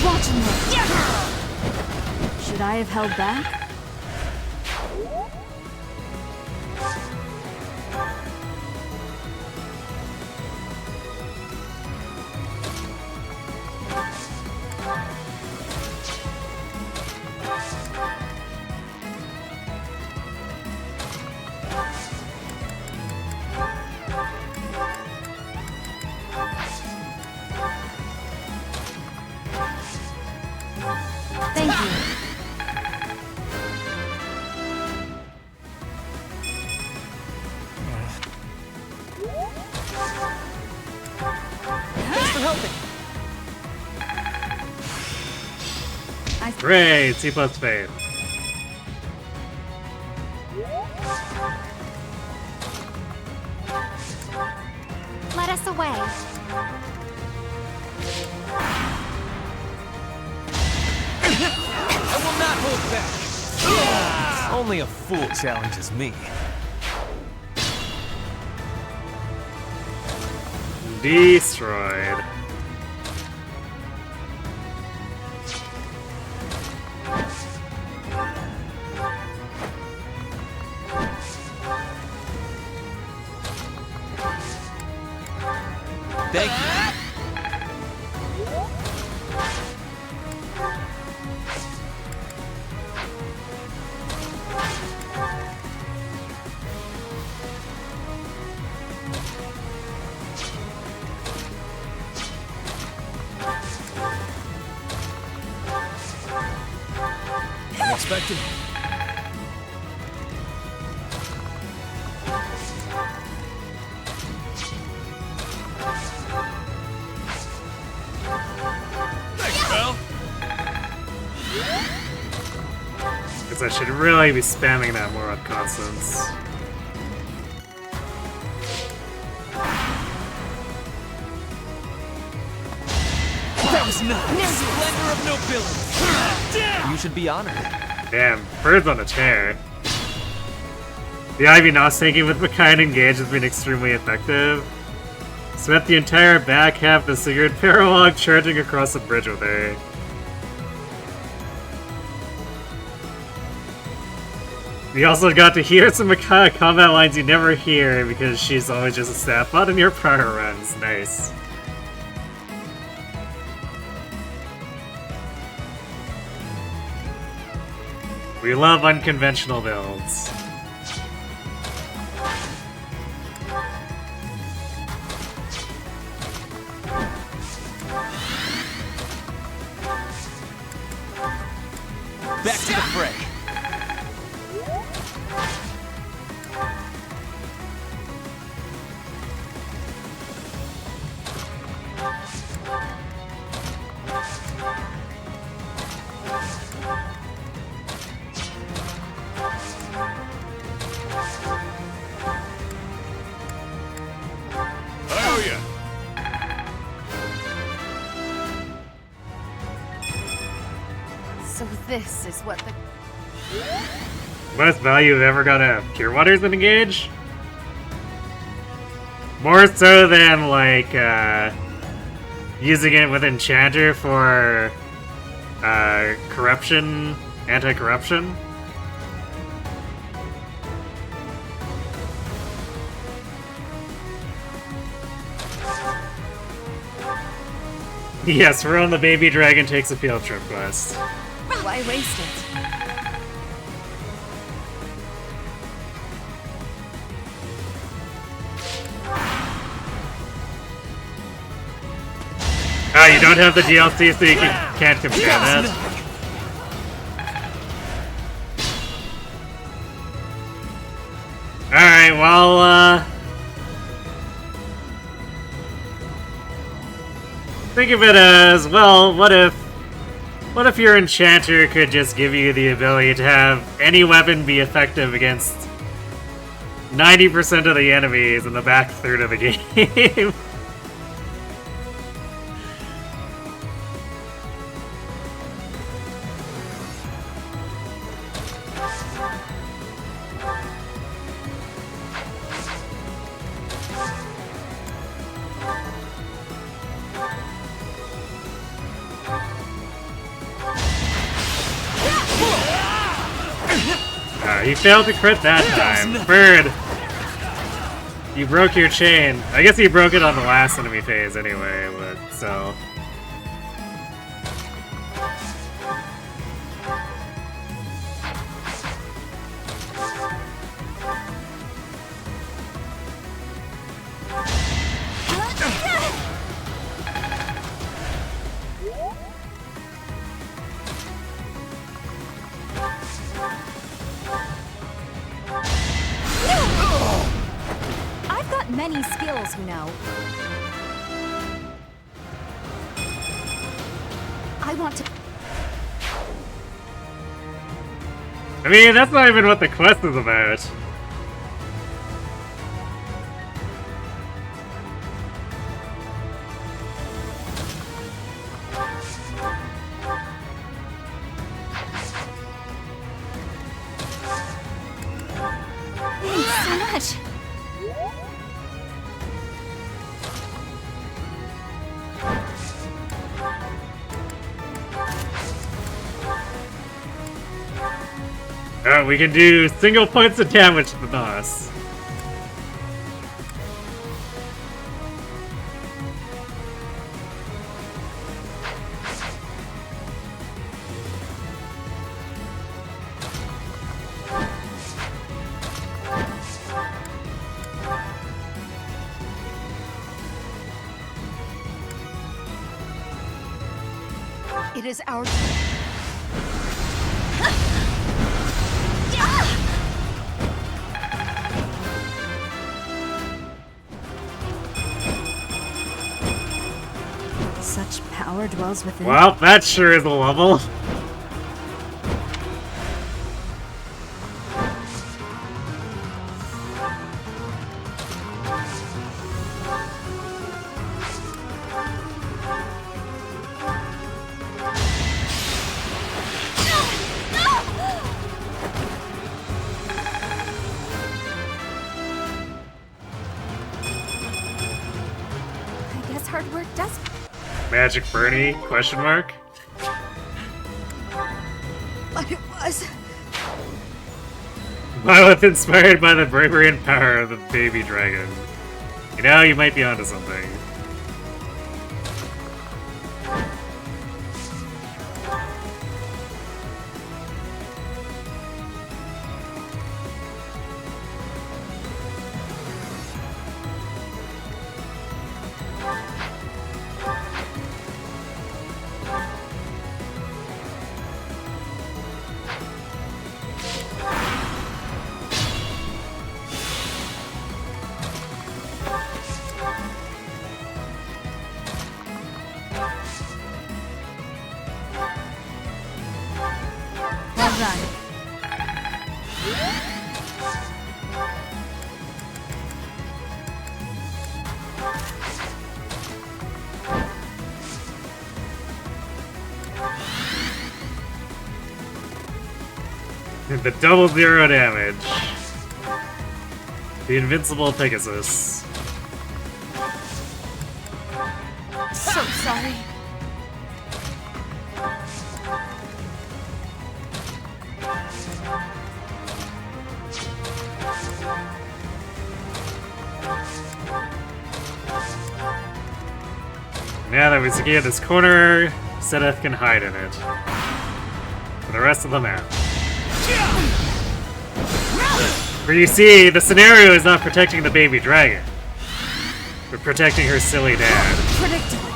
Watching this. Should I have held back? Thank you. Thanks for helping. Great, C plus faith. Let us away. I will not hold back. Only a fool challenges me. Destroyed. Thank you. expected. Thanks, pal. Guess I should really be spamming that more with constants. That was nice. Splendor of nobility. You should be honored. Damn, birds on a chair. The Ivy Nos taking with Makai and Engage has been extremely effective. Spent the entire back half of the Sigurd paralog charging across the bridge with her. We also got to hear some Makai combat lines you never hear because she's always just a staff bot in your prior runs. Nice. We love unconventional builds. Back to the fray. Oh yeah. So this is what the... Most value I've ever got out of Pure Waters in Engage? More so than, like, using it with Enchanter for, corruption, anti-corruption. Yes, we're on the Baby Dragon Takes a Field Trip quest. Why waste it? Oh, you don't have the DLC, so you can't compare that. Alright, well, think of it as, well, what if your Enchanter could just give you the ability to have any weapon be effective against 90% of the enemies in the back third of the game? You failed to crit that time. Bird! You broke your chain. I guess you broke it on the last enemy phase anyway, but so... Many skills, you know. I want to... I mean, that's not even what the quest is about. Thanks so much. We can do single points of damage to the boss. It is our... Such power dwells within. Well, that sure is a level. I guess hard work does. Magic Bernie? Question mark? But it was. Violet inspired by the bravery and power of the baby dragon. You know, you might be onto something. Well done. The double zero damage. The invincible Pegasus. So sorry. Now that we secure this corner, Seth can hide in it. For the rest of the map. For you see, the scenario is not protecting the baby dragon, but protecting her silly dad. Predictable.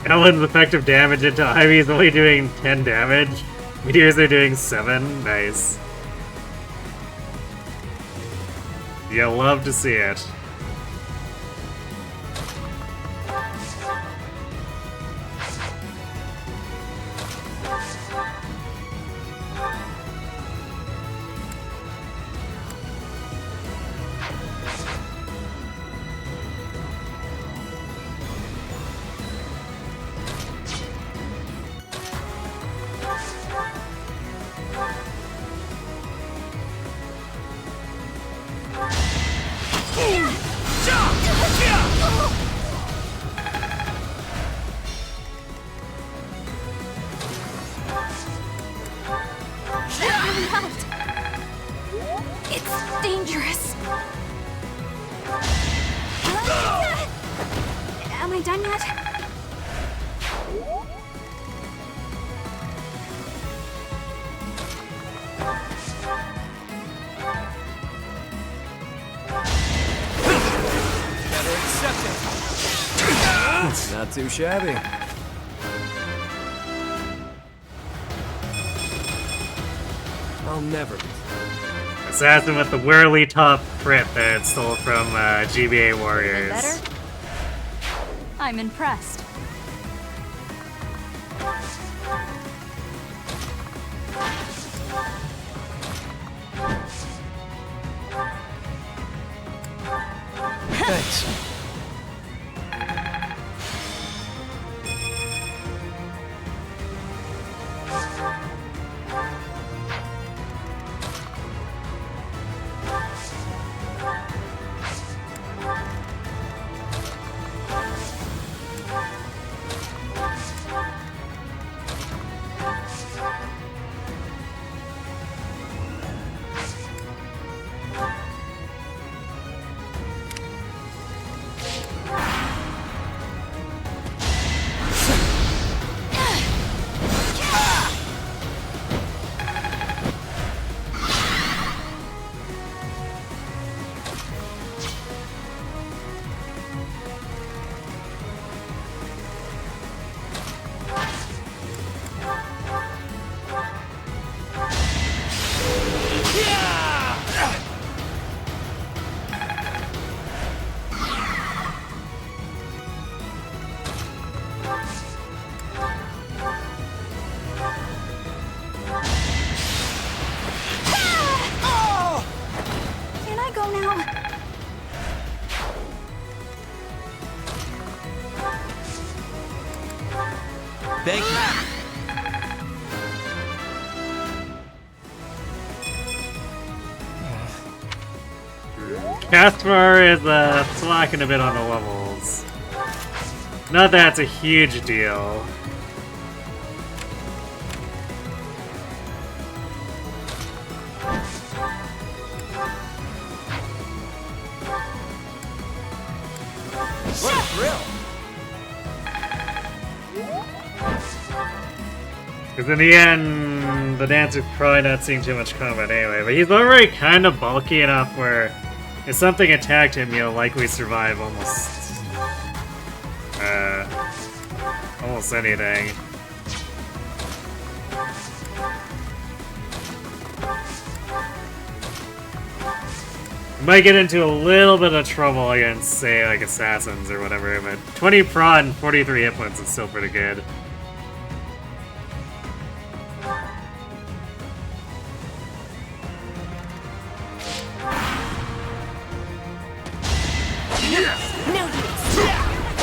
Ellen's effective damage into Ivy is only doing 10 damage. Meteors are doing 7. Nice. You love to see it. That really helped. It's dangerous. Am I done yet? Better accept it. Not too shabby. I'll never be. Assassin with the whirly top crit that it stole from GBA Warriors. Better? I'm impressed. Thanks. Thank you. Caspar is slacking a bit on the levels. Not that it's a huge deal. What a thrill! Because in the end, the dancer's probably not seeing too much combat anyway, but he's already kind of bulky enough where if something attacked him, he'll likely survive almost anything. Might get into a little bit of trouble against, say, like assassins or whatever, but 20 prod and 43 hit points is still pretty good.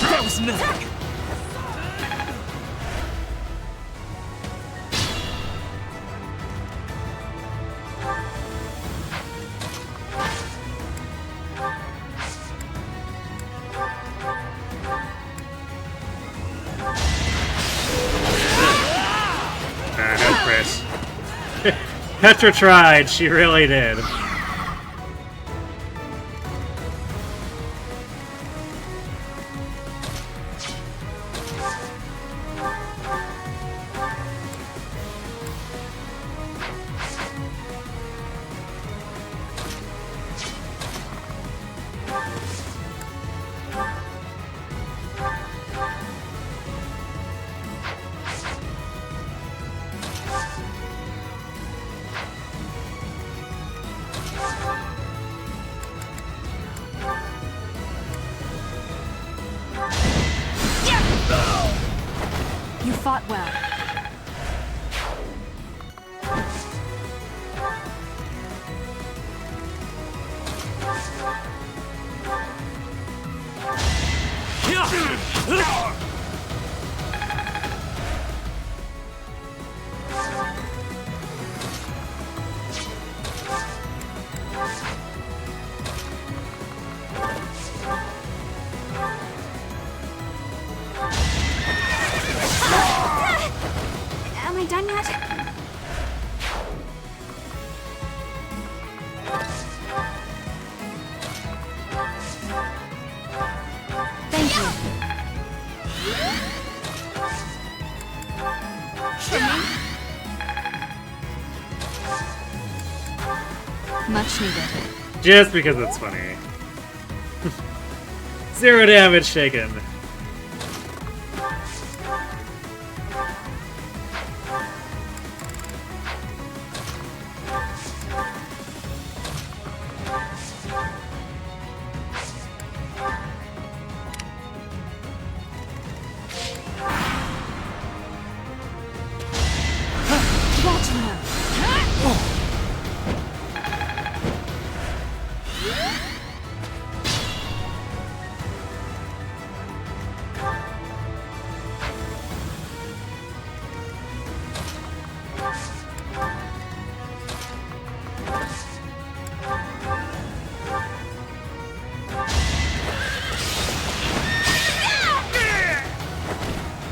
That was nothing. No crit. Petra tried, she really did. You fought well. Am I done yet? Thank you. Much needed. Just because it's funny. 0 damage taken. Watch now.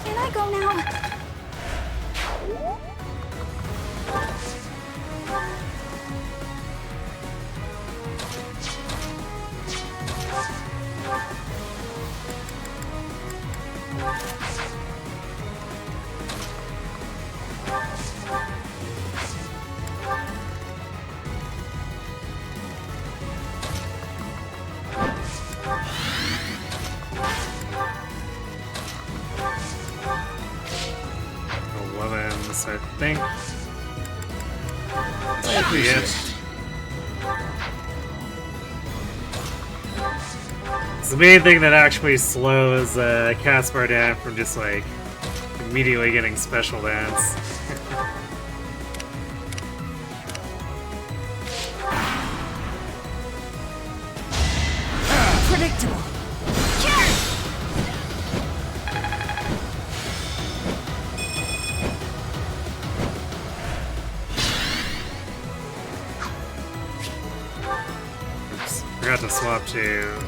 Can I go now? I think. That'd be it. It's the main thing that actually slows Caspar down from just like immediately getting special dance. Predictable. up to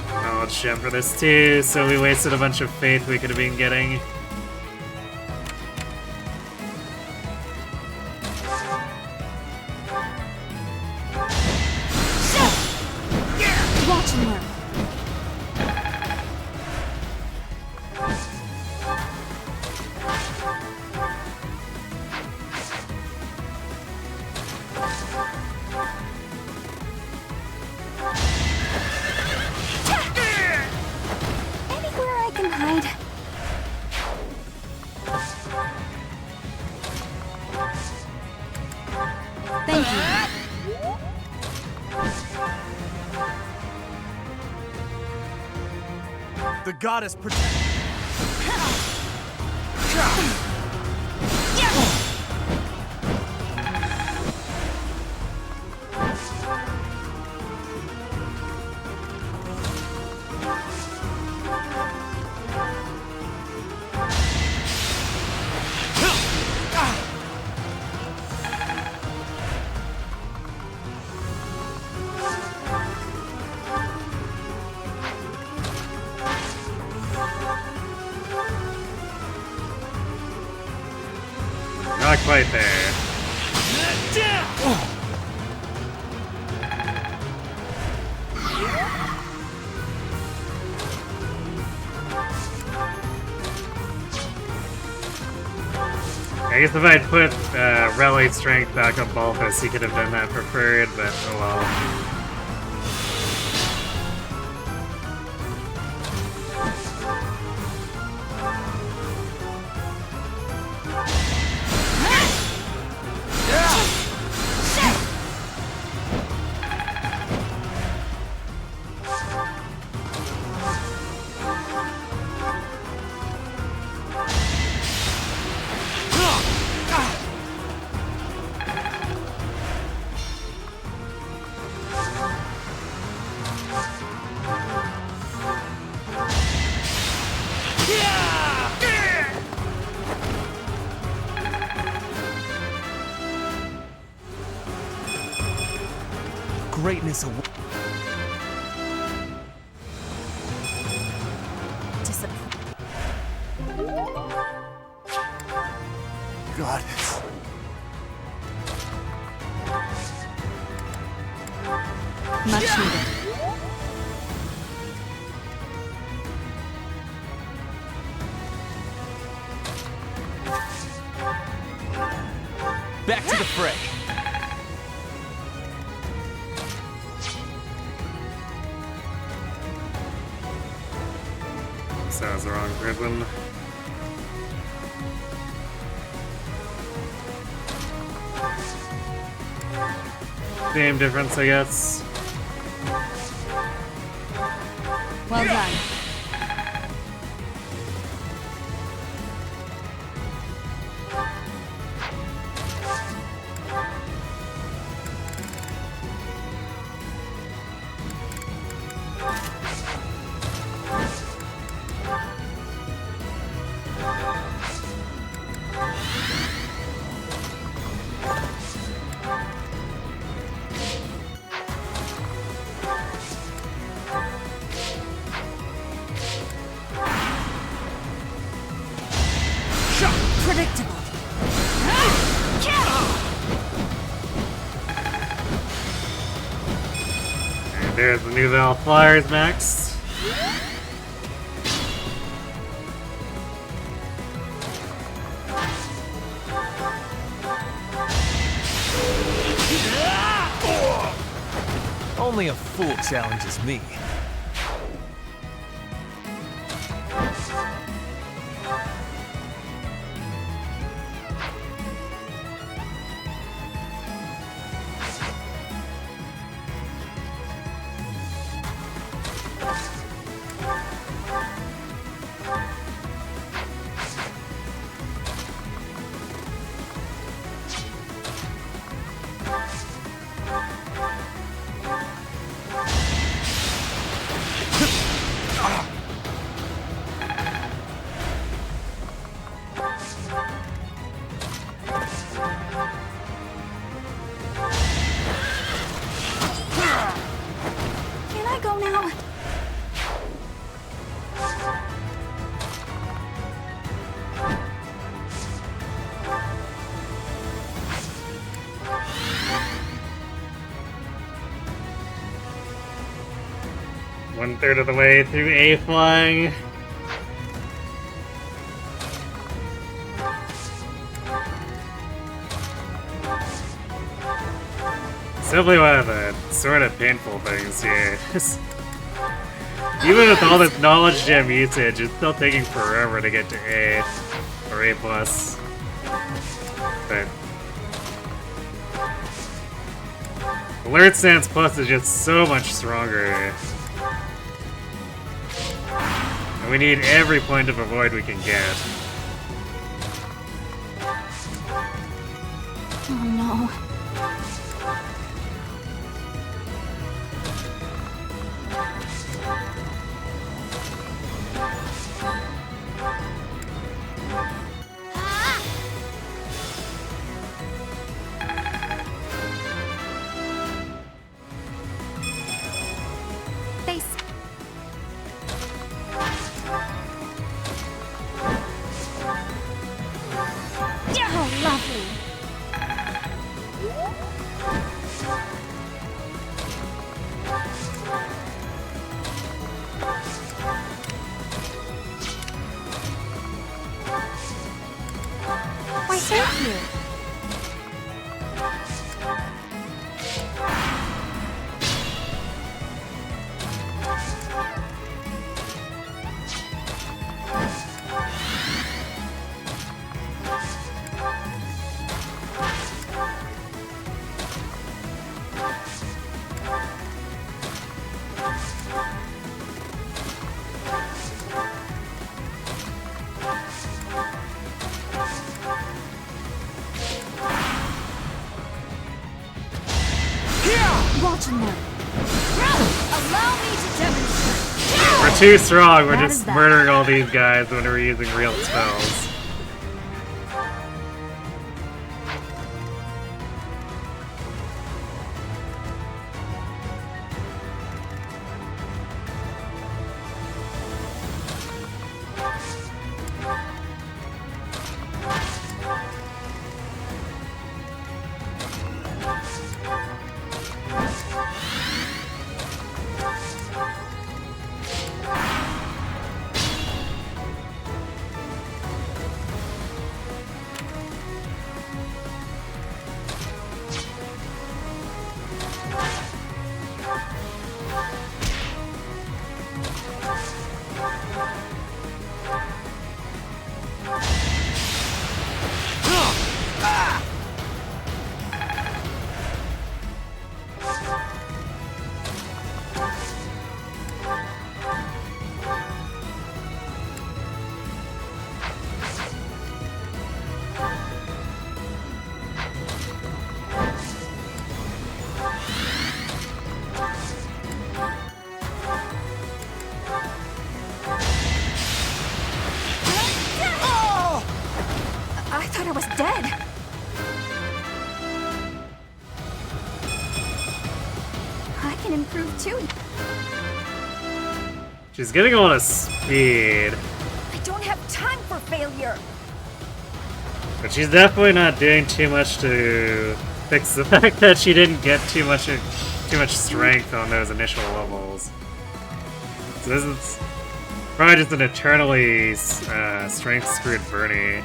knowledge gem for this too, so we wasted a bunch of faith we could have been getting. Watch and learn. Anywhere I can hide. Thank you. The goddess protect. Not quite there. I guess if I'd put Rally Strength back on Balthus, he could have done that preferred, but oh well. Greatness awaits. Goddess. Much needed. Back to the fray. So that was the wrong grid one. Same difference, I guess. Well done. Predictable. And there's the new Val Flyers max. Only a fool challenges me. 1/3 of the way through A flying. Simply one of the sort of painful things here. Even with all this knowledge gem usage, it's still taking forever to get to A or A+. But Alert Stance Plus is just so much stronger. And we need every point of avoid we can get. Oh no. We're too strong, we're just murdering all these guys when we're using real spells. She's getting a lot of speed. I don't have time for failure. But she's definitely not doing too much to fix the fact that she didn't get too much strength on those initial levels. So this is probably just an eternally strength-screwed Bernie.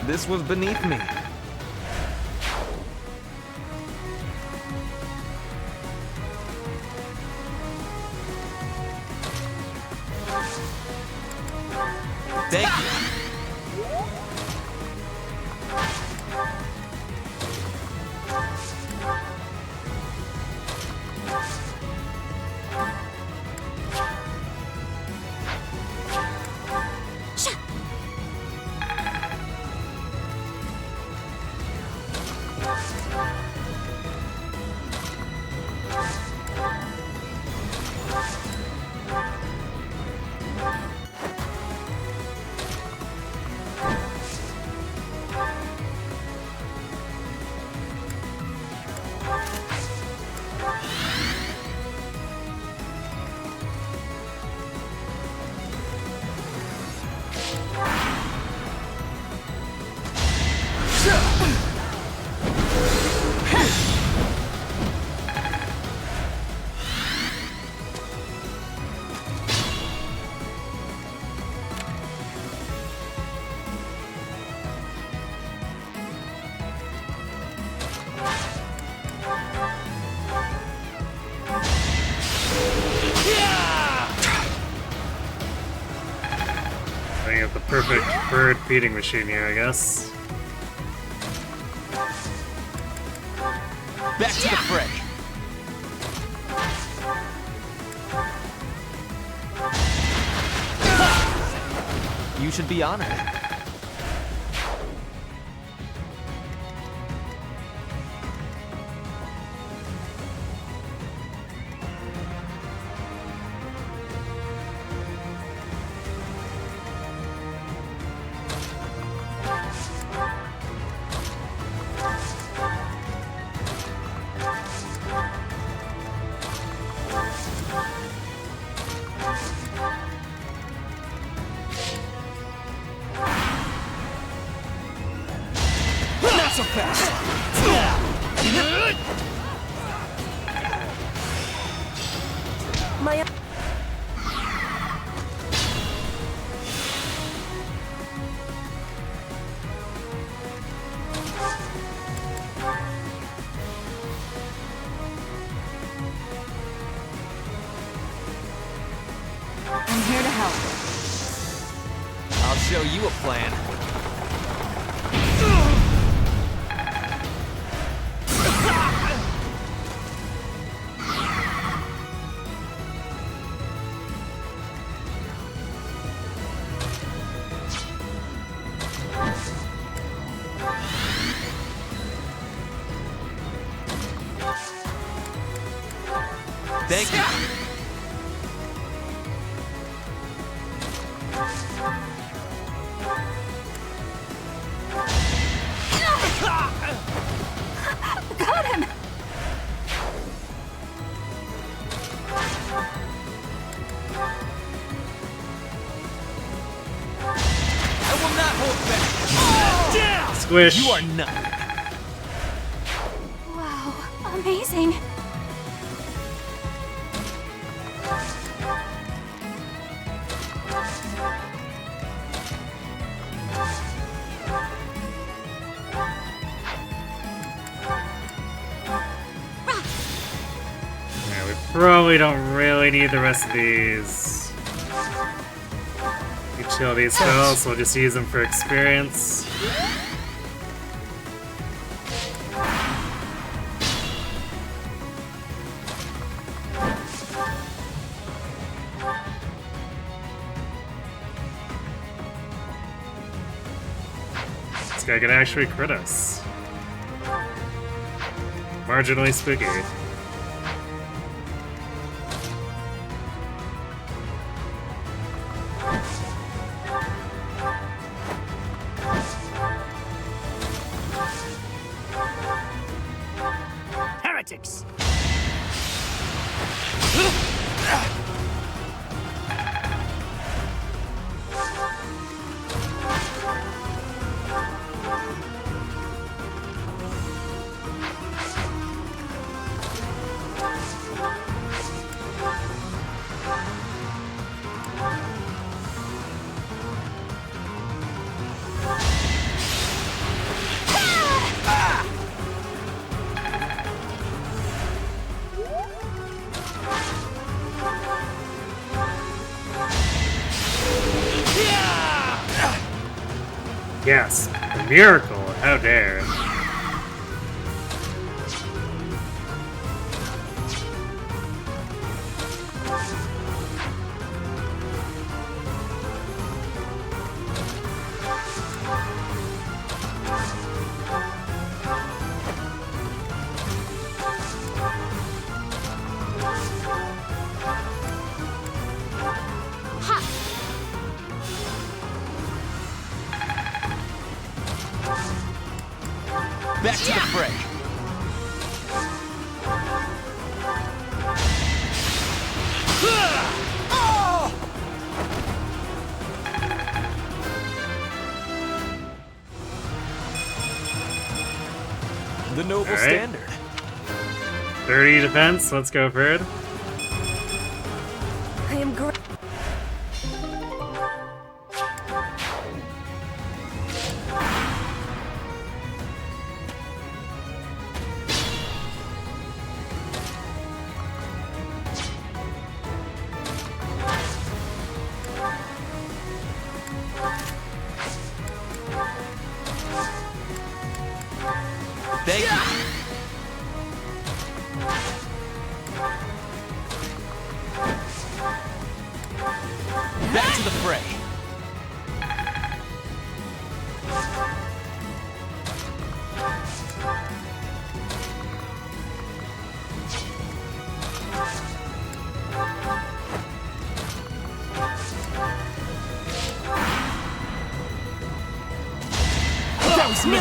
This was beneath me. Thank you. I have the perfect bird feeding machine here, I guess. Back to the fray. You should be honored. So fast. My I'm here to help. I'll show you a plan. Thank you. Got him! I will not hold back. Damn! Squish! You are not. Wow, amazing. Yeah, we probably don't really need the rest of these utility spells, so we'll just use them for experience. This guy can actually crit us. Marginally spooky. Heretics! Yes, a miracle, how dare. Back to the fray. The noble standard. 30 defense, let's go for it. I am great. Thank you. Back to the fray. That was me.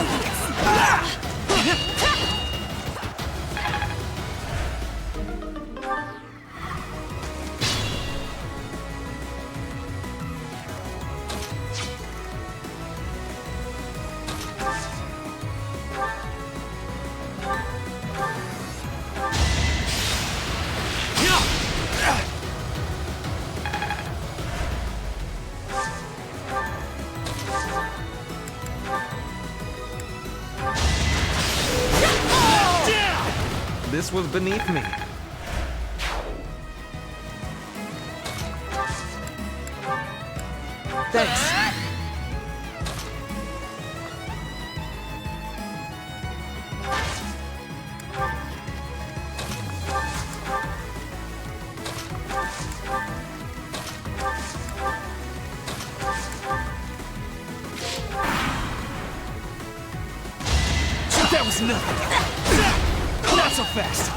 This was beneath me. Thanks. That was nothing. Not so fast.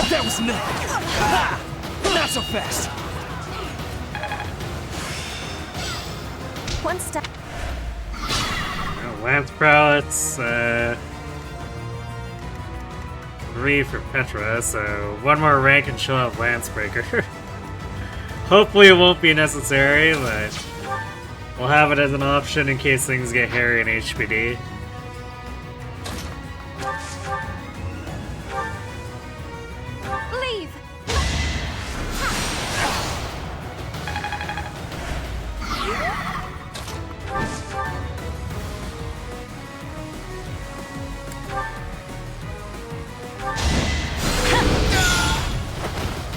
That was nothing. Not so fast. One step. Lance prowess, 3 for Petra, so one more rank and she'll have Lance Breaker. Hopefully it won't be necessary, but we'll have it as an option in case things get hairy in HPD. Leave!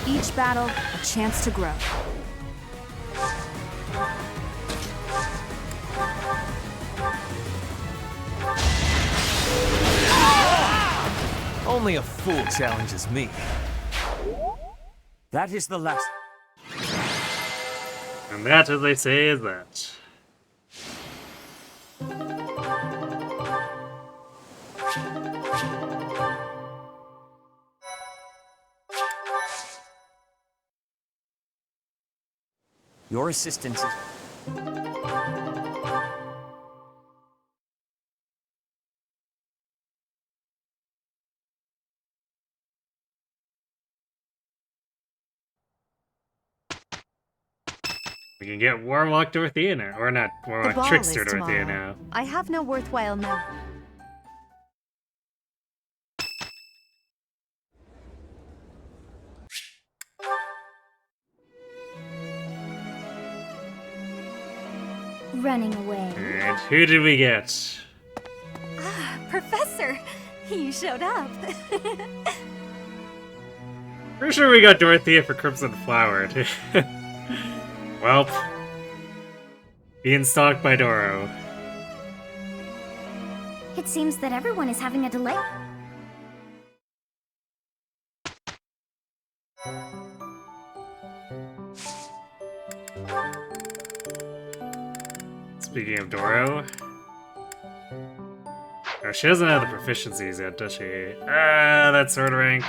Each battle, a chance to grow. Only a fool challenges me. That is the last. And that, as they say, is that. Your assistance is... We can get Warlock Dorothea now. Or not, The Warlock ball Trickster is Dorothea tomorrow. now. I have no worthwhile men. Running away. And who did we get? Ah, Professor! You showed up. Pretty sure we got Dorothea for Crimson Flower, too. Welp. Being stalked by Doro. It seems that everyone is having a delay. Speaking of Doro. Oh, she doesn't have the proficiencies yet, does she? Ah, that sword rank.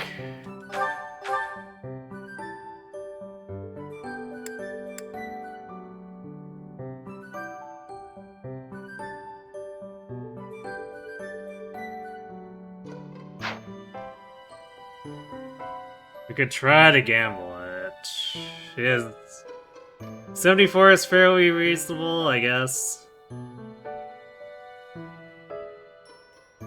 We could try to gamble it. She has 74 is fairly reasonable, I guess.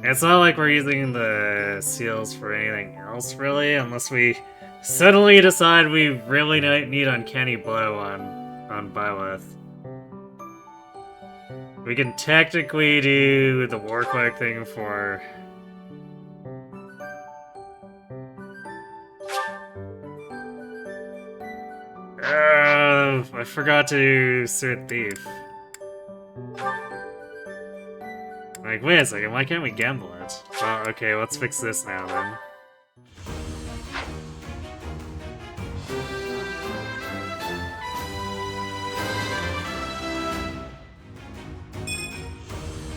It's not like we're using the seals for anything else, really, unless we suddenly decide we really need Uncanny Blow on Byleth. We can technically do the War Cloak thing for... I forgot to Sir Thief. Like, wait a second, why can't we gamble it? Well, okay, let's fix this now then.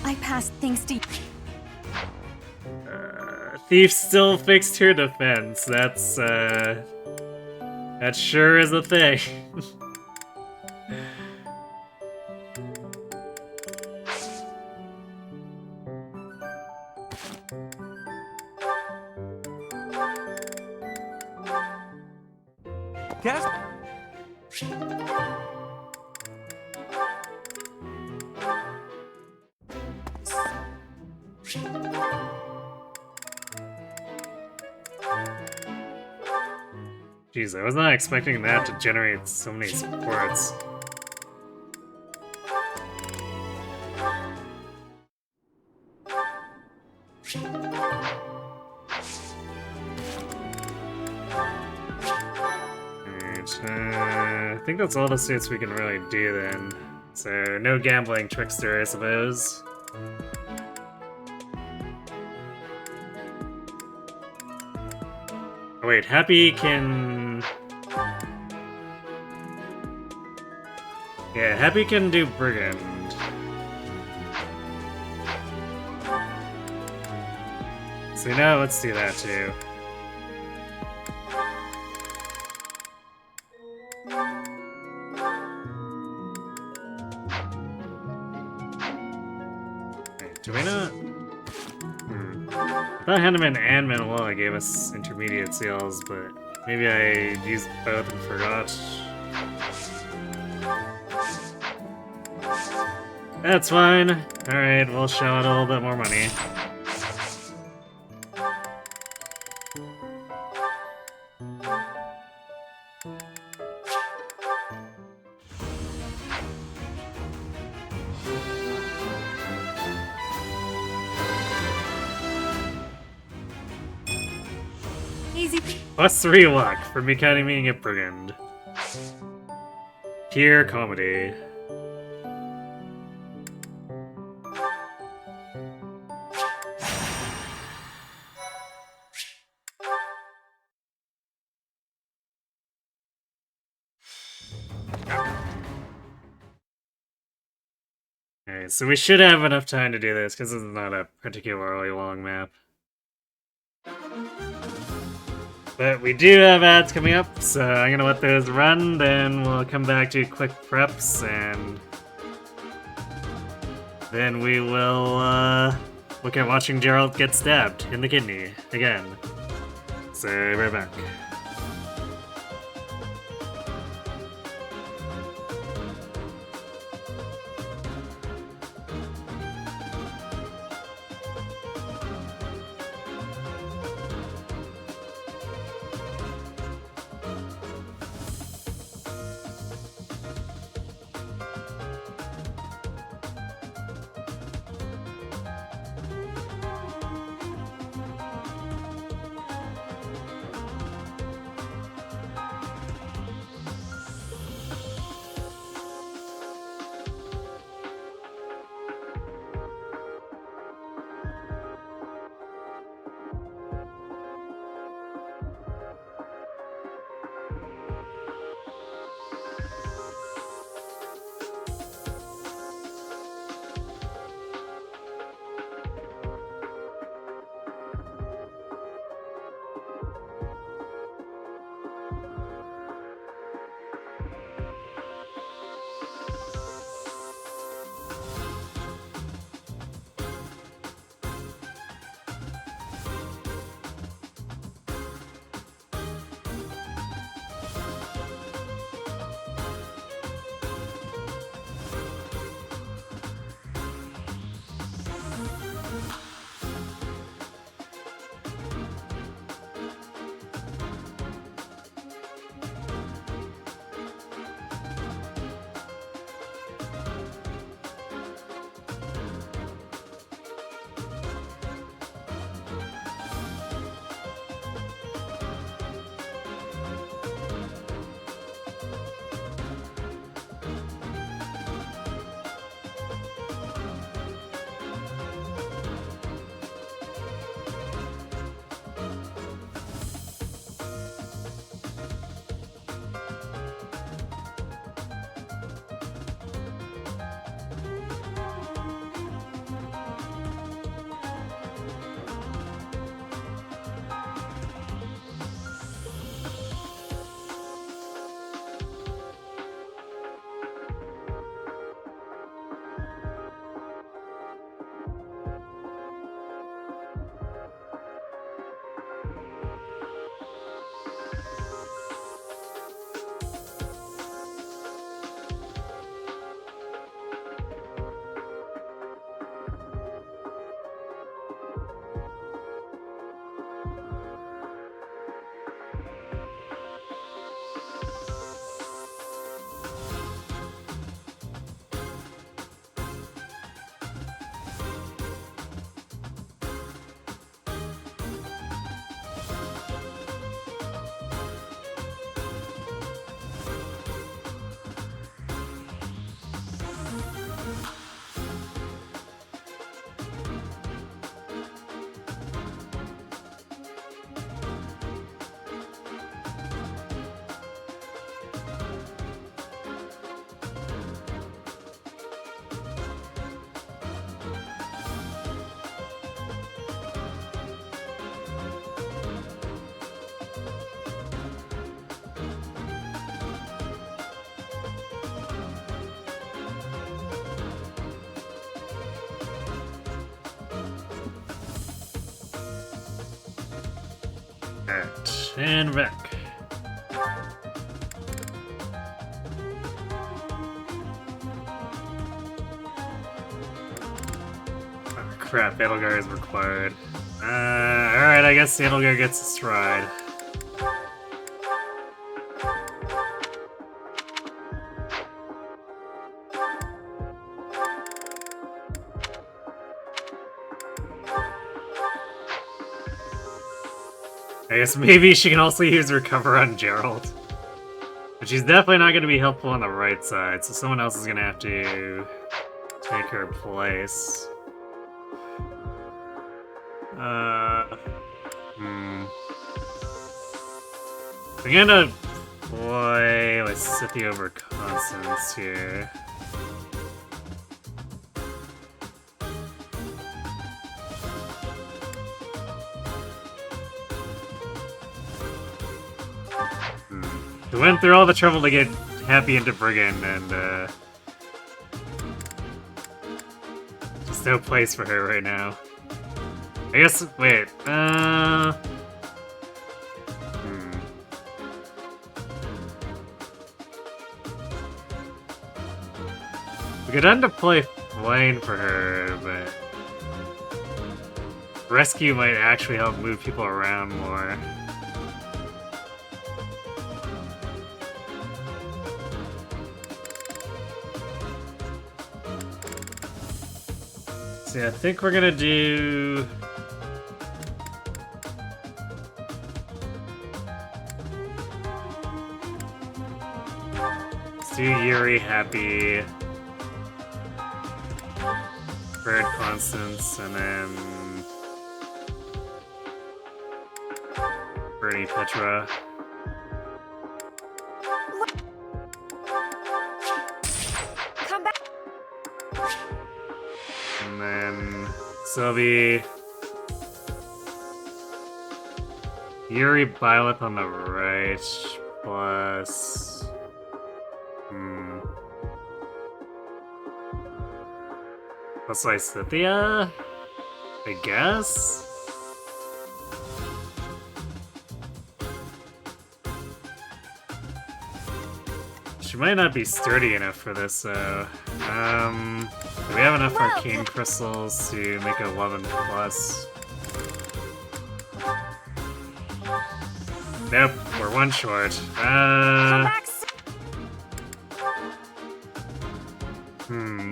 I passed thanks to... Thief still fixed her defense. That's, that sure is a thing. Caspar. Jeez, I was not expecting that to generate so many supports. I think that's all the suits we can really do then. So, no gambling trickster, I suppose. Oh wait, Happy can... Yeah, Happy can do Brigand. So now let's do that too. Do we not? I thought Hanneman and Manuela gave us intermediate seals, but maybe I used both and forgot. That's fine. Alright, we'll shell out a little bit more money. +3 luck for becoming a brigand. Pure comedy. Alright, so we should have enough time to do this, because this is not a particularly long map. But we do have ads coming up, so I'm gonna let those run, then we'll come back to quick preps, and then we will look at watching Gerald get stabbed in the kidney again. So, right back. Alright, and back. Oh crap, Edelgar is required. Alright, I guess Edelgar gets a stride. I guess maybe she can also use Recover on Gerald. But she's definitely not going to be helpful on the right side, so someone else is going to have to take her place. We're gonna play with Scythia over Constance here. We went through all the trouble to get Happy into Brigand, and just no place for her right now. I guess, wait, we could end up play Flame for her, but Rescue might actually help move people around more. So I think we're gonna do... Let's do Yuri, Happy, Bird, Constance, and then Bernie, Petra. Come back. And then Sylvie, Yuri, Byleth on the right, plus plus Lysithia, I guess? She might not be sturdy enough for this, though. Do we have enough arcane crystals to make it 11 plus? Nope, we're one short.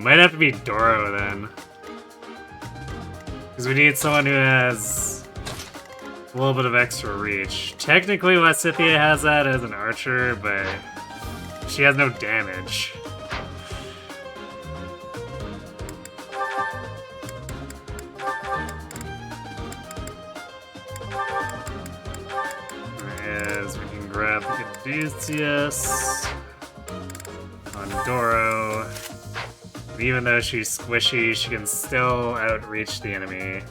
Might have to be Doro then. Because we need someone who has a little bit of extra reach. Technically, Lysithia has that as an archer, but she has no damage. As we can grab Caduceus on Doro. Even though she's squishy, she can still outreach the enemy.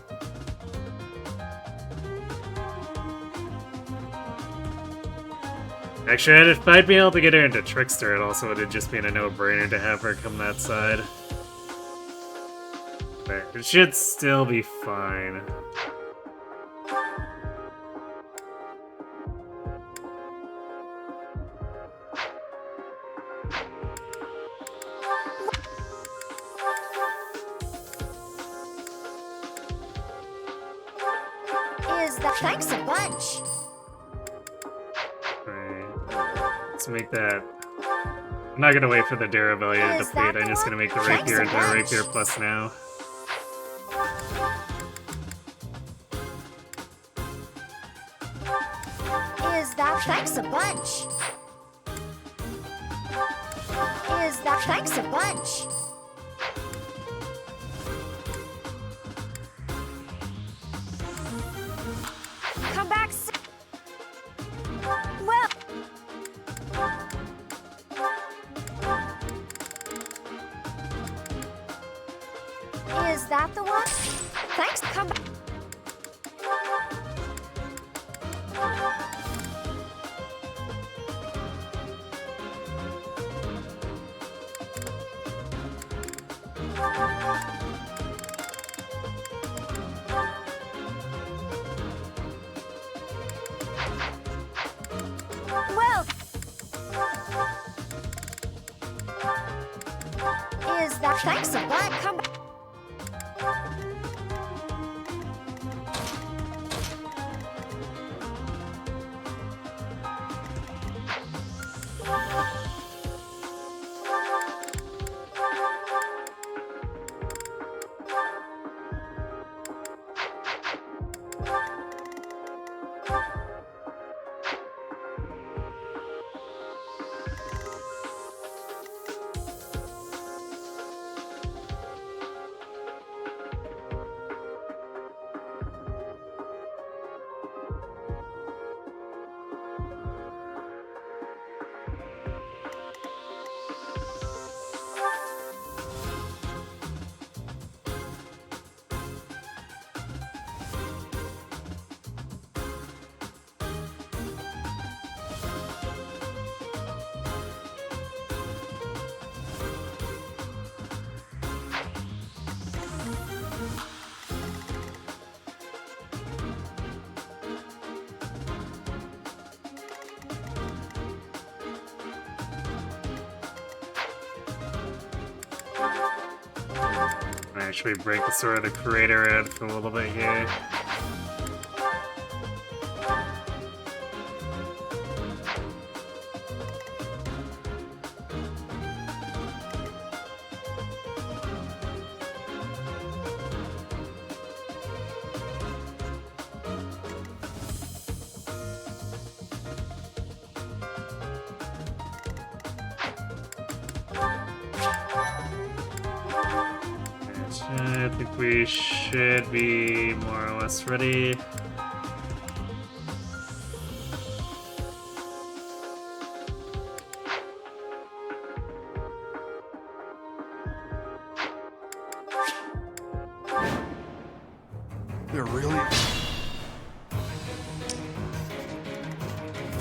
Actually, if I'd be able to get her into Trickster, it also would have just been a no-brainer to have her come that side. But it should still be fine. Thanks a bunch. Right. Let's make that. I'm not gonna wait for the Durability to deplete. I'm just gonna make the Rapier into a Rapier Plus now. Is that thanks a bunch? Is that thanks a bunch? Come back. Well. Is that the one? Thanks. Come back. Thanks a lot. Come back. Actually break the Sword of the Creator out for a little bit here. I think we should be more or less ready. They're really...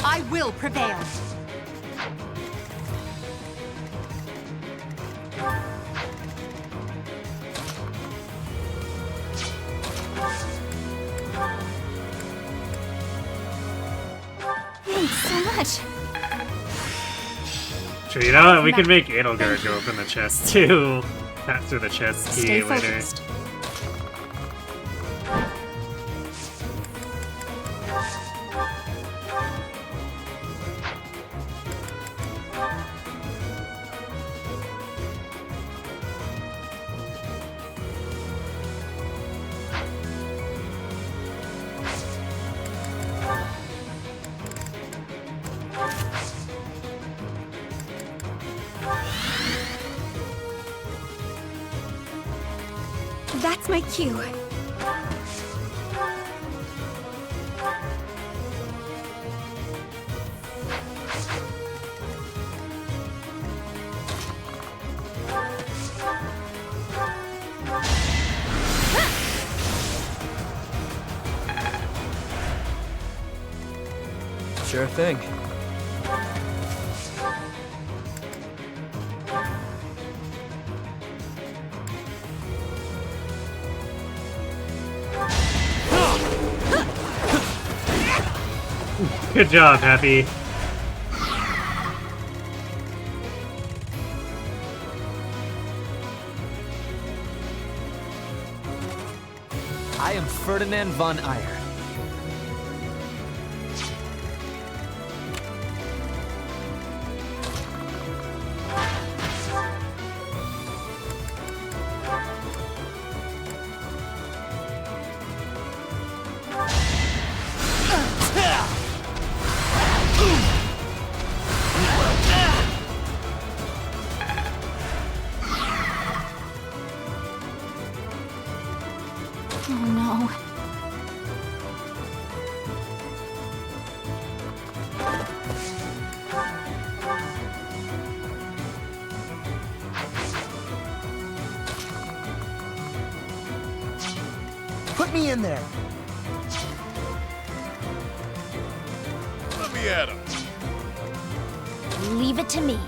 I will prevail. Thanks so much. Sure, you know what? We can make Edelgard go open the chest too. After the chest key Stay later. focused. That's my cue. Sure thing. Good job, Happy. I am Ferdinand von Eyre. Oh no. Put me in there. Let me at him. Leave it to me.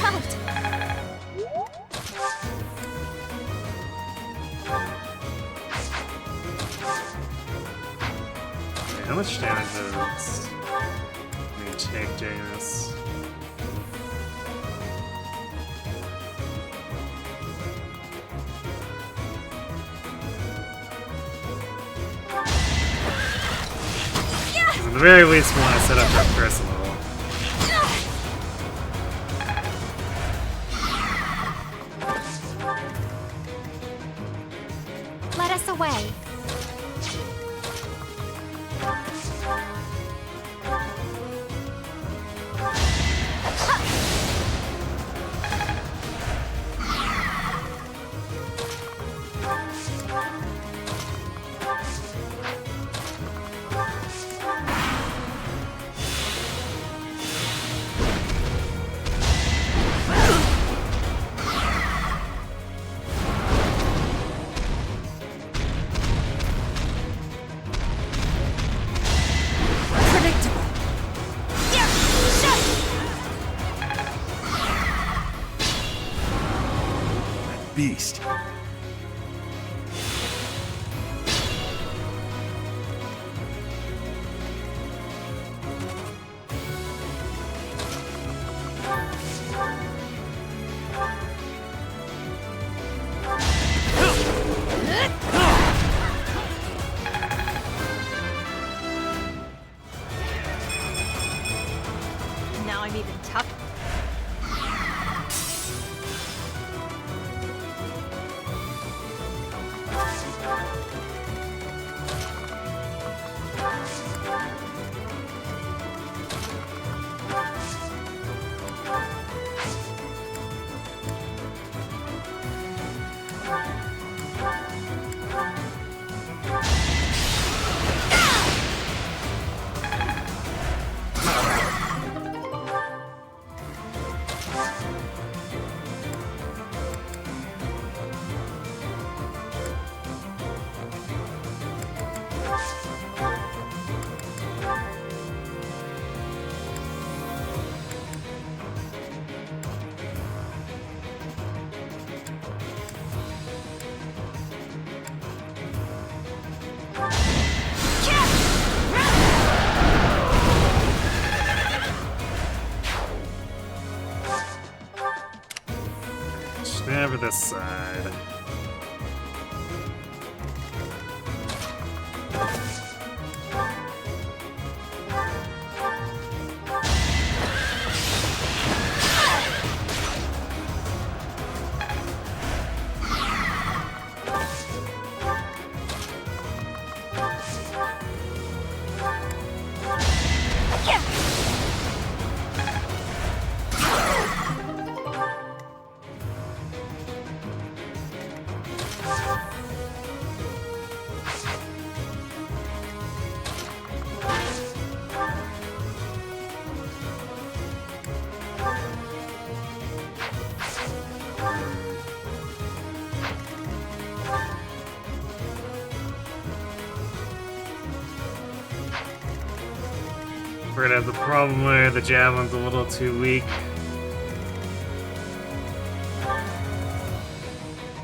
out! How much damage does we take doing this? At the very least, we want to set up our first level. Let us away. Beast. Now I'm even tougher. Never this side. We're gonna have the problem where the javelin's a little too weak.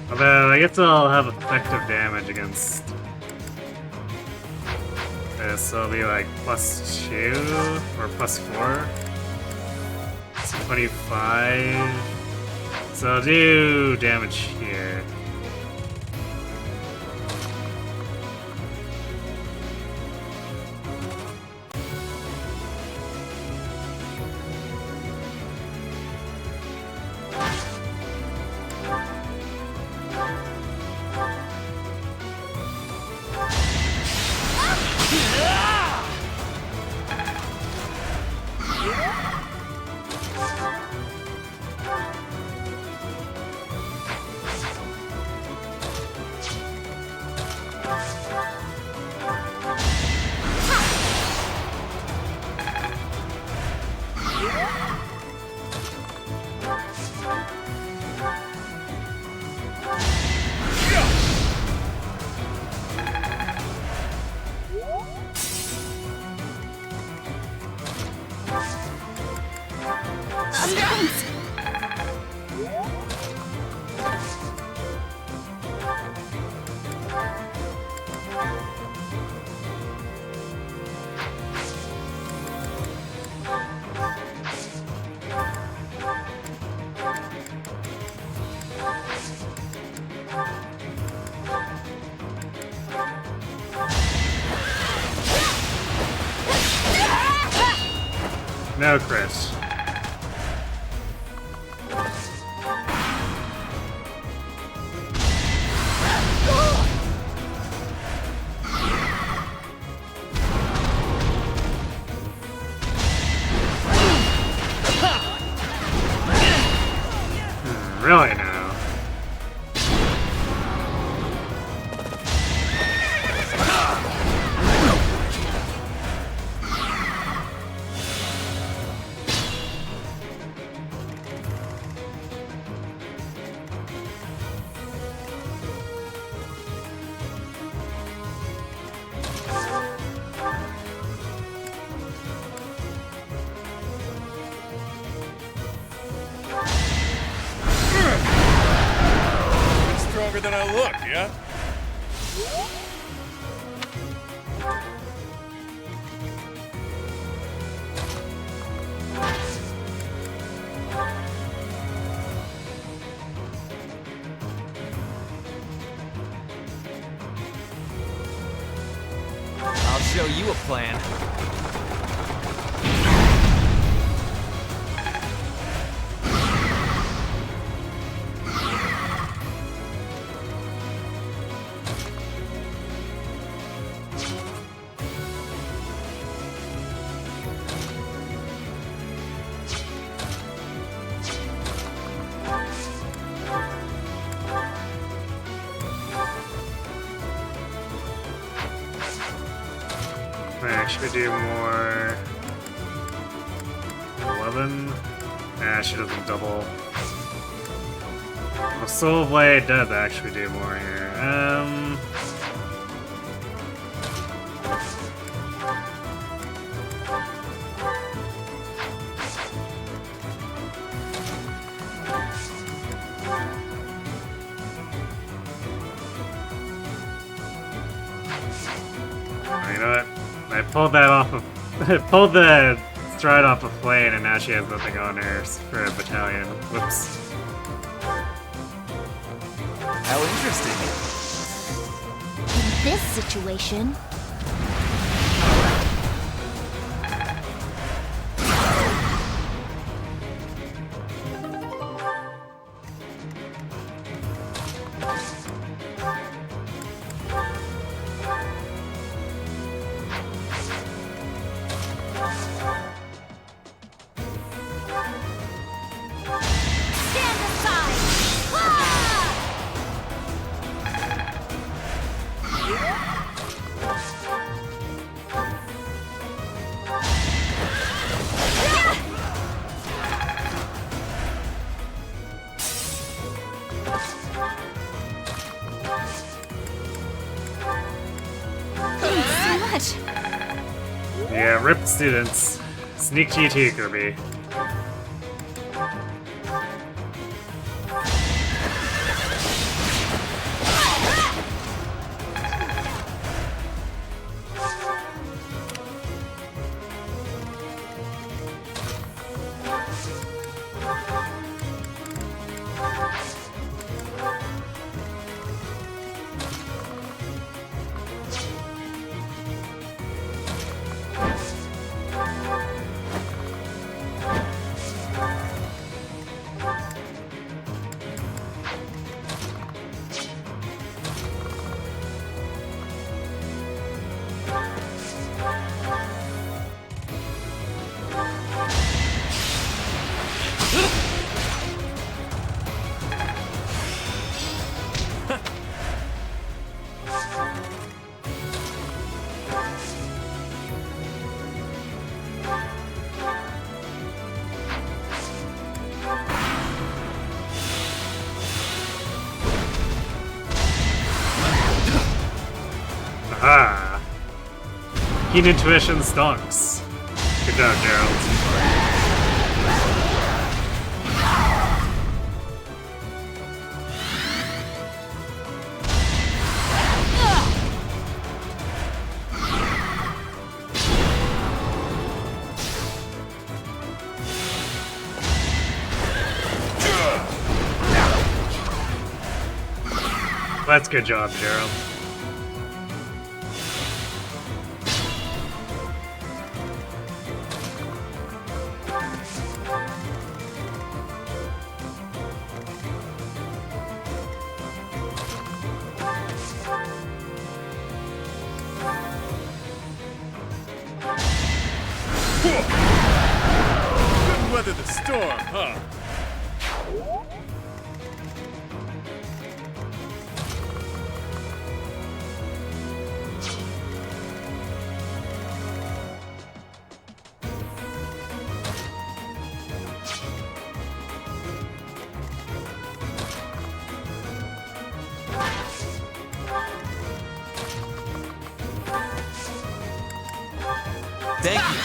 Although, I guess I'll have effective damage against this, so it'll be like +2 or +4. It's 25. So I'll do damage here. No crit. Really now? Stronger than I look, yeah? I'll show you a plan. Should we do more? 11? Nah, she doesn't double. Well, Soul Blade does actually do more here. You know what? I pulled that off of. I pulled the stride off of Flame, and now she has nothing on her for a battalion. Whoops. How interesting. In this situation. Yeah, rip students. Sneak GT, Kirby. Aha! Keen intuition stonks. Good job, Gerald. That's good job, Gerald. Couldn't weather the storm, huh? Thank you.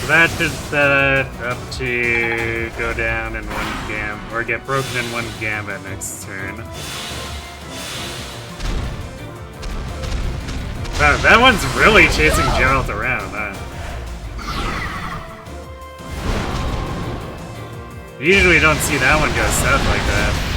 That should set it up to go down in one gambit, or get broken in one gambit next turn. Wow, that one's really chasing Geralt around, huh? Usually don't see that one go south like that.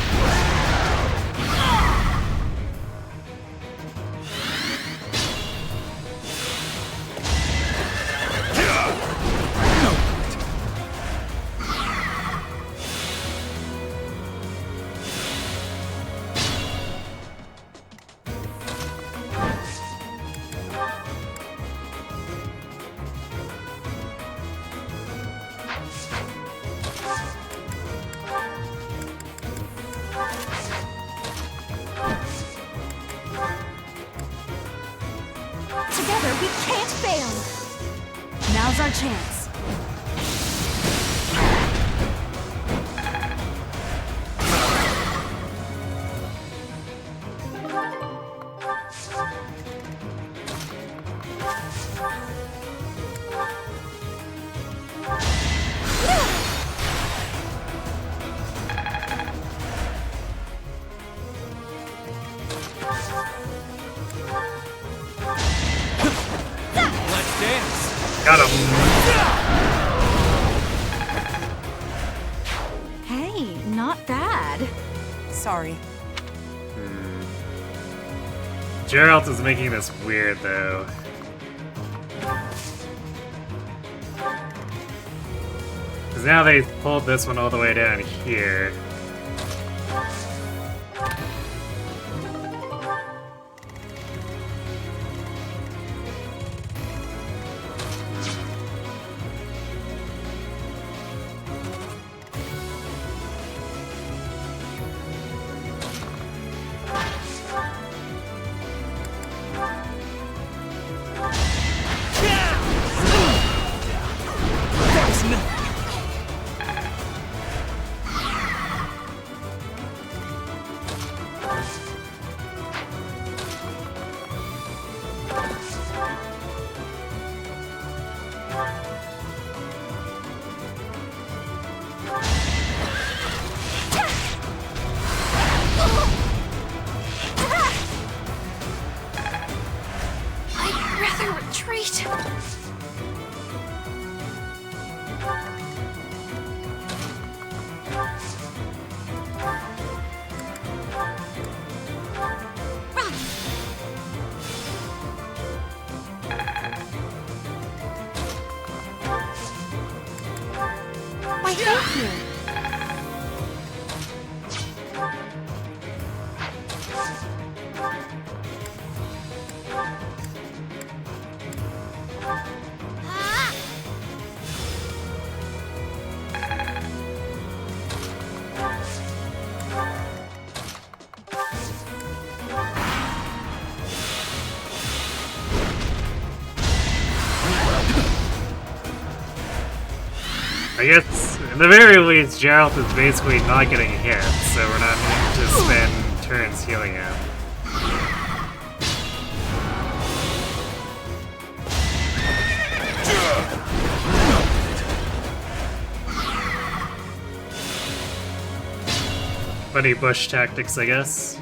Together, we can't fail! Now's our chance. Got him. Hey, not bad. Sorry. Geralt is making this weird, though. Because now they pulled this one all the way down here. here. I guess, in the very least, Geralt is basically not getting hit, so we're not needing to spend turns healing him. Funny bush tactics, I guess.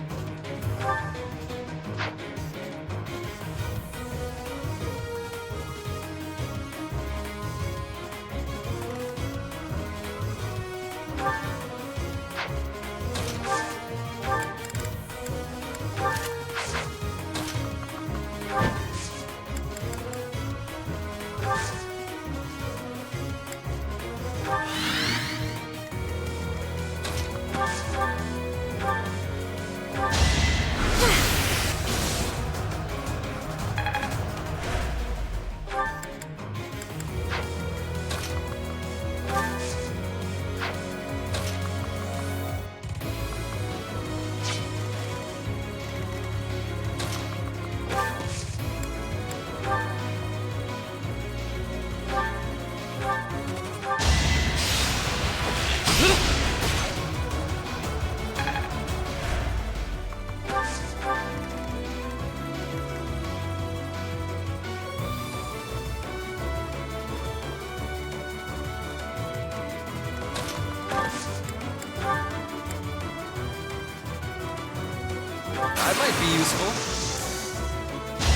That might be useful.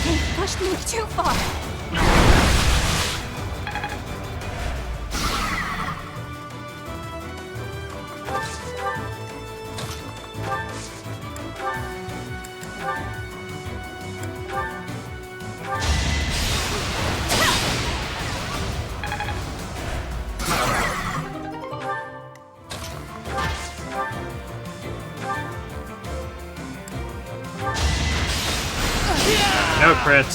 They pushed me too far. No crit.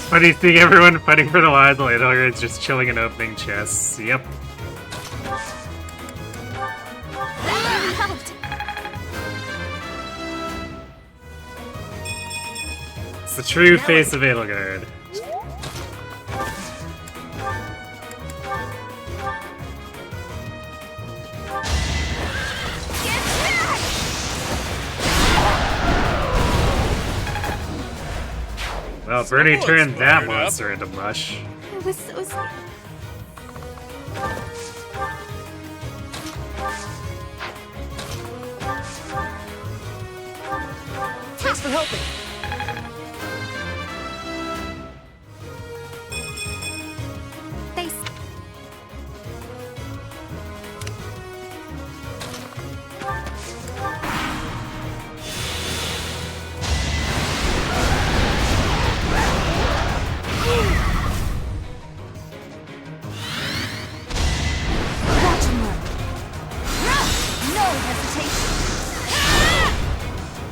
Funny thing, everyone fighting for the wild later is just chilling in opening chests. Yep. It's the true face of Edelgard. Well, Bernie turned that monster into mush. It was so scary. Thanks for helping.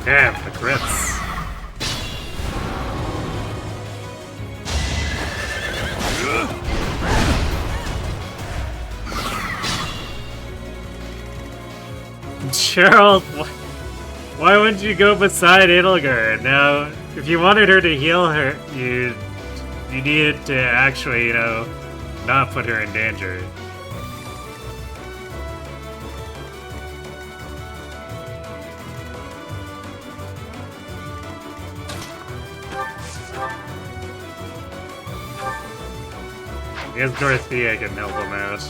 Damn, the crits. Gerald, why wouldn't you go beside Edelgard? Now, if you wanted her to heal her, you needed to actually, you know, not put her in danger. I guess Dorothea can help him out.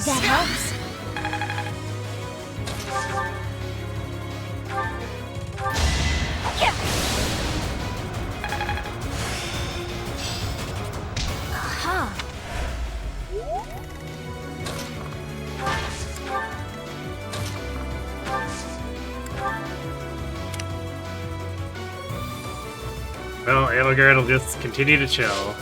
That helps. Aha. Well, Edelgard will just continue to chill.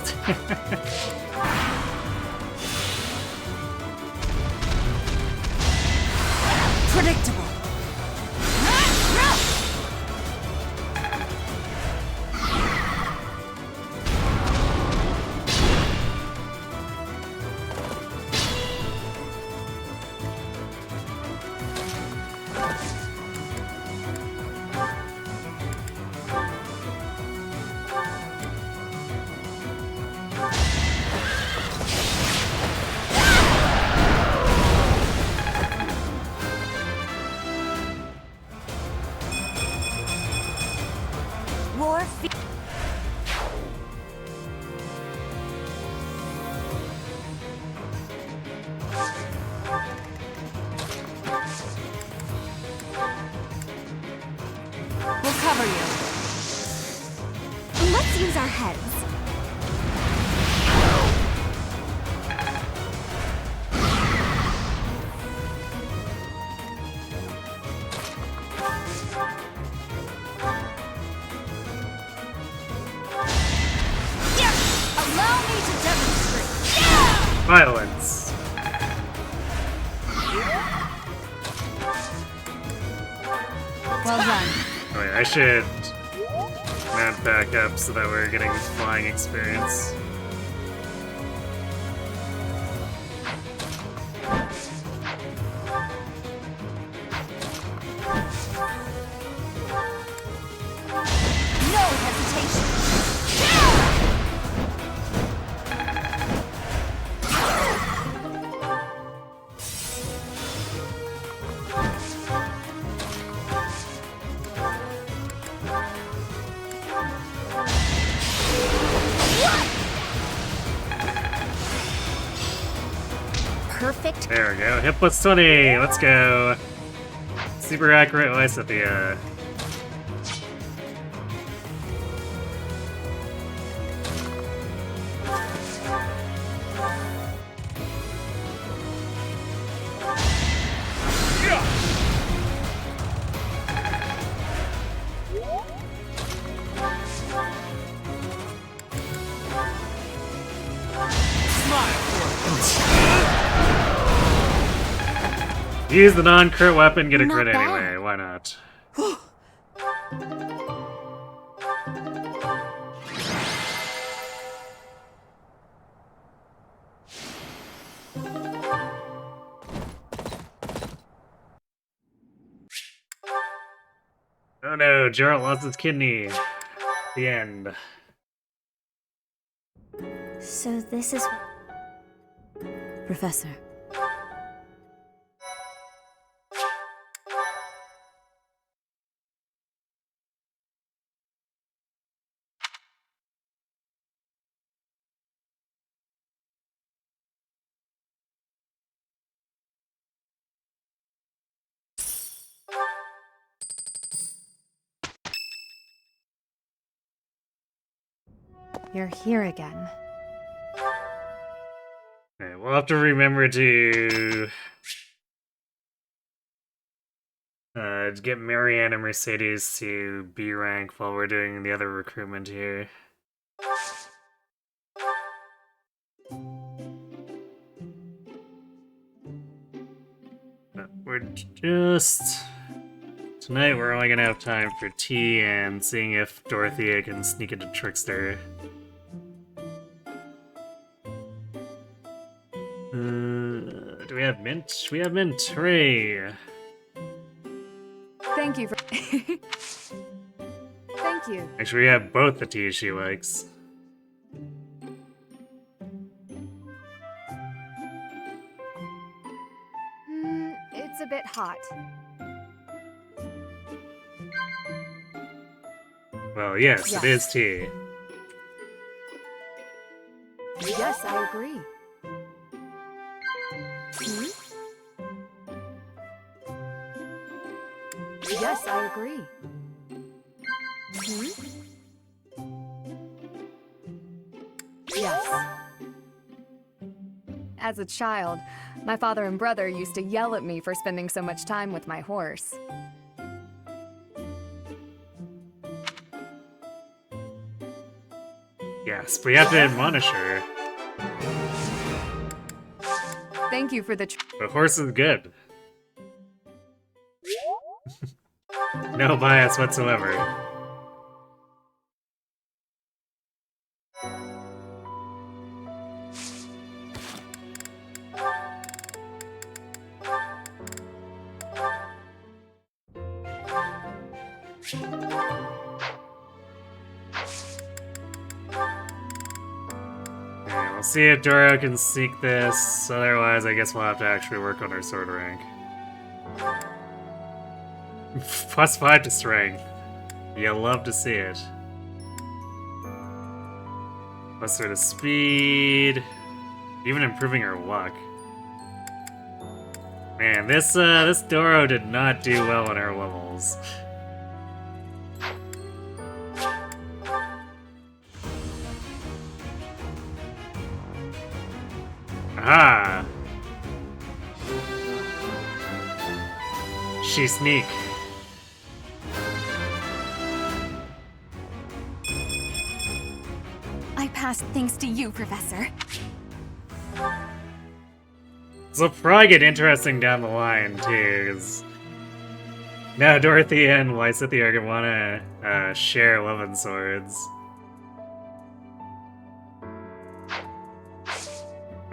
Predictable. We'll cover you. Let's use our heads. Allow me to demonstrate. Violence. Well done. Wait, I should map back up so that we're getting flying experience. No hesitation. Perfect. There we go. Hit plus 20. Let's go. Super accurate Lysithia. Use the non-crit weapon, get a Not crit bad. anyway. Why not? Oh no, Geralt lost his kidney. The end. So this is... Professor. You're here again. Okay, we'll have to remember to get Marianne and Mercedes to B rank while we're doing the other recruitment here. But we're just... Tonight we're only gonna have time for tea and seeing if Dorothea can sneak into Trickster. Do we have mint? We have mint. Hooray! Thank you for... Thank you. Actually, we have both the teas she likes. It's a bit hot. Well, yes, it is tea. Yes, I agree. Yes, I agree. Yes. As a child, my father and brother used to yell at me for spending so much time with my horse. Yes, we have to admonish her. Thank you for the... The horse is good. No bias whatsoever. Okay, we'll see if Doro can seek this, otherwise I guess we'll have to actually work on our sword rank. +5 to strength. You'll love to see it. Plus her to speed. Even improving her luck. Man, this Doro did not do well on her levels. Aha! She sneak. I passed thanks to you, Professor. This will probably get interesting down the line, too, because now Dorothy and Lysithea are going to want to share 11 swords.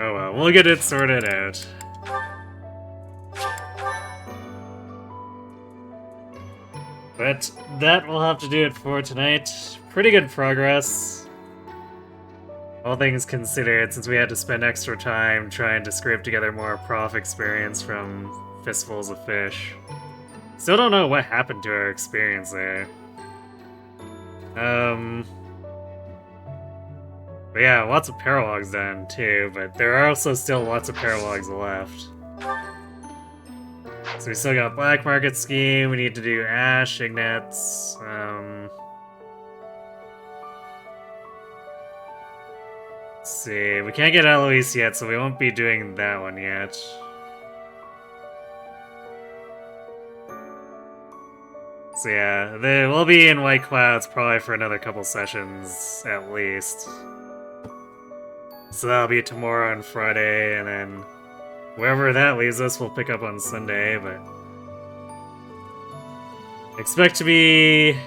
Oh well, we'll get it sorted out. But that will have to do it for tonight. Pretty good progress. All things considered, since we had to spend extra time trying to scrape together more prof experience from Fistfuls of Fish. Still don't know what happened to our experience there. But yeah, lots of paralogs done too, but there are also still lots of paralogs left. So we still got Black Market Scheme, we need to do Ash, Ignatz, let's see, we can't get Eloise yet, so we won't be doing that one yet. So yeah, we'll be in White Clouds probably for another couple sessions, at least. So that'll be tomorrow and Friday, and then wherever that leaves us, we'll pick up on Sunday, but expect to be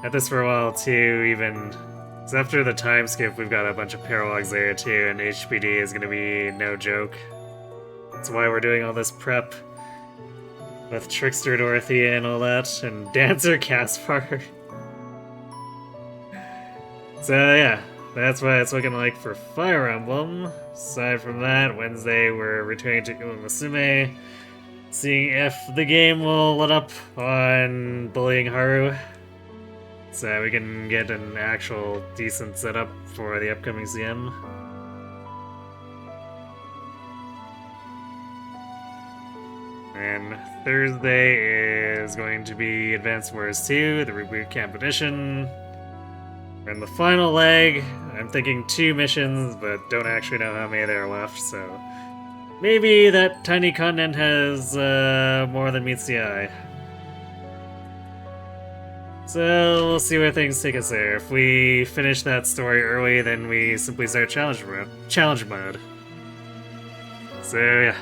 at this for a while too, even because after the time skip, we've got a bunch of paralogs there too, and HPD is going to be no joke. That's why we're doing all this prep with Trickster Dorothy and all that, and Dancer Caspar. So yeah. That's what it's looking like for Fire Emblem. Aside from that, Wednesday we're returning to Uematsume, seeing if the game will let up on bullying Haru, so we can get an actual decent setup for the upcoming CM. And Thursday is going to be Advanced Wars 2, the Reboot Camp Edition. And the final leg, I'm thinking 2 missions, but don't actually know how many there are left, so maybe that tiny continent has more than meets the eye. So we'll see where things take us there. If we finish that story early, then we simply start challenge mode. So yeah.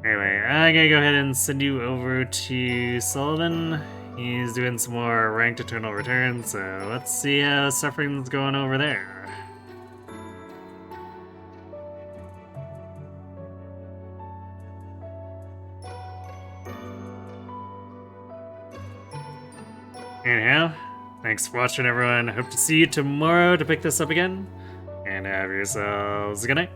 Anyway, I'm gonna go ahead and send you over to Sullivan. He's doing some more ranked Eternal Return, so let's see how Suffering's going over there. Anyhow, thanks for watching, everyone. Hope to see you tomorrow to pick this up again. And have yourselves a good night.